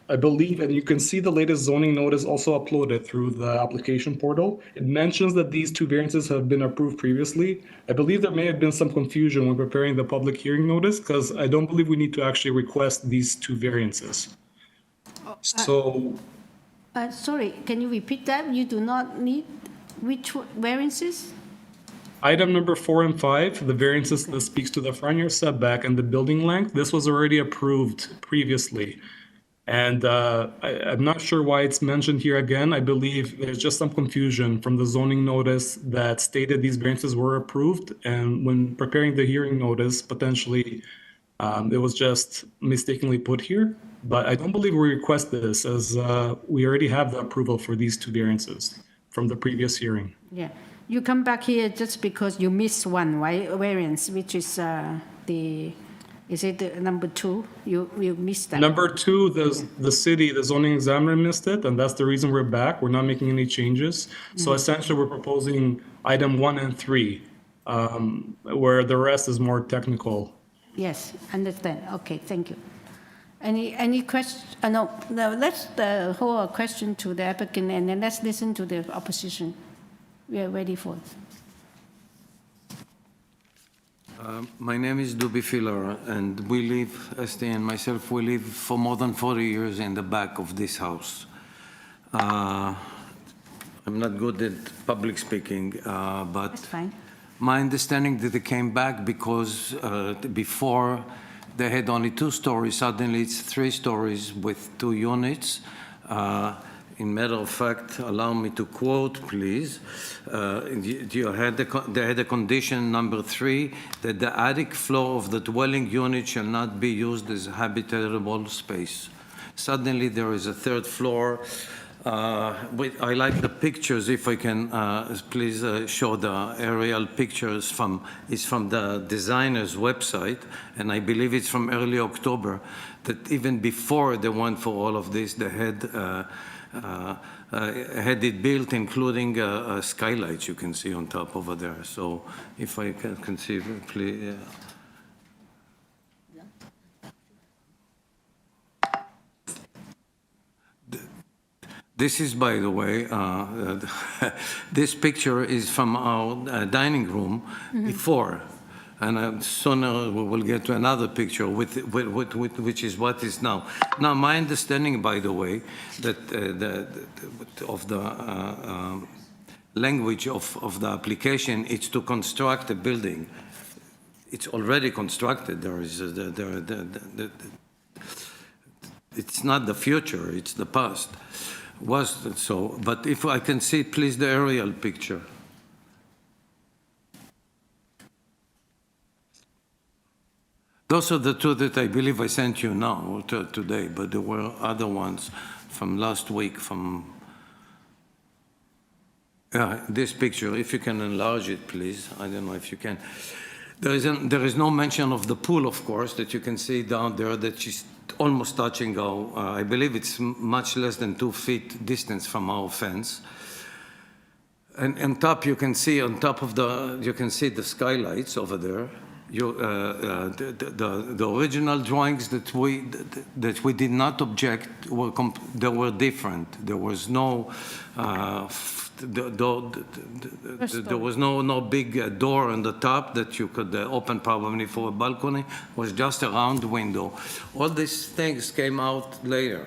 S18: I believe, and you can see the latest zoning notice also uploaded through the application portal. It mentions that these 2 variances have been approved previously. I believe there may have been some confusion when preparing the public hearing notice because I don't believe we need to actually request these 2 variances.
S1: Sorry, can you repeat that? You do not need which variances?
S18: Item number 4 and 5, the variances that speaks to the front yard setback and the building length, this was already approved previously. And I'm not sure why it's mentioned here again. I believe there's just some confusion from the zoning notice that stated these variances were approved. And when preparing the hearing notice, potentially it was just mistakenly put here. But I don't believe we request this as we already have the approval for these 2 variances from the previous hearing.
S1: Yeah, you come back here just because you missed one, right? Variance, which is is it the number 2? You missed that.
S18: Number 2, the zoning examiner missed it, and that's the reason we're back. We're not making any changes. So essentially, we're proposing item 1 and 3, where the rest is more technical.
S1: Yes, understand. Okay, thank you. Any question? No, let's hold a question to the applicant and then let's listen to the opposition. We are ready for it.
S19: My name is Dubi Filler, and we live, Esty and myself, we live for more than 40 years in the back of this house. I'm not good at public speaking, but
S1: that's fine.
S19: My understanding that they came back because before they had only 2 stories, suddenly it's 3 stories with 2 units. In matter of fact, allow me to quote, please. They had a condition number 3, that the attic floor of the dwelling unit shall not be used as habitable space. Suddenly there is a 3rd floor. I like the pictures, if I can please show the aerial pictures it's from the designer's website, and I believe it's from early October, that even before they went for all of this, they had it built, including skylights you can see on top over there. So if I can see, please. This is, by the way, this picture is from our dining room before. And sooner we will get to another picture which is what is now. Now, my understanding, by the way, that of the language of the application, it's to construct a building. It's already constructed. There is it's not the future, it's the past. Was so, but if I can see, please, the aerial picture. Those are the two that I believe I sent you now, today, but there were other ones from last week from this picture. If you can enlarge it, please. I don't know if you can. There is no mention of the pool, of course, that you can see down there that is almost touching our, I believe it's much less than 2 feet distance from our fence. And on top, you can see, on top of the, you can see the skylights over there. The original drawings that we did not object were they were different. There was no there was no big door on the top that you could open probably for a balcony. It was just a round window. All these things came out later.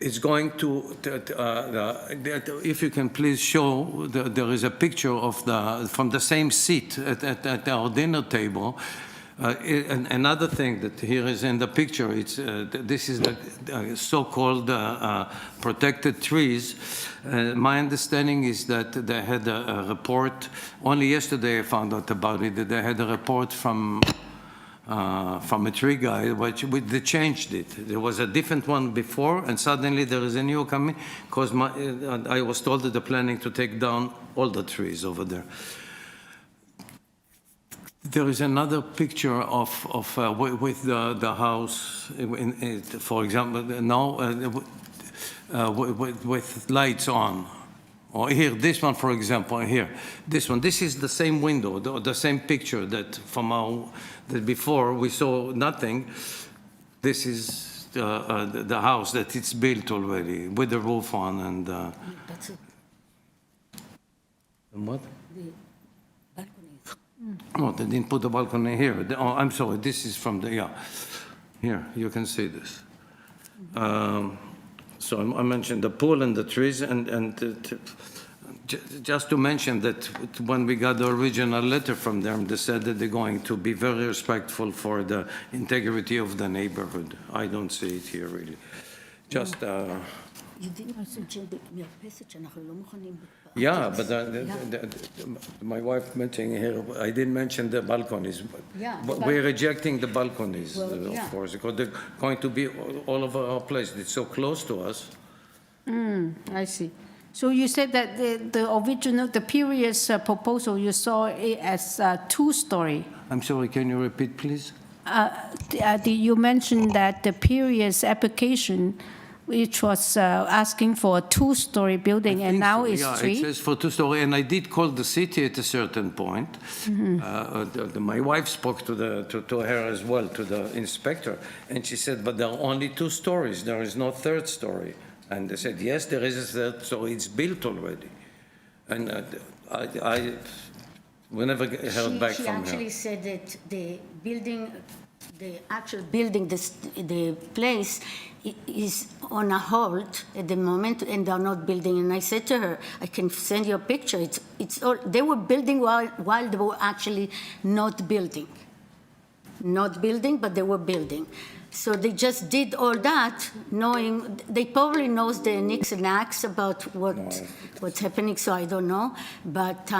S19: It's going to if you can please show, there is a picture of from the same seat at our dinner table. And another thing that here is in the picture, it's this is the so-called protected trees. My understanding is that they had a report, only yesterday I found out about it, that they had a report from a tree guy, which they changed it. There was a different one before, and suddenly there is a new coming, because I was told that they're planning to take down all the trees over there. There is another picture with the house, for example, now with lights on. Or here, this one, for example, here, this one. This is the same window, the same picture that that before we saw nothing. This is the house that it's built already with the roof on and.
S4: That's it.
S19: And what?
S4: The balconies.
S19: Oh, they didn't put the balcony here. Oh, I'm sorry. This is from the Here, you can see this. So I mentioned the pool and the trees, and just to mention that when we got the original letter from them, they said that they're going to be very respectful for the integrity of the neighborhood. I don't see it here really. Just. Yeah, but my wife mentioning here, I didn't mention the balconies.
S4: Yeah,
S19: but we're rejecting the balconies, of course, because they're going to be all over our place. It's so close to us.
S1: I see. So you said that the previous proposal, you saw it as a 2-story.
S19: I'm sorry, can you repeat, please?
S1: You mentioned that the previous application, which was asking for a 2-story building, and now it's 3?
S19: Yeah, it says for 2-story, and I did call the city at a certain point. My wife spoke to her as well, to the inspector, and she said, but there are only 2 stories, there is no 3rd story. And they said, yes, there is a 3rd, so it's built already. And we never heard back from her.
S4: She actually said that the building, the actual building, the place is on a hold at the moment, and they're not building. And I said to her, I can send you a picture. It's all, they were building while they were actually not building. Not building, but they were building. So they just did all that, knowing, they probably knows the nicks and knacks about what's happening, so I don't know. But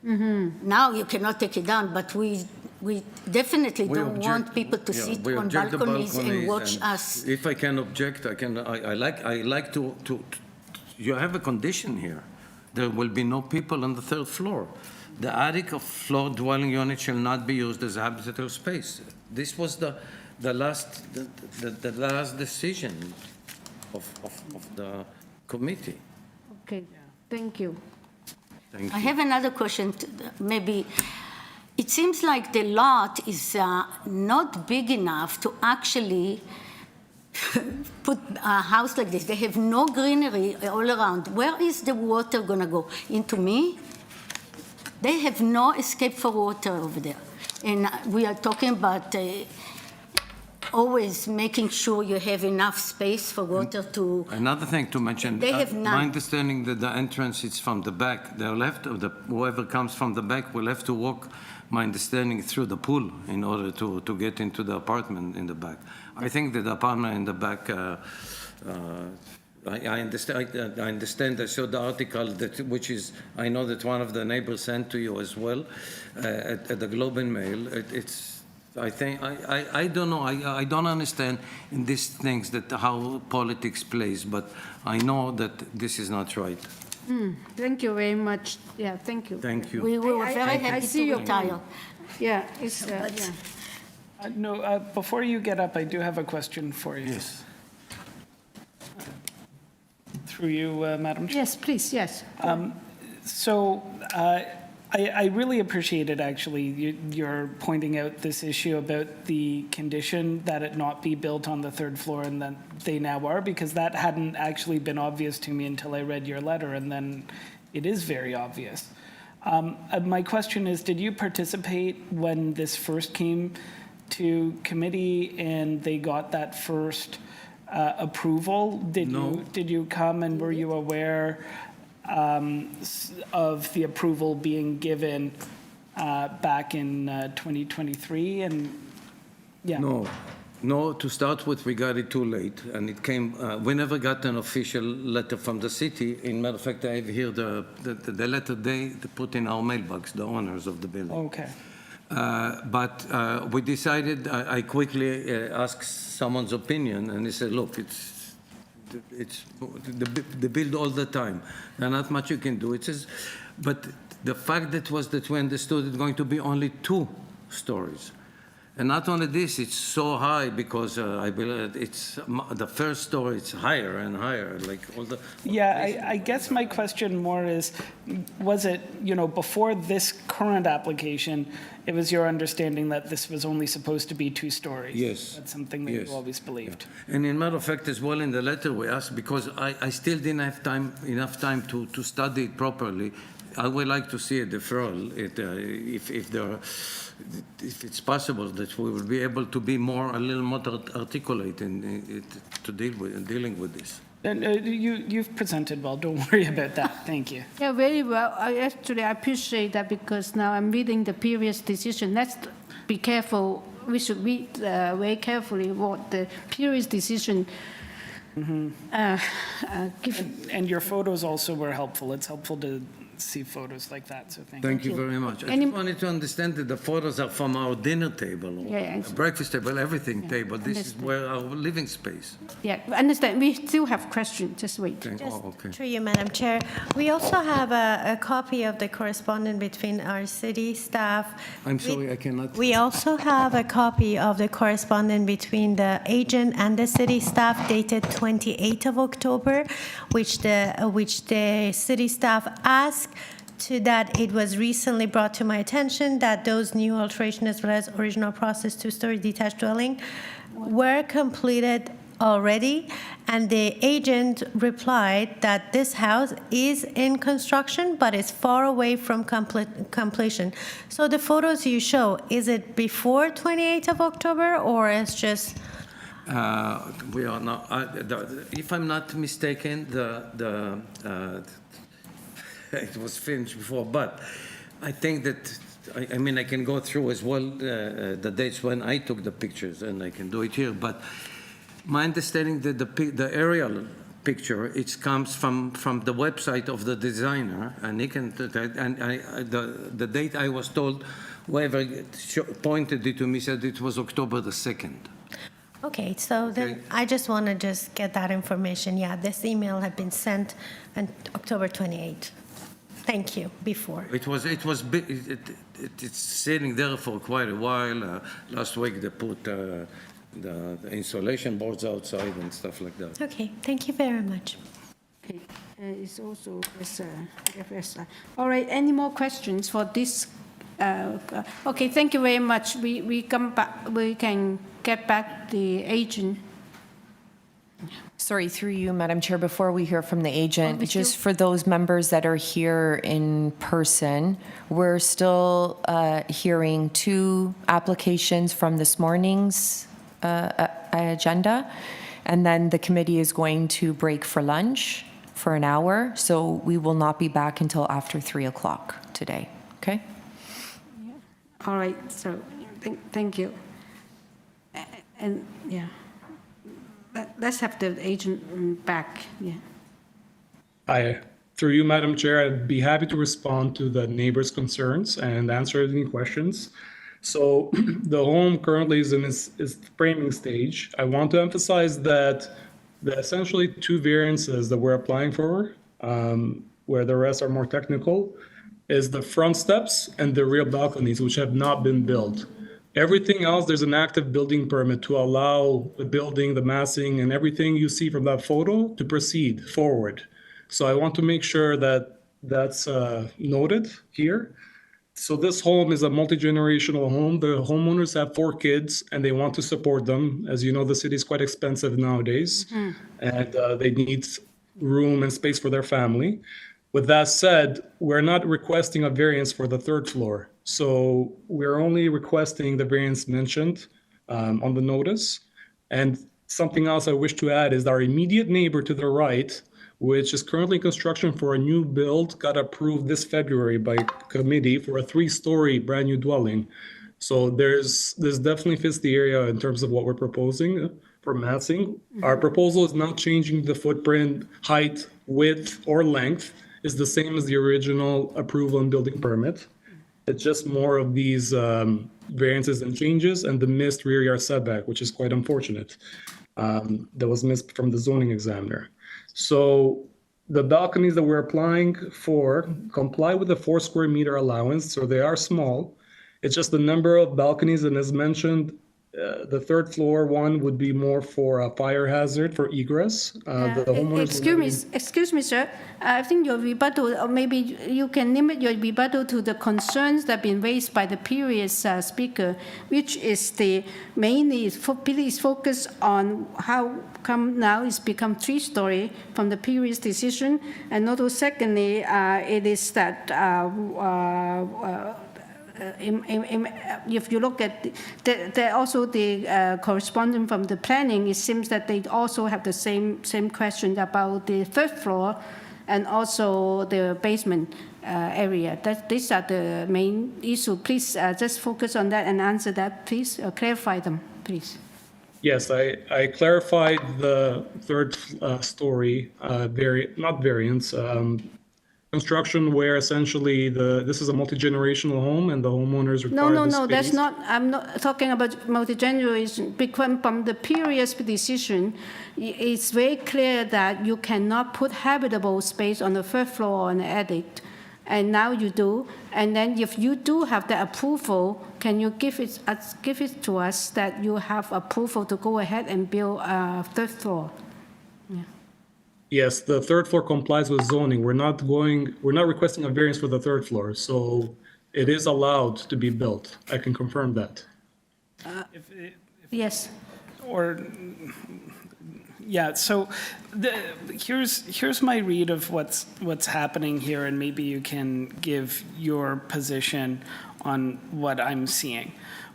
S4: now you cannot take it down, but we definitely don't want people to sit on balconies and watch us.
S19: If I can object, I like to, you have a condition here. There will be no people on the 3rd floor. The attic of floor dwelling unit shall not be used as a habitable space. This was the last decision of the committee.
S1: Okay, thank you.
S19: Thank you.
S4: I have another question, maybe. It seems like the lot is not big enough to actually put a house like this. They have no greenery all around. Where is the water gonna go? Into me? They have no escape for water over there. And we are talking about always making sure you have enough space for water to...
S19: Another thing to mention,
S4: They have none.
S19: my understanding that the entrance is from the back. The left of the, whoever comes from the back will have to walk, my understanding, through the pool in order to get into the apartment in the back. I think that the apartment in the back, I understand. I saw the article that, which is, I know that one of the neighbors sent to you as well at the Globe and Mail. I think I don't know. I don't understand in these things that how politics plays, but I know that this is not right.
S1: Thank you very much. Yeah, thank you.
S19: Thank you.
S4: We were very happy to retire.
S1: Yeah, it's,
S6: Before you get up, I do have a question for you.
S19: Yes.
S6: Through you, Madam Chair.
S1: Yes, please, yes.
S6: I really appreciated, actually, you're pointing out this issue about the condition that it not be built on the third floor, and that they now are, because that hadn't actually been obvious to me until I read your letter, and then it is very obvious. My question is, did you participate when this first came to committee and they got that first approval? Did you come, and were you aware of the approval being given back in 2023? And yeah.
S19: No, to start with, we got it too late, and it came, we never got an official letter from the city. In matter of fact, I have here the letter they put in our mailbox, the owners of the building.
S6: Okay.
S19: But we decided, I quickly asked someone's opinion, and he said, look, it's they build all the time. There's not much you can do. It says, but the fact that we understood it's going to be only 2 stories. And not only this, it's so high because I believe it's the first story, it's higher and higher, like all the...
S6: Yeah, I guess my question more is, was it, before this current application, it was your understanding that this was only supposed to be 2 stories?
S19: Yes.
S6: That's something that you always believed.
S19: Yeah. And in matter of fact, as well, in the letter we asked, because I still didn't have enough time to study it properly. I would like to see a deferral if it's possible, that we will be able to be a little more articulate in dealing with this.
S6: And you've presented well. Don't worry about that. Thank you.
S1: Yeah, very well. I appreciate that, because now I'm reading the previous decision. Let's be careful. We should read very carefully what the previous decision
S6: and your photos also were helpful. It's helpful to see photos like that, so
S19: thank you very much. I just wanted to understand that the photos are from our dinner table, breakfast table, everything table. This is where our living space.
S1: Yeah, understand. We still have questions. Just wait.
S19: Okay.
S8: Through you, Madam Chair. We also have a copy of the correspondence between our city staff.
S19: I'm sorry, I cannot.
S8: We also have a copy of the correspondence between the agent and the city staff dated 28th of October, which the city staff asked to that it was recently brought to my attention that those new alteration as well as original process 2-story detached dwelling were completed already, and the agent replied that this house is in construction but is far away from completion. So the photos you show, is it before 28th of October or it's just...
S19: We are not, if I'm not mistaken, it was finished before, but I think that, I mean, I can go through as well the dates when I took the pictures, and I can do it here, but my understanding that the aerial picture, it comes from the website of the designer, and he can, the date I was told, whoever pointed it to me said it was October the 2nd.
S8: Okay, so then I just want to just get that information. Yeah, this email had been sent on October 28th. Thank you, before.
S19: It's sitting there for quite a while. Last week they put the insulation boards outside and stuff like that.
S8: Okay, thank you very much.
S1: Okay, it's also all right. Any more questions for this? Okay, thank you very much. We come back. We can get back the agent.
S2: Sorry, through you, Madam Chair, before we hear from the agent,
S1: we
S2: just
S1: still-
S2: for those members that are here in person, we're still hearing 2 applications from this morning's agenda, and then the committee is going to break for lunch for an hour, so we will not be back until after 3 o'clock today, okay?
S1: All right, so, thank you. And, yeah. Let's have the agent back, yeah.
S18: Through you, Madam Chair, I'd be happy to respond to the neighbors' concerns and answer any questions. So the home currently is in its framing stage. I want to emphasize that the essentially 2 variances that we're applying for, where the rest are more technical, is the front steps and the rear balconies, which have not been built. Everything else, there's an active building permit to allow the building, the massing, and everything you see from that photo to proceed forward. So I want to make sure that that's noted here. So this home is a multi-generational home. The homeowners have 4 kids and they want to support them. As you know, the city is quite expensive nowadays, and they need room and space for their family. With that said, we're not requesting a variance for the 3rd floor. So we're only requesting the variance mentioned on the notice. And something else I wish to add is our immediate neighbor to the right, which is currently in construction for a new build, got approved this February by committee for a 3-story brand new dwelling. So this definitely fits the area in terms of what we're proposing for massing. Our proposal is not changing the footprint, height, width, or length. It's the same as the original approval and building permit. It's just more of these variances and changes and the missed rear yard setback, which is quite unfortunate. That was missed from the zoning examiner. So the balconies that we're applying for comply with the 4 square meter allowance, so they are small. It's just the number of balconies, and as mentioned, the 3rd floor one would be more for a fire hazard for egress. The homeowners
S1: Excuse me, sir. I think your rebuttal, or maybe you can limit your rebuttal to the concerns that have been raised by the previous speaker, which is mainly please focus on how come now it's become 3-story from the previous decision, and also secondly, it is that if you look at also the correspondence from the planning, it seems that they also have the same question about the 3rd floor and also the basement area. These are the main issue. Please just focus on that and answer that, please. Clarify them, please.
S18: Yes, I clarified the 3rd story, not variance, construction where essentially this is a multi-generational home and the homeowners require the
S1: No, that's
S18: space.
S1: not, I'm not talking about multi-generation, because from the previous decision, it's very clear that you cannot put habitable space on the 3rd floor or an attic, and now you do, and then if you do have the approval, can you give it to us that you have approval to go ahead and build a 3rd floor?
S18: Yes, the 3rd floor complies with zoning. We're not requesting a variance for the 3rd floor, so it is allowed to be built. I can confirm that.
S1: Yes.
S6: Yeah, so here's my read of what's happening here, and maybe you can give your position on what I'm seeing.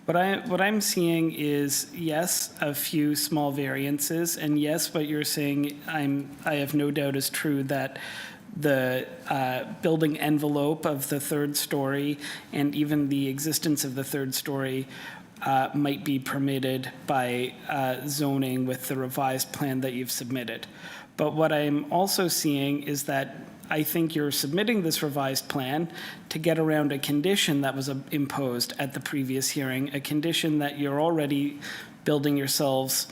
S6: What I'm seeing is, yes, a few small variances, and yes, what you're saying, I have no doubt is true, that the building envelope of the 3rd story and even the existence of the 3rd story might be permitted by zoning with the revised plan that you've submitted. But what I'm also seeing is that I think you're submitting this revised plan to get around a condition that was imposed at the previous hearing, a condition that you're already building yourselves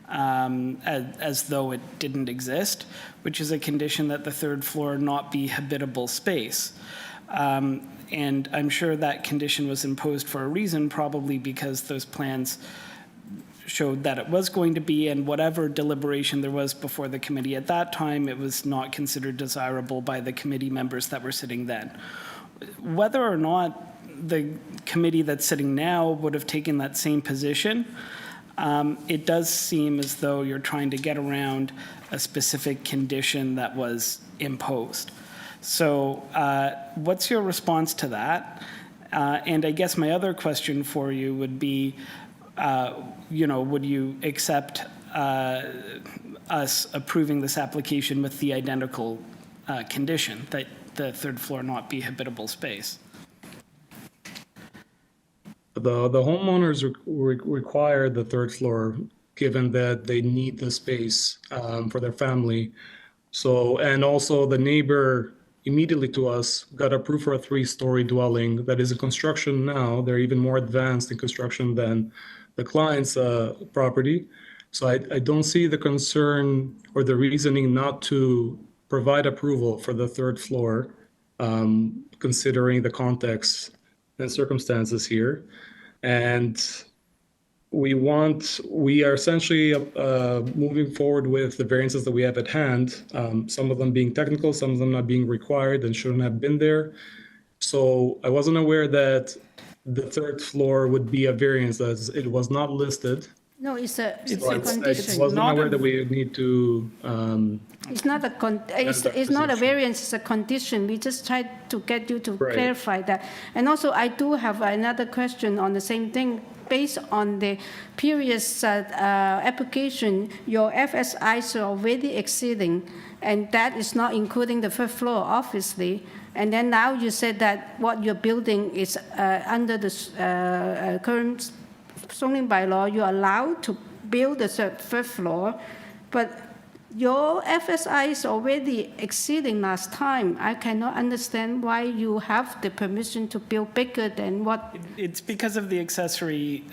S6: as though it didn't exist, which is a condition that the 3rd floor not be habitable space. And I'm sure that condition was imposed for a reason, probably because those plans showed that it was going to be, and whatever deliberation there was before the committee at that time, it was not considered desirable by the committee members that were sitting then. Whether or not the committee that's sitting now would have taken that same position, it does seem as though you're trying to get around a specific condition that was imposed. So what's your response to that? And I guess my other question for you would be, would you accept us approving this application with the identical condition that the third floor not be habitable space?
S18: The homeowners require the third floor, given that they need the space for their family. So, and also the neighbor immediately to us got approved for a 3-story dwelling that is in construction now. They're even more advanced in construction than the client's property. So I don't see the concern or the reasoning not to provide approval for the third floor, considering the context and circumstances here. And we are essentially moving forward with the variances that we have at hand, some of them being technical, some of them not being required and shouldn't have been there. So I wasn't aware that the third floor would be a variance, as it was not listed.
S1: No, it's a condition.
S18: I wasn't aware that we need to.
S1: It's not it's not a variance, it's a condition. We just tried to get you to clarify that. And also, I do have another question on the same thing. Based on the previous application, your FSIs are already exceeding, and that is not including the first floor, obviously. And then now you said that what you're building is under the current zoning bylaw, you're allowed to build the first floor, but your FSI is already exceeding last time. I cannot understand why you have the permission to build bigger than what.
S6: It's because of the accessory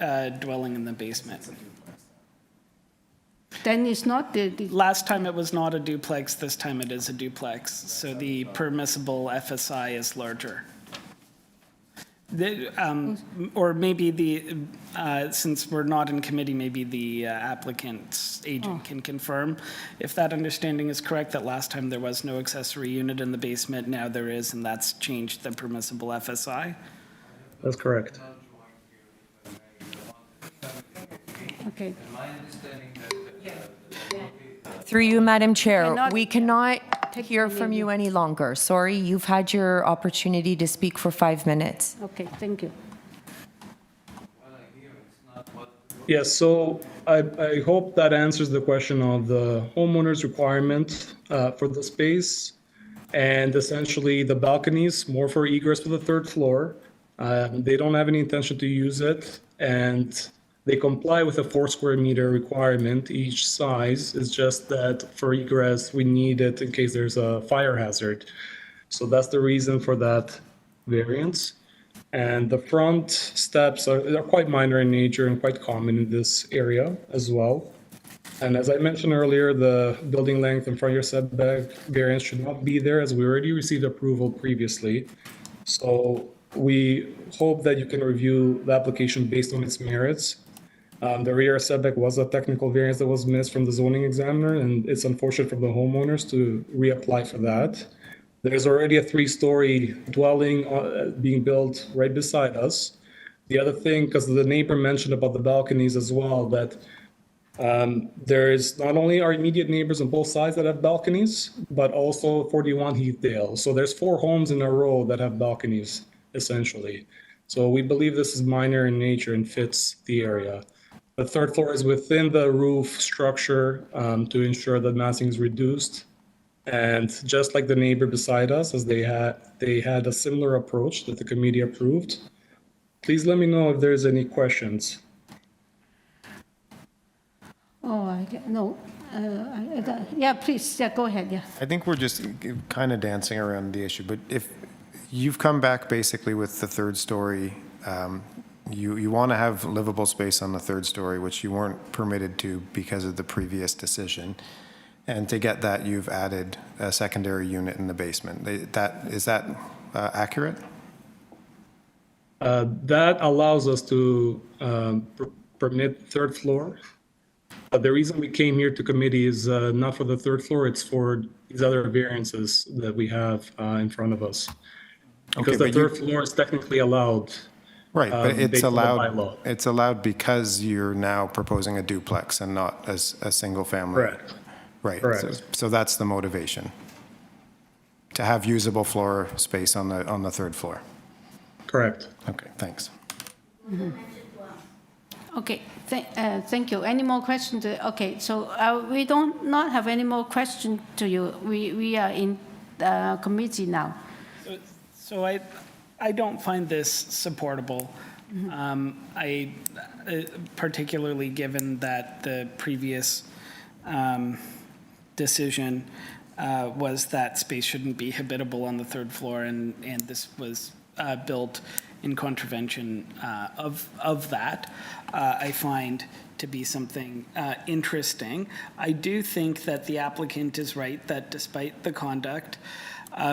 S6: dwelling in the basement.
S1: Then it's not the.
S6: Last time it was not a duplex, this time it is a duplex. So the permissible FSI is larger. Or maybe since we're not in committee, maybe the applicant's agent can confirm if that understanding is correct, that last time there was no accessory unit in the basement, now there is, and that's changed the permissible FSI.
S18: That's correct.
S1: Okay.
S2: Through you, Madam Chair, we cannot hear from you any longer. Sorry, you've had your opportunity to speak for 5 minutes.
S1: Okay, thank you.
S18: Yes, so I hope that answers the question of the homeowner's requirement for the space, and essentially the balconies, more for egress for the third floor. They don't have any intention to use it, and they comply with a 4 square meter requirement each size. It's just that for egress, we need it in case there's a fire hazard. So that's the reason for that variance. And the front steps are quite minor in nature and quite common in this area as well. And as I mentioned earlier, the building length and front yard setback variance should not be there, as we already received approval previously. So we hope that you can review the application based on its merits. The rear setback was a technical variance that was missed from the zoning examiner, and it's unfortunate for the homeowners to reapply for that. There's already a 3-story dwelling being built right beside us. The other thing, because the neighbor mentioned about the balconies as well, that there is not only our immediate neighbors on both sides that have balconies, but also 41 Heathdale. So there's 4 homes in a row that have balconies, essentially. So we believe this is minor in nature and fits the area. The third floor is within the roof structure to ensure that massing is reduced. And just like the neighbor beside us, as they had a similar approach that the committee approved. Please let me know if there's any questions.
S1: Oh, no. Yeah, please, yeah, go ahead, yeah.
S5: I think we're just kind of dancing around the issue, but if you've come back basically with the third story, you want to have livable space on the third story, which you weren't permitted to because of the previous decision. And to get that, you've added a secondary unit in the basement. Is that accurate?
S18: That allows us to permit third floor. The reason we came here to committee is not for the third floor, it's for these other variances that we have in front of us. Because the third floor is technically allowed
S5: Right, but it's
S18: based on the
S5: allowed,
S18: bylaw.
S5: it's allowed because you're now proposing a duplex and not as a single family.
S18: Correct.
S5: Right.
S18: Correct.
S5: So that's the motivation, to have usable floor space on the third floor.
S18: Correct.
S5: Okay, thanks.
S1: Okay, thank you. Any more questions? Okay, so we don't not have any more questions to you. We are in committee now.
S6: So I don't find this supportable. I particularly given that the previous decision was that space shouldn't be habitable on the third floor, and this was built in contravention of that. I find to be something interesting. I do think that the applicant is right that despite the conduct,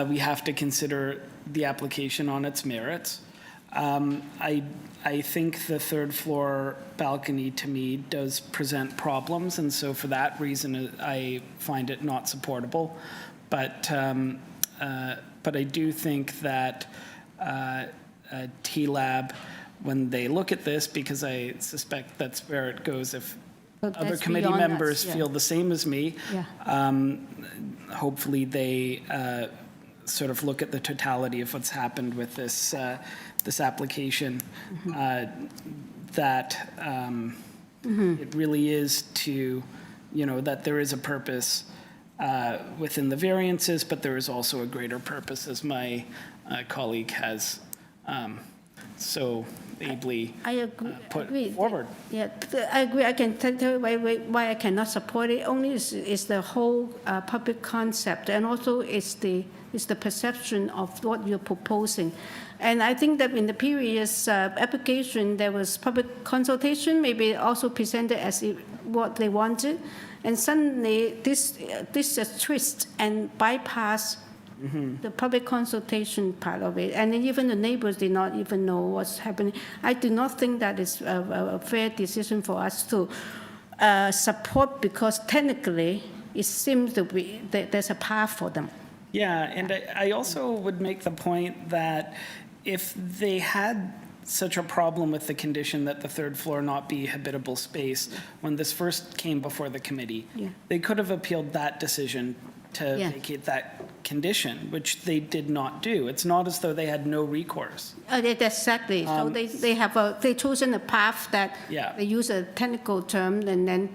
S6: we have to consider the application on its merits. I think the third floor balcony to me does present problems, and so for that reason I find it not supportable. But I do think that T-Lab, when they look at this, because I suspect that's where it goes if
S1: But
S6: other
S1: that's
S6: committee
S1: beyond us,
S6: members
S1: yeah.
S6: feel the same as me,
S1: Yeah.
S6: hopefully they sort of look at the totality of what's happened with this this application, that it really is to, that there is a purpose within the variances, but there is also a greater purpose, as my colleague has so ably put forward.
S1: Yeah, I agree. I can tell you why I cannot support it. Only is the whole public concept, and also it's the perception of what you're proposing. And I think that in the previous application, there was public consultation, maybe also presented as what they wanted, and suddenly this is a twist and bypass the public consultation part of it, and then even the neighbors did not even know what's happening. I do not think that is a fair decision for us to support, because technically it seems to be that there's a path for them.
S6: Yeah, and I also would make the point that if they had such a problem with the condition that the third floor not be habitable space when this first came before the committee, they could have appealed that decision to vacate that condition, which they did not do. It's not as though they had no recourse.
S1: Exactly. So they chosen a path that they use a technical term and then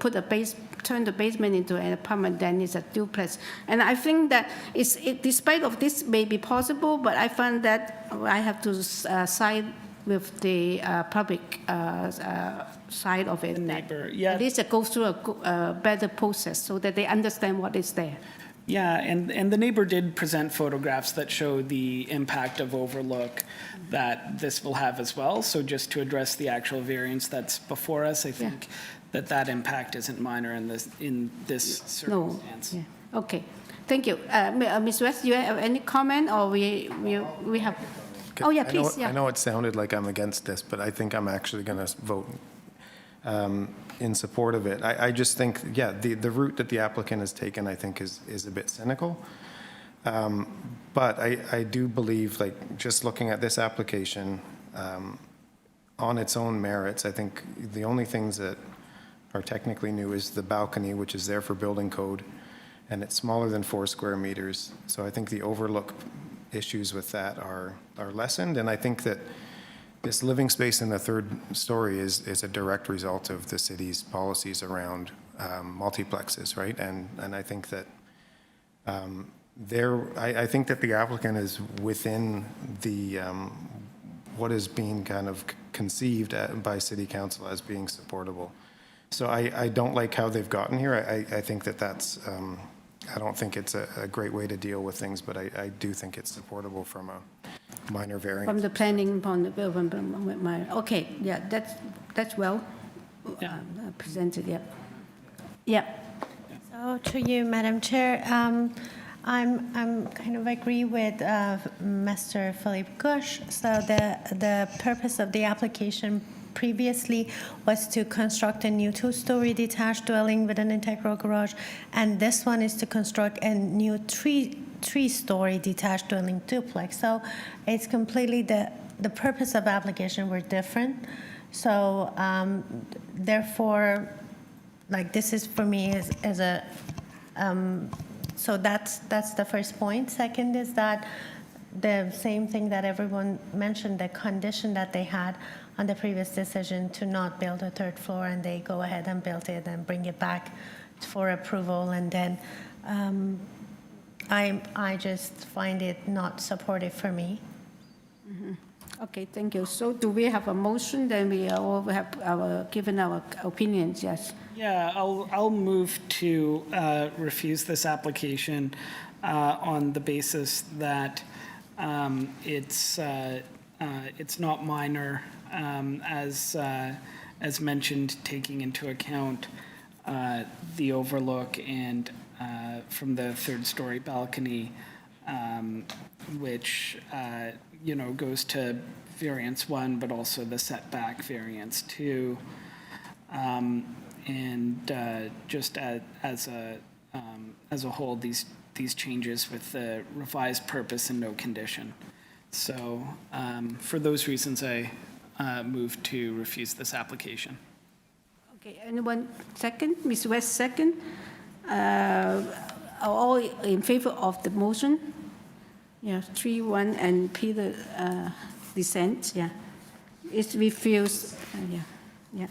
S1: turn the basement into an apartment, then it's a duplex. And I think that despite of this may be possible, but I find that I have to side with the public side of it.
S6: Neighbor,
S1: At least it goes through a better process so that they understand what is there.
S6: Yeah, and the neighbor did present photographs that show the impact of overlook that this will have as well. So just to address the actual variance that's before us, I think that impact isn't minor in this circumstance.
S1: No. Yeah. Okay, thank you. Ms. West, do you have any comment, or we have? Oh yeah, please.
S5: I know it sounded like I'm against this, but I think I'm actually going to vote in support of it. I just think, the route that the applicant has taken, I think, is a bit cynical. But I do believe, like, just looking at this application, on its own merits, I think the only things that are technically new is the balcony, which is there for building code, and it's smaller than 4 square meters. So I think the overlook issues with that are lessened, and I think that this living space in the third story is a direct result of the city's policies around multiplexes, right? And I think that I think that the applicant is within the what is being kind of conceived by City Council as being supportable. So I don't like how they've gotten here. I think that's I don't think it's a great way to deal with things, but I do think it's supportable from a minor variance.
S1: From the planning point of view, okay, yeah, that's well presented, yeah. Yeah.
S8: So to you, Madam Chair, I'm kind of agree with Mr. Philippe Gush. So the purpose of the application previously was to construct a new 2-story detached dwelling with an integral garage, and this one is to construct a new 3-story detached dwelling duplex. So it's completely the purpose of application were different. So therefore, like this is for me as a, so that's the first point. Second is that the same thing that everyone mentioned, the condition that they had on the previous decision to not build a third floor, and they go ahead and build it and bring it back for approval, and then I just find it not supportive for me.
S1: Okay, thank you. So do we have a motion? Then we all have given our opinions, yes.
S6: Yeah, I'll move to refuse this application on the basis that it's not minor, as mentioned, taking into account the overlook and from the third-story balcony, which goes to variance 1, but also the setback variance 2, and just as a whole, these changes with the revised purpose and no condition. So for those reasons, I move to refuse this application.
S1: Okay, anyone second? Ms. West second. Are all in favor of the motion? Yeah, 3-1, and Peter dissent. Yeah, it's refused. Yeah.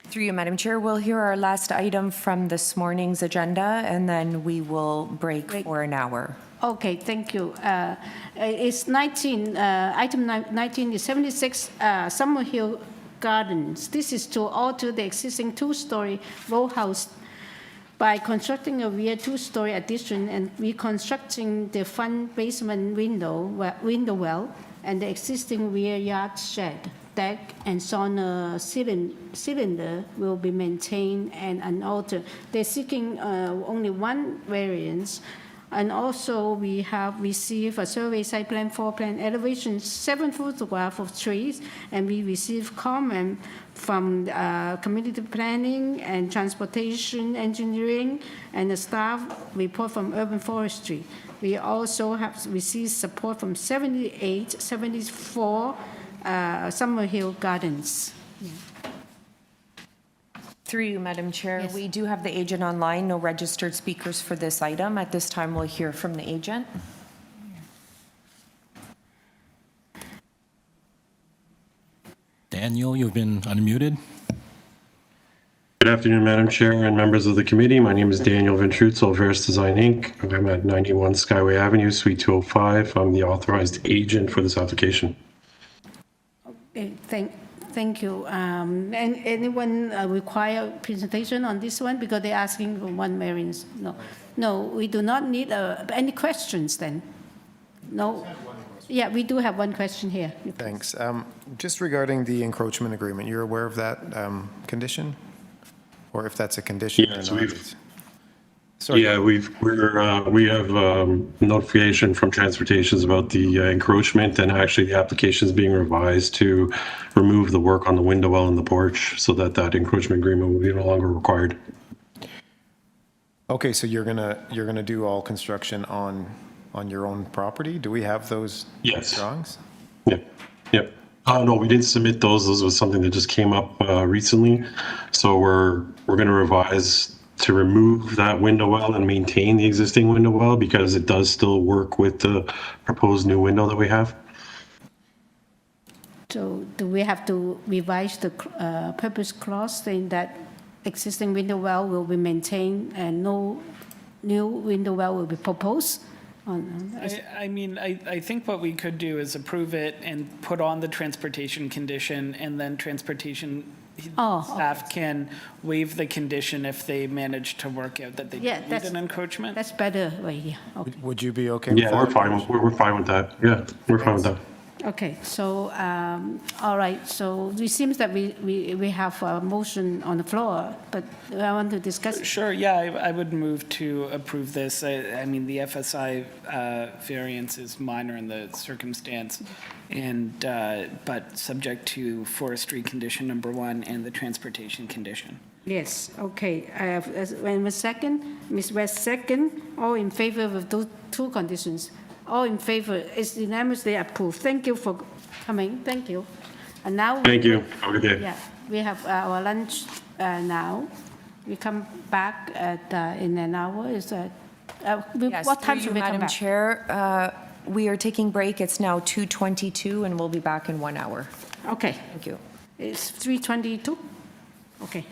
S2: Through you, Madam Chair, we'll hear our last item from this morning's agenda, and then we will break for an hour.
S1: Okay, thank you. It's 19, item 19 is 76 Summerhill Gardens. This is to alter the existing two-story row house by constructing a rear two-story addition and reconstructing the front basement window well and the existing rear yard shed. Deck and sauna cylinder will be maintained and unaltered. They're seeking only one variance. And also, we have received a survey site plan, floor plan, elevation, 7 photographs of trees, and we received comment from community planning and transportation engineering, and a staff report from urban forestry. We also have received support from 74 Summerhill Gardens. Yeah.
S2: Through you, Madam Chair,
S1: Yes.
S2: we do have the agent online, no registered speakers for this item. At this time, we'll hear from the agent.
S3: Daniel, you've been unmuted.
S7: Good afternoon, Madam Chair and members of the committee. My name is Daniel Ventrutz, Verus Design Inc. I'm at 91 Skyway Avenue, Suite 205. I'm the authorized agent for this application.
S1: Okay, thank you. And anyone require presentation on this one? Because they're asking for one variance. No, we do not need any questions then. No. Yeah, we do have one question here.
S5: Thanks. Just regarding the encroachment agreement, you're aware of that condition? Or if that's a condition
S7: Yes,
S5: or not?
S7: we have notification from Transportations about the encroachment, and actually the application is being revised to remove the work on the window well and the porch so that that encroachment agreement will be no longer required.
S5: Okay, so you're gonna do all construction on your own property? Do we have those drawings?
S7: Yep. No, we didn't submit those. Those was something that just came up recently. So we're going to revise to remove that window well and maintain the existing window well because it does still work with the proposed new window that we have.
S1: So do we have to revise the purpose clause saying that existing window well will be maintained and no new window well will be proposed?
S6: I think what we could do is approve it and put on the transportation condition, and then transportation staff can waive the condition if they manage to work out that they don't need an encroachment.
S1: That's better right here. Okay.
S5: Would you be okay with
S7: Yeah,
S5: that?
S7: we're fine with that. Yeah, we're fine with that.
S1: Okay, so, all right, so it seems that we have a motion on the floor, but I want to discuss.
S6: Sure, yeah, I would move to approve this. I mean, the FSI variance is minor in the circumstance, and but subject to forestry condition number 1 and the transportation condition.
S1: Yes, okay, I have, a second, Ms. West second, all in favor of those two conditions? All in favor, it's unanimously approved. Thank you for coming. Thank you. And now.
S7: Thank you. Have a good day.
S1: Yeah, we have our lunch now. We come back at, in an hour. Is that,
S2: Yes,
S1: what time
S2: through
S1: should
S2: you,
S1: we come
S2: Madam
S1: back?
S2: Chair, we are taking break. It's now 2:22, and we'll be back in 1 hour.
S1: Okay.
S2: Thank you.
S1: It's 3:22? Okay.